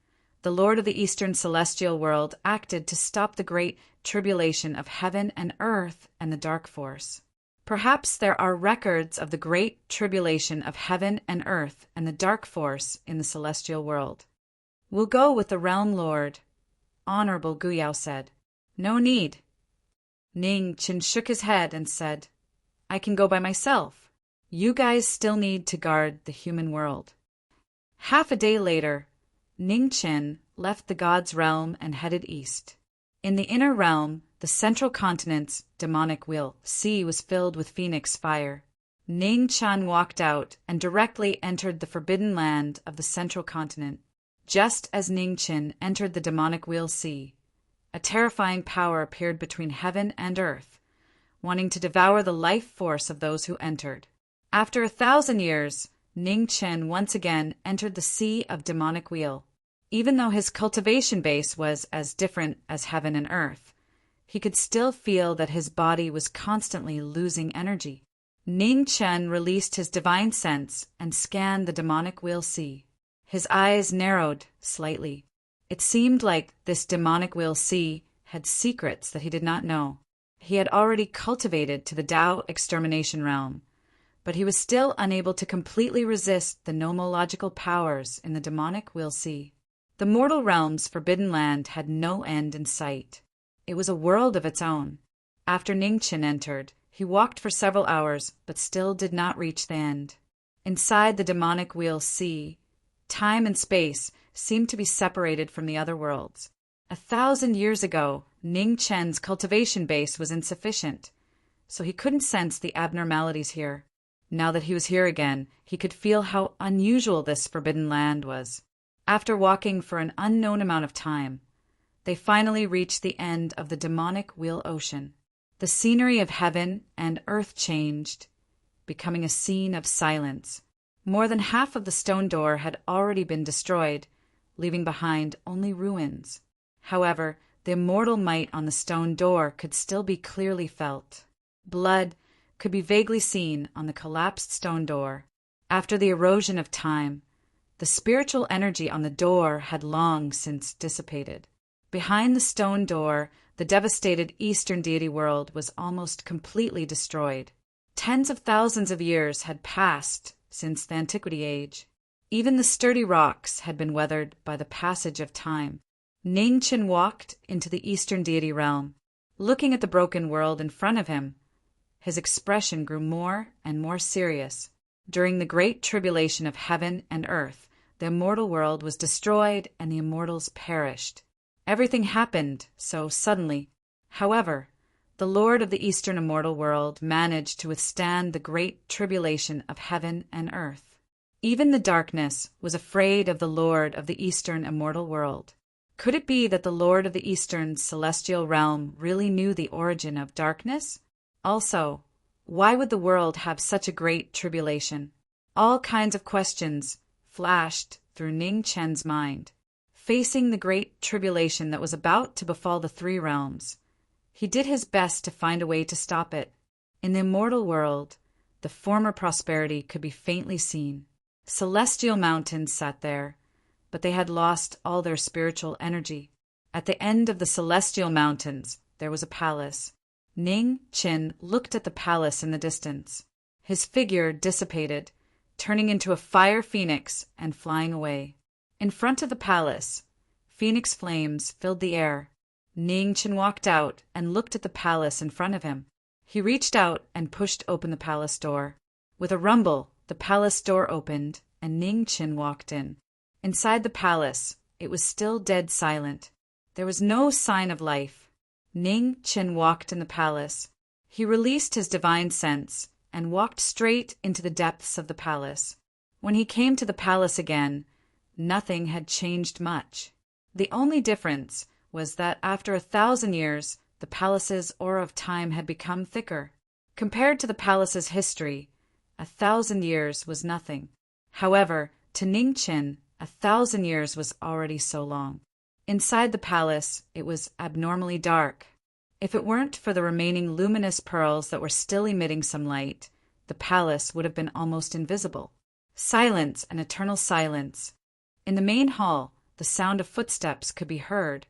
the Lord of the Eastern celestial world acted to stop the great tribulation of heaven and earth and the dark force. Perhaps there are records of the great tribulation of heaven and earth and the dark force in the celestial world." "We'll go with the realm lord," Honorable Guyao said. "No need." Ning Chen shook his head and said, "I can go by myself. You guys still need to guard the human world." Half a day later, Ning Chen left the god's realm and headed east. In the inner realm, the central continent's demonic wheel sea was filled with phoenix fire. Ning Chen walked out and directly entered the forbidden land of the central continent. Just as Ning Chen entered the demonic wheel sea, a terrifying power appeared between heaven and earth, wanting to devour the life force of those who entered. After 1,000 years, Ning Chen once again entered the sea of demonic wheel. Even though his cultivation base was as different as heaven and earth, he could still feel that his body was constantly losing energy. Ning Chen released his divine sense and scanned the demonic wheel sea. His eyes narrowed slightly. It seemed like this demonic wheel sea had secrets that he did not know. He had already cultivated to the Tao extermination realm, but he was still unable to completely resist the nomological powers in the demonic wheel sea. The mortal realm's forbidden land had no end in sight. It was a world of its own. After Ning Chen entered, he walked for several hours, but still did not reach the end. Inside the demonic wheel sea, time and space seemed to be separated from the other worlds. 1,000 years ago, Ning Chen's cultivation base was insufficient, so he couldn't sense the abnormalities here. Now that he was here again, he could feel how unusual this forbidden land was. After walking for an unknown amount of time, they finally reached the end of the demonic wheel ocean. The scenery of heaven and earth changed, becoming a scene of silence. More than half of the stone door had already been destroyed, leaving behind only ruins. However, the immortal might on the stone door could still be clearly felt. Blood could be vaguely seen on the collapsed stone door. After the erosion of time, the spiritual energy on the door had long since dissipated. Behind the stone door, the devastated Eastern deity world was almost completely destroyed. Tens of thousands of years had passed since the Antiquity Age. Even the sturdy rocks had been weathered by the passage of time. Ning Chen walked into the Eastern deity realm. Looking at the broken world in front of him, his expression grew more and more serious. During the great tribulation of heaven and earth, the immortal world was destroyed and the immortals perished. Everything happened so suddenly. However, the Lord of the Eastern immortal world managed to withstand the great tribulation of heaven and earth. Even the darkness was afraid of the Lord of the Eastern immortal world. Could it be that the Lord of the Eastern celestial realm really knew the origin of darkness? Also, why would the world have such a great tribulation? All kinds of questions flashed through Ning Chen's mind. Facing the great tribulation that was about to befall the three realms, he did his best to find a way to stop it. In the immortal world, the former prosperity could be faintly seen. Celestial mountains sat there, but they had lost all their spiritual energy. At the end of the celestial mountains, there was a palace. Ning Chen looked at the palace in the distance. His figure dissipated, turning into a fire phoenix and flying away. In front of the palace, phoenix flames filled the air. Ning Chen walked out and looked at the palace in front of him. He reached out and pushed open the palace door. With a rumble, the palace door opened, and Ning Chen walked in. Inside the palace, it was still dead silent. There was no sign of life. Ning Chen walked in the palace. He released his divine sense and walked straight into the depths of the palace. When he came to the palace again, nothing had changed much. The only difference was that after 1,000 years, the palace's aura of time had become thicker. Compared to the palace's history, 1,000 years was nothing. However, to Ning Chen, 1,000 years was already so long. Inside the palace, it was abnormally dark. If it weren't for the remaining luminous pearls that were still emitting some light, the palace would have been almost invisible. Silence and eternal silence. In the main hall, the sound of footsteps could be heard,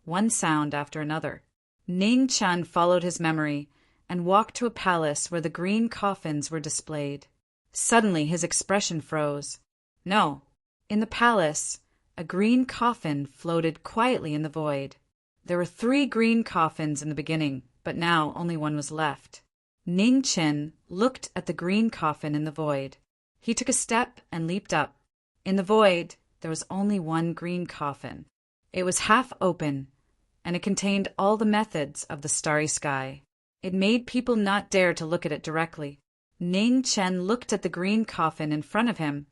one sound after another. Ning Chen followed his memory and walked to a palace where the green coffins were displayed. Suddenly his expression froze. No, in the palace, a green coffin floated quietly in the void. There were 3 green coffins in the beginning, but now only one was left. Ning Chen looked at the green coffin in the void. He took a step and leaped up. In the void, there was only one green coffin. It was half open, and it contained all the methods of the starry sky. It made people not dare to look at it directly. Ning Chen looked at the green coffin in front of him,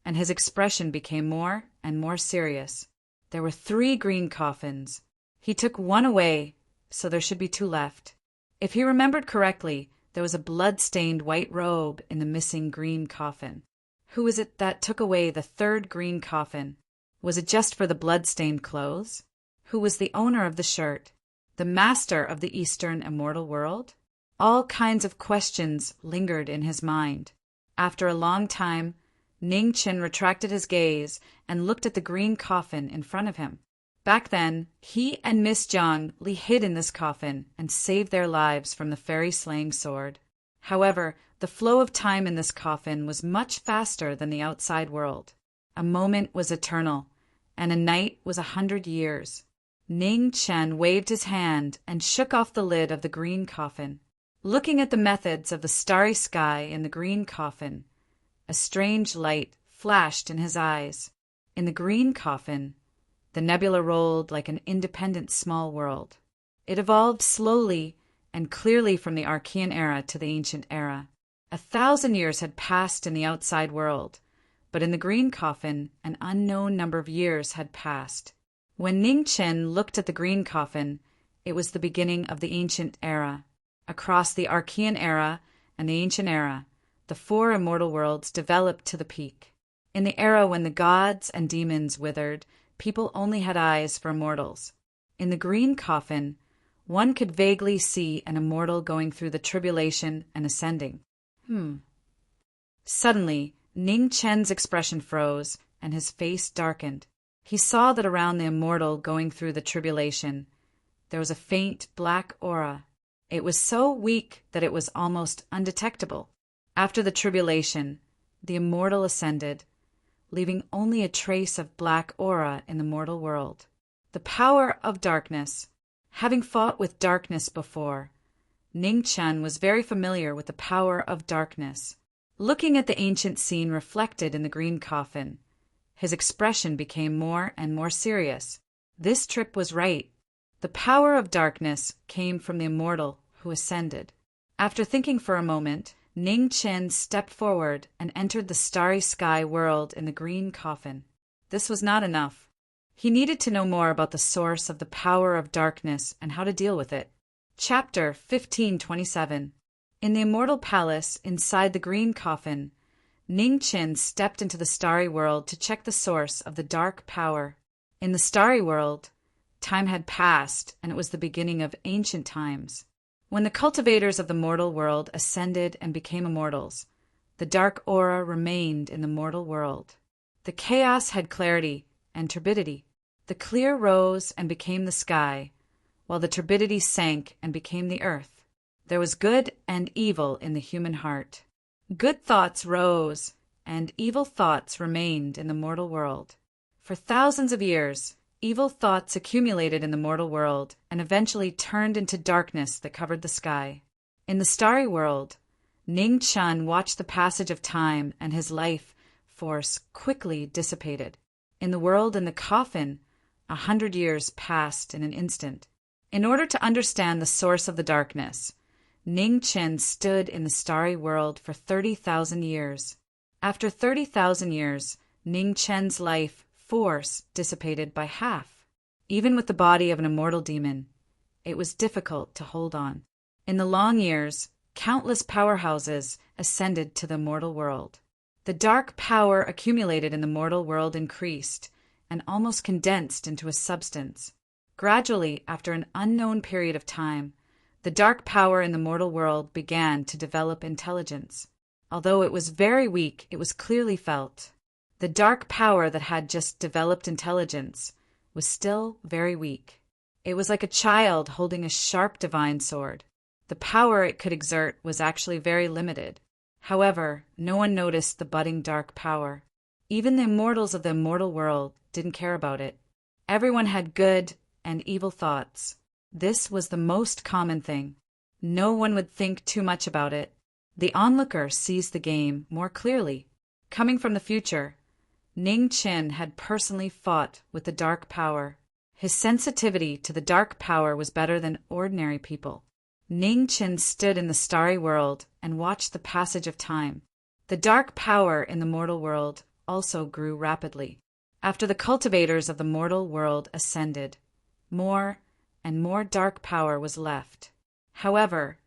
and his expression became more and more serious. There were 3 green coffins. He took one away, so there should be 2 left. If he remembered correctly, there was a blood-stained white robe in the missing green coffin. Who was it that took away the third green coffin? Was it just for the blood-stained clothes? Who was the owner of the shirt? The master of the Eastern immortal world? All kinds of questions lingered in his mind. After a long time, Ning Chen retracted his gaze and looked at the green coffin in front of him. Back then, he and Miss Jiang Li hid in this coffin and saved their lives from the fairy-slaying sword. However, the flow of time in this coffin was much faster than the outside world. A moment was eternal, and a night was 100 years. Ning Chen waved his hand and shook off the lid of the green coffin. Looking at the methods of the starry sky in the green coffin, a strange light flashed in his eyes. In the green coffin, the nebula rolled like an independent small world. It evolved slowly and clearly from the Archean era to the ancient era. 1,000 years had passed in the outside world, but in the green coffin, an unknown number of years had passed. When Ning Chen looked at the green coffin, it was the beginning of the ancient era. Across the Archean era and the ancient era, the 4 immortal worlds developed to the peak. In the era when the gods and demons withered, people only had eyes for immortals. In the green coffin, one could vaguely see an immortal going through the tribulation and ascending. Suddenly, Ning Chen's expression froze and his face darkened. He saw that around the immortal going through the tribulation, there was a faint black aura. It was so weak that it was almost undetectable. After the tribulation, the immortal ascended, leaving only a trace of black aura in the mortal world. The power of darkness. Having fought with darkness before, Ning Chen was very familiar with the power of darkness. Looking at the ancient scene reflected in the green coffin, his expression became more and more serious. This trip was right. The power of darkness came from the immortal who ascended. After thinking for a moment, Ning Chen stepped forward and entered the starry sky world in the green coffin. This was not enough. He needed to know more about the source of the power of darkness and how to deal with it. Chapter 1527. In the immortal palace inside the green coffin, Ning Chen stepped into the starry world to check the source of the dark power. In the starry world, time had passed, and it was the beginning of ancient times. When the cultivators of the mortal world ascended and became immortals, the dark aura remained in the mortal world. The chaos had clarity and turbidity. The clear rose and became the sky, while the turbidity sank and became the earth. There was good and evil in the human heart. Good thoughts rose, and evil thoughts remained in the mortal world. For thousands of years, evil thoughts accumulated in the mortal world and eventually turned into darkness that covered the sky. In the starry world, Ning Chen watched the passage of time, and his life force quickly dissipated. In the world in the coffin, 100 years passed in an instant. In order to understand the source of the darkness, Ning Chen stood in the starry world for 30,000 years. After 30,000 years, Ning Chen's life force dissipated by half. Even with the body of an immortal demon, it was difficult to hold on. In the long years, countless powerhouses ascended to the mortal world. The dark power accumulated in the mortal world increased and almost condensed into a substance. Gradually, after an unknown period of time, the dark power in the mortal world began to develop intelligence. Although it was very weak, it was clearly felt. The dark power that had just developed intelligence was still very weak. It was like a child holding a sharp divine sword. The power it could exert was actually very limited. However, no one noticed the budding dark power. Even the immortals of the immortal world didn't care about it. Everyone had good and evil thoughts. This was the most common thing. No one would think too much about it. The onlooker sees the game more clearly. Coming from the future, Ning Chen had personally fought with the dark power. His sensitivity to the dark power was better than ordinary people. Ning Chen stood in the starry world and watched the passage of time. The dark power in the mortal world also grew rapidly. After the cultivators of the mortal world ascended, more and more dark power was left. However,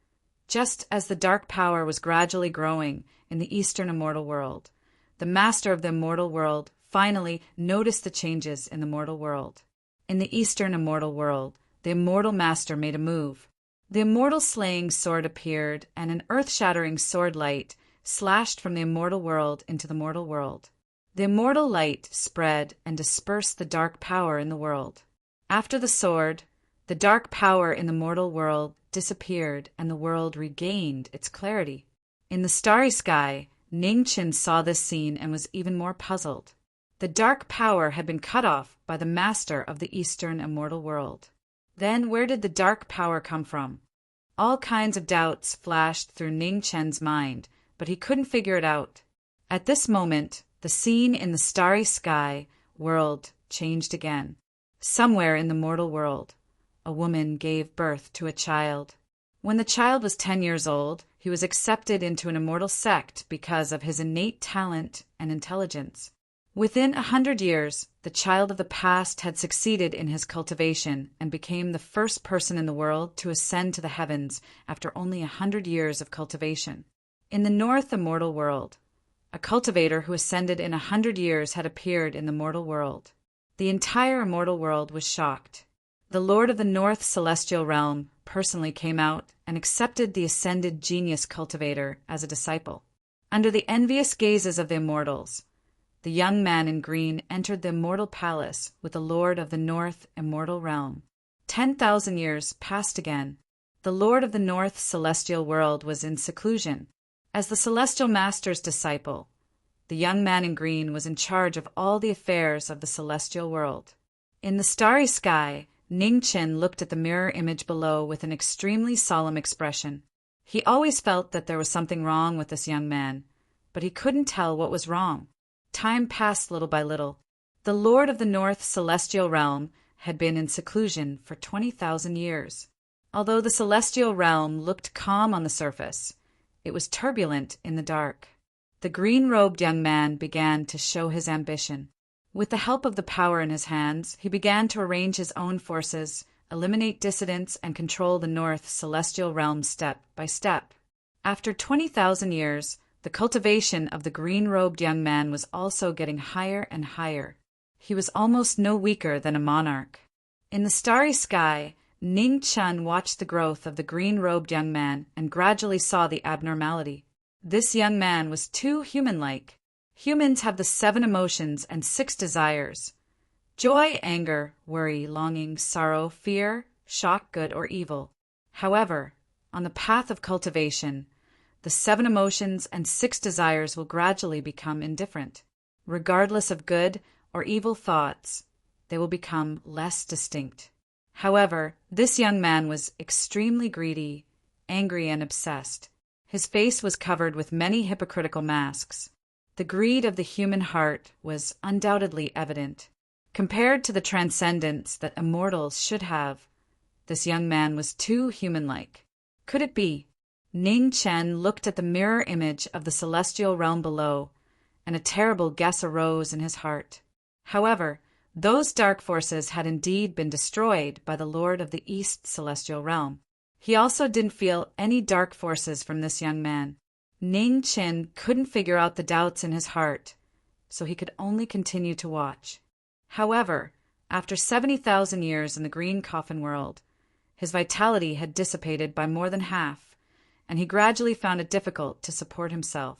just as the dark power was gradually growing in the Eastern immortal world, the master of the immortal world, finally noticed the changes in the mortal world. In the eastern immortal world, the immortal master made a move. The immortal slaying sword appeared, and an earth-shattering sword light slashed from the immortal world into the mortal world. The immortal light spread and dispersed the dark power in the world. After the sword, the dark power in the mortal world disappeared and the world regained its clarity. In the starry sky, Ningchen saw this scene and was even more puzzled. The dark power had been cut off by the master of the eastern immortal world. Then where did the dark power come from? All kinds of doubts flashed through Ningchen's mind, but he couldn't figure it out. At this moment, the scene in the starry sky world changed again. Somewhere in the mortal world, a woman gave birth to a child. When the child was 10 years old, he was accepted into an immortal sect because of his innate talent and intelligence. Within 100 years, the child of the past had succeeded in his cultivation and became the first person in the world to ascend to the heavens after only 100 years of cultivation. In the north immortal world, a cultivator who ascended in 100 years had appeared in the mortal world. The entire immortal world was shocked. The Lord of the North Celestial Realm personally came out and accepted the ascended genius cultivator as a disciple. Under the envious gazes of the immortals, the young man in green entered the immortal palace with the Lord of the North Immortal Realm. 10,000 years passed again. The Lord of the North Celestial World was in seclusion. As the Celestial Master's disciple, the young man in green was in charge of all the affairs of the celestial world. In the starry sky, Ningchen looked at the mirror image below with an extremely solemn expression. He always felt that there was something wrong with this young man, but he couldn't tell what was wrong. Time passed little by little. The Lord of the North Celestial Realm had been in seclusion for 20,000 years. Although the celestial realm looked calm on the surface, it was turbulent in the dark. The green-robed young man began to show his ambition. With the help of the power in his hands, he began to arrange his own forces, eliminate dissidents, and control the North Celestial Realm step by step. After 20,000 years, the cultivation of the green-robed young man was also getting higher and higher. He was almost no weaker than a monarch. In the starry sky, Ning Chun watched the growth of the green-robed young man and gradually saw the abnormality. This young man was too human-like. Humans have the 7 emotions and 6 desires: joy, anger, worry, longing, sorrow, fear, shock, good or evil. However, on the path of cultivation, the 7 emotions and 6 desires will gradually become indifferent. Regardless of good or evil thoughts, they will become less distinct. However, this young man was extremely greedy, angry, and obsessed. His face was covered with many hypocritical masks. The greed of the human heart was undoubtedly evident. Compared to the transcendence that immortals should have, this young man was too human-like. Could it be? Ning Chen looked at the mirror image of the celestial realm below, and a terrible guess arose in his heart. However, those dark forces had indeed been destroyed by the Lord of the East Celestial Realm. He also didn't feel any dark forces from this young man. Ning Chen couldn't figure out the doubts in his heart, so he could only continue to watch. However, after 70,000 years in the green coffin world, his vitality had dissipated by more than half, and he gradually found it difficult to support himself.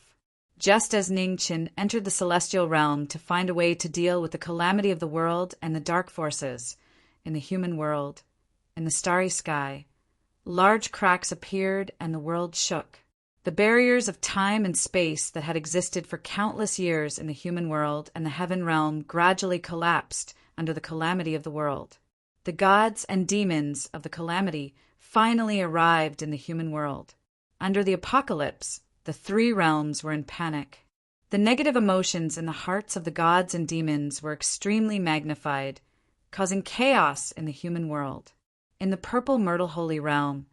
Just as Ning Chen entered the celestial realm to find a way to deal with the calamity of the world and the dark forces in the human world, in the starry sky, large cracks appeared and the world shook. The barriers of time and space that had existed for countless years in the human world and the heaven realm gradually collapsed under the calamity of the world. The gods and demons of the calamity finally arrived in the human world. Under the apocalypse, the 3 realms were in panic. The negative emotions in the hearts of the gods and demons were extremely magnified, causing chaos in the human world. In the purple myrtle holy realm,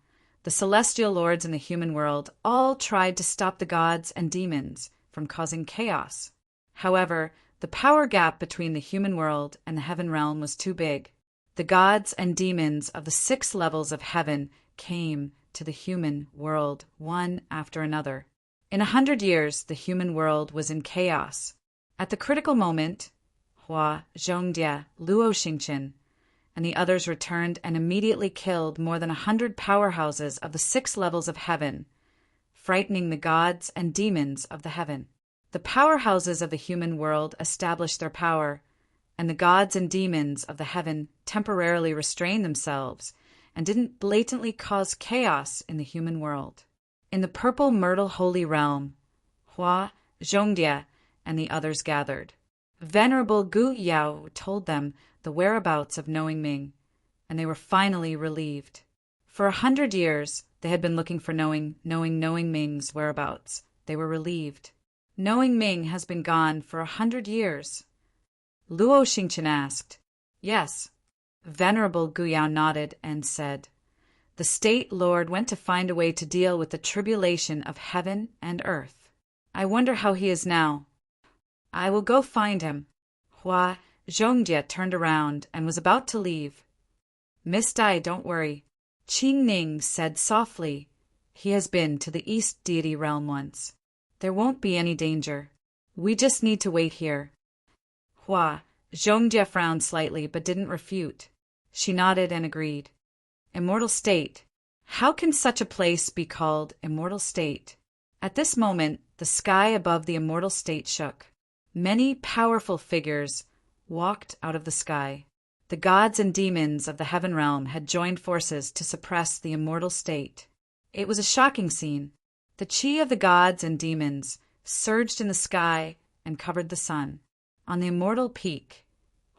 the celestial lords in the human world all tried to stop the gods and demons from causing chaos. However, the power gap between the human world and the heaven realm was too big. The gods and demons of the 6 levels of heaven came to the human world one after another. In 100 years, the human world was in chaos. At the critical moment, Hua Zhongdia, Luo Xingqian, and the others returned and immediately killed more than 100 powerhouses of the 6 levels of heaven, frightening the gods and demons of the heaven. The powerhouses of the human world established their power, and the gods and demons of the heaven temporarily restrained themselves and didn't blatantly cause chaos in the human world. In the purple myrtle holy realm, Hua Zhongdia and the others gathered. Venerable Gu Yao told them the whereabouts of Knowing Ming, and they were finally relieved. For 100 years, they had been looking for Knowing Ming's whereabouts. They were relieved. Knowing Ming has been gone for 100 years. Luo Xingqian asked. Yes. Venerable Gu Yao nodded and said, the state lord went to find a way to deal with the tribulation of heaven and earth. I wonder how he is now. I will go find him. Hua Zhongjie turned around and was about to leave. Miss Dai, don't worry. Qing Ning said softly, he has been to the East Deity realm once. There won't be any danger. We just need to wait here. Hua Zhongjie frowned slightly but didn't refute. She nodded and agreed. Immortal state. How can such a place be called immortal state? At this moment, the sky above the immortal state shook. Many powerful figures walked out of the sky. The gods and demons of the heaven realm had joined forces to suppress the immortal state. It was a shocking scene. The chi of the gods and demons surged in the sky and covered the sun. On the immortal peak,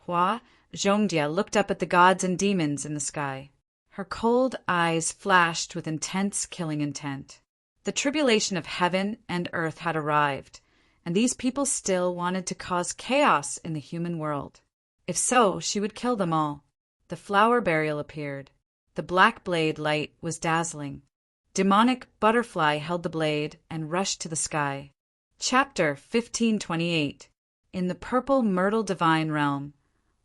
Hua Zhongjie looked up at the gods and demons in the sky. Her cold eyes flashed with intense killing intent. The tribulation of heaven and earth had arrived, and these people still wanted to cause chaos in the human world. If so, she would kill them all. The flower burial appeared. The black blade light was dazzling. Demonic butterfly held the blade and rushed to the sky. Chapter 1528. In the purple myrtle divine realm,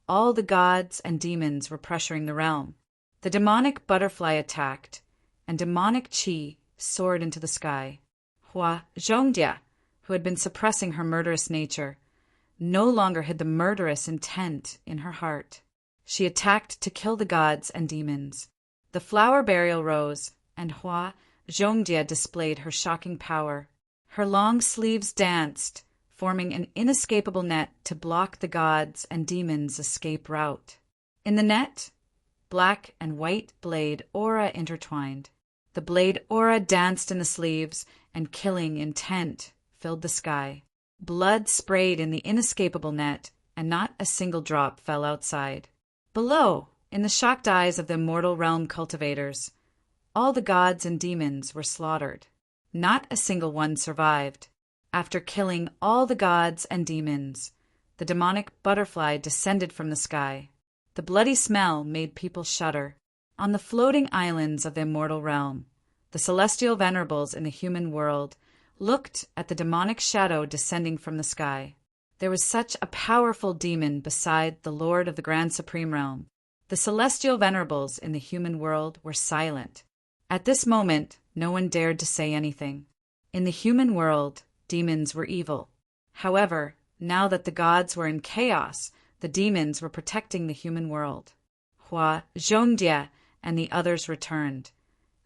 all the gods and demons were pressuring the realm. The demonic butterfly attacked, and demonic chi soared into the sky. Hua Zhongjie, who had been suppressing her murderous nature, no longer hid the murderous intent in her heart. She attacked to kill the gods and demons. The flower burial rose, and Hua Zhongjie displayed her shocking power. Her long sleeves danced, forming an inescapable net to block the gods' and demons' escape route. In the net, black and white blade aura intertwined. The blade aura danced in the sleeves, and killing intent filled the sky. Blood sprayed in the inescapable net, and not a single drop fell outside. Below, in the shocked eyes of the immortal realm cultivators, all the gods and demons were slaughtered. Not a single one survived. After killing all the gods and demons, the demonic butterfly descended from the sky. The bloody smell made people shudder. On the floating islands of the immortal realm, the celestial venerables in the human world looked at the demonic shadow descending from the sky. There was such a powerful demon beside the Lord of the Grand Supreme Realm. The celestial venerables in the human world were silent. At this moment, no one dared to say anything. In the human world, demons were evil. However, now that the gods were in chaos, the demons were protecting the human world. Hua Zhongjie and the others returned,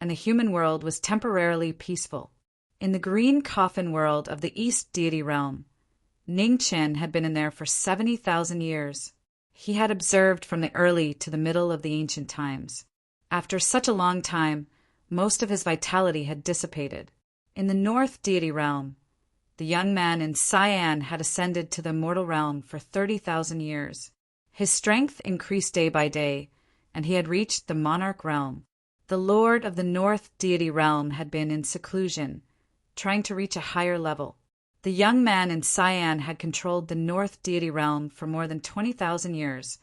and the human world was temporarily peaceful. In the green coffin world of the East Deity Realm, Ningqian had been in there for 70,000 years. He had observed from the early to the middle of the ancient times. After such a long time, most of his vitality had dissipated. In the North Deity Realm, the young man in Cyan had ascended to the immortal realm for 30,000 years. His strength increased day by day, and he had reached the monarch realm. The lord of the North Deity Realm had been in seclusion, trying to reach a higher level. The young man in Cyan had controlled the North Deity Realm for more than 20,000 years,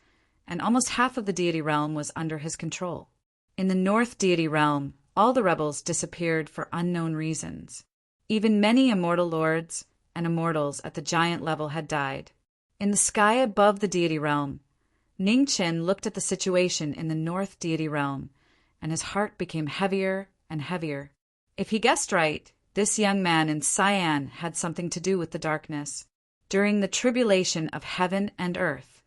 and almost half of the deity realm was under his control. In the North Deity Realm, all the rebels disappeared for unknown reasons. Even many immortal lords and immortals at the giant level had died. In the sky above the deity realm, Ningqian looked at the situation in the North Deity Realm, and his heart became heavier and heavier. If he guessed right, This young man in cyan had something to do with the darkness. During the tribulation of heaven and earth,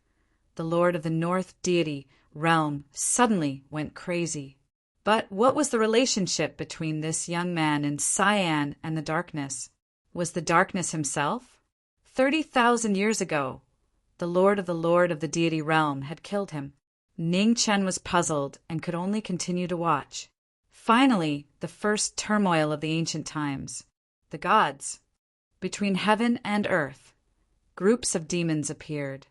the Lord of the North deity realm suddenly went crazy. But what was the relationship between this young man in cyan and the darkness? Was the darkness himself? 30,000 years ago, the Lord of the deity realm had killed him. Ning Chen was puzzled and could only continue to watch. Finally, the first turmoil of the ancient times. The gods. Between heaven and earth, groups of demons appeared.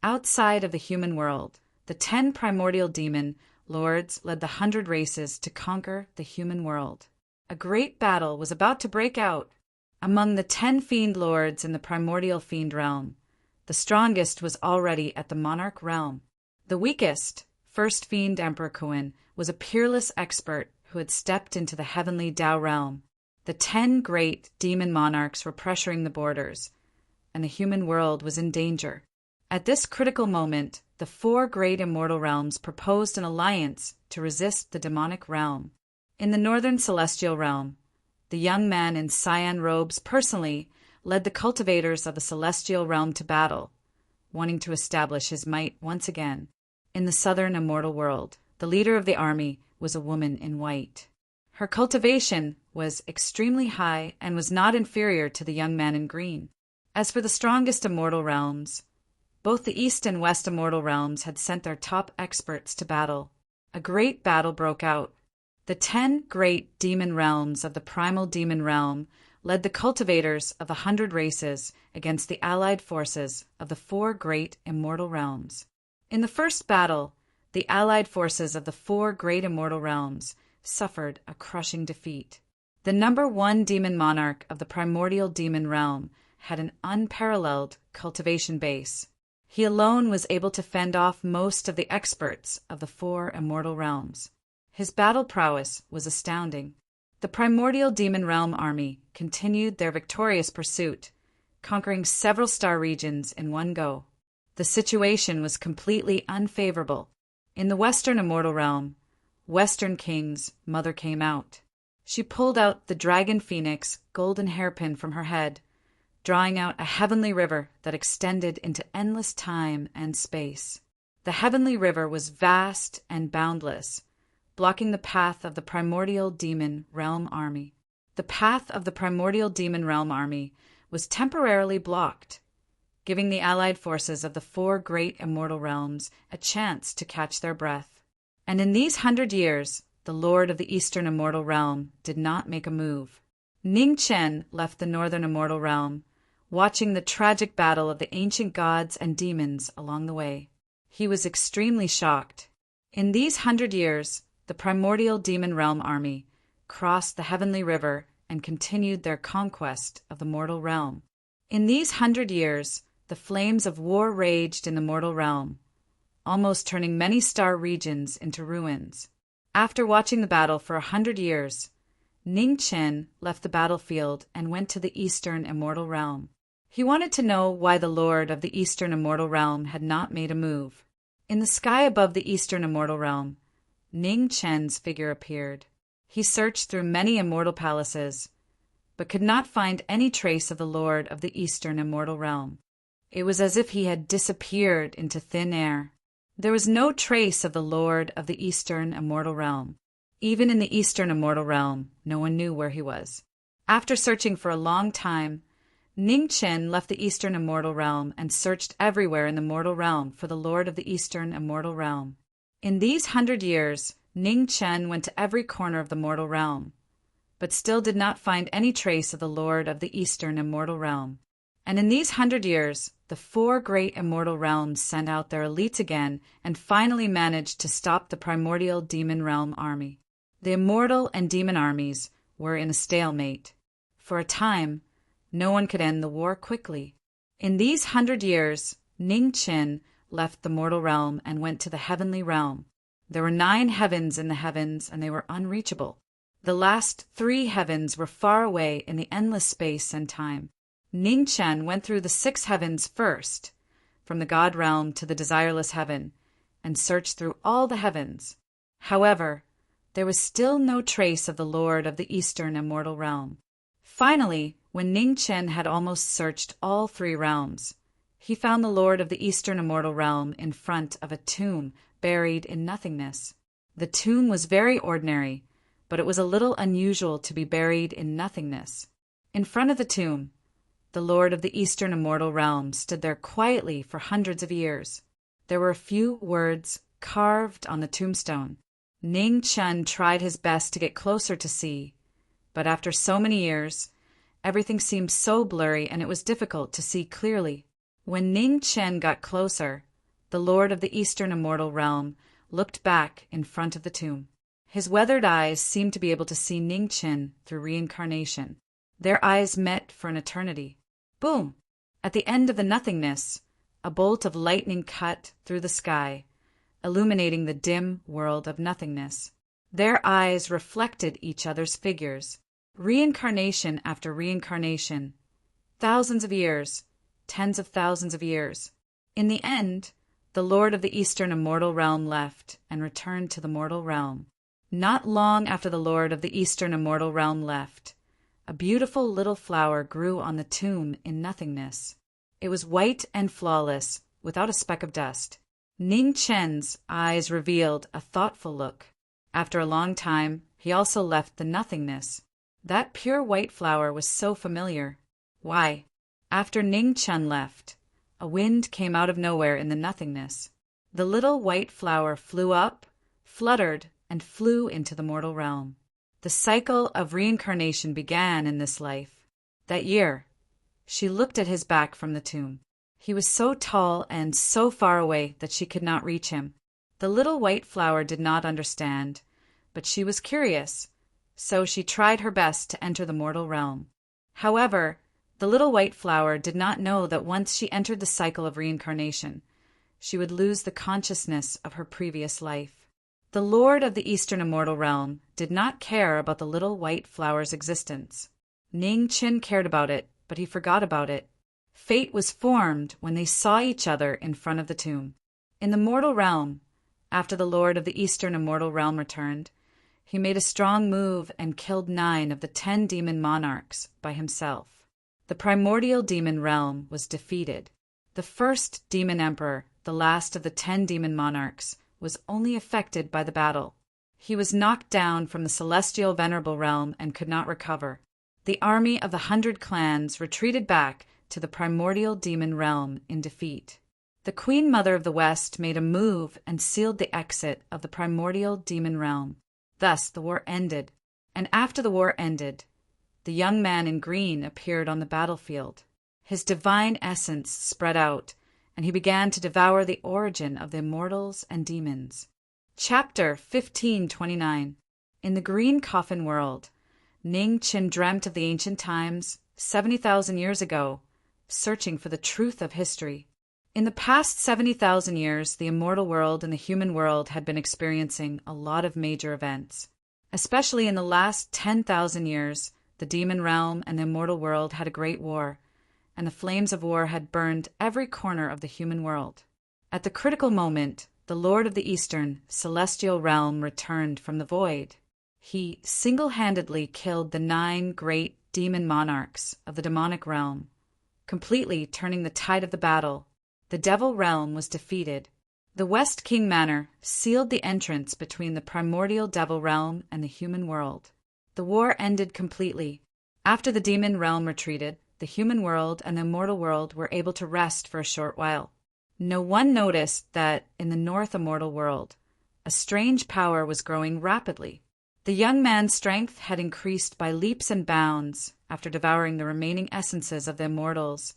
Outside of the human world, the 10 primordial demon lords led the 100 races to conquer the human world. A great battle was about to break out. Among the 10 fiend lords in the primordial fiend realm, the strongest was already at the monarch realm. The weakest, first fiend Emperor Kuan, was a peerless expert who had stepped into the heavenly Tao realm. The 10 great demon monarchs were pressuring the borders, and the human world was in danger. At this critical moment, the 4 great immortal realms proposed an alliance to resist the demonic realm. In the northern celestial realm, the young man in cyan robes personally led the cultivators of the celestial realm to battle, wanting to establish his might once again. In the southern immortal world, the leader of the army was a woman in white. Her cultivation was extremely high and was not inferior to the young man in green. As for the strongest immortal realms, both the east and west immortal realms had sent their top experts to battle. A great battle broke out. The 10 great demon realms of the primal demon realm led the cultivators of the 100 races against the allied forces of the 4 great immortal realms. In the first battle, the allied forces of the 4 great immortal realms suffered a crushing defeat. The number 1 demon monarch of the primordial demon realm had an unparalleled cultivation base. He alone was able to fend off most of the experts of the 4 immortal realms. His battle prowess was astounding. The primordial demon realm army continued their victorious pursuit, conquering several star regions in one go. The situation was completely unfavorable. In the western immortal realm, Western King's mother came out. She pulled out the dragon phoenix golden hairpin from her head, drawing out a heavenly river that extended into endless time and space. The heavenly river was vast and boundless, blocking the path of the primordial demon realm army. The path of the primordial demon realm army was temporarily blocked, giving the allied forces of the 4 great immortal realms a chance to catch their breath. And in these 100 years, the Lord of the Eastern Immortal Realm did not make a move. Ning Chen left the Northern Immortal Realm, watching the tragic battle of the ancient gods and demons along the way. He was extremely shocked. In these 100 years, the primordial demon realm army crossed the heavenly river and continued their conquest of the mortal realm. In these 100 years, the flames of war raged in the mortal realm, almost turning many star regions into ruins. After watching the battle for 100 years, Ning Chen left the battlefield and went to the Eastern Immortal Realm. He wanted to know why the Lord of the Eastern Immortal Realm had not made a move. In the sky above the Eastern Immortal Realm, Ning Chen's figure appeared. He searched through many immortal palaces, but could not find any trace of the Lord of the Eastern Immortal Realm. It was as if he had disappeared into thin air. There was no trace of the Lord of the Eastern Immortal Realm. Even in the Eastern Immortal Realm, no one knew where he was. After searching for a long time, Ning Chen left the Eastern Immortal Realm and searched everywhere in the mortal realm for the Lord of the Eastern Immortal Realm. In these 100 years, Ning Chen went to every corner of the mortal realm, but still did not find any trace of the Lord of the Eastern Immortal Realm. And in these 100 years, the 4 great immortal realms sent out their elites again and finally managed to stop the primordial demon realm army. The immortal and demon armies were in a stalemate. For a time, no one could end the war quickly. In these 100 years, Ning Chen left the mortal realm and went to the heavenly realm. There were 9 heavens in the heavens, and they were unreachable. The last 3 heavens were far away in the endless space and time. Ning Chen went through the 6 heavens first, from the God realm to the desireless heaven, and searched through all the heavens. However, there was still no trace of the Lord of the Eastern Immortal Realm. Finally, when Ning Chen had almost searched all 3 realms, he found the Lord of the Eastern Immortal Realm in front of a tomb buried in nothingness. The tomb was very ordinary, but it was a little unusual to be buried in nothingness. In front of the tomb, the Lord of the Eastern Immortal Realm stood there quietly for hundreds of years. There were a few words carved on the tombstone. Ning Chen tried his best to get closer to see, but after so many years, everything seemed so blurry and it was difficult to see clearly. When Ning Chen got closer, the Lord of the Eastern Immortal Realm looked back in front of the tomb. His weathered eyes seemed to be able to see Ning Chen through reincarnation. Their eyes met for an eternity. Boom! At the end of the nothingness, a bolt of lightning cut through the sky, illuminating the dim world of nothingness. Their eyes reflected each other's figures. Reincarnation after reincarnation. Thousands of years, tens of thousands of years. In the end, the Lord of the Eastern Immortal Realm left and returned to the mortal realm. Not long after the Lord of the Eastern Immortal Realm left, a beautiful little flower grew on the tomb in nothingness. It was white and flawless, without a speck of dust. Ning Chen's eyes revealed a thoughtful look. After a long time, he also left the nothingness. That pure white flower was so familiar. Why? After Ning Chen left, a wind came out of nowhere in the nothingness. The little white flower flew up, fluttered, and flew into the mortal realm. The cycle of reincarnation began in this life. That year, she looked at his back from the tomb. He was so tall and so far away that she could not reach him. The little white flower did not understand, but she was curious, so she tried her best to enter the mortal realm. However, the little white flower did not know that once she entered the cycle of reincarnation, she would lose the consciousness of her previous life. The Lord of the Eastern Immortal Realm did not care about the little white flower's existence. Ning Chen cared about it, but he forgot about it. Fate was formed when they saw each other in front of the tomb. In the mortal realm, after the Lord of the Eastern Immortal Realm returned, he made a strong move and killed 9 of the 10 demon monarchs by himself. The primordial demon realm was defeated. The first demon emperor, the last of the 10 demon monarchs, was only affected by the battle. He was knocked down from the celestial venerable realm and could not recover. The army of the 100 clans retreated back to the primordial demon realm in defeat. The Queen Mother of the West made a move and sealed the exit of the primordial demon realm. Thus the war ended, and after the war ended, the young man in green appeared on the battlefield. His divine essence spread out, and he began to devour the origin of the immortals and demons. Chapter 1529. In the green coffin world, Ning Chen dreamt of the ancient times, 70,000 years ago, searching for the truth of history. In the past 70,000 years, the immortal world and the human world had been experiencing a lot of major events. Especially in the last 10,000 years, the demon realm and the immortal world had a great war, and the flames of war had burned every corner of the human world. At the critical moment, the Lord of the Eastern celestial realm returned from the void. He single-handedly killed the 9 great demon monarchs of the demonic realm, completely turning the tide of the battle. The devil realm was defeated. The West King Manor sealed the entrance between the primordial devil realm and the human world. The war ended completely. After the demon realm retreated, the human world and the immortal world were able to rest for a short while. No one noticed that in the North Immortal world, a strange power was growing rapidly. The young man's strength had increased by leaps and bounds after devouring the remaining essences of the immortals,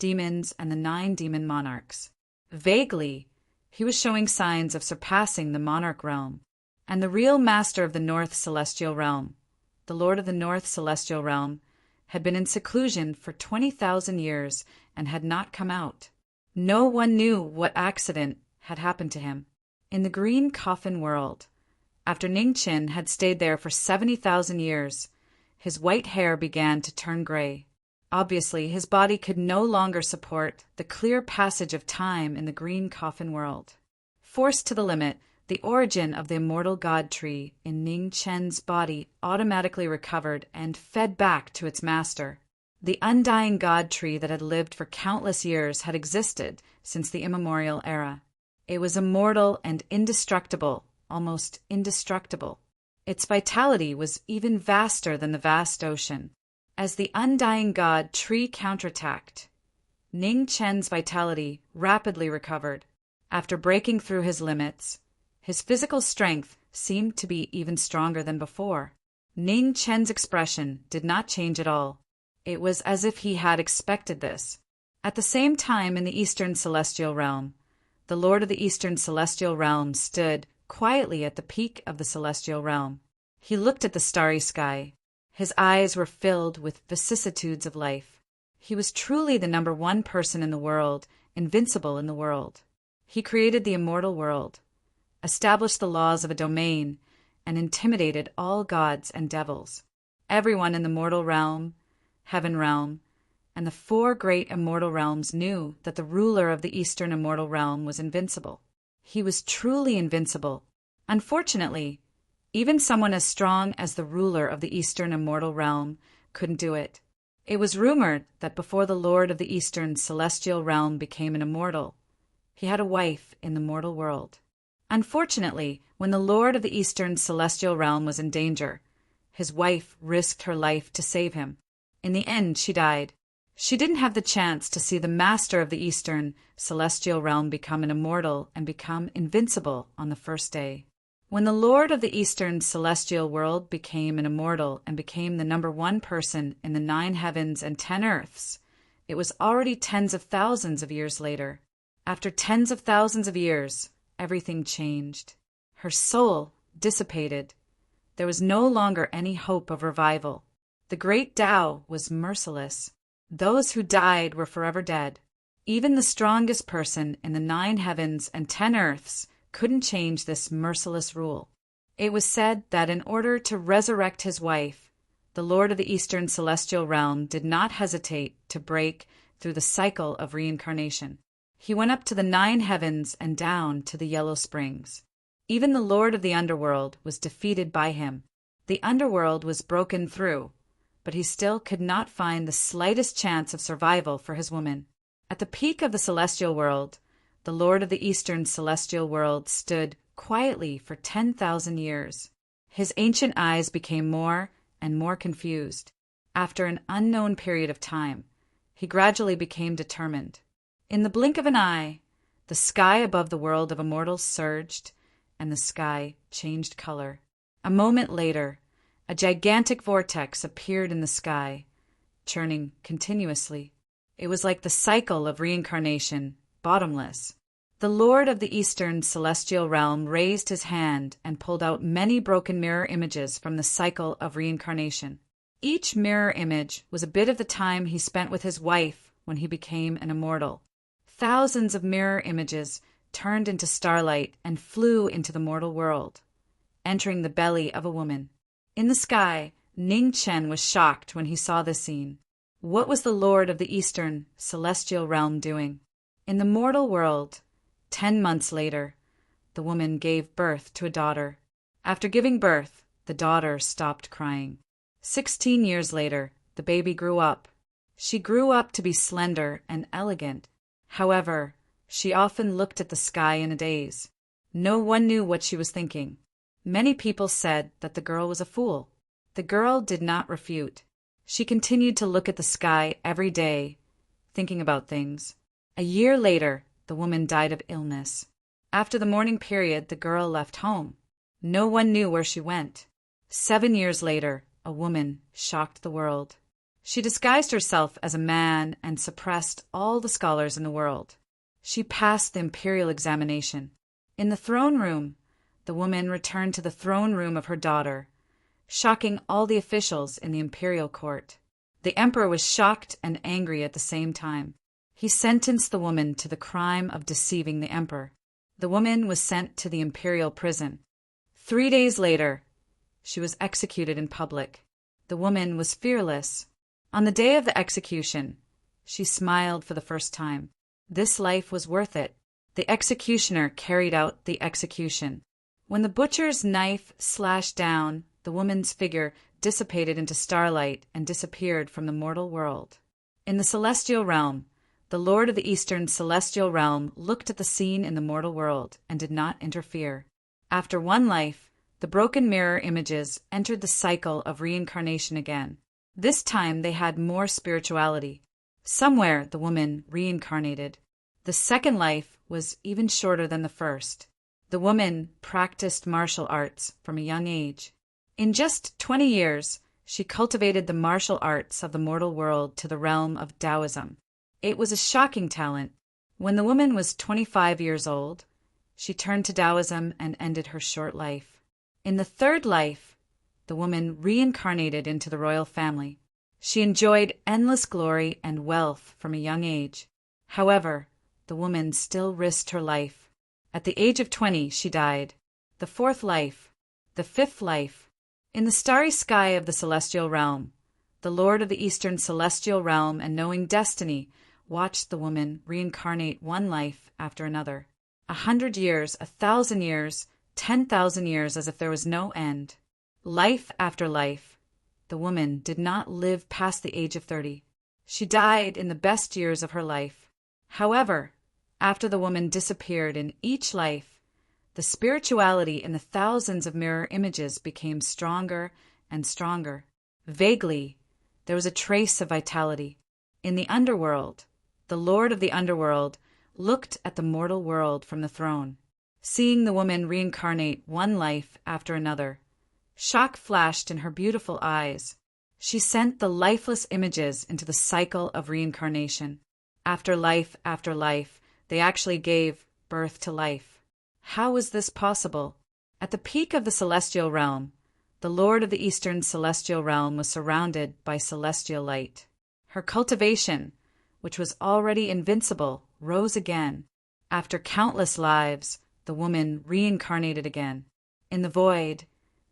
demons, and the 9 demon monarchs. Vaguely, he was showing signs of surpassing the monarch realm, and the real master of the North Celestial Realm, the Lord of the North Celestial Realm, had been in seclusion for 20,000 years and had not come out. No one knew what accident had happened to him. In the green coffin world, after Ning Chen had stayed there for 70,000 years, his white hair began to turn gray. Obviously, his body could no longer support the clear passage of time in the green coffin world. Forced to the limit, The origin of the immortal god tree in Ning Chen's body automatically recovered and fed back to its master. The undying god tree that had lived for countless years had existed since the immemorial era. It was immortal and indestructible, almost indestructible. Its vitality was even vaster than the vast ocean. As the undying god tree counterattacked, Ning Chen's vitality rapidly recovered. After breaking through his limits, his physical strength seemed to be even stronger than before. Ning Chen's expression did not change at all. It was as if he had expected this. At the same time, in the Eastern Celestial Realm, the Lord of the Eastern Celestial Realm stood quietly at the peak of the Celestial Realm. He looked at the starry sky. His eyes were filled with vicissitudes of life. He was truly the number one person in the world, invincible in the world. He created the immortal world, established the laws of a domain, and intimidated all gods and devils. Everyone in the mortal realm, heaven realm, and the four great immortal realms knew that the ruler of the Eastern immortal realm was invincible. He was truly invincible. Unfortunately, even someone as strong as the ruler of the Eastern immortal realm couldn't do it. It was rumored that before the Lord of the Eastern celestial realm became an immortal, he had a wife in the mortal world. Unfortunately, when the Lord of the Eastern celestial realm was in danger, his wife risked her life to save him. In the end, she died. She didn't have the chance to see the master of the Eastern celestial realm become an immortal and become invincible on the first day. When the Lord of the Eastern celestial world became an immortal and became the number one person in the 9 heavens and 10 earths, it was already tens of thousands of years later. After tens of thousands of years, everything changed. Her soul dissipated. There was no longer any hope of revival. The great Tao was merciless. Those who died were forever dead. Even the strongest person in the 9 heavens and 10 earths couldn't change this merciless rule. It was said that in order to resurrect his wife, the Lord of the Eastern celestial realm did not hesitate to break through the cycle of reincarnation. He went up to the 9 heavens and down to the Yellow Springs. Even the Lord of the Underworld was defeated by him. The Underworld was broken through, but he still could not find the slightest chance of survival for his woman. At the peak of the celestial world, the Lord of the Eastern celestial world stood quietly for 10,000 years. His ancient eyes became more and more confused. After an unknown period of time, he gradually became determined. In the blink of an eye, the sky above the world of immortals surged, and the sky changed color. A moment later, a gigantic vortex appeared in the sky, churning continuously. It was like the cycle of reincarnation, bottomless. The Lord of the Eastern celestial realm raised his hand and pulled out many broken mirror images from the cycle of reincarnation. Each mirror image was a bit of the time he spent with his wife when he became an immortal. Thousands of mirror images turned into starlight and flew into the mortal world, entering the belly of a woman. In the sky, Ning Chen was shocked when he saw this scene. What was the Lord of the Eastern celestial realm doing? In the mortal world, 10 months later, the woman gave birth to a daughter. After giving birth, the daughter stopped crying. 16 years later, the baby grew up. She grew up to be slender and elegant. However, she often looked at the sky in a daze. No one knew what she was thinking. Many people said that the girl was a fool. The girl did not refute. She continued to look at the sky every day, thinking about things. A year later, the woman died of illness. After the mourning period, the girl left home. No one knew where she went. 7 years later, a woman shocked the world. She disguised herself as a man and suppressed all the scholars in the world. She passed the imperial examination. In the throne room, the woman returned to the throne room of her daughter, shocking all the officials in the imperial court. The emperor was shocked and angry at the same time. He sentenced the woman to the crime of deceiving the emperor. The woman was sent to the imperial prison. 3 days later, she was executed in public. The woman was fearless. On the day of the execution, she smiled for the first time. This life was worth it. The executioner carried out the execution. When the butcher's knife slashed down, the woman's figure dissipated into starlight and disappeared from the mortal world. In the celestial realm, the Lord of the Eastern celestial realm looked at the scene in the mortal world and did not interfere. After one life, the broken mirror images entered the cycle of reincarnation again. This time they had more spirituality. Somewhere the woman reincarnated. The second life was even shorter than the first. The woman practiced martial arts from a young age. In just 20 years, she cultivated the martial arts of the mortal world to the realm of Taoism. It was a shocking talent. When the woman was 25 years old, she turned to Taoism and ended her short life. In the third life, the woman reincarnated into the royal family. She enjoyed endless glory and wealth from a young age. However, the woman still risked her life. At the age of 20, she died. The fourth life, the fifth life. In the starry sky of the celestial realm, the Lord of the Eastern celestial realm and knowing destiny watched the woman reincarnate one life after another. 100 years, 1,000 years, 10,000 years, as if there was no end. Life after life. The woman did not live past the age of 30. She died in the best years of her life. However, after the woman disappeared in each life, the spirituality in the thousands of mirror images became stronger and stronger. Vaguely, there was a trace of vitality. In the underworld, the Lord of the underworld looked at the mortal world from the throne. Seeing the woman reincarnate one life after another, shock flashed in her beautiful eyes. She sent the lifeless images into the cycle of reincarnation. After life, they actually gave birth to life. How was this possible? At the peak of the celestial realm, the Lord of the Eastern celestial realm was surrounded by celestial light. Her cultivation, which was already invincible, rose again. After countless lives, the woman reincarnated again. In the void,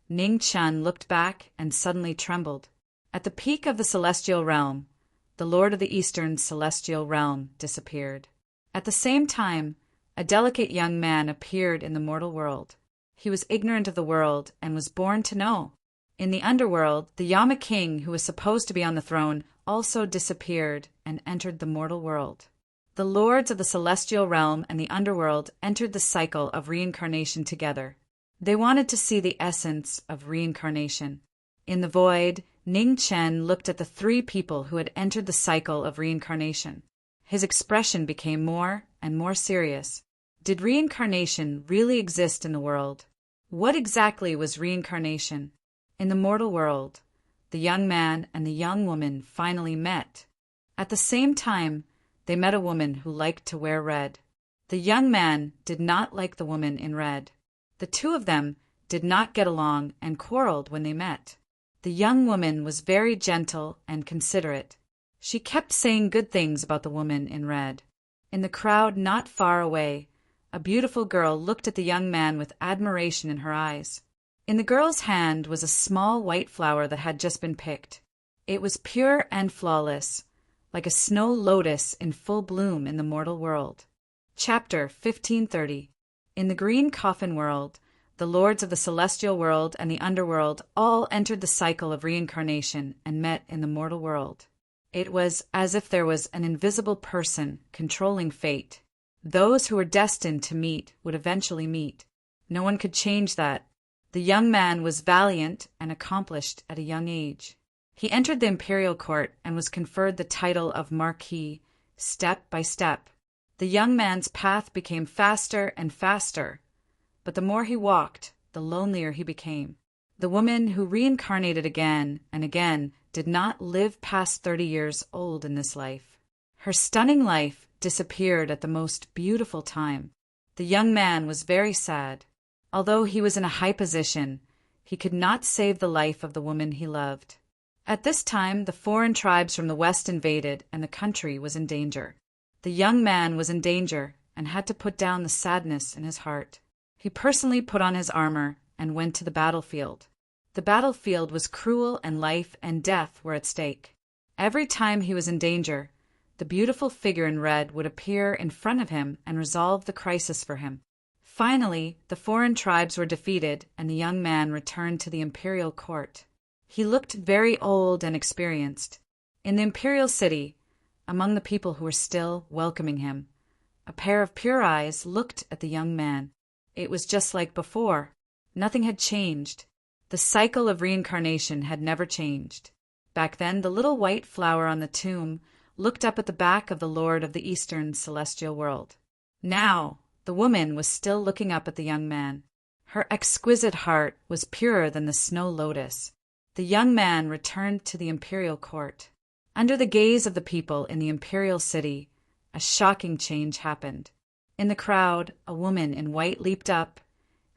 Ning Chun looked back and suddenly trembled. At the peak of the celestial realm, the Lord of the Eastern celestial realm disappeared. At the same time, a delicate young man appeared in the mortal world. He was ignorant of the world and was born to know. In the underworld, the Yama king, who was supposed to be on the throne, also disappeared and entered the mortal world. The lords of the celestial realm and the underworld entered the cycle of reincarnation together. They wanted to see the essence of reincarnation. In the void, Ning Chen looked at the three people who had entered the cycle of reincarnation. His expression became more and more serious. Did reincarnation really exist in the world? What exactly was reincarnation? In the mortal world, the young man and the young woman finally met. At the same time, they met a woman who liked to wear red. The young man did not like the woman in red. The two of them did not get along and quarreled when they met. The young woman was very gentle and considerate. She kept saying good things about the woman in red. In the crowd not far away, a beautiful girl looked at the young man with admiration in her eyes. In the girl's hand was a small white flower that had just been picked. It was pure and flawless, like a snow lotus in full bloom in the mortal world. Chapter 1530. In the green coffin world, the lords of the celestial world and the underworld all entered the cycle of reincarnation and met in the mortal world. It was as if there was an invisible person controlling fate. Those who were destined to meet would eventually meet. No one could change that. The young man was valiant and accomplished at a young age. He entered the imperial court and was conferred the title of Marquis, step by step. The young man's path became faster and faster, but the more he walked, the lonelier he became. The woman who reincarnated again and again did not live past 30 years old in this life. Her stunning life disappeared at the most beautiful time. The young man was very sad. Although he was in a high position, he could not save the life of the woman he loved. At this time, the foreign tribes from the west invaded, and the country was in danger. The young man was in danger and had to put down the sadness in his heart. He personally put on his armor and went to the battlefield. The battlefield was cruel and life and death were at stake. Every time he was in danger, the beautiful figure in red would appear in front of him and resolve the crisis for him. Finally, the foreign tribes were defeated, and the young man returned to the imperial court. He looked very old and experienced. In the imperial city, among the people who were still welcoming him, a pair of pure eyes looked at the young man. It was just like before. Nothing had changed. The cycle of reincarnation had never changed. Back then, the little white flower on the tomb looked up at the back of the Lord of the Eastern celestial world. Now, the woman was still looking up at the young man. Her exquisite heart was purer than the snow lotus. The young man returned to the imperial court. Under the gaze of the people in the imperial city, a shocking change happened. In the crowd, a woman in white leaped up,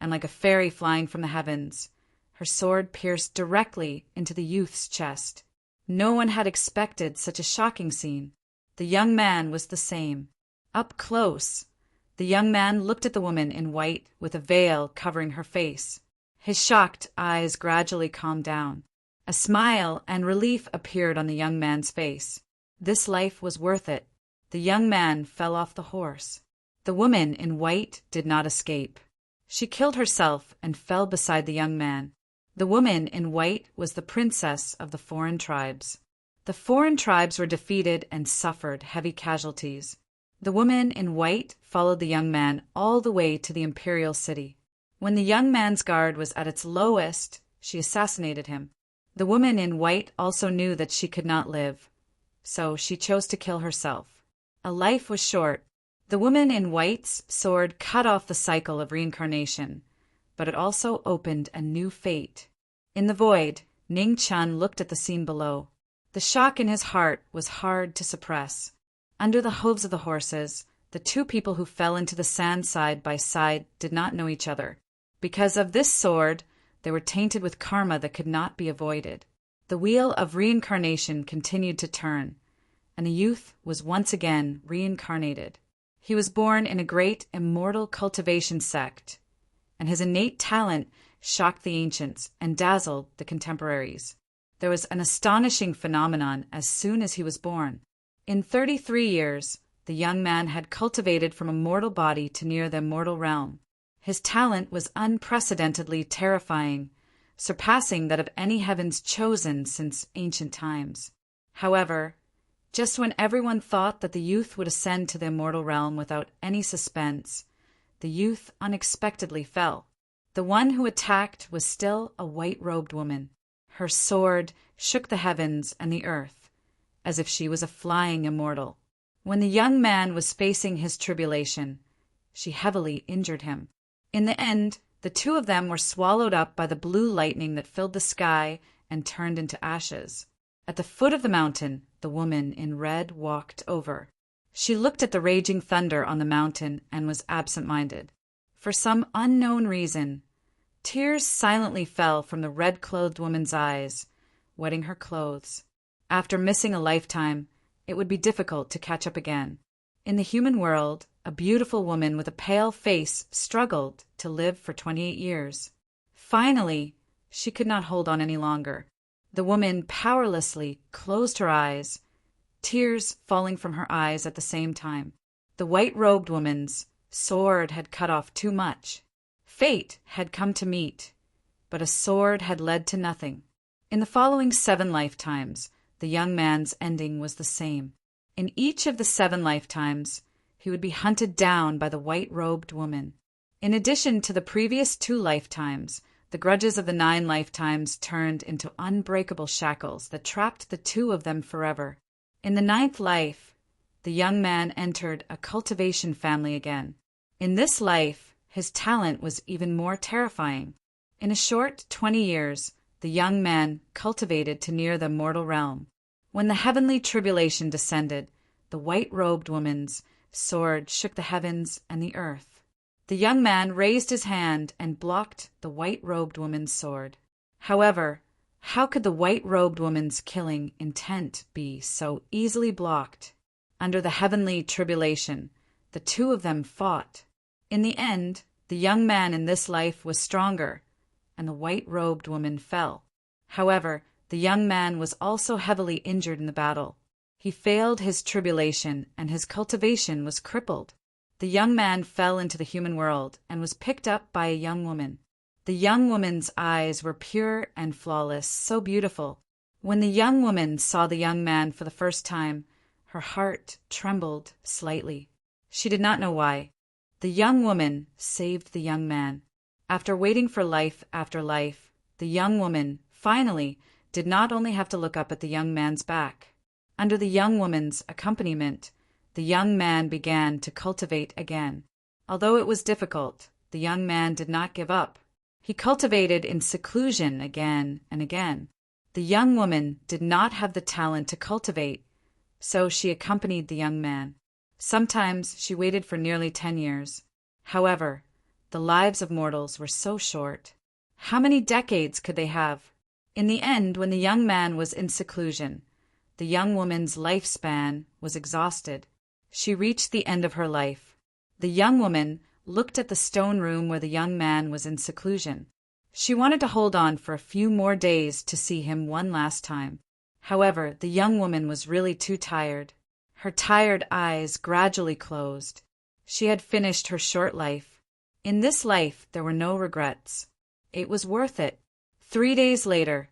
and like a fairy flying from the heavens, her sword pierced directly into the youth's chest. No one had expected such a shocking scene. The young man was the same. Up close, the young man looked at the woman in white with a veil covering her face. His shocked eyes gradually calmed down. A smile and relief appeared on the young man's face. This life was worth it. The young man fell off the horse. The woman in white did not escape. She killed herself and fell beside the young man. The woman in white was the princess of the foreign tribes. The foreign tribes were defeated and suffered heavy casualties. The woman in white followed the young man all the way to the imperial city. When the young man's guard was at its lowest, she assassinated him. The woman in white also knew that she could not live, so she chose to kill herself. A life was short. The woman in white's sword cut off the cycle of reincarnation, but it also opened a new fate. In the void, Ning Chun looked at the scene below. The shock in his heart was hard to suppress. Under the hooves of the horses, the two people who fell into the sand side by side did not know each other. Because of this sword, they were tainted with karma that could not be avoided. The wheel of reincarnation continued to turn, and the youth was once again reincarnated. He was born in a great immortal cultivation sect, and his innate talent shocked the ancients and dazzled the contemporaries. There was an astonishing phenomenon as soon as he was born. In 33 years, the young man had cultivated from a mortal body to near the immortal realm. His talent was unprecedentedly terrifying, surpassing that of any heavens chosen since ancient times. However, just when everyone thought that the youth would ascend to the immortal realm without any suspense, the youth unexpectedly fell. The one who attacked was still a white-robed woman. Her sword shook the heavens and the earth, as if she was a flying immortal. When the young man was facing his tribulation, she heavily injured him. In the end, the two of them were swallowed up by the blue lightning that filled the sky and turned into ashes. At the foot of the mountain, the woman in red walked over. She looked at the raging thunder on the mountain and was absent-minded. For some unknown reason, tears silently fell from the red-clothed woman's eyes, wetting her clothes. After missing a lifetime, it would be difficult to catch up again. In the human world, a beautiful woman with a pale face struggled to live for 28 years. Finally, she could not hold on any longer. The woman powerlessly closed her eyes, tears falling from her eyes at the same time. The white-robed woman's sword had cut off too much. Fate had come to meet, but a sword had led to nothing. In the following 7 lifetimes, the young man's ending was the same. In each of the 7 lifetimes, he would be hunted down by the white-robed woman. In addition to the previous 2 lifetimes, the grudges of the 9 lifetimes turned into unbreakable shackles that trapped the 2 of them forever. In the 9th life, the young man entered a cultivation family again. In this life, his talent was even more terrifying. In a short 20 years, the young man cultivated to near the mortal realm. When the heavenly tribulation descended, the white-robed woman's sword shook the heavens and the earth. The young man raised his hand and blocked the white-robed woman's sword. However, how could the white-robed woman's killing intent be so easily blocked? Under the heavenly tribulation, the 2 of them fought. In the end, the young man in this life was stronger, and the white-robed woman fell. However, the young man was also heavily injured in the battle. He failed his tribulation, and his cultivation was crippled. The young man fell into the human world and was picked up by a young woman. The young woman's eyes were pure and flawless, so beautiful. When the young woman saw the young man for the first time, her heart trembled slightly. She did not know why. The young woman saved the young man. After waiting for life after life, the young woman, finally, did not only have to look up at the young man's back. Under the young woman's accompaniment, the young man began to cultivate again. Although it was difficult, the young man did not give up. He cultivated in seclusion again and again. The young woman did not have the talent to cultivate, so she accompanied the young man. Sometimes she waited for nearly 10 years. However, the lives of mortals were so short. How many decades could they have? In the end, when the young man was in seclusion, the young woman's lifespan was exhausted. She reached the end of her life. The young woman looked at the stone room where the young man was in seclusion. She wanted to hold on for a few more days to see him one last time. However, the young woman was really too tired. Her tired eyes gradually closed. She had finished her short life. In this life, there were no regrets. It was worth it. 3 days later,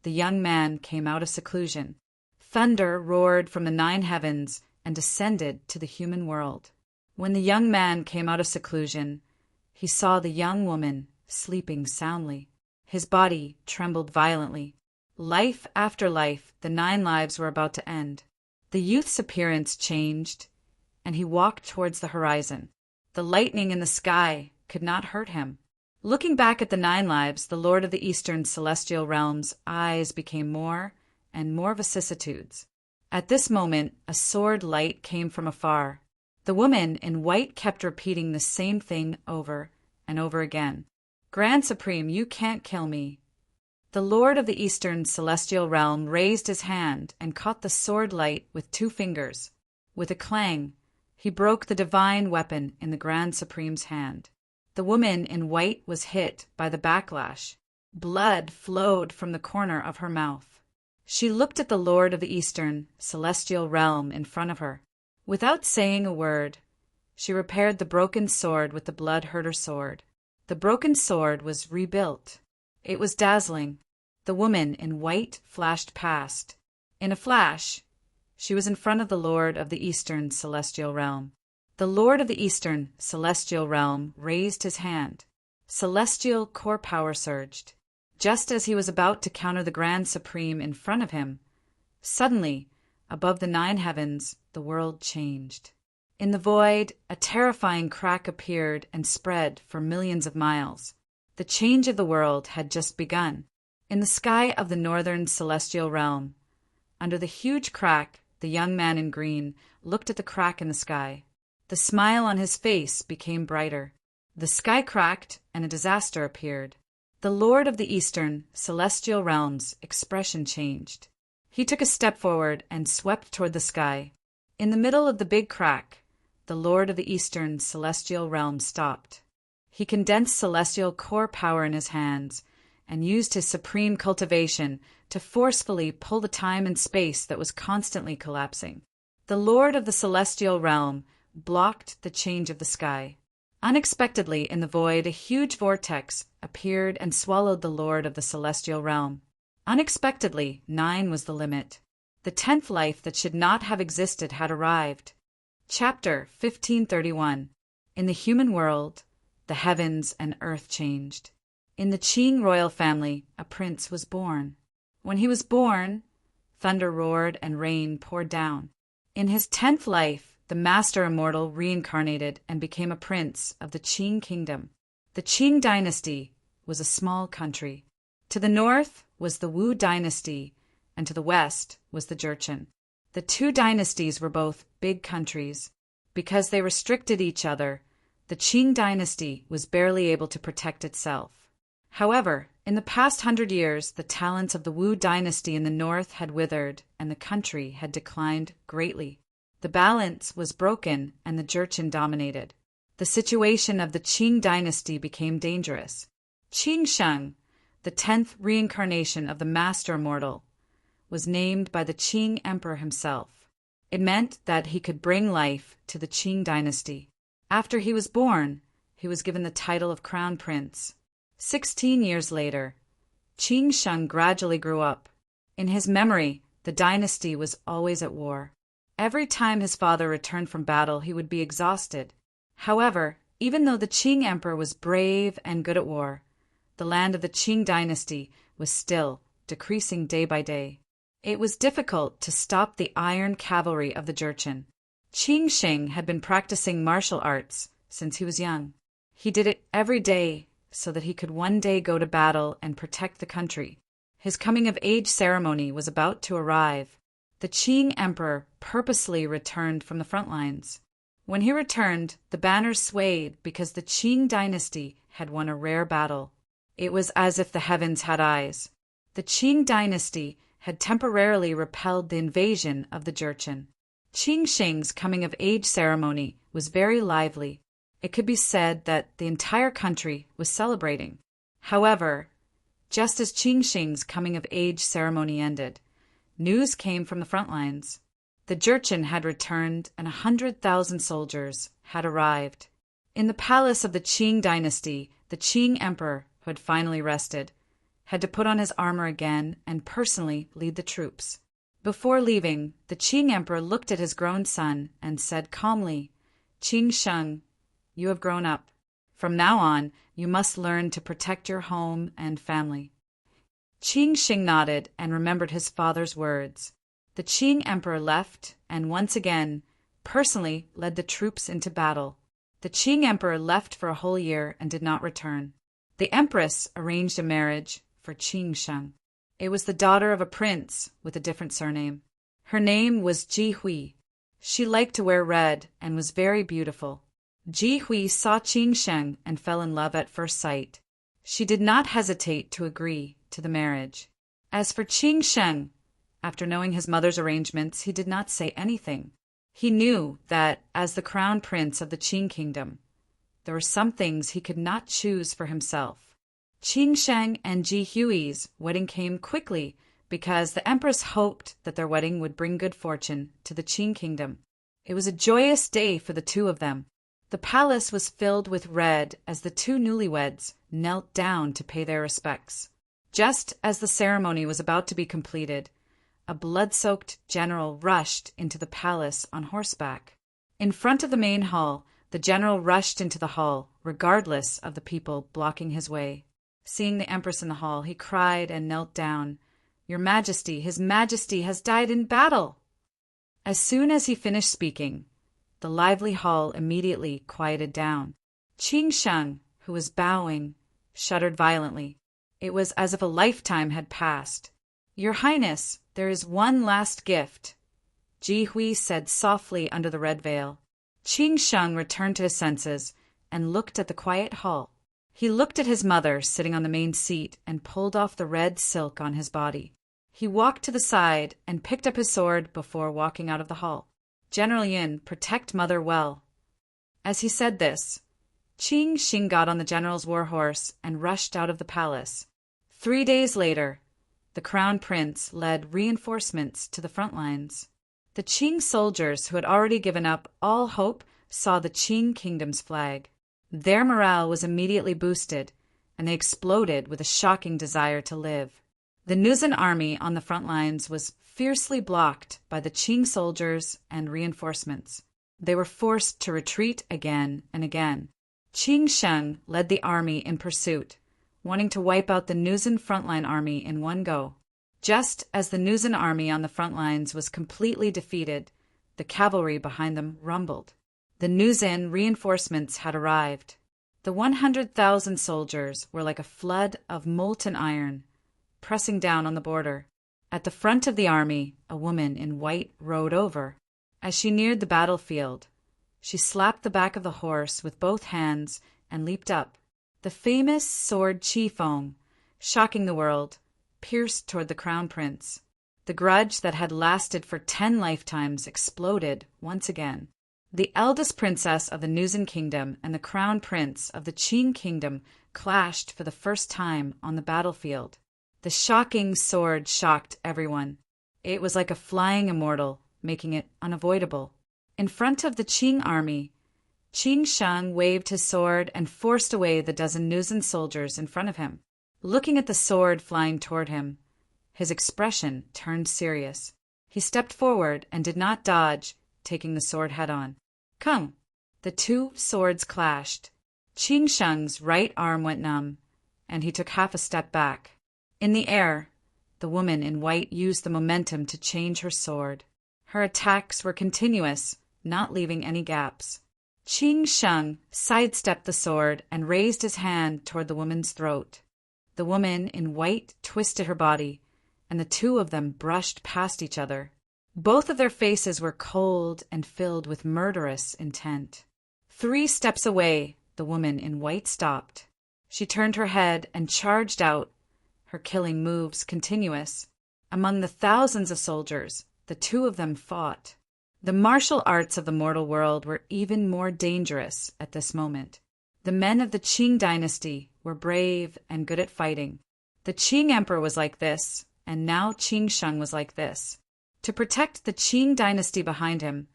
the young man came out of seclusion. Thunder roared from the 9 heavens and descended to the human world. When the young man came out of seclusion, he saw the young woman sleeping soundly. His body trembled violently. Life after life, the 9 lives were about to end. The youth's appearance changed, and he walked towards the horizon. The lightning in the sky could not hurt him. Looking back at the 9 lives, the Lord of the Eastern Celestial Realm's eyes became more and more vicissitudes. At this moment, a sword light came from afar. The woman in white kept repeating the same thing over and over again. Grand Supreme, you can't kill me. The Lord of the Eastern Celestial Realm raised his hand and caught the sword light with 2 fingers. With a clang, he broke the divine weapon in the Grand Supreme's hand. The woman in white was hit by the backlash. Blood flowed from the corner of her mouth. She looked at the Lord of the Eastern Celestial Realm in front of her. Without saying a word, she repaired the broken sword with the blood-herder sword. The broken sword was rebuilt. It was dazzling. The woman in white flashed past. In a flash, she was in front of the Lord of the Eastern Celestial Realm. The Lord of the Eastern Celestial Realm raised his hand. Celestial core power surged. Just as he was about to counter the Grand Supreme in front of him, suddenly, above the 9 heavens, the world changed. In the void, a terrifying crack appeared and spread for millions of miles. The change of the world had just begun. In the sky of the northern celestial realm, under the huge crack, the young man in green looked at the crack in the sky. The smile on his face became brighter. The sky cracked and a disaster appeared. The Lord of the Eastern Celestial Realm's expression changed. He took a step forward and swept toward the sky. In the middle of the big crack, the Lord of the Eastern Celestial Realm stopped. He condensed celestial core power in his hands and used his supreme cultivation to forcefully pull the time and space that was constantly collapsing. The Lord of the Celestial Realm blocked the change of the sky. Unexpectedly, in the void, a huge vortex appeared and swallowed the Lord of the Celestial Realm. Unexpectedly, 9 was the limit. The 10th life that should not have existed had arrived. Chapter 1531. In the human world, the heavens and earth changed. In the Qing royal family, a prince was born. When he was born, thunder roared and rain poured down. In his 10th life, the master immortal reincarnated and became a prince of the Qing kingdom. The Qing dynasty was a small country. To the north was the Wu dynasty, and to the west was the Jurchen. The 2 dynasties were both big countries. Because they restricted each other, the Qing dynasty was barely able to protect itself. However, in the past 100 years, the talents of the Wu dynasty in the north had withered, and the country had declined greatly. The balance was broken, and the Jurchen dominated. The situation of the Qing dynasty became dangerous. Qing Sheng, the 10th reincarnation of the Master Immortal, was named by the Qing Emperor himself. It meant that he could bring life to the Qing dynasty. After he was born, he was given the title of Crown Prince. 16 years later, Qin Sheng gradually grew up. In his memory, the dynasty was always at war. Every time his father returned from battle, he would be exhausted. However, even though the Qing emperor was brave and good at war, the land of the Qing dynasty was still decreasing day by day. It was difficult to stop the iron cavalry of the Jurchen. Qin Sheng had been practicing martial arts since he was young. He did it every day so that he could one day go to battle and protect the country. His coming-of-age ceremony was about to arrive. The Qing emperor purposely returned from the front lines. When he returned, the banners swayed because the Qing dynasty had won a rare battle. It was as if the heavens had eyes. The Qing dynasty had temporarily repelled the invasion of the Jurchen. Qin Sheng's coming-of-age ceremony was very lively. It could be said that the entire country was celebrating. However, just as Qin Sheng's coming-of-age ceremony ended, news came from the front lines. The Jurchen had returned and 100,000 soldiers had arrived. In the palace of the Qing dynasty, the Qing emperor, who had finally rested, had to put on his armor again and personally lead the troops. Before leaving, the Qing emperor looked at his grown son and said calmly, "Qin Sheng, you have grown up. From now on, you must learn to protect your home and family." Qin Sheng nodded and remembered his father's words. The Qing emperor left and once again personally led the troops into battle. The Qing emperor left for a whole year and did not return. The empress arranged a marriage for Qin Sheng. It was the daughter of a prince with a different surname. Her name was Ji Hui. She liked to wear red and was very beautiful. Ji Hui saw Qin Sheng and fell in love at first sight. She did not hesitate to agree to the marriage. As for Qin Sheng, after knowing his mother's arrangements, he did not say anything. He knew that, as the crown prince of the Qing kingdom, there were some things he could not choose for himself. Qin Sheng and Ji Hui's wedding came quickly because the empress hoped that their wedding would bring good fortune to the Qing kingdom. It was a joyous day for the two of them. The palace was filled with red as the two newlyweds knelt down to pay their respects. Just as the ceremony was about to be completed, a blood-soaked general rushed into the palace on horseback. In front of the main hall, the general rushed into the hall, regardless of the people blocking his way. Seeing the empress in the hall, he cried and knelt down. "Your Majesty, His Majesty has died in battle!" As soon as he finished speaking, the lively hall immediately quieted down. Qin Sheng, who was bowing, shuddered violently. It was as if a lifetime had passed. "Your Highness, there is one last gift," Ji Hui said softly under the red veil. Qin Sheng returned to his senses and looked at the quiet hall. He looked at his mother sitting on the main seat and pulled off the red silk on his body. He walked to the side and picked up his sword before walking out of the hall. "General Yin, protect mother well." As he said this, Qin Sheng got on the general's war horse and rushed out of the palace. 3 days later, the crown prince led reinforcements to the front lines. The Qing soldiers who had already given up all hope saw the Qing kingdom's flag. Their morale was immediately boosted, and they exploded with a shocking desire to live. The Nuzhen army on the front lines was fiercely blocked by the Qing soldiers and reinforcements. They were forced to retreat again and again. Qin Sheng led the army in pursuit, wanting to wipe out the Nuzhen frontline army in one go. Just as the Nuzhen army on the front lines was completely defeated, the cavalry behind them rumbled. The Nuzhen reinforcements had arrived. The 100,000 soldiers were like a flood of molten iron, pressing down on the border. At the front of the army, a woman in white rode over. As she neared the battlefield, she slapped the back of the horse with both hands and leaped up. The famous sword Qifeng, shocking the world, pierced toward the crown prince. The grudge that had lasted for 10 lifetimes exploded once again. The eldest princess of the Nuzhen kingdom and the crown prince of the Qing kingdom clashed for the first time on the battlefield. The shocking sword shocked everyone. It was like a flying immortal, making it unavoidable. In front of the Qing army, Qing Sheng waved his sword and forced away the dozen Nuzan soldiers in front of him. Looking at the sword flying toward him, his expression turned serious. He stepped forward and did not dodge, taking the sword head-on. Come! The two swords clashed. Qing Sheng's right arm went numb, and he took half a step back. In the air, the woman in white used the momentum to change her sword. Her attacks were continuous, not leaving any gaps. Qing Sheng sidestepped the sword and raised his hand toward the woman's throat. The woman in white twisted her body, and the two of them brushed past each other. Both of their faces were cold and filled with murderous intent. 3 steps away, the woman in white stopped. She turned her head and charged out, her killing moves continuous. Among the thousands of soldiers, the two of them fought. The martial arts of the mortal world were even more dangerous at this moment. The men of the Qing dynasty were brave and good at fighting. The Qing emperor was like this, and now Qing Sheng was like this. To protect the Qing dynasty behind him,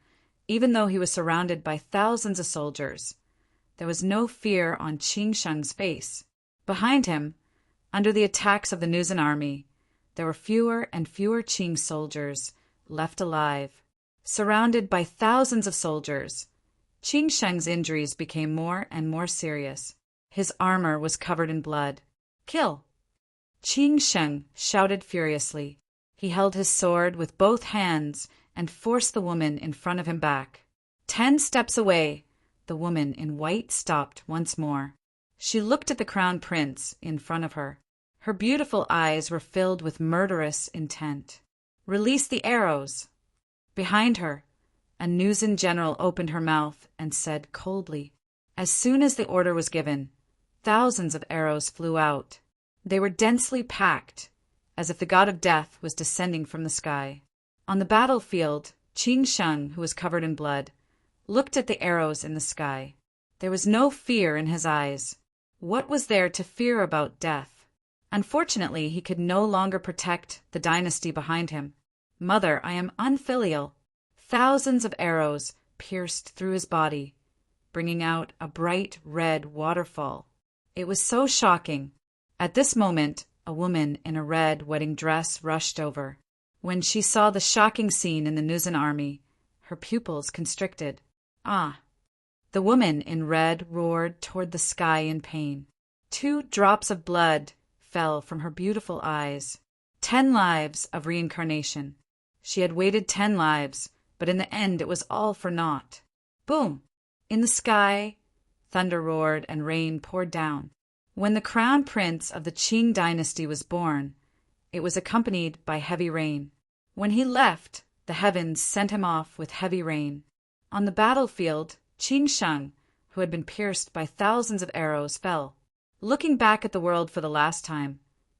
even though he was surrounded by thousands of soldiers, there was no fear on Qing Sheng's face. Behind him, under the attacks of the Nuzan army, there were fewer and fewer Qing soldiers left alive. Surrounded by thousands of soldiers, Qing Sheng's injuries became more and more serious. His armor was covered in blood. Kill! Qing Sheng shouted furiously. He held his sword with both hands and forced the woman in front of him back. 10 steps away, the woman in white stopped once more. She looked at the crown prince in front of her. Her beautiful eyes were filled with murderous intent. Release the arrows! Behind her, a Nuzan general opened her mouth and said coldly. As soon as the order was given, thousands of arrows flew out. They were densely packed, as if the god of death was descending from the sky. On the battlefield, Qing Sheng, who was covered in blood, looked at the arrows in the sky. There was no fear in his eyes. What was there to fear about death? Unfortunately, he could no longer protect the dynasty behind him. Mother, I am unfilial. Thousands of arrows pierced through his body, bringing out a bright red waterfall. It was so shocking. At this moment, a woman in a red wedding dress rushed over. When she saw the shocking scene in the Nuzan army, her pupils constricted. Ah! The woman in red roared toward the sky in pain. 2 drops of blood fell from her beautiful eyes. 10 lives of reincarnation. She had waited 10 lives, but in the end it was all for naught. Boom! In the sky, thunder roared and rain poured down. When the crown prince of the Qing dynasty was born, it was accompanied by heavy rain. When he left, the heavens sent him off with heavy rain. On the battlefield, Qing Sheng, who had been pierced by thousands of arrows, fell. Looking back at the world for the last time,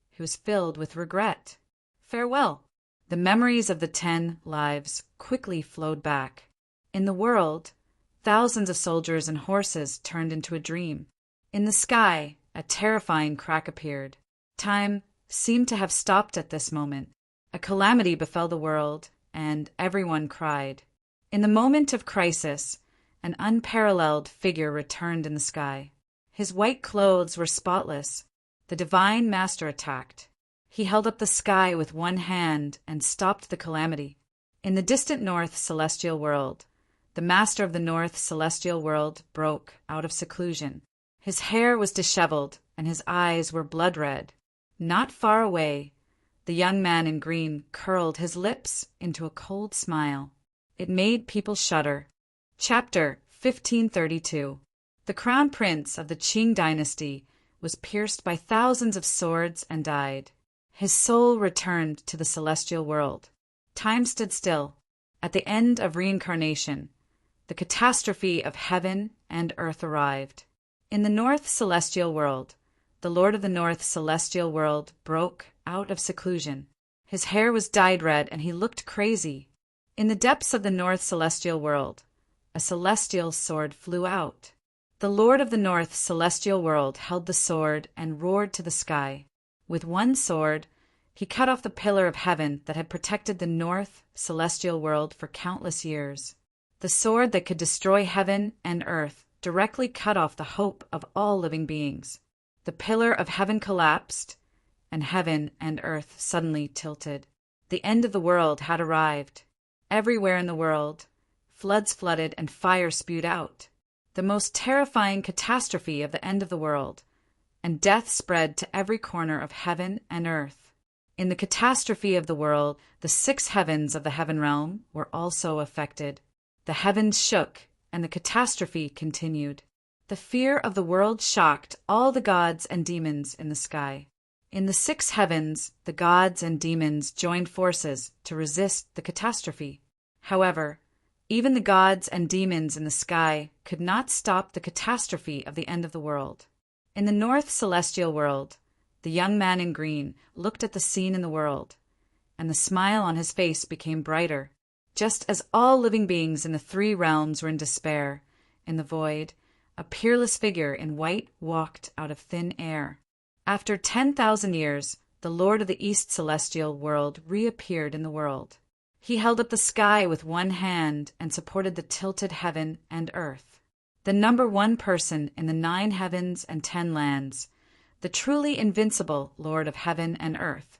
he was filled with regret. Farewell! The memories of the 10 lives quickly flowed back. In the world, thousands of soldiers and horses turned into a dream. In the sky, a terrifying crack appeared. Time seemed to have stopped at this moment. A calamity befell the world, and everyone cried. In the moment of crisis, an unparalleled figure returned in the sky. His white clothes were spotless. The divine master attacked. He held up the sky with one hand and stopped the calamity. In the distant north celestial world, the master of the north celestial world broke out of seclusion. His hair was disheveled, and his eyes were blood-red. Not far away, the young man in green curled his lips into a cold smile. It made people shudder. Chapter 1532. The crown prince of the Qing dynasty was pierced by thousands of swords and died. His soul returned to the celestial world. Time stood still. At the end of reincarnation, the catastrophe of heaven and earth arrived. In the north celestial world, the lord of the north celestial world broke out of seclusion. His hair was dyed red and he looked crazy. In the depths of the north celestial world, a celestial sword flew out. The lord of the north celestial world held the sword and roared to the sky. With one sword, he cut off the pillar of heaven that had protected the north celestial world for countless years. The sword that could destroy heaven and earth directly cut off the hope of all living beings. The pillar of heaven collapsed, and heaven and earth suddenly tilted. The end of the world had arrived. Everywhere in the world, floods flooded and fire spewed out. The most terrifying catastrophe of the end of the world, and death spread to every corner of heaven and earth. In the catastrophe of the world, the 6 heavens of the heaven realm were also affected. The heavens shook, and the catastrophe continued. The fear of the world shocked all the gods and demons in the sky. In the 6 heavens, the gods and demons joined forces to resist the catastrophe. However, even the gods and demons in the sky could not stop the catastrophe of the end of the world. In the north celestial world, the young man in green looked at the scene in the world, and the smile on his face became brighter. Just as all living beings in the 3 realms were in despair, in the void, a peerless figure in white walked out of thin air. After 10,000 years, the Lord of the East celestial world reappeared in the world. He held up the sky with one hand and supported the tilted heaven and earth. The number 1 person in the 9 heavens and 10 lands, the truly invincible Lord of heaven and earth,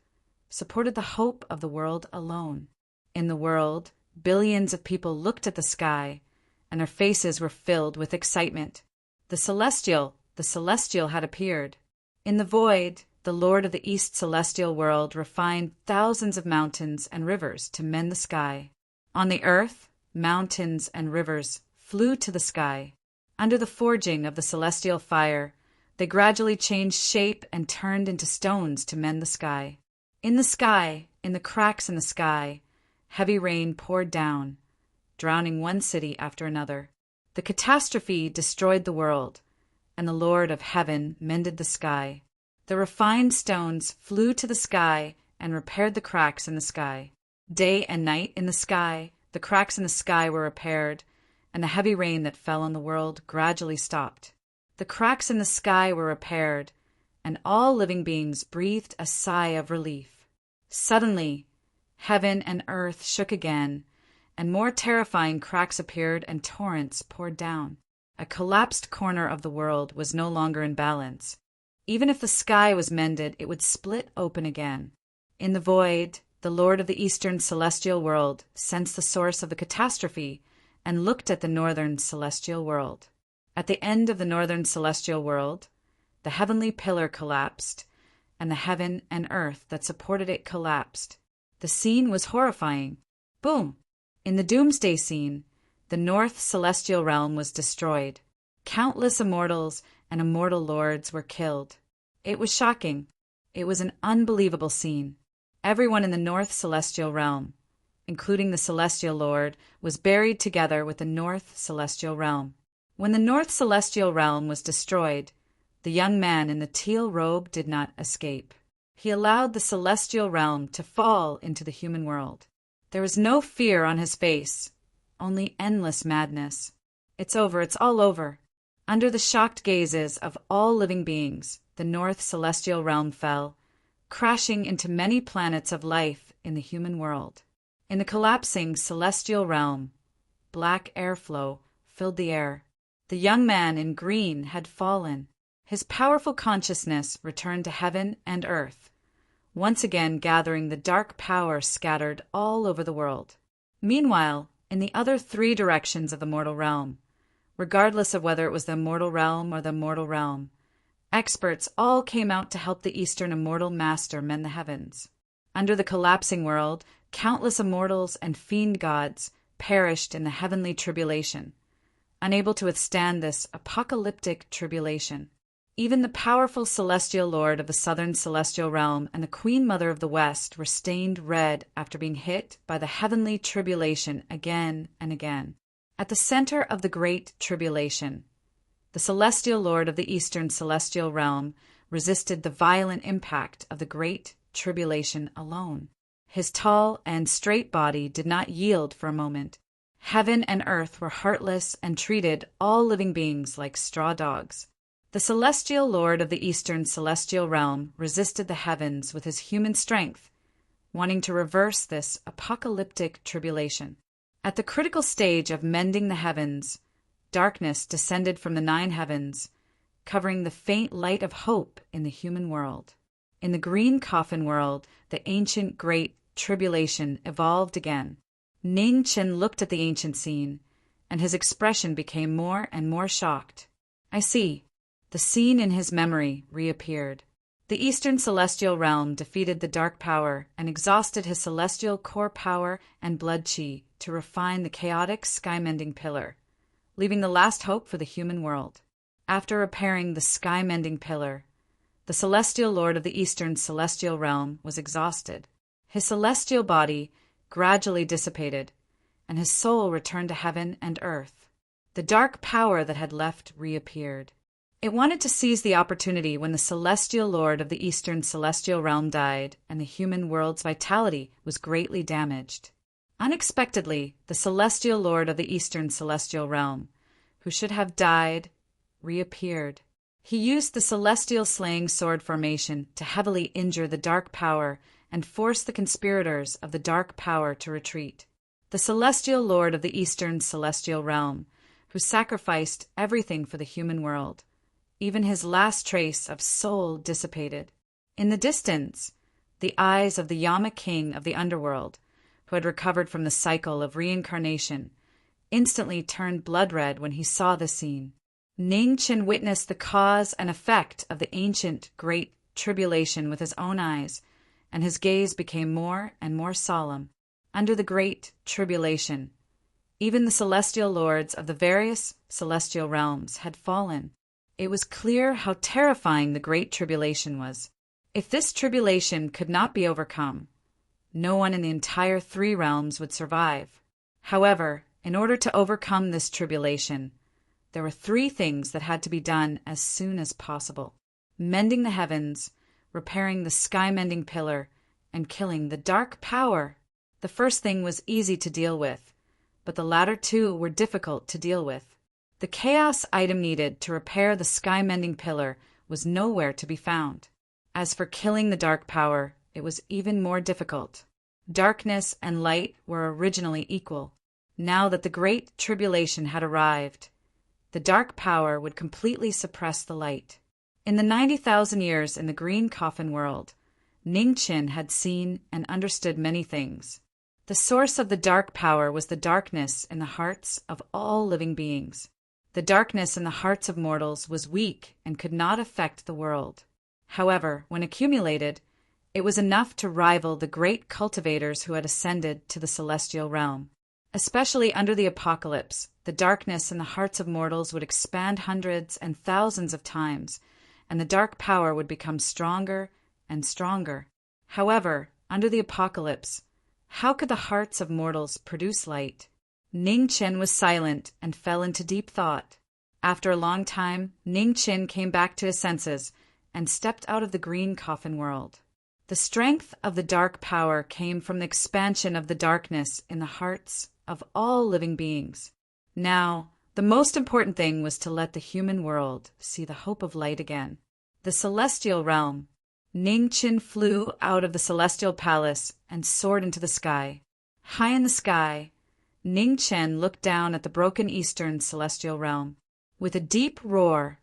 supported the hope of the world alone. In the world, billions of people looked at the sky, and their faces were filled with excitement. The celestial had appeared. In the void, the Lord of the East celestial world refined thousands of mountains and rivers to mend the sky. On the earth, mountains and rivers flew to the sky. Under the forging of the celestial fire, they gradually changed shape and turned into stones to mend the sky. In the sky, in the cracks in the sky, heavy rain poured down, drowning one city after another. The catastrophe destroyed the world, and the Lord of heaven mended the sky. The refined stones flew to the sky and repaired the cracks in the sky. Day and night in the sky, the cracks in the sky were repaired, and the heavy rain that fell on the world gradually stopped. The cracks in the sky were repaired, and all living beings breathed a sigh of relief. Suddenly, heaven and earth shook again, and more terrifying cracks appeared and torrents poured down. A collapsed corner of the world was no longer in balance. Even if the sky was mended, it would split open again. In the void, the Lord of the Eastern celestial world sensed the source of the catastrophe and looked at the northern celestial world. At the end of the northern celestial world, the heavenly pillar collapsed, and the heaven and earth that supported it collapsed. The scene was horrifying. Boom! In the doomsday scene, the north celestial realm was destroyed. Countless immortals and immortal lords were killed. It was shocking. It was an unbelievable scene. Everyone in the north celestial realm, including the celestial lord, was buried together with the north celestial realm. When the north celestial realm was destroyed, the young man in the teal robe did not escape. He allowed the celestial realm to fall into the human world. There was no fear on his face, only endless madness. It's over, it's all over. Under the shocked gazes of all living beings, the north celestial realm fell, crashing into many planets of life in the human world. In the collapsing celestial realm, black airflow filled the air. The young man in green had fallen. His powerful consciousness returned to heaven and earth, once again gathering the dark power scattered all over the world. Meanwhile, in the other 3 directions of the mortal realm, regardless of whether it was the immortal realm or the mortal realm, experts all came out to help the Eastern immortal master mend the heavens. Under the collapsing world, countless immortals and fiend gods perished in the heavenly tribulation, unable to withstand this apocalyptic tribulation. Even the powerful celestial lord of the southern celestial realm and the queen mother of the west were stained red after being hit by the heavenly tribulation again and again. At the center of the great tribulation, the celestial lord of the eastern celestial realm resisted the violent impact of the great tribulation alone. His tall and straight body did not yield for a moment. Heaven and earth were heartless and treated all living beings like straw dogs. The celestial lord of the eastern celestial realm resisted the heavens with his human strength, wanting to reverse this apocalyptic tribulation. At the critical stage of mending the heavens, darkness descended from the 9 heavens, covering the faint light of hope in the human world. In the green coffin world, the ancient great tribulation evolved again. Ning Chen looked at the ancient scene, and his expression became more and more shocked. I see. The scene in his memory reappeared. The Eastern Celestial Realm defeated the Dark Power and exhausted his celestial core power and blood chi to refine the chaotic sky-mending pillar, leaving the last hope for the human world. After repairing the sky-mending pillar, the Celestial Lord of the Eastern Celestial Realm was exhausted. His celestial body gradually dissipated, and his soul returned to heaven and earth. The dark power that had left reappeared. It wanted to seize the opportunity when the Celestial Lord of the Eastern Celestial Realm died and the human world's vitality was greatly damaged. Unexpectedly, the Celestial Lord of the Eastern Celestial Realm, who should have died, reappeared. He used the Celestial Slaying Sword formation to heavily injure the Dark Power and force the conspirators of the Dark Power to retreat. The Celestial Lord of the Eastern Celestial Realm, who sacrificed everything for the human world. Even his last trace of soul dissipated. In the distance, the eyes of the Yama King of the underworld, who had recovered from the cycle of reincarnation, instantly turned blood red when he saw the scene. Ning Chen witnessed the cause and effect of the ancient great tribulation with his own eyes, and his gaze became more and more solemn. Under the great tribulation, even the celestial lords of the various celestial realms had fallen. It was clear how terrifying the great tribulation was. If this tribulation could not be overcome, no one in the entire 3 realms would survive. However, in order to overcome this tribulation, there were 3 things that had to be done as soon as possible: mending the heavens, repairing the sky-mending pillar, and killing the Dark Power. The first thing was easy to deal with, but the latter 2 were difficult to deal with. The chaos item needed to repair the sky-mending pillar was nowhere to be found. As for killing the Dark Power, it was even more difficult. Darkness and light were originally equal. Now that the Great Tribulation had arrived, the Dark Power would completely suppress the light. In the 90,000 years in the green coffin world, Ning Chen had seen and understood many things. The source of the Dark Power was the darkness in the hearts of all living beings. The darkness in the hearts of mortals was weak and could not affect the world. However, when accumulated, it was enough to rival the great cultivators who had ascended to the celestial realm. Especially under the apocalypse, the darkness in the hearts of mortals would expand hundreds and thousands of times, and the Dark Power would become stronger and stronger. However, under the apocalypse, how could the hearts of mortals produce light? Ning Chen was silent and fell into deep thought. After a long time, Ning Chen came back to his senses and stepped out of the green coffin world. The strength of the Dark Power came from the expansion of the darkness in the hearts of all living beings. Now, the most important thing was to let the human world see the hope of light again. The celestial realm. Ning Chen flew out of the celestial palace and soared into the sky. High in the sky, Ning Chen looked down at the broken eastern celestial realm. With a deep roar,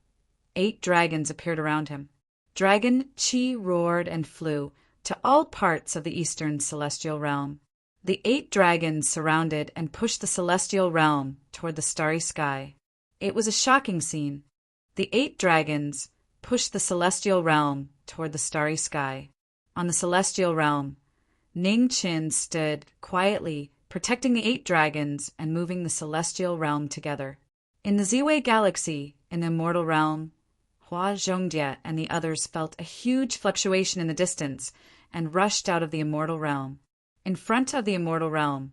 8 dragons appeared around him. Dragon Chi roared and flew to all parts of the eastern celestial realm. The 8 dragons surrounded and pushed the celestial realm toward the starry sky. It was a shocking scene. The 8 dragons pushed the celestial realm toward the starry sky. On the celestial realm, Ning Chen stood quietly, protecting the 8 dragons and moving the celestial realm together. In the Ziwei Galaxy, in the immortal realm, Hua Zhongjie and the others felt a huge fluctuation in the distance and rushed out of the immortal realm. In front of the immortal realm,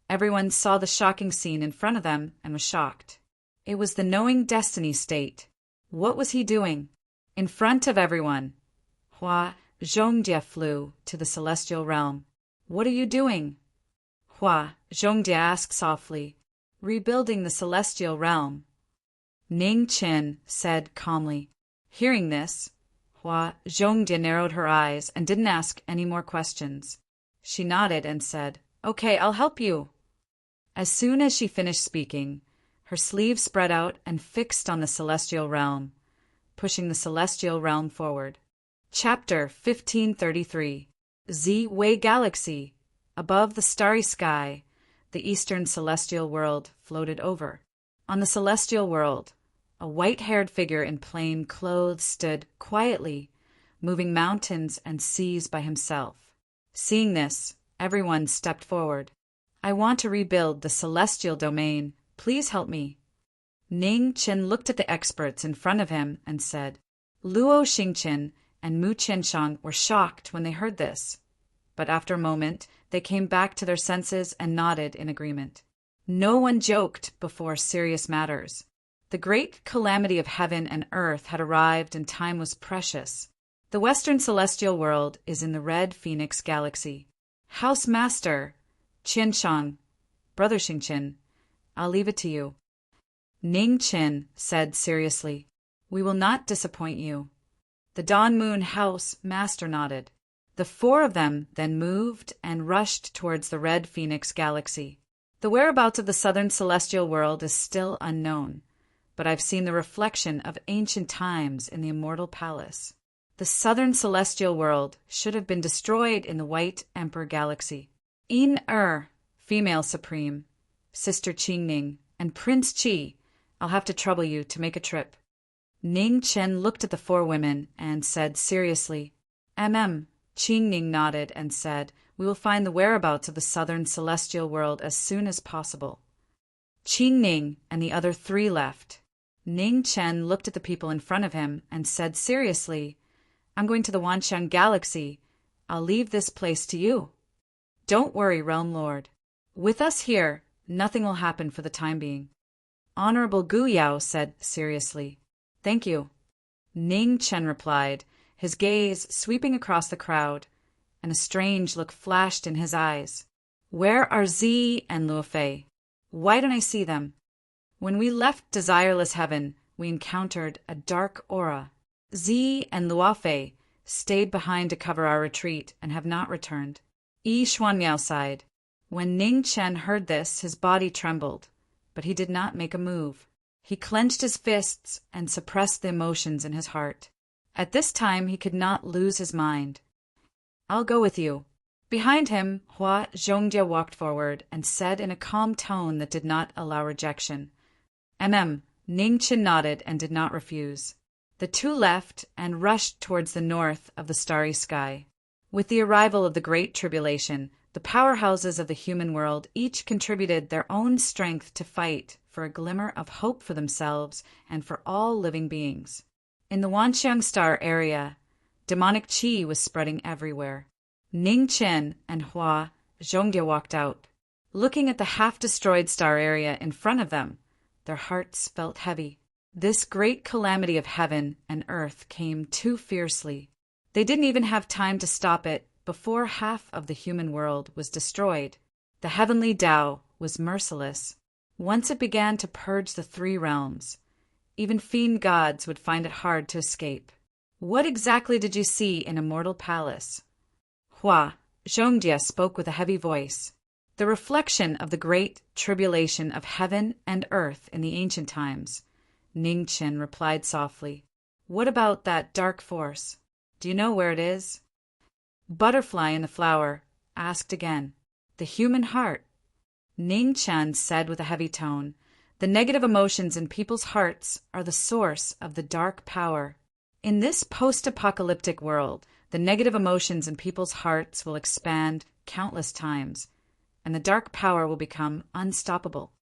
everyone saw the shocking scene in front of them and was shocked. It was the knowing destiny state. What was he doing? In front of everyone, Hua Zhongjie flew to the celestial realm. "What are you doing?" Hua Zhongjie asked softly. "Rebuilding the celestial realm," Ning Chen said calmly. Hearing this, Hua Zhongjie narrowed her eyes and didn't ask any more questions. She nodded and said, "Okay, I'll help you." As soon as she finished speaking, her sleeves spread out and fixed on the celestial realm, pushing the celestial realm forward. Chapter 1533. Z-Way Galaxy. Above the starry sky, the eastern celestial world floated over. On the celestial world, a white-haired figure in plain clothes stood quietly, moving mountains and seas by himself. Seeing this, everyone stepped forward. "I want to rebuild the celestial domain. Please help me." Ning Qin looked at the experts in front of him and said. Luo Xingqian and Mu Qianshang were shocked when they heard this, but after a moment they came back to their senses and nodded in agreement. No one joked before serious matters. The great calamity of heaven and earth had arrived and time was precious. The western celestial world is in the Red Phoenix Galaxy. House Master, Qianshang, Brother Xingqian, I'll leave it to you. Ning Qin said seriously, "We will not disappoint you." The Dawn Moon House Master nodded. The four of them then moved and rushed towards the Red Phoenix Galaxy. The whereabouts of the southern celestial world is still unknown, but I've seen the reflection of ancient times in the Immortal Palace. The southern celestial world should have been destroyed in the White Emperor Galaxy. In female supreme, Sister Qingning, and Prince Qi, I'll have to trouble you to make a trip. Ning Chen looked at the four women and said seriously. Qingning nodded and said, "We will find the whereabouts of the southern celestial world as soon as possible." Qingning and the other three left. Ning Chen looked at the people in front of him and said seriously, "I'm going to the Wanxiang Galaxy. I'll leave this place to you." "Don't worry, Realm Lord. With us here, nothing will happen for the time being." Honorable Gu Yao said seriously, "Thank you." Ning Chen replied, his gaze sweeping across the crowd, and a strange look flashed in his eyes. "Where are Zi and Luofei? Why don't I see them? When we left Desireless Heaven, we encountered a dark aura. Zi and Luofei stayed behind to cover our retreat and have not returned." Yi Xuanyao sighed. When Ning Chen heard this, his body trembled, but he did not make a move. He clenched his fists and suppressed the emotions in his heart. At this time he could not lose his mind. "I'll go with you." Behind him, Hua Zhongjia walked forward and said in a calm tone that did not allow rejection. Ning Chen nodded and did not refuse. The two left and rushed towards the north of the starry sky. With the arrival of the Great Tribulation, the powerhouses of the human world each contributed their own strength to fight for a glimmer of hope for themselves and for all living beings. In the Wanxiang Star area, demonic qi was spreading everywhere. Ning Chen and Hua Zhongjia walked out. Looking at the half-destroyed star area in front of them, their hearts felt heavy. This great calamity of heaven and earth came too fiercely. They didn't even have time to stop it before half of the human world was destroyed. The heavenly Tao was merciless. Once it began to purge the three realms, even fiend gods would find it hard to escape. "What exactly did you see in Immortal Palace?" Hua Zhongjia spoke with a heavy voice. "The reflection of the great tribulation of heaven and earth in the ancient times," Ning Qin replied softly. "What about that dark force? Do you know where it is?" Butterfly in the flower asked again. "The human heart." Ning Chen said with a heavy tone, "The negative emotions in people's hearts are the source of the dark power. In this post-apocalyptic world, the negative emotions in people's hearts will expand countless times, and the dark power will become unstoppable."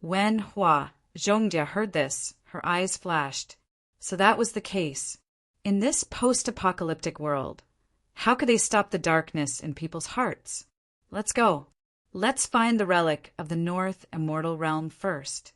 When Hua Zhongjia heard this, her eyes flashed. So that was the case. In this post-apocalyptic world, how could they stop the darkness in people's hearts? Let's go. Let's find the relic of the North Immortal Realm first.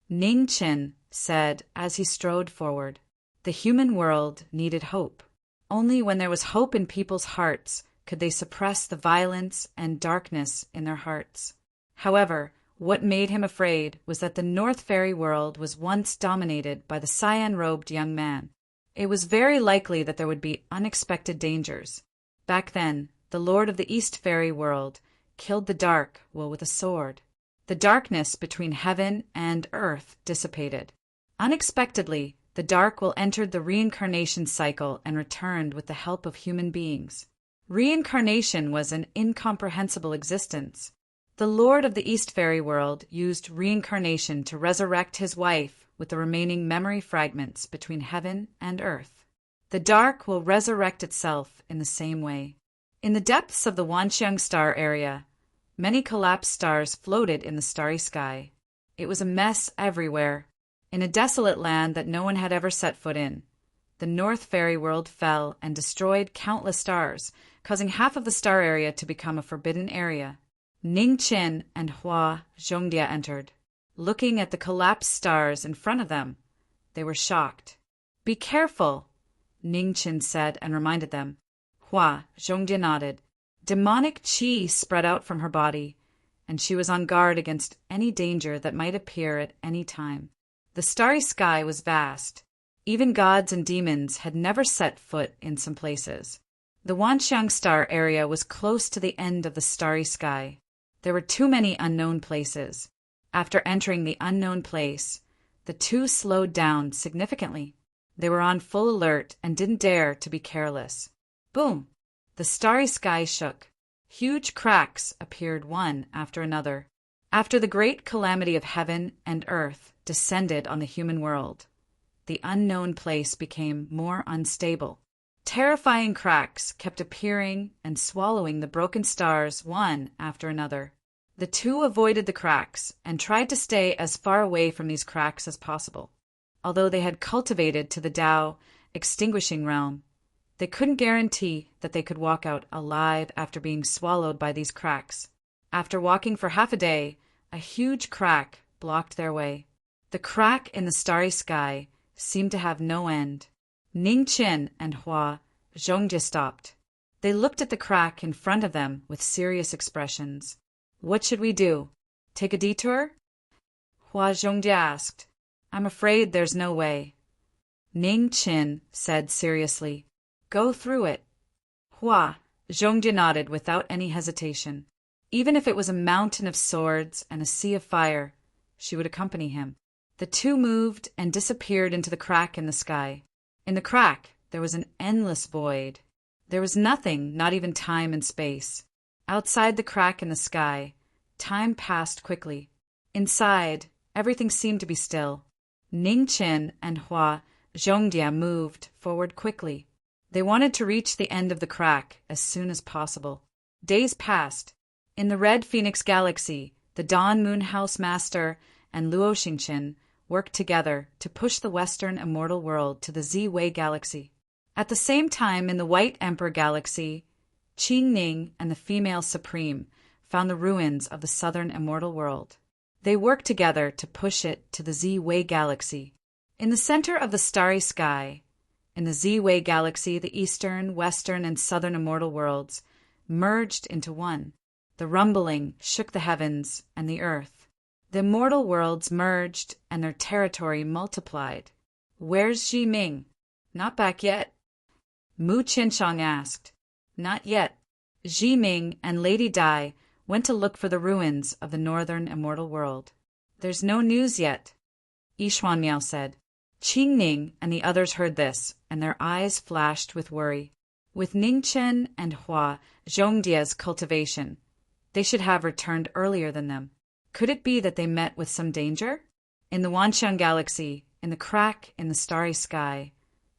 Ning Qin said as he strode forward. The human world needed hope. Only when there was hope in people's hearts could they suppress the violence and darkness in their hearts. However, what made him afraid was that the North Fairy world was once dominated by the cyan-robed young man. It was very likely that there would be unexpected dangers. Back then, the Lord of the East Fairy world killed the dark with a sword. The darkness between heaven and earth dissipated. Unexpectedly, the dark will entered the reincarnation cycle and returned with the help of human beings. Reincarnation was an incomprehensible existence. The Lord of the East Fairy World used reincarnation to resurrect his wife with the remaining memory fragments between heaven and earth. The dark will resurrect itself in the same way. In the depths of the Wanxiang star area, many collapsed stars floated in the starry sky. It was a mess everywhere. In a desolate land that no one had ever set foot in, the North Fairy World fell and destroyed countless stars, causing half of the star area to become a forbidden area. Ning Qin and Hua Zhongdia entered. Looking at the collapsed stars in front of them, they were shocked. "Be careful," Ning Qin said and reminded them. Hua Zhongdia nodded. Demonic qi spread out from her body, and she was on guard against any danger that might appear at any time. The starry sky was vast. Even gods and demons had never set foot in some places. The Wanxiang star area was close to the end of the starry sky. There were too many unknown places. After entering the unknown place, the two slowed down significantly. They were on full alert and didn't dare to be careless. Boom! The starry sky shook. Huge cracks appeared one after another. After the great calamity of heaven and earth descended on the human world, the unknown place became more unstable. Terrifying cracks kept appearing and swallowing the broken stars one after another. The two avoided the cracks and tried to stay as far away from these cracks as possible. Although they had cultivated to the Tao extinguishing realm, they couldn't guarantee that they could walk out alive after being swallowed by these cracks. After walking for half a day, a huge crack blocked their way. The crack in the starry sky seemed to have no end. Ning Qin and Hua Zhongdia stopped. They looked at the crack in front of them with serious expressions. "What should we do? Take a detour?" Hua Zhongdia asked. "I'm afraid there's no way." Ning Qin said seriously, "Go through it." Hua Zhongdia nodded without any hesitation. Even if it was a mountain of swords and a sea of fire, she would accompany him. The two moved and disappeared into the crack in the sky. In the crack, there was an endless void. There was nothing, not even time and space. Outside the crack in the sky, time passed quickly. Inside, everything seemed to be still. Ning Qin and Hua Zhongdia moved forward quickly. They wanted to reach the end of the crack as soon as possible. Days passed. In the Red Phoenix Galaxy, the Dawn Moon House Master and Luo Xingqian worked together to push the Western Immortal World to the Z-Wei Galaxy. At the same time, in the White Emperor Galaxy, Qing Ning and the Female Supreme found the ruins of the Southern Immortal World. They worked together to push it to the Z-Wei Galaxy. In the center of the starry sky, in the Z-Wei Galaxy, the Eastern, Western, and Southern Immortal Worlds merged into one. The rumbling shook the heavens and the earth. The immortal worlds merged and their territory multiplied. "Where's Xi Ming?" "Not back yet." Mu Qianshang asked. "Not yet." Xi Ming and Lady Dai went to look for the ruins of the northern immortal world. "There's no news yet," Yishuan Miao said. Qing Ning and the others heard this, and their eyes flashed with worry. With Ning Chen and Hua Zhongdia's cultivation, they should have returned earlier than them. Could it be that they met with some danger? In the Wanxiang Galaxy, in the crack in the starry sky,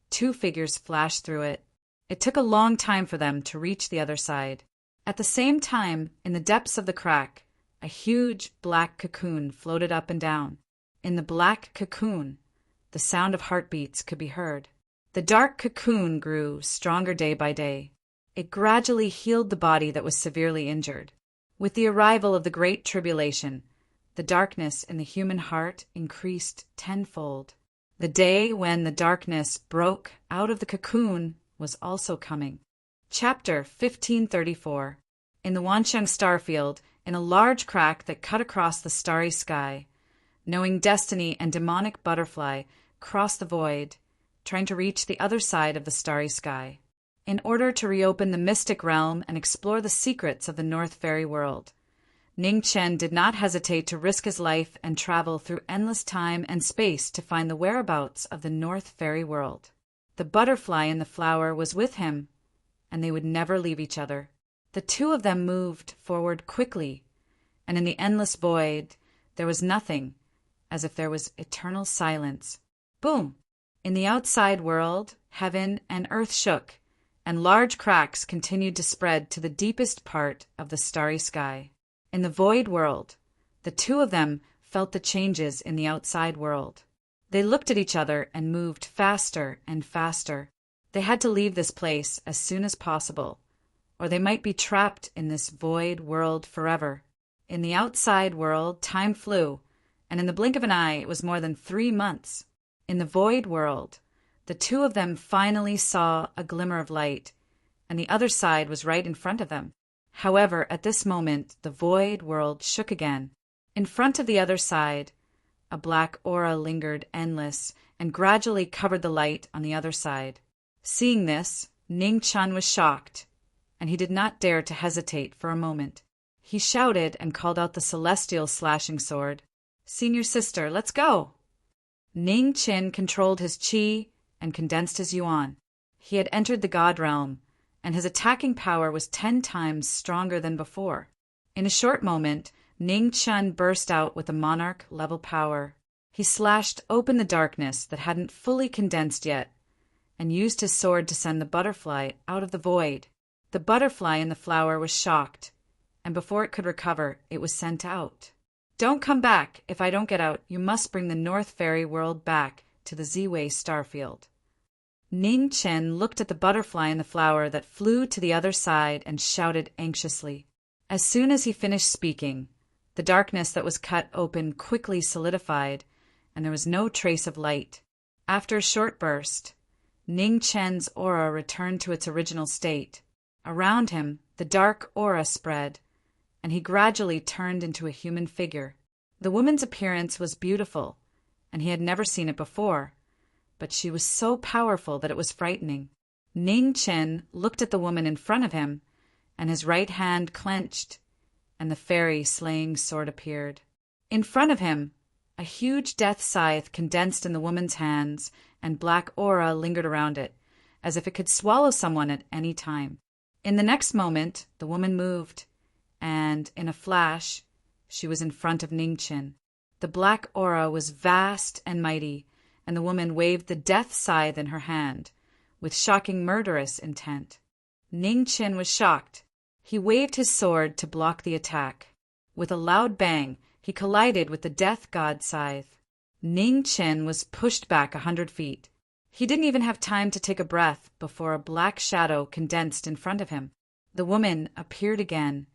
two figures flashed through it. It took a long time for them to reach the other side. At the same time, in the depths of the crack, a huge black cocoon floated up and down. In the black cocoon, the sound of heartbeats could be heard. The dark cocoon grew stronger day by day. It gradually healed the body that was severely injured. With the arrival of the Great Tribulation, the darkness in the human heart increased tenfold. The day when the darkness broke out of the cocoon was also coming. Chapter 1534. In the Wanxiang starfield, in a large crack that cut across the starry sky, knowing destiny and demonic butterfly crossed the void, trying to reach the other side of the starry sky. In order to reopen the mystic realm and explore the secrets of the North Fairy World, Ning Chen did not hesitate to risk his life and travel through endless time and space to find the whereabouts of the North Fairy world. The butterfly in the flower was with him, and they would never leave each other. The two of them moved forward quickly, and in the endless void there was nothing, as if there was eternal silence. Boom! In the outside world, heaven and earth shook, and large cracks continued to spread to the deepest part of the starry sky. In the void world, the two of them felt the changes in the outside world. They looked at each other and moved faster and faster. They had to leave this place as soon as possible, or they might be trapped in this void world forever. In the outside world, time flew, and in the blink of an eye it was more than 3 months. In the void world, the two of them finally saw a glimmer of light, and the other side was right in front of them. However, at this moment, the void world shook again. In front of the other side, a black aura lingered endless and gradually covered the light on the other side. Seeing this, Ning Chen was shocked, and he did not dare to hesitate for a moment. He shouted and called out the celestial slashing sword. "Senior sister, let's go!" Ning Chen controlled his qi and condensed his yuan. He had entered the god realm, and his attacking power was 10 times stronger than before. In a short moment, Ning Chen burst out with a monarch-level power. He slashed open the darkness that hadn't fully condensed yet, and used his sword to send the butterfly out of the void. The butterfly in the flower was shocked, and before it could recover, it was sent out. "Don't come back. If I don't get out, you must bring the North Fairy world back to the Z-Way starfield." Ning Chen looked at the butterfly in the flower that flew to the other side and shouted anxiously. As soon as he finished speaking, the darkness that was cut open quickly solidified, and there was no trace of light. After a short burst, Ning Chen's aura returned to its original state. Around him, the dark aura spread, and he gradually turned into a human figure. The woman's appearance was beautiful, and he had never seen it before, but she was so powerful that it was frightening. Ning Chen looked at the woman in front of him, and his right hand clenched, and the fairy slaying sword appeared. In front of him, a huge death scythe condensed in the woman's hands, and black aura lingered around it, as if it could swallow someone at any time. In the next moment, the woman moved, and, in a flash, she was in front of Ning Chen. The black aura was vast and mighty, and the woman waved the death scythe in her hand, with shocking murderous intent. Ning Chen was shocked. He waved his sword to block the attack. With a loud bang, he collided with the death god scythe. Ning Chen was pushed back 100 feet. He didn't even have time to take a breath before a black shadow condensed in front of him. The woman appeared again,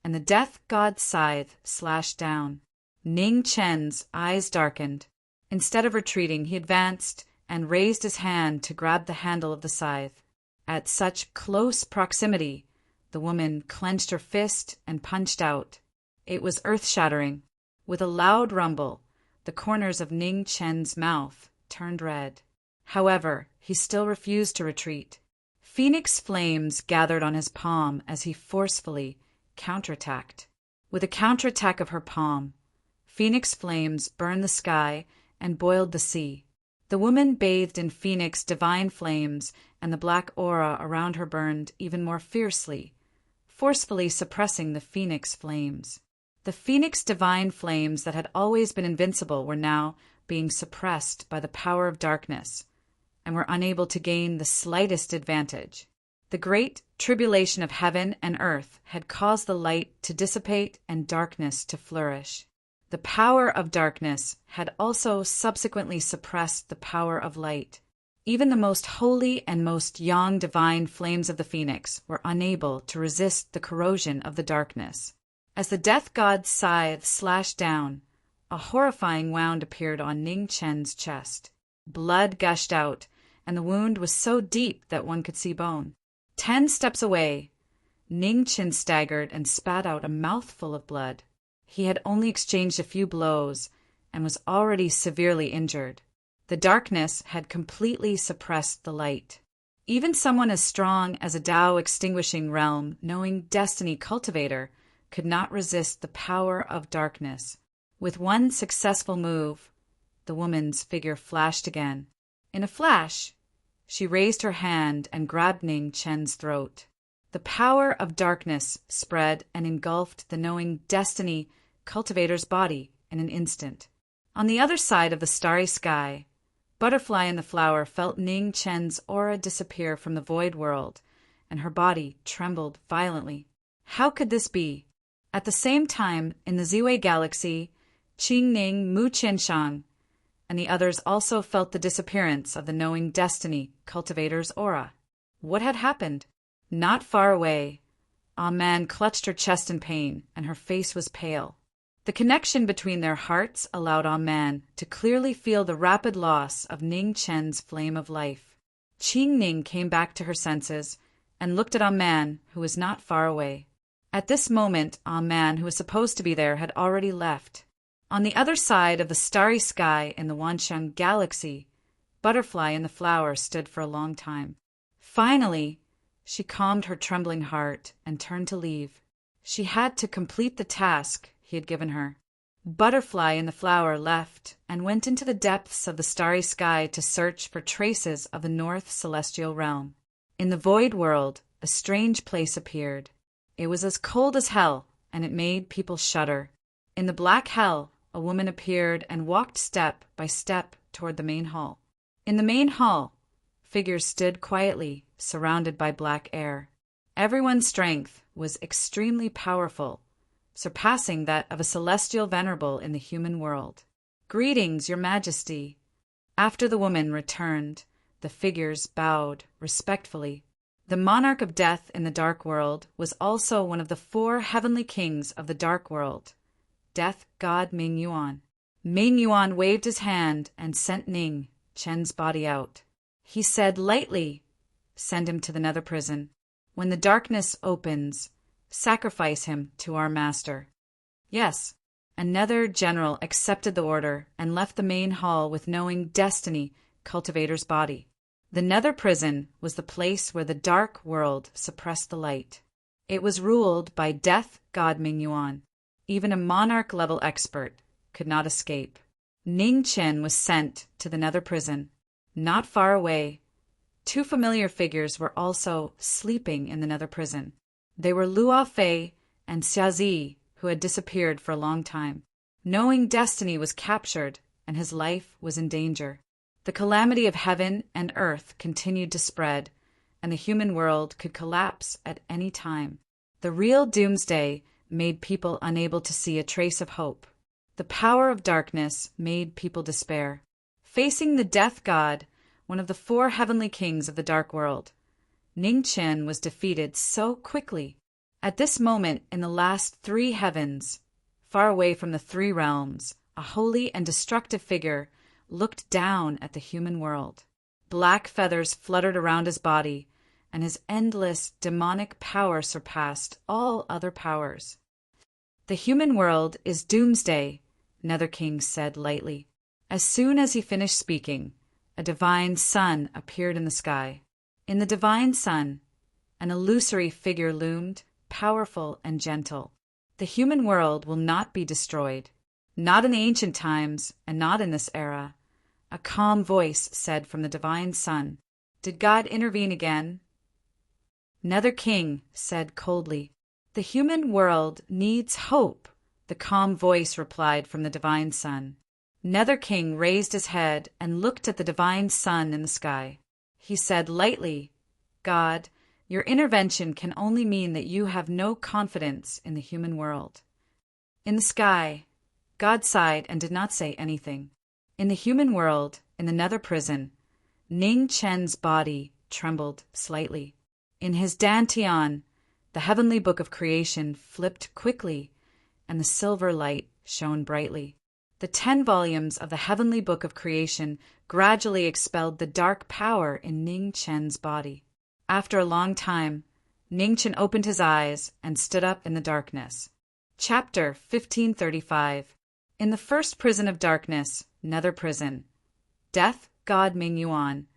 and the death god scythe slashed down. Ning Chen's eyes darkened. Instead of retreating, he advanced and raised his hand to grab the handle of the scythe. At such close proximity, the woman clenched her fist and punched out. It was earth-shattering. With a loud rumble, the corners of Ning Chen's mouth turned red. However, he still refused to retreat. Phoenix flames gathered on his palm as he forcefully counterattacked. With a counterattack of her palm, Phoenix flames burned the sky and boiled the sea. The woman bathed in Phoenix divine flames, and the black aura around her burned even more fiercely, forcefully suppressing the Phoenix flames. The Phoenix divine flames that had always been invincible were now being suppressed by the power of darkness, and were unable to gain the slightest advantage. The great tribulation of heaven and earth had caused the light to dissipate and darkness to flourish. The power of darkness had also subsequently suppressed the power of light. Even the most holy and most young divine flames of the Phoenix were unable to resist the corrosion of the darkness. As the death god's scythe slashed down, a horrifying wound appeared on Ning Chen's chest. Blood gushed out, and the wound was so deep that one could see bone. 10 steps away, Ning Chen staggered and spat out a mouthful of blood. He had only exchanged a few blows and was already severely injured. The darkness had completely suppressed the light. Even someone as strong as a Tao extinguishing realm, knowing destiny cultivator, could not resist the power of darkness. With one successful move, the woman's figure flashed again. In a flash, she raised her hand and grabbed Ning Chen's throat. The power of darkness spread and engulfed the knowing destiny cultivator's body in an instant. On the other side of the starry sky, Butterfly in the Flower felt Ning Chen's aura disappear from the void world, and her body trembled violently. How could this be? At the same time, in the Ziwei galaxy, Qing Ning Mu Qianshang and the others also felt the disappearance of the knowing destiny cultivator's aura. What had happened? Not far away, Man clutched her chest in pain, and her face was pale. The connection between their hearts allowed Man to clearly feel the rapid loss of Ning Chen's flame of life. Qing Ning came back to her senses and looked at Man, who was not far away. At this moment, Man, who was supposed to be there, had already left. On the other side of the starry sky in the Wansheng galaxy, Butterfly in the Flower stood for a long time. Finally, she calmed her trembling heart and turned to leave. She had to complete the task he had given her. Butterfly in the Flower left and went into the depths of the starry sky to search for traces of the North Celestial Realm. In the void world, a strange place appeared. It was as cold as hell, and it made people shudder. In the black hell, a woman appeared and walked step by step toward the main hall. In the main hall, figures stood quietly, surrounded by black air. Everyone's strength was extremely powerful, surpassing that of a celestial venerable in the human world. "Greetings, Your Majesty." After the woman returned, the figures bowed respectfully. The monarch of death in the dark world was also one of the 4 heavenly kings of the dark world, Death God Ming Yuan. Ming Yuan waved his hand and sent Ning Chen's body out. He said lightly, "Send him to the nether prison. When the darkness opens, sacrifice him to our master." Yes, another general accepted the order and left the main hall with knowing destiny cultivator's body. The nether prison was the place where the dark world suppressed the light. It was ruled by Death God Ming Yuan. Even a monarch-level expert could not escape. Ning Chen was sent to the nether prison. Not far away, 2 familiar figures were also sleeping in the nether prison. They were Luo Fei and Xiazi, who had disappeared for a long time. Knowing destiny was captured and his life was in danger. The calamity of heaven and earth continued to spread, and the human world could collapse at any time. The real doomsday made people unable to see a trace of hope. The power of darkness made people despair. Facing the death god, one of the 4 heavenly kings of the dark world, Ning Chen was defeated so quickly. At this moment in the last 3 heavens, far away from the 3 realms, a holy and destructive figure looked down at the human world. Black feathers fluttered around his body, and his endless demonic power surpassed all other powers. "The human world is doomsday," Nether King said lightly. As soon as he finished speaking, a divine sun appeared in the sky. In the divine sun, an illusory figure loomed, powerful and gentle. "The human world will not be destroyed. Not in the ancient times, and not in this era," a calm voice said from the divine sun. "Did God intervene again?" Nether King said coldly, "The human world needs hope," the calm voice replied from the divine sun. Nether King raised his head and looked at the divine sun in the sky. He said lightly, "God, your intervention can only mean that you have no confidence in the human world." In the sky, God sighed and did not say anything. In the human world, in the nether prison, Ning Chen's body trembled slightly. In his dantian, the heavenly book of creation flipped quickly, and the silver light shone brightly. The 10 volumes of the heavenly book of creation gradually expelled the dark power in Ning Chen's body. After a long time, Ning Chen opened his eyes and stood up in the darkness. Chapter 1535. In the first prison of darkness, nether prison, Death God Ming Yuan,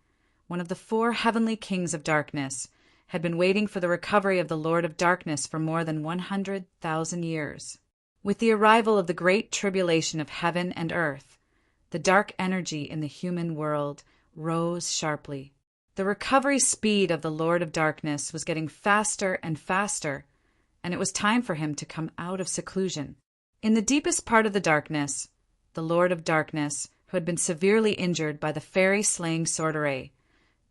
one of the 4 heavenly kings of darkness, had been waiting for the recovery of the Lord of Darkness for more than 100,000 years. With the arrival of the great tribulation of heaven and earth, the dark energy in the human world rose sharply. The recovery speed of the Lord of Darkness was getting faster and faster, and it was time for him to come out of seclusion. In the deepest part of the darkness, the Lord of Darkness, who had been severely injured by the fairy-slaying sorcery,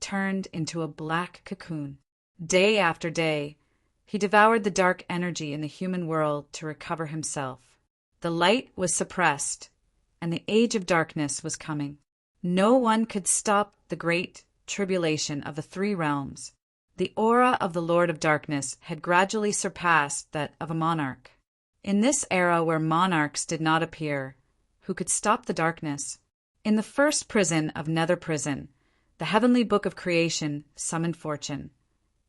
turned into a black cocoon. Day after day, he devoured the dark energy in the human world to recover himself. The light was suppressed, and the age of darkness was coming. No one could stop the great tribulation of the three realms. The aura of the Lord of Darkness had gradually surpassed that of a monarch. In this era where monarchs did not appear, who could stop the darkness? In the first prison of Nether Prison, the heavenly book of creation summoned fortune,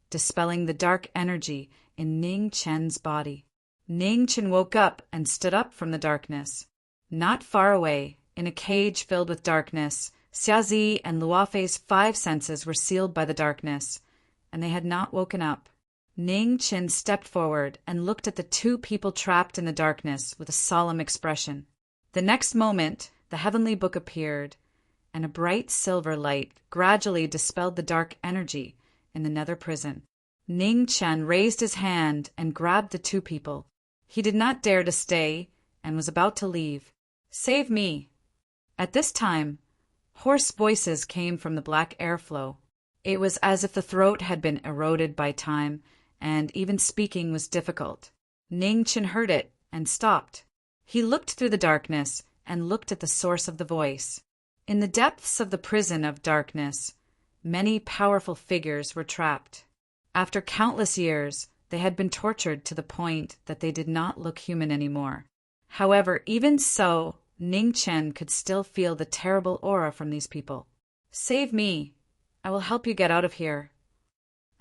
dispelling the dark energy in Ning Chen's body. Ning Chen woke up and stood up from the darkness. Not far away, in a cage filled with darkness, Xiazi and Luofei's 5 senses were sealed by the darkness, and they had not woken up. Ning Chen stepped forward and looked at the 2 people trapped in the darkness with a solemn expression. The next moment, the heavenly book appeared, and a bright silver light gradually dispelled the dark energy in the nether prison. Ning Chen raised his hand and grabbed the 2 people. He did not dare to stay and was about to leave. "Save me!" At this time, hoarse voices came from the black airflow. It was as if the throat had been eroded by time, and even speaking was difficult. Ning Chen heard it and stopped. He looked through the darkness and looked at the source of the voice. In the depths of the prison of darkness, many powerful figures were trapped. After countless years, they had been tortured to the point that they did not look human anymore. However, even so, Ning Chen could still feel the terrible aura from these people. "Save me! I will help you get out of here."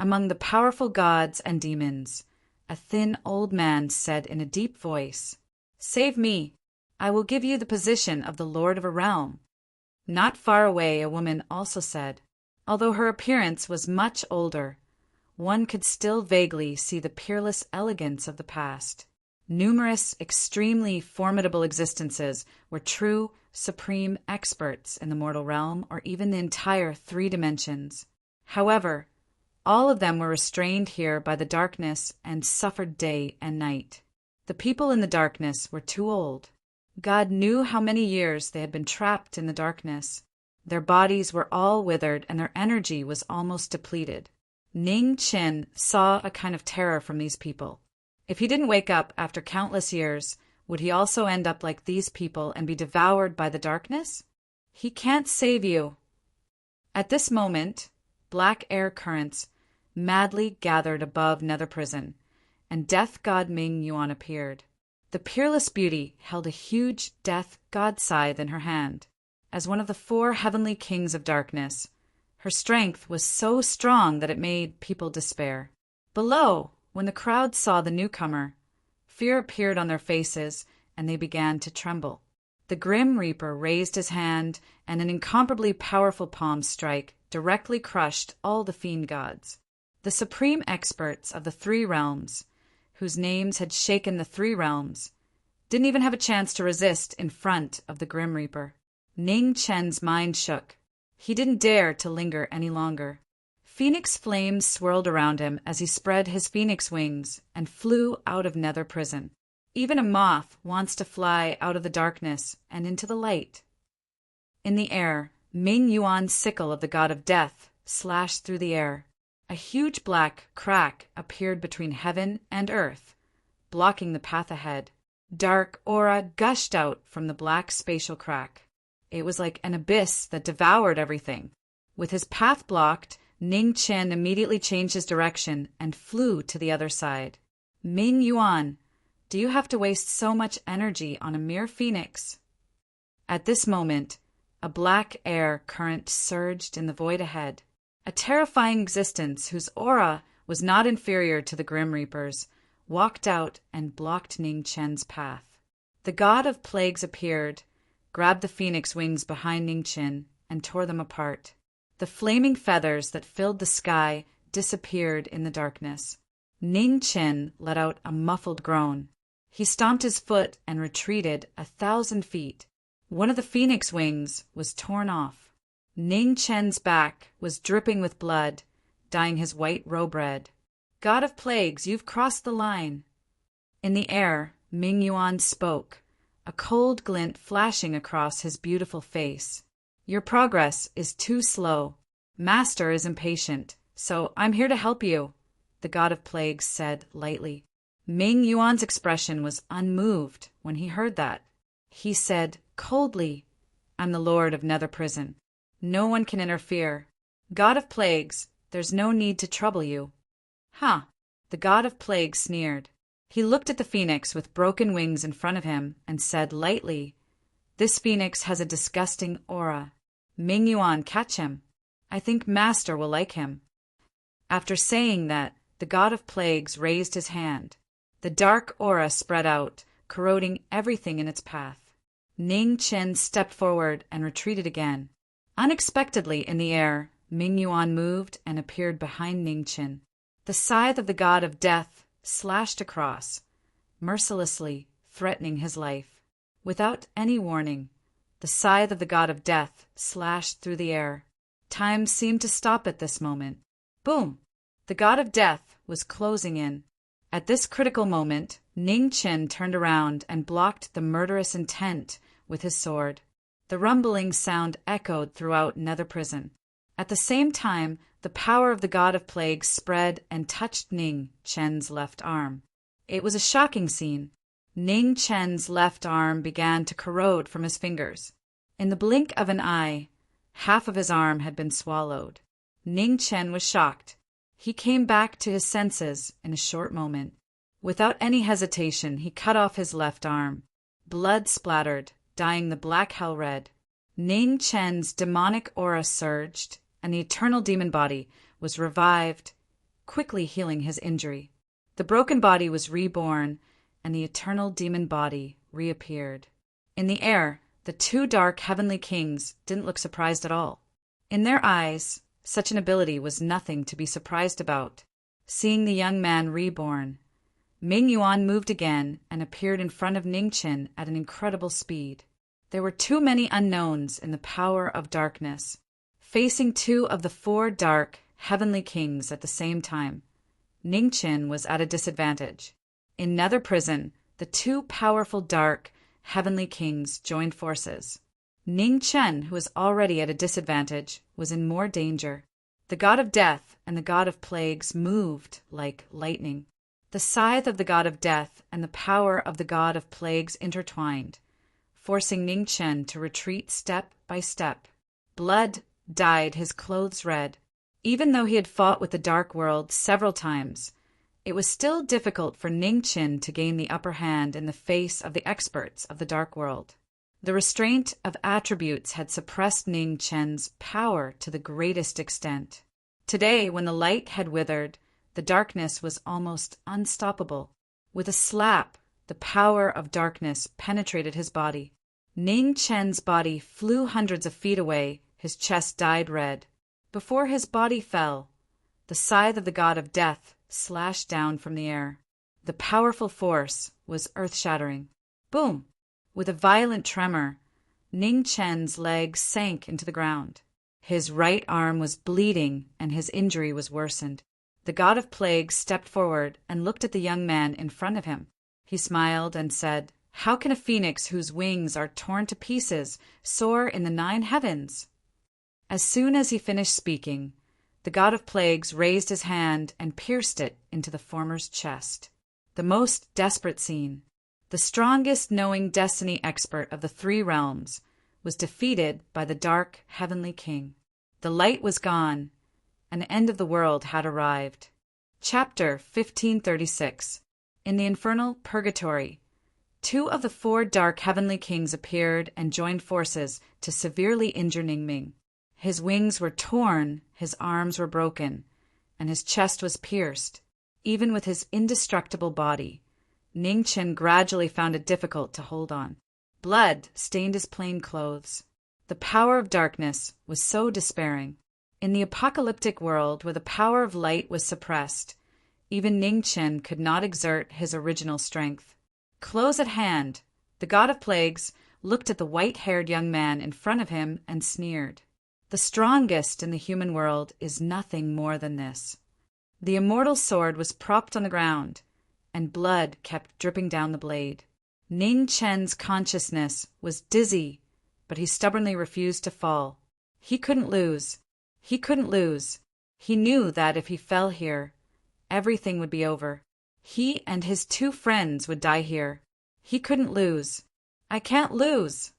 Among the powerful gods and demons, a thin old man said in a deep voice, "Save me! I will give you the position of the Lord of a realm." Not far away, a woman also said. Although her appearance was much older, one could still vaguely see the peerless elegance of the past. Numerous, extremely formidable existences were true, supreme experts in the mortal realm or even the entire 3 dimensions. However, all of them were restrained here by the darkness and suffered day and night. The people in the darkness were too old. God knew how many years they had been trapped in the darkness. Their bodies were all withered and their energy was almost depleted. Ning Chen saw a kind of terror from these people. If he didn't wake up after countless years, would he also end up like these people and be devoured by the darkness? He can't save you. At this moment, black air currents madly gathered above Nether Prison, and Death God Ming Yuan appeared. The peerless beauty held a huge death god scythe in her hand. As one of the 4 heavenly kings of darkness, her strength was so strong that it made people despair. Below, when the crowd saw the newcomer, fear appeared on their faces, and they began to tremble. The Grim Reaper raised his hand, and an incomparably powerful palm strike directly crushed all the fiend gods. The supreme experts of the 3 realms, whose names had shaken the 3 realms, didn't even have a chance to resist in front of the Grim Reaper. Ning Chen's mind shook. He didn't dare to linger any longer. Phoenix flames swirled around him as he spread his phoenix wings and flew out of Nether Prison. Even a moth wants to fly out of the darkness and into the light. In the air, Ming Yuan's sickle of the god of death slashed through the air. A huge black crack appeared between heaven and earth, blocking the path ahead. Dark aura gushed out from the black spatial crack. It was like an abyss that devoured everything. With his path blocked, Ning Chen immediately changed his direction and flew to the other side. "Ming Yuan, do you have to waste so much energy on a mere phoenix?" At this moment, a black air current surged in the void ahead. A terrifying existence whose aura was not inferior to the Grim Reaper's walked out and blocked Ning Chen's path. The god of plagues appeared, grabbed the phoenix wings behind Ning Chen, and tore them apart. The flaming feathers that filled the sky disappeared in the darkness. Ning Chen let out a muffled groan. He stomped his foot and retreated 1,000 feet. One of the phoenix wings was torn off. Ning Chen's back was dripping with blood, dyeing his white robe red. God of plagues, you've crossed the line. In the air, Ming Yuan spoke, a cold glint flashing across his beautiful face. Your progress is too slow. Master is impatient, so I'm here to help you, the God of plagues said lightly. Ming Yuan's expression was unmoved when he heard that. He said coldly, I'm the Lord of Nether Prison. No one can interfere. God of plagues, there's no need to trouble you. Huh, the God of plagues sneered. He looked at the phoenix with broken wings in front of him and said lightly, This phoenix has a disgusting aura. Ming Yuan, catch him. I think Master will like him. After saying that, the God of plagues raised his hand. The dark aura spread out, corroding everything in its path. Ning Chen stepped forward and retreated again. Unexpectedly in the air, Ming Yuan moved and appeared behind Ning Chen. The scythe of the God of death slashed across, mercilessly threatening his life. Without any warning, the scythe of the God of death slashed through the air. Time seemed to stop at this moment. Boom! The God of death was closing in. At this critical moment, Ning Chen turned around and blocked the murderous intent with his sword. The rumbling sound echoed throughout Nether Prison. At the same time, the power of the God of plagues spread and touched Ning Chen's left arm. It was a shocking scene. Ning Chen's left arm began to corrode from his fingers. In the blink of an eye, half of his arm had been swallowed. Ning Chen was shocked. He came back to his senses in a short moment. Without any hesitation, he cut off his left arm. Blood splattered, dyeing the black hell red. Ning Chen's demonic aura surged, and the eternal demon body was revived, quickly healing his injury. The broken body was reborn, and the eternal demon body reappeared. In the air, the two dark heavenly kings didn't look surprised at all. In their eyes, such an ability was nothing to be surprised about. Seeing the young man reborn, Ming Yuan moved again and appeared in front of Ning Chen at an incredible speed. There were too many unknowns in the power of darkness. Facing two of the four dark, heavenly kings at the same time, Ning Chen was at a disadvantage. In Nether Prison, the two powerful dark, heavenly kings joined forces. Ning Chen, who was already at a disadvantage, was in more danger. The God of death and the God of plagues moved like lightning. The scythe of the God of death and the power of the God of plagues intertwined, forcing Ning Chen to retreat step by step. Blood dyed his clothes red. Even though he had fought with the Dark World several times, it was still difficult for Ning Chen to gain the upper hand in the face of the experts of the Dark World. The restraint of attributes had suppressed Ning Chen's power to the greatest extent. Today, when the light had withered, the darkness was almost unstoppable. With a slap, the power of darkness penetrated his body. Ning Chen's body flew hundreds of feet away, his chest dyed red. Before his body fell, the scythe of the God of death slashed down from the air. The powerful force was earth-shattering. Boom! With a violent tremor, Ning Chen's leg sank into the ground. His right arm was bleeding and his injury was worsened. The God of plagues stepped forward and looked at the young man in front of him. He smiled and said, "How can a phoenix whose wings are torn to pieces soar in the 9 heavens?" As soon as he finished speaking, the God of plagues raised his hand and pierced it into the former's chest. The most desperate scene. The strongest knowing destiny expert of the 3 realms was defeated by the dark heavenly king. The light was gone. An end of the world had arrived. Chapter 1536. In the infernal purgatory, 2 of the 4 dark heavenly kings appeared and joined forces to severely injure Ningming. His wings were torn, his arms were broken, and his chest was pierced. Even with his indestructible body, Ning Chen gradually found it difficult to hold on. Blood stained his plain clothes. The power of darkness was so despairing. In the apocalyptic world where the power of light was suppressed, even Ning Chen could not exert his original strength. Close at hand, the god of plagues looked at the white-haired young man in front of him and sneered. The strongest in the human world is nothing more than this. The immortal sword was propped on the ground, and blood kept dripping down the blade. Ning Chen's consciousness was dizzy, but he stubbornly refused to fall. He couldn't lose. He couldn't lose. He knew that if he fell here, everything would be over. He and his 2 friends would die here. He couldn't lose. I can't lose.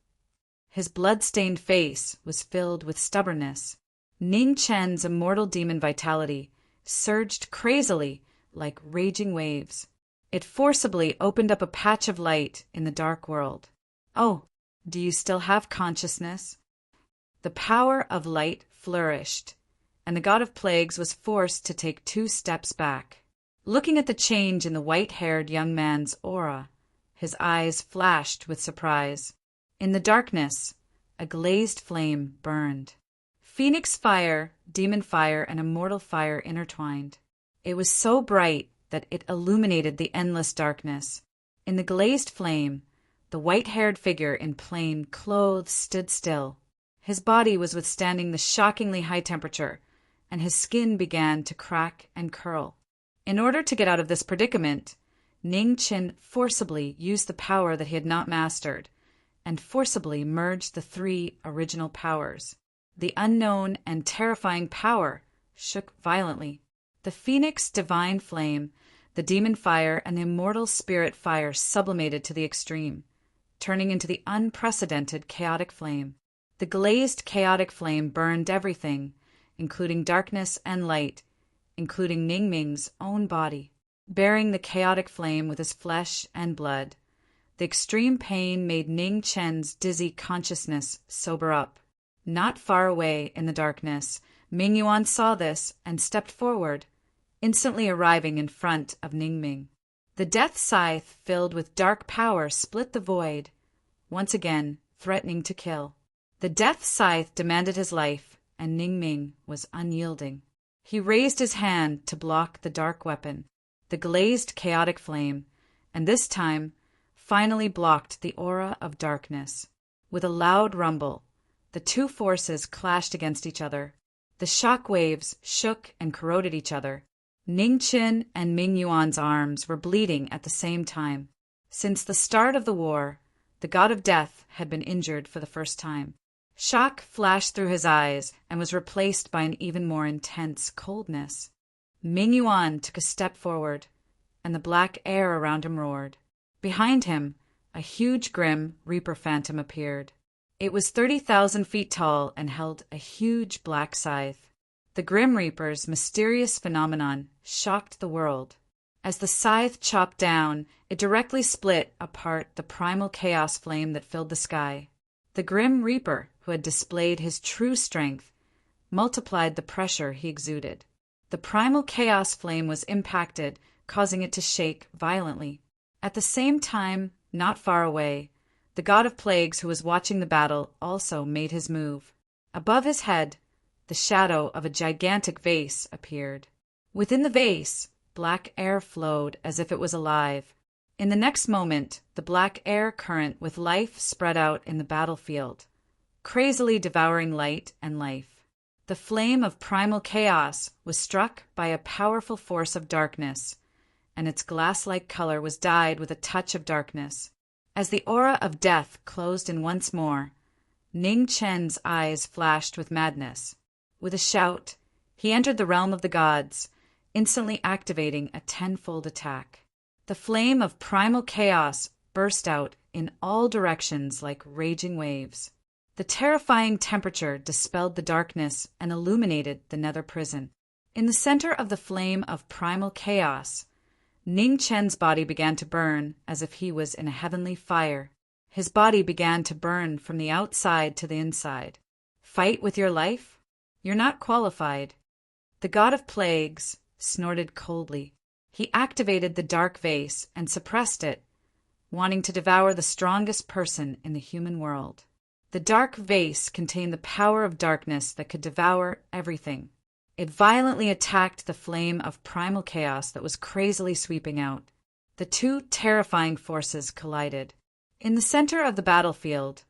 His blood-stained face was filled with stubbornness. Ning Chen's immortal demon vitality surged crazily like raging waves. It forcibly opened up a patch of light in the dark world. Oh, do you still have consciousness? The power of light flourished, and the god of plagues was forced to take 2 steps back. Looking at the change in the white-haired young man's aura, his eyes flashed with surprise. In the darkness, a glazed flame burned. Phoenix fire, demon fire, and immortal fire intertwined. It was so bright that it illuminated the endless darkness. In the glazed flame, the white-haired figure in plain clothes stood still. His body was withstanding the shockingly high temperature, and his skin began to crack and curl. In order to get out of this predicament, Ning Chen forcibly used the power that he had not mastered, and forcibly merged the 3 original powers. The unknown and terrifying power shook violently. The phoenix divine flame, the demon fire, and the immortal spirit fire sublimated to the extreme, turning into the unprecedented chaotic flame. The glazed chaotic flame burned everything, including darkness and light, including Ning Ming's own body. Bearing the chaotic flame with his flesh and blood, the extreme pain made Ning Chen's dizzy consciousness sober up. Not far away in the darkness, Ming Yuan saw this and stepped forward, instantly arriving in front of Ning Ming. The death scythe filled with dark power split the void, once again threatening to kill. The death scythe demanded his life, and Ning Ming was unyielding. He raised his hand to block the dark weapon, the glazed chaotic flame, and this time finally blocked the aura of darkness. With a loud rumble, the 2 forces clashed against each other. The shock waves shook and corroded each other. Ning Chen and Ming Yuan's arms were bleeding at the same time. Since the start of the war, the god of death had been injured for the first time. Shock flashed through his eyes and was replaced by an even more intense coldness. Ming Yuan took a step forward, and the black air around him roared. Behind him, a huge grim Reaper phantom appeared. It was 30,000 feet tall and held a huge black scythe. The Grim Reaper's mysterious phenomenon shocked the world. As the scythe chopped down, it directly split apart the primal chaos flame that filled the sky. The Grim Reaper, who had displayed his true strength, multiplied the pressure he exuded. The primal chaos flame was impacted, causing it to shake violently. At the same time, not far away, the god of plagues who was watching the battle also made his move. Above his head, the shadow of a gigantic vase appeared. Within the vase, black air flowed as if it was alive. In the next moment, the black air current with life spread out in the battlefield, crazily devouring light and life. The flame of primal chaos was struck by a powerful force of darkness, and its glass-like color was dyed with a touch of darkness. As the aura of death closed in once more, Ning Chen's eyes flashed with madness. With a shout, he entered the realm of the gods, instantly activating a tenfold attack. The flame of primal chaos burst out in all directions like raging waves. The terrifying temperature dispelled the darkness and illuminated the nether prison. In the center of the flame of primal chaos, Ning Chen's body began to burn as if he was in a heavenly fire. His body began to burn from the outside to the inside. Fight with your life? You're not qualified. The god of plagues snorted coldly. He activated the dark vase and suppressed it, wanting to devour the strongest person in the human world. The dark vase contained the power of darkness that could devour everything. It violently attacked the flame of primal chaos that was crazily sweeping out. The two terrifying forces collided. In the center of the battlefield,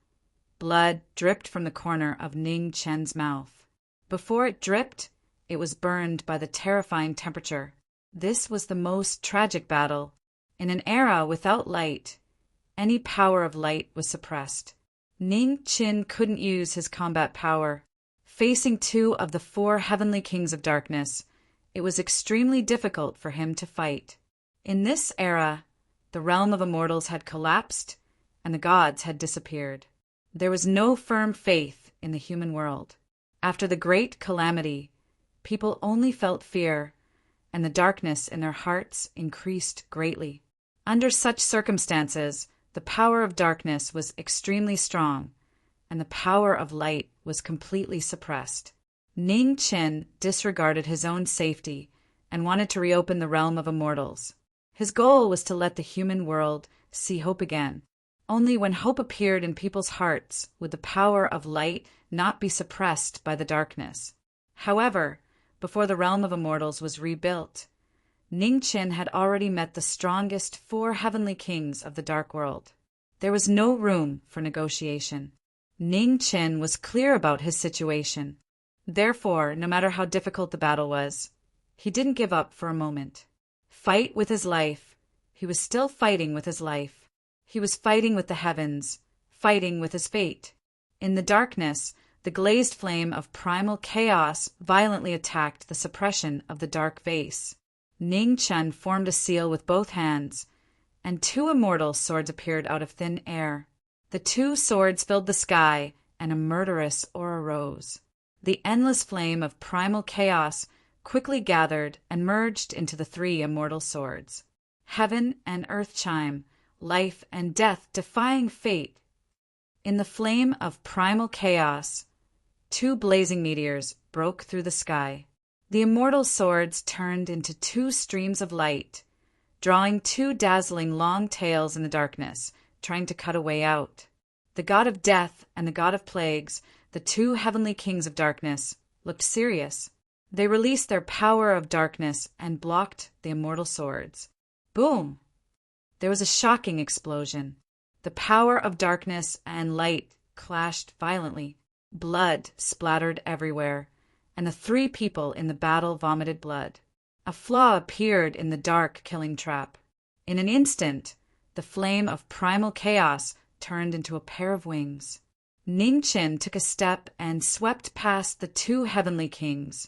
blood dripped from the corner of Ning Chen's mouth. Before it dripped, it was burned by the terrifying temperature. This was the most tragic battle. In an era without light, any power of light was suppressed. Ning Chen couldn't use his combat power. Facing two of the four heavenly kings of darkness, it was extremely difficult for him to fight. In this era, the realm of immortals had collapsed, and the gods had disappeared. There was no firm faith in the human world. After the great calamity, people only felt fear, and the darkness in their hearts increased greatly. Under such circumstances, the power of darkness was extremely strong, and the power of light was completely suppressed. Ning Chen disregarded his own safety and wanted to reopen the realm of immortals. His goal was to let the human world see hope again. Only when hope appeared in people's hearts would the power of light not be suppressed by the darkness. However, before the realm of immortals was rebuilt, Ning Chen had already met the strongest four heavenly kings of the dark world. There was no room for negotiation. Ning Chen was clear about his situation. Therefore, no matter how difficult the battle was, he didn't give up for a moment. Fight with his life. He was still fighting with his life. He was fighting with the heavens, fighting with his fate. In the darkness, the glazed flame of primal chaos violently attacked the suppression of the dark vase. Ning Chen formed a seal with both hands, and two immortal swords appeared out of thin air. The two swords filled the sky, and a murderous aura rose. The endless flame of primal chaos quickly gathered and merged into the three immortal swords. Heaven and earth chime, life and death defying fate. In the flame of primal chaos, two blazing meteors broke through the sky. The immortal swords turned into two streams of light, drawing two dazzling long tails in the darkness, trying to cut a way out. The god of death and the god of plagues, the two heavenly kings of darkness, looked serious. They released their power of darkness and blocked the immortal swords. Boom! There was a shocking explosion. The power of darkness and light clashed violently. Blood splattered everywhere, and the three people in the battle vomited blood. A flaw appeared in the dark killing trap. In an instant, the flame of primal chaos turned into a pair of wings. Ning Chen took a step and swept past the two heavenly kings,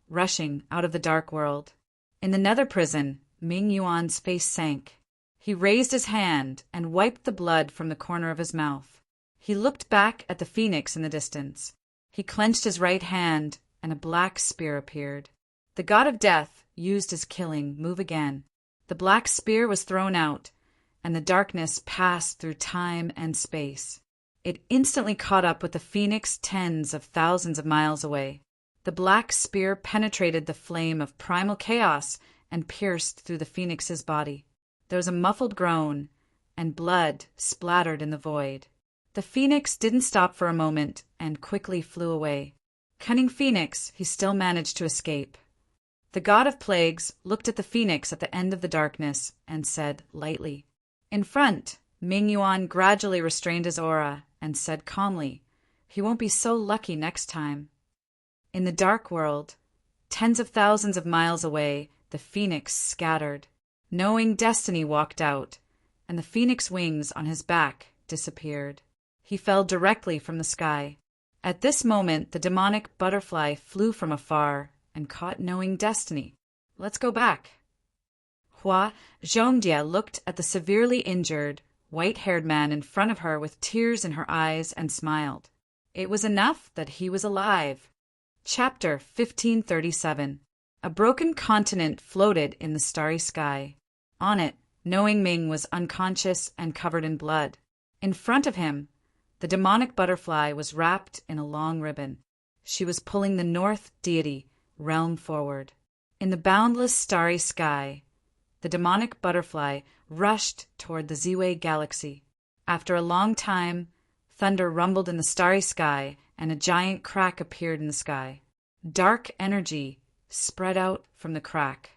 rushing out of the dark world. In the nether prison, Ming Yuan's face sank. He raised his hand and wiped the blood from the corner of his mouth. He looked back at the phoenix in the distance. He clenched his right hand, and a black spear appeared. The god of death used his killing move again. The black spear was thrown out, and the darkness passed through time and space. It instantly caught up with the phoenix tens of thousands of miles away. The black spear penetrated the flame of primal chaos and pierced through the phoenix's body. There was a muffled groan, and blood splattered in the void. The phoenix didn't stop for a moment and quickly flew away. Cunning phoenix, he still managed to escape. The god of plagues looked at the phoenix at the end of the darkness and said lightly. In front, Ming Yuan gradually restrained his aura and said calmly, "He won't be so lucky next time." In the dark world, tens of thousands of miles away, the phoenix scattered. Knowing destiny walked out, and the phoenix wings on his back disappeared. He fell directly from the sky. At this moment, the demonic butterfly flew from afar and caught knowing destiny. Let's go back. Hua Zhongdia looked at the severely injured, white-haired man in front of her with tears in her eyes and smiled. It was enough that he was alive. Chapter 1537. A broken continent floated in the starry sky. On it, knowing Ming was unconscious and covered in blood. In front of him, the demonic butterfly was wrapped in a long ribbon. She was pulling the North deity realm forward. In the boundless starry sky, the demonic butterfly rushed toward the Ziwei galaxy. After a long time, Thunder rumbled in the starry sky, and a giant crack appeared in the sky. Dark energy spread out from the crack.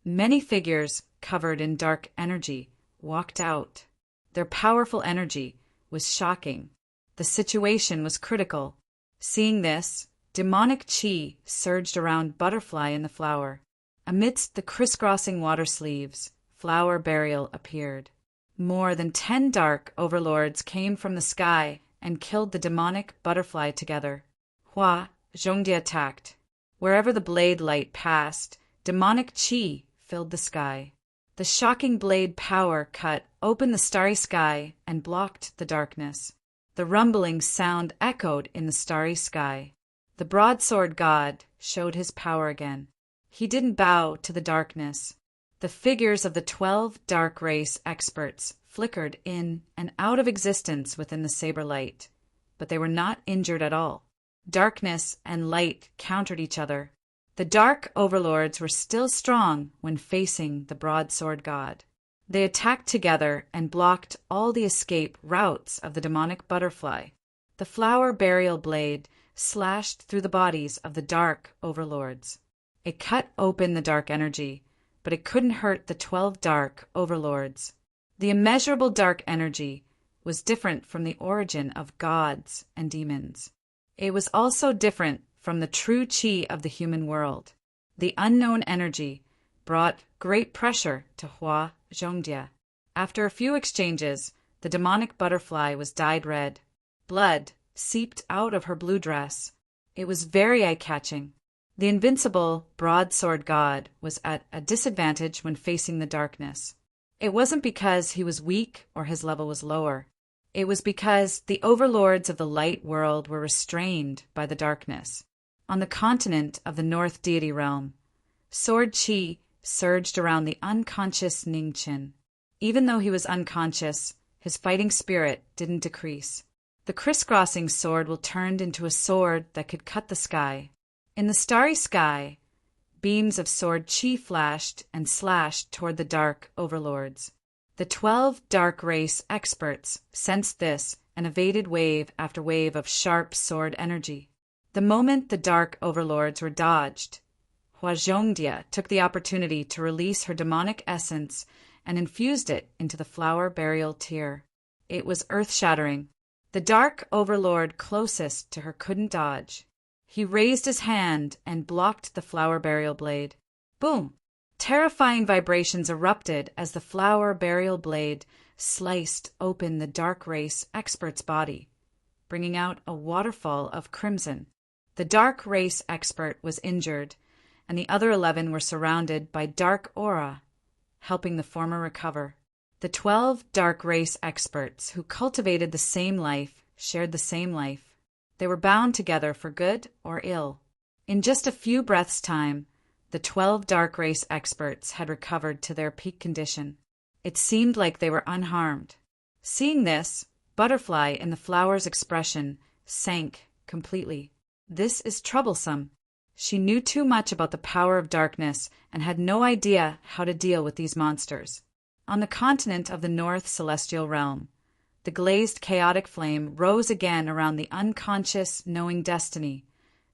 Many figures, covered in dark energy, walked out. Their powerful energy was shocking. The situation was critical. Seeing this, demonic chi surged around Butterfly in the flower. Amidst the crisscrossing water sleeves, Flower Burial appeared. More than 10 dark overlords came from the sky and killed the demonic Butterfly together. Hua Zhongdia attacked. Wherever the blade light passed, demonic chi filled the sky. The shocking blade power cut open the starry sky and blocked the darkness. The rumbling sound echoed in the starry sky. The broadsword god showed his power again. He didn't bow to the darkness. The figures of the 12 dark race experts flickered in and out of existence within the saber light, but they were not injured at all. Darkness and light countered each other. The dark overlords were still strong when facing the broadsword god. They attacked together and blocked all the escape routes of the demonic Butterfly. The Flower Burial blade slashed through the bodies of the dark overlords. It cut open the dark energy, but it couldn't hurt the 12 dark overlords. The immeasurable dark energy was different from the origin of gods and demons. It was also different from the true chi of the human world. The unknown energy brought great pressure to Hua Zhongdia. After a few exchanges, the demonic Butterfly was dyed red. Blood seeped out of her blue dress. It was very eye-catching. The invincible broadsword god was at a disadvantage when facing the darkness. It wasn't because he was weak or his level was lower. It was because the overlords of the light world were restrained by the darkness. On the continent of the North Deity Realm, sword chi surged around the unconscious Ningchen. Even though he was unconscious, his fighting spirit didn't decrease. The crisscrossing sword will turned into a sword that could cut the sky. In the starry sky, beams of sword chi flashed and slashed toward the dark overlords. The 12 dark race experts sensed this and evaded wave after wave of sharp sword energy. The moment the dark overlords were dodged, Hua Zhongdia took the opportunity to release her demonic essence and infused it into the Flower Burial tear. It was earth-shattering. The dark overlord closest to her couldn't dodge. He raised his hand and blocked the Flower Burial blade. Boom! Terrifying vibrations erupted as the Flower Burial blade sliced open the dark race expert's body, bringing out a waterfall of crimson. The dark race expert was injured, and the other 11 were surrounded by dark aura, helping the former recover. The 12 dark race experts who cultivated the same life shared the same life. They were bound together for good or ill. In just a few breaths' time, the 12 dark race experts had recovered to their peak condition. It seemed like they were unharmed. Seeing this, Butterfly in the flower's expression sank completely. This is troublesome. She knew too much about the power of darkness and had no idea how to deal with these monsters. On the continent of the North Celestial Realm, the glazed chaotic flame rose again around the unconscious knowing destiny,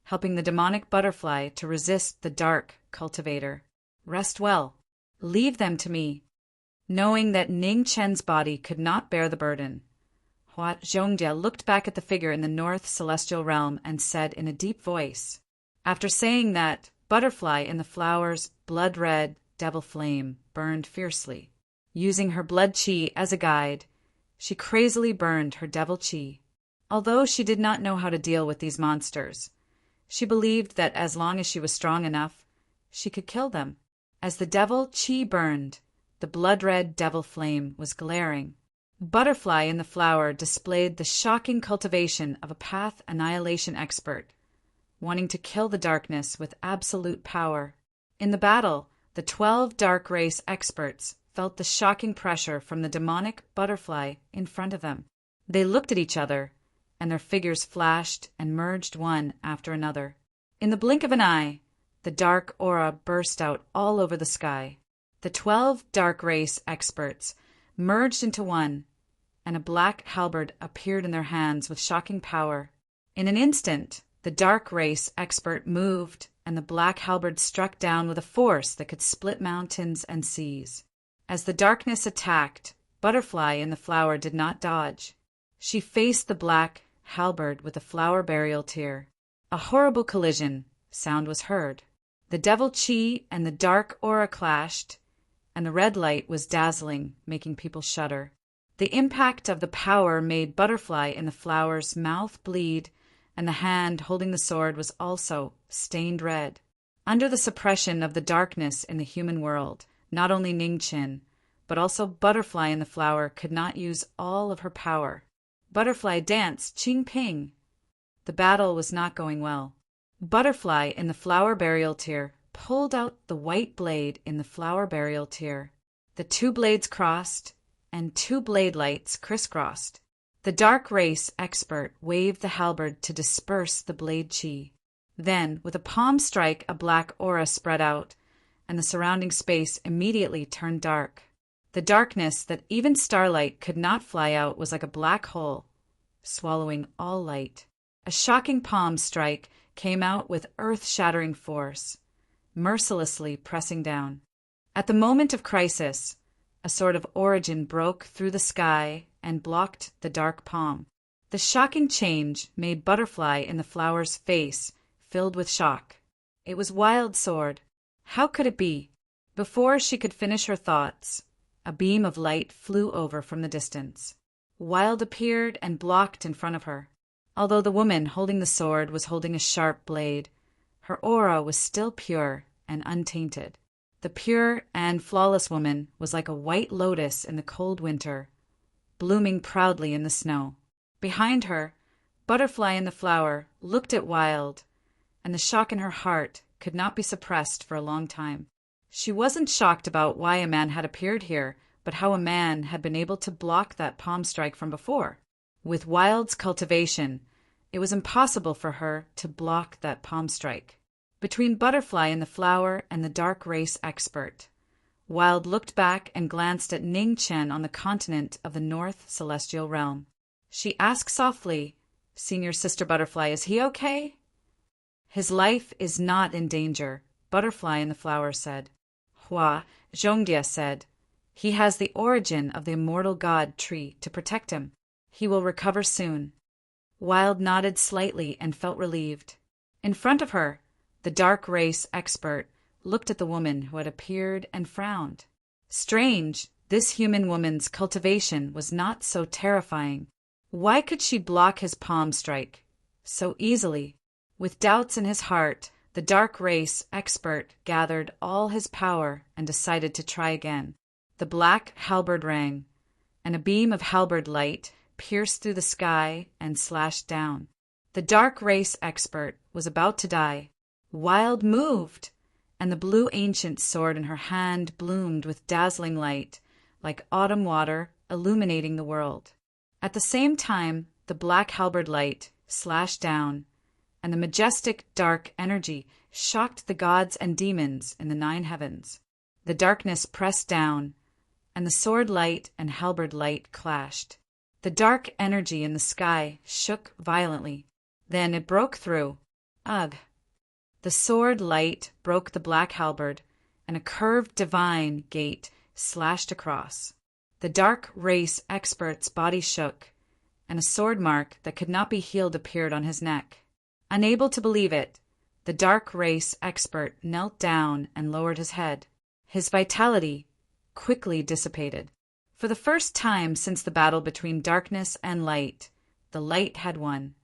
helping the demonic Butterfly to resist the dark cultivator. Rest well. Leave them to me. Knowing that Ning Chen's body could not bear the burden, Hua Zhongdia looked back at the figure in the North Celestial Realm and said in a deep voice. After saying that, Butterfly in the flower's blood-red devil flame burned fiercely. Using her blood chi as a guide, she crazily burned her devil chi. Although she did not know how to deal with these monsters, she believed that as long as she was strong enough, she could kill them. As the devil chi burned, the blood-red devil flame was glaring. Butterfly in the flower displayed the shocking cultivation of a path annihilation expert, wanting to kill the darkness with absolute power. In the battle, the 12 dark race experts felt the shocking pressure from the demonic Butterfly in front of them. They looked at each other, and their figures flashed and merged one after another. In the blink of an eye, the dark aura burst out all over the sky. The 12 dark race experts merged into one, and a black halberd appeared in their hands with shocking power. In an instant, the dark race expert moved, and the black halberd struck down with a force that could split mountains and seas. As the darkness attacked, Butterfly in the flower did not dodge. She faced the black halberd with a flower burial tear. A horrible collision sound was heard. The devil chi and the dark aura clashed, and the red light was dazzling, making people shudder. The impact of the power made Butterfly in the flower's mouth bleed, and the hand holding the sword was also stained red. Under the suppression of the darkness in the human world, not only Ningqian, but also Butterfly in the flower could not use all of her power. Butterfly danced Qing Ping. The battle was not going well. Butterfly in the flower burial tear pulled out the white blade in the flower burial tear. The two blades crossed, and two blade lights crisscrossed. The dark race expert waved the halberd to disperse the blade chi. Then, with a palm strike, a black aura spread out, and the surrounding space immediately turned dark. The darkness that even starlight could not fly out was like a black hole, swallowing all light. A shocking palm strike came out with earth-shattering force, mercilessly pressing down. At the moment of crisis, a sort of origin broke through the sky and blocked the dark palm. The shocking change made Butterfly in the flower's face filled with shock. It was Wild Sword. How could it be? Before she could finish her thoughts, a beam of light flew over from the distance. Wild appeared and blocked in front of her. Although the woman holding the sword was holding a sharp blade, her aura was still pure and untainted. The pure and flawless woman was like a white lotus in the cold winter, blooming proudly in the snow. Behind her, Butterfly in the flower looked at Wild, and the shock in her heart could not be suppressed for a long time. She wasn't shocked about why a man had appeared here, but how a man had been able to block that palm strike from before. With Wild's cultivation, it was impossible for her to block that palm strike. Between Butterfly in the flower and the dark race expert, Wild looked back and glanced at Ningqian on the continent of the North Celestial Realm. She asked softly, "Senior Sister Butterfly, is he okay?" "His life is not in danger," Butterfly in the flower said. Hua Zhongdia said, "He has the origin of the immortal god tree to protect him. He will recover soon." Wild nodded slightly and felt relieved. In front of her, the dark race expert looked at the woman who had appeared and frowned. Strange, this human woman's cultivation was not so terrifying. Why could she block his palm strike so easily? With doubts in his heart, the dark race expert gathered all his power and decided to try again. The black halberd rang, and a beam of halberd light pierced through the sky and slashed down. The dark race expert was about to die. Wild moved, and the blue ancient sword in her hand bloomed with dazzling light, like autumn water illuminating the world. At the same time, the black halberd light slashed down, and the majestic dark energy shocked the gods and demons in the 9 heavens. The darkness pressed down, and the sword light and halberd light clashed. The dark energy in the sky shook violently. Then it broke through. Ugh! The sword light broke the black halberd, and a curved divine gate slashed across. The dark race expert's body shook, and a sword mark that could not be healed appeared on his neck. Unable to believe it, the dark race expert knelt down and lowered his head. His vitality quickly dissipated. For the first time since the battle between darkness and light, the light had won.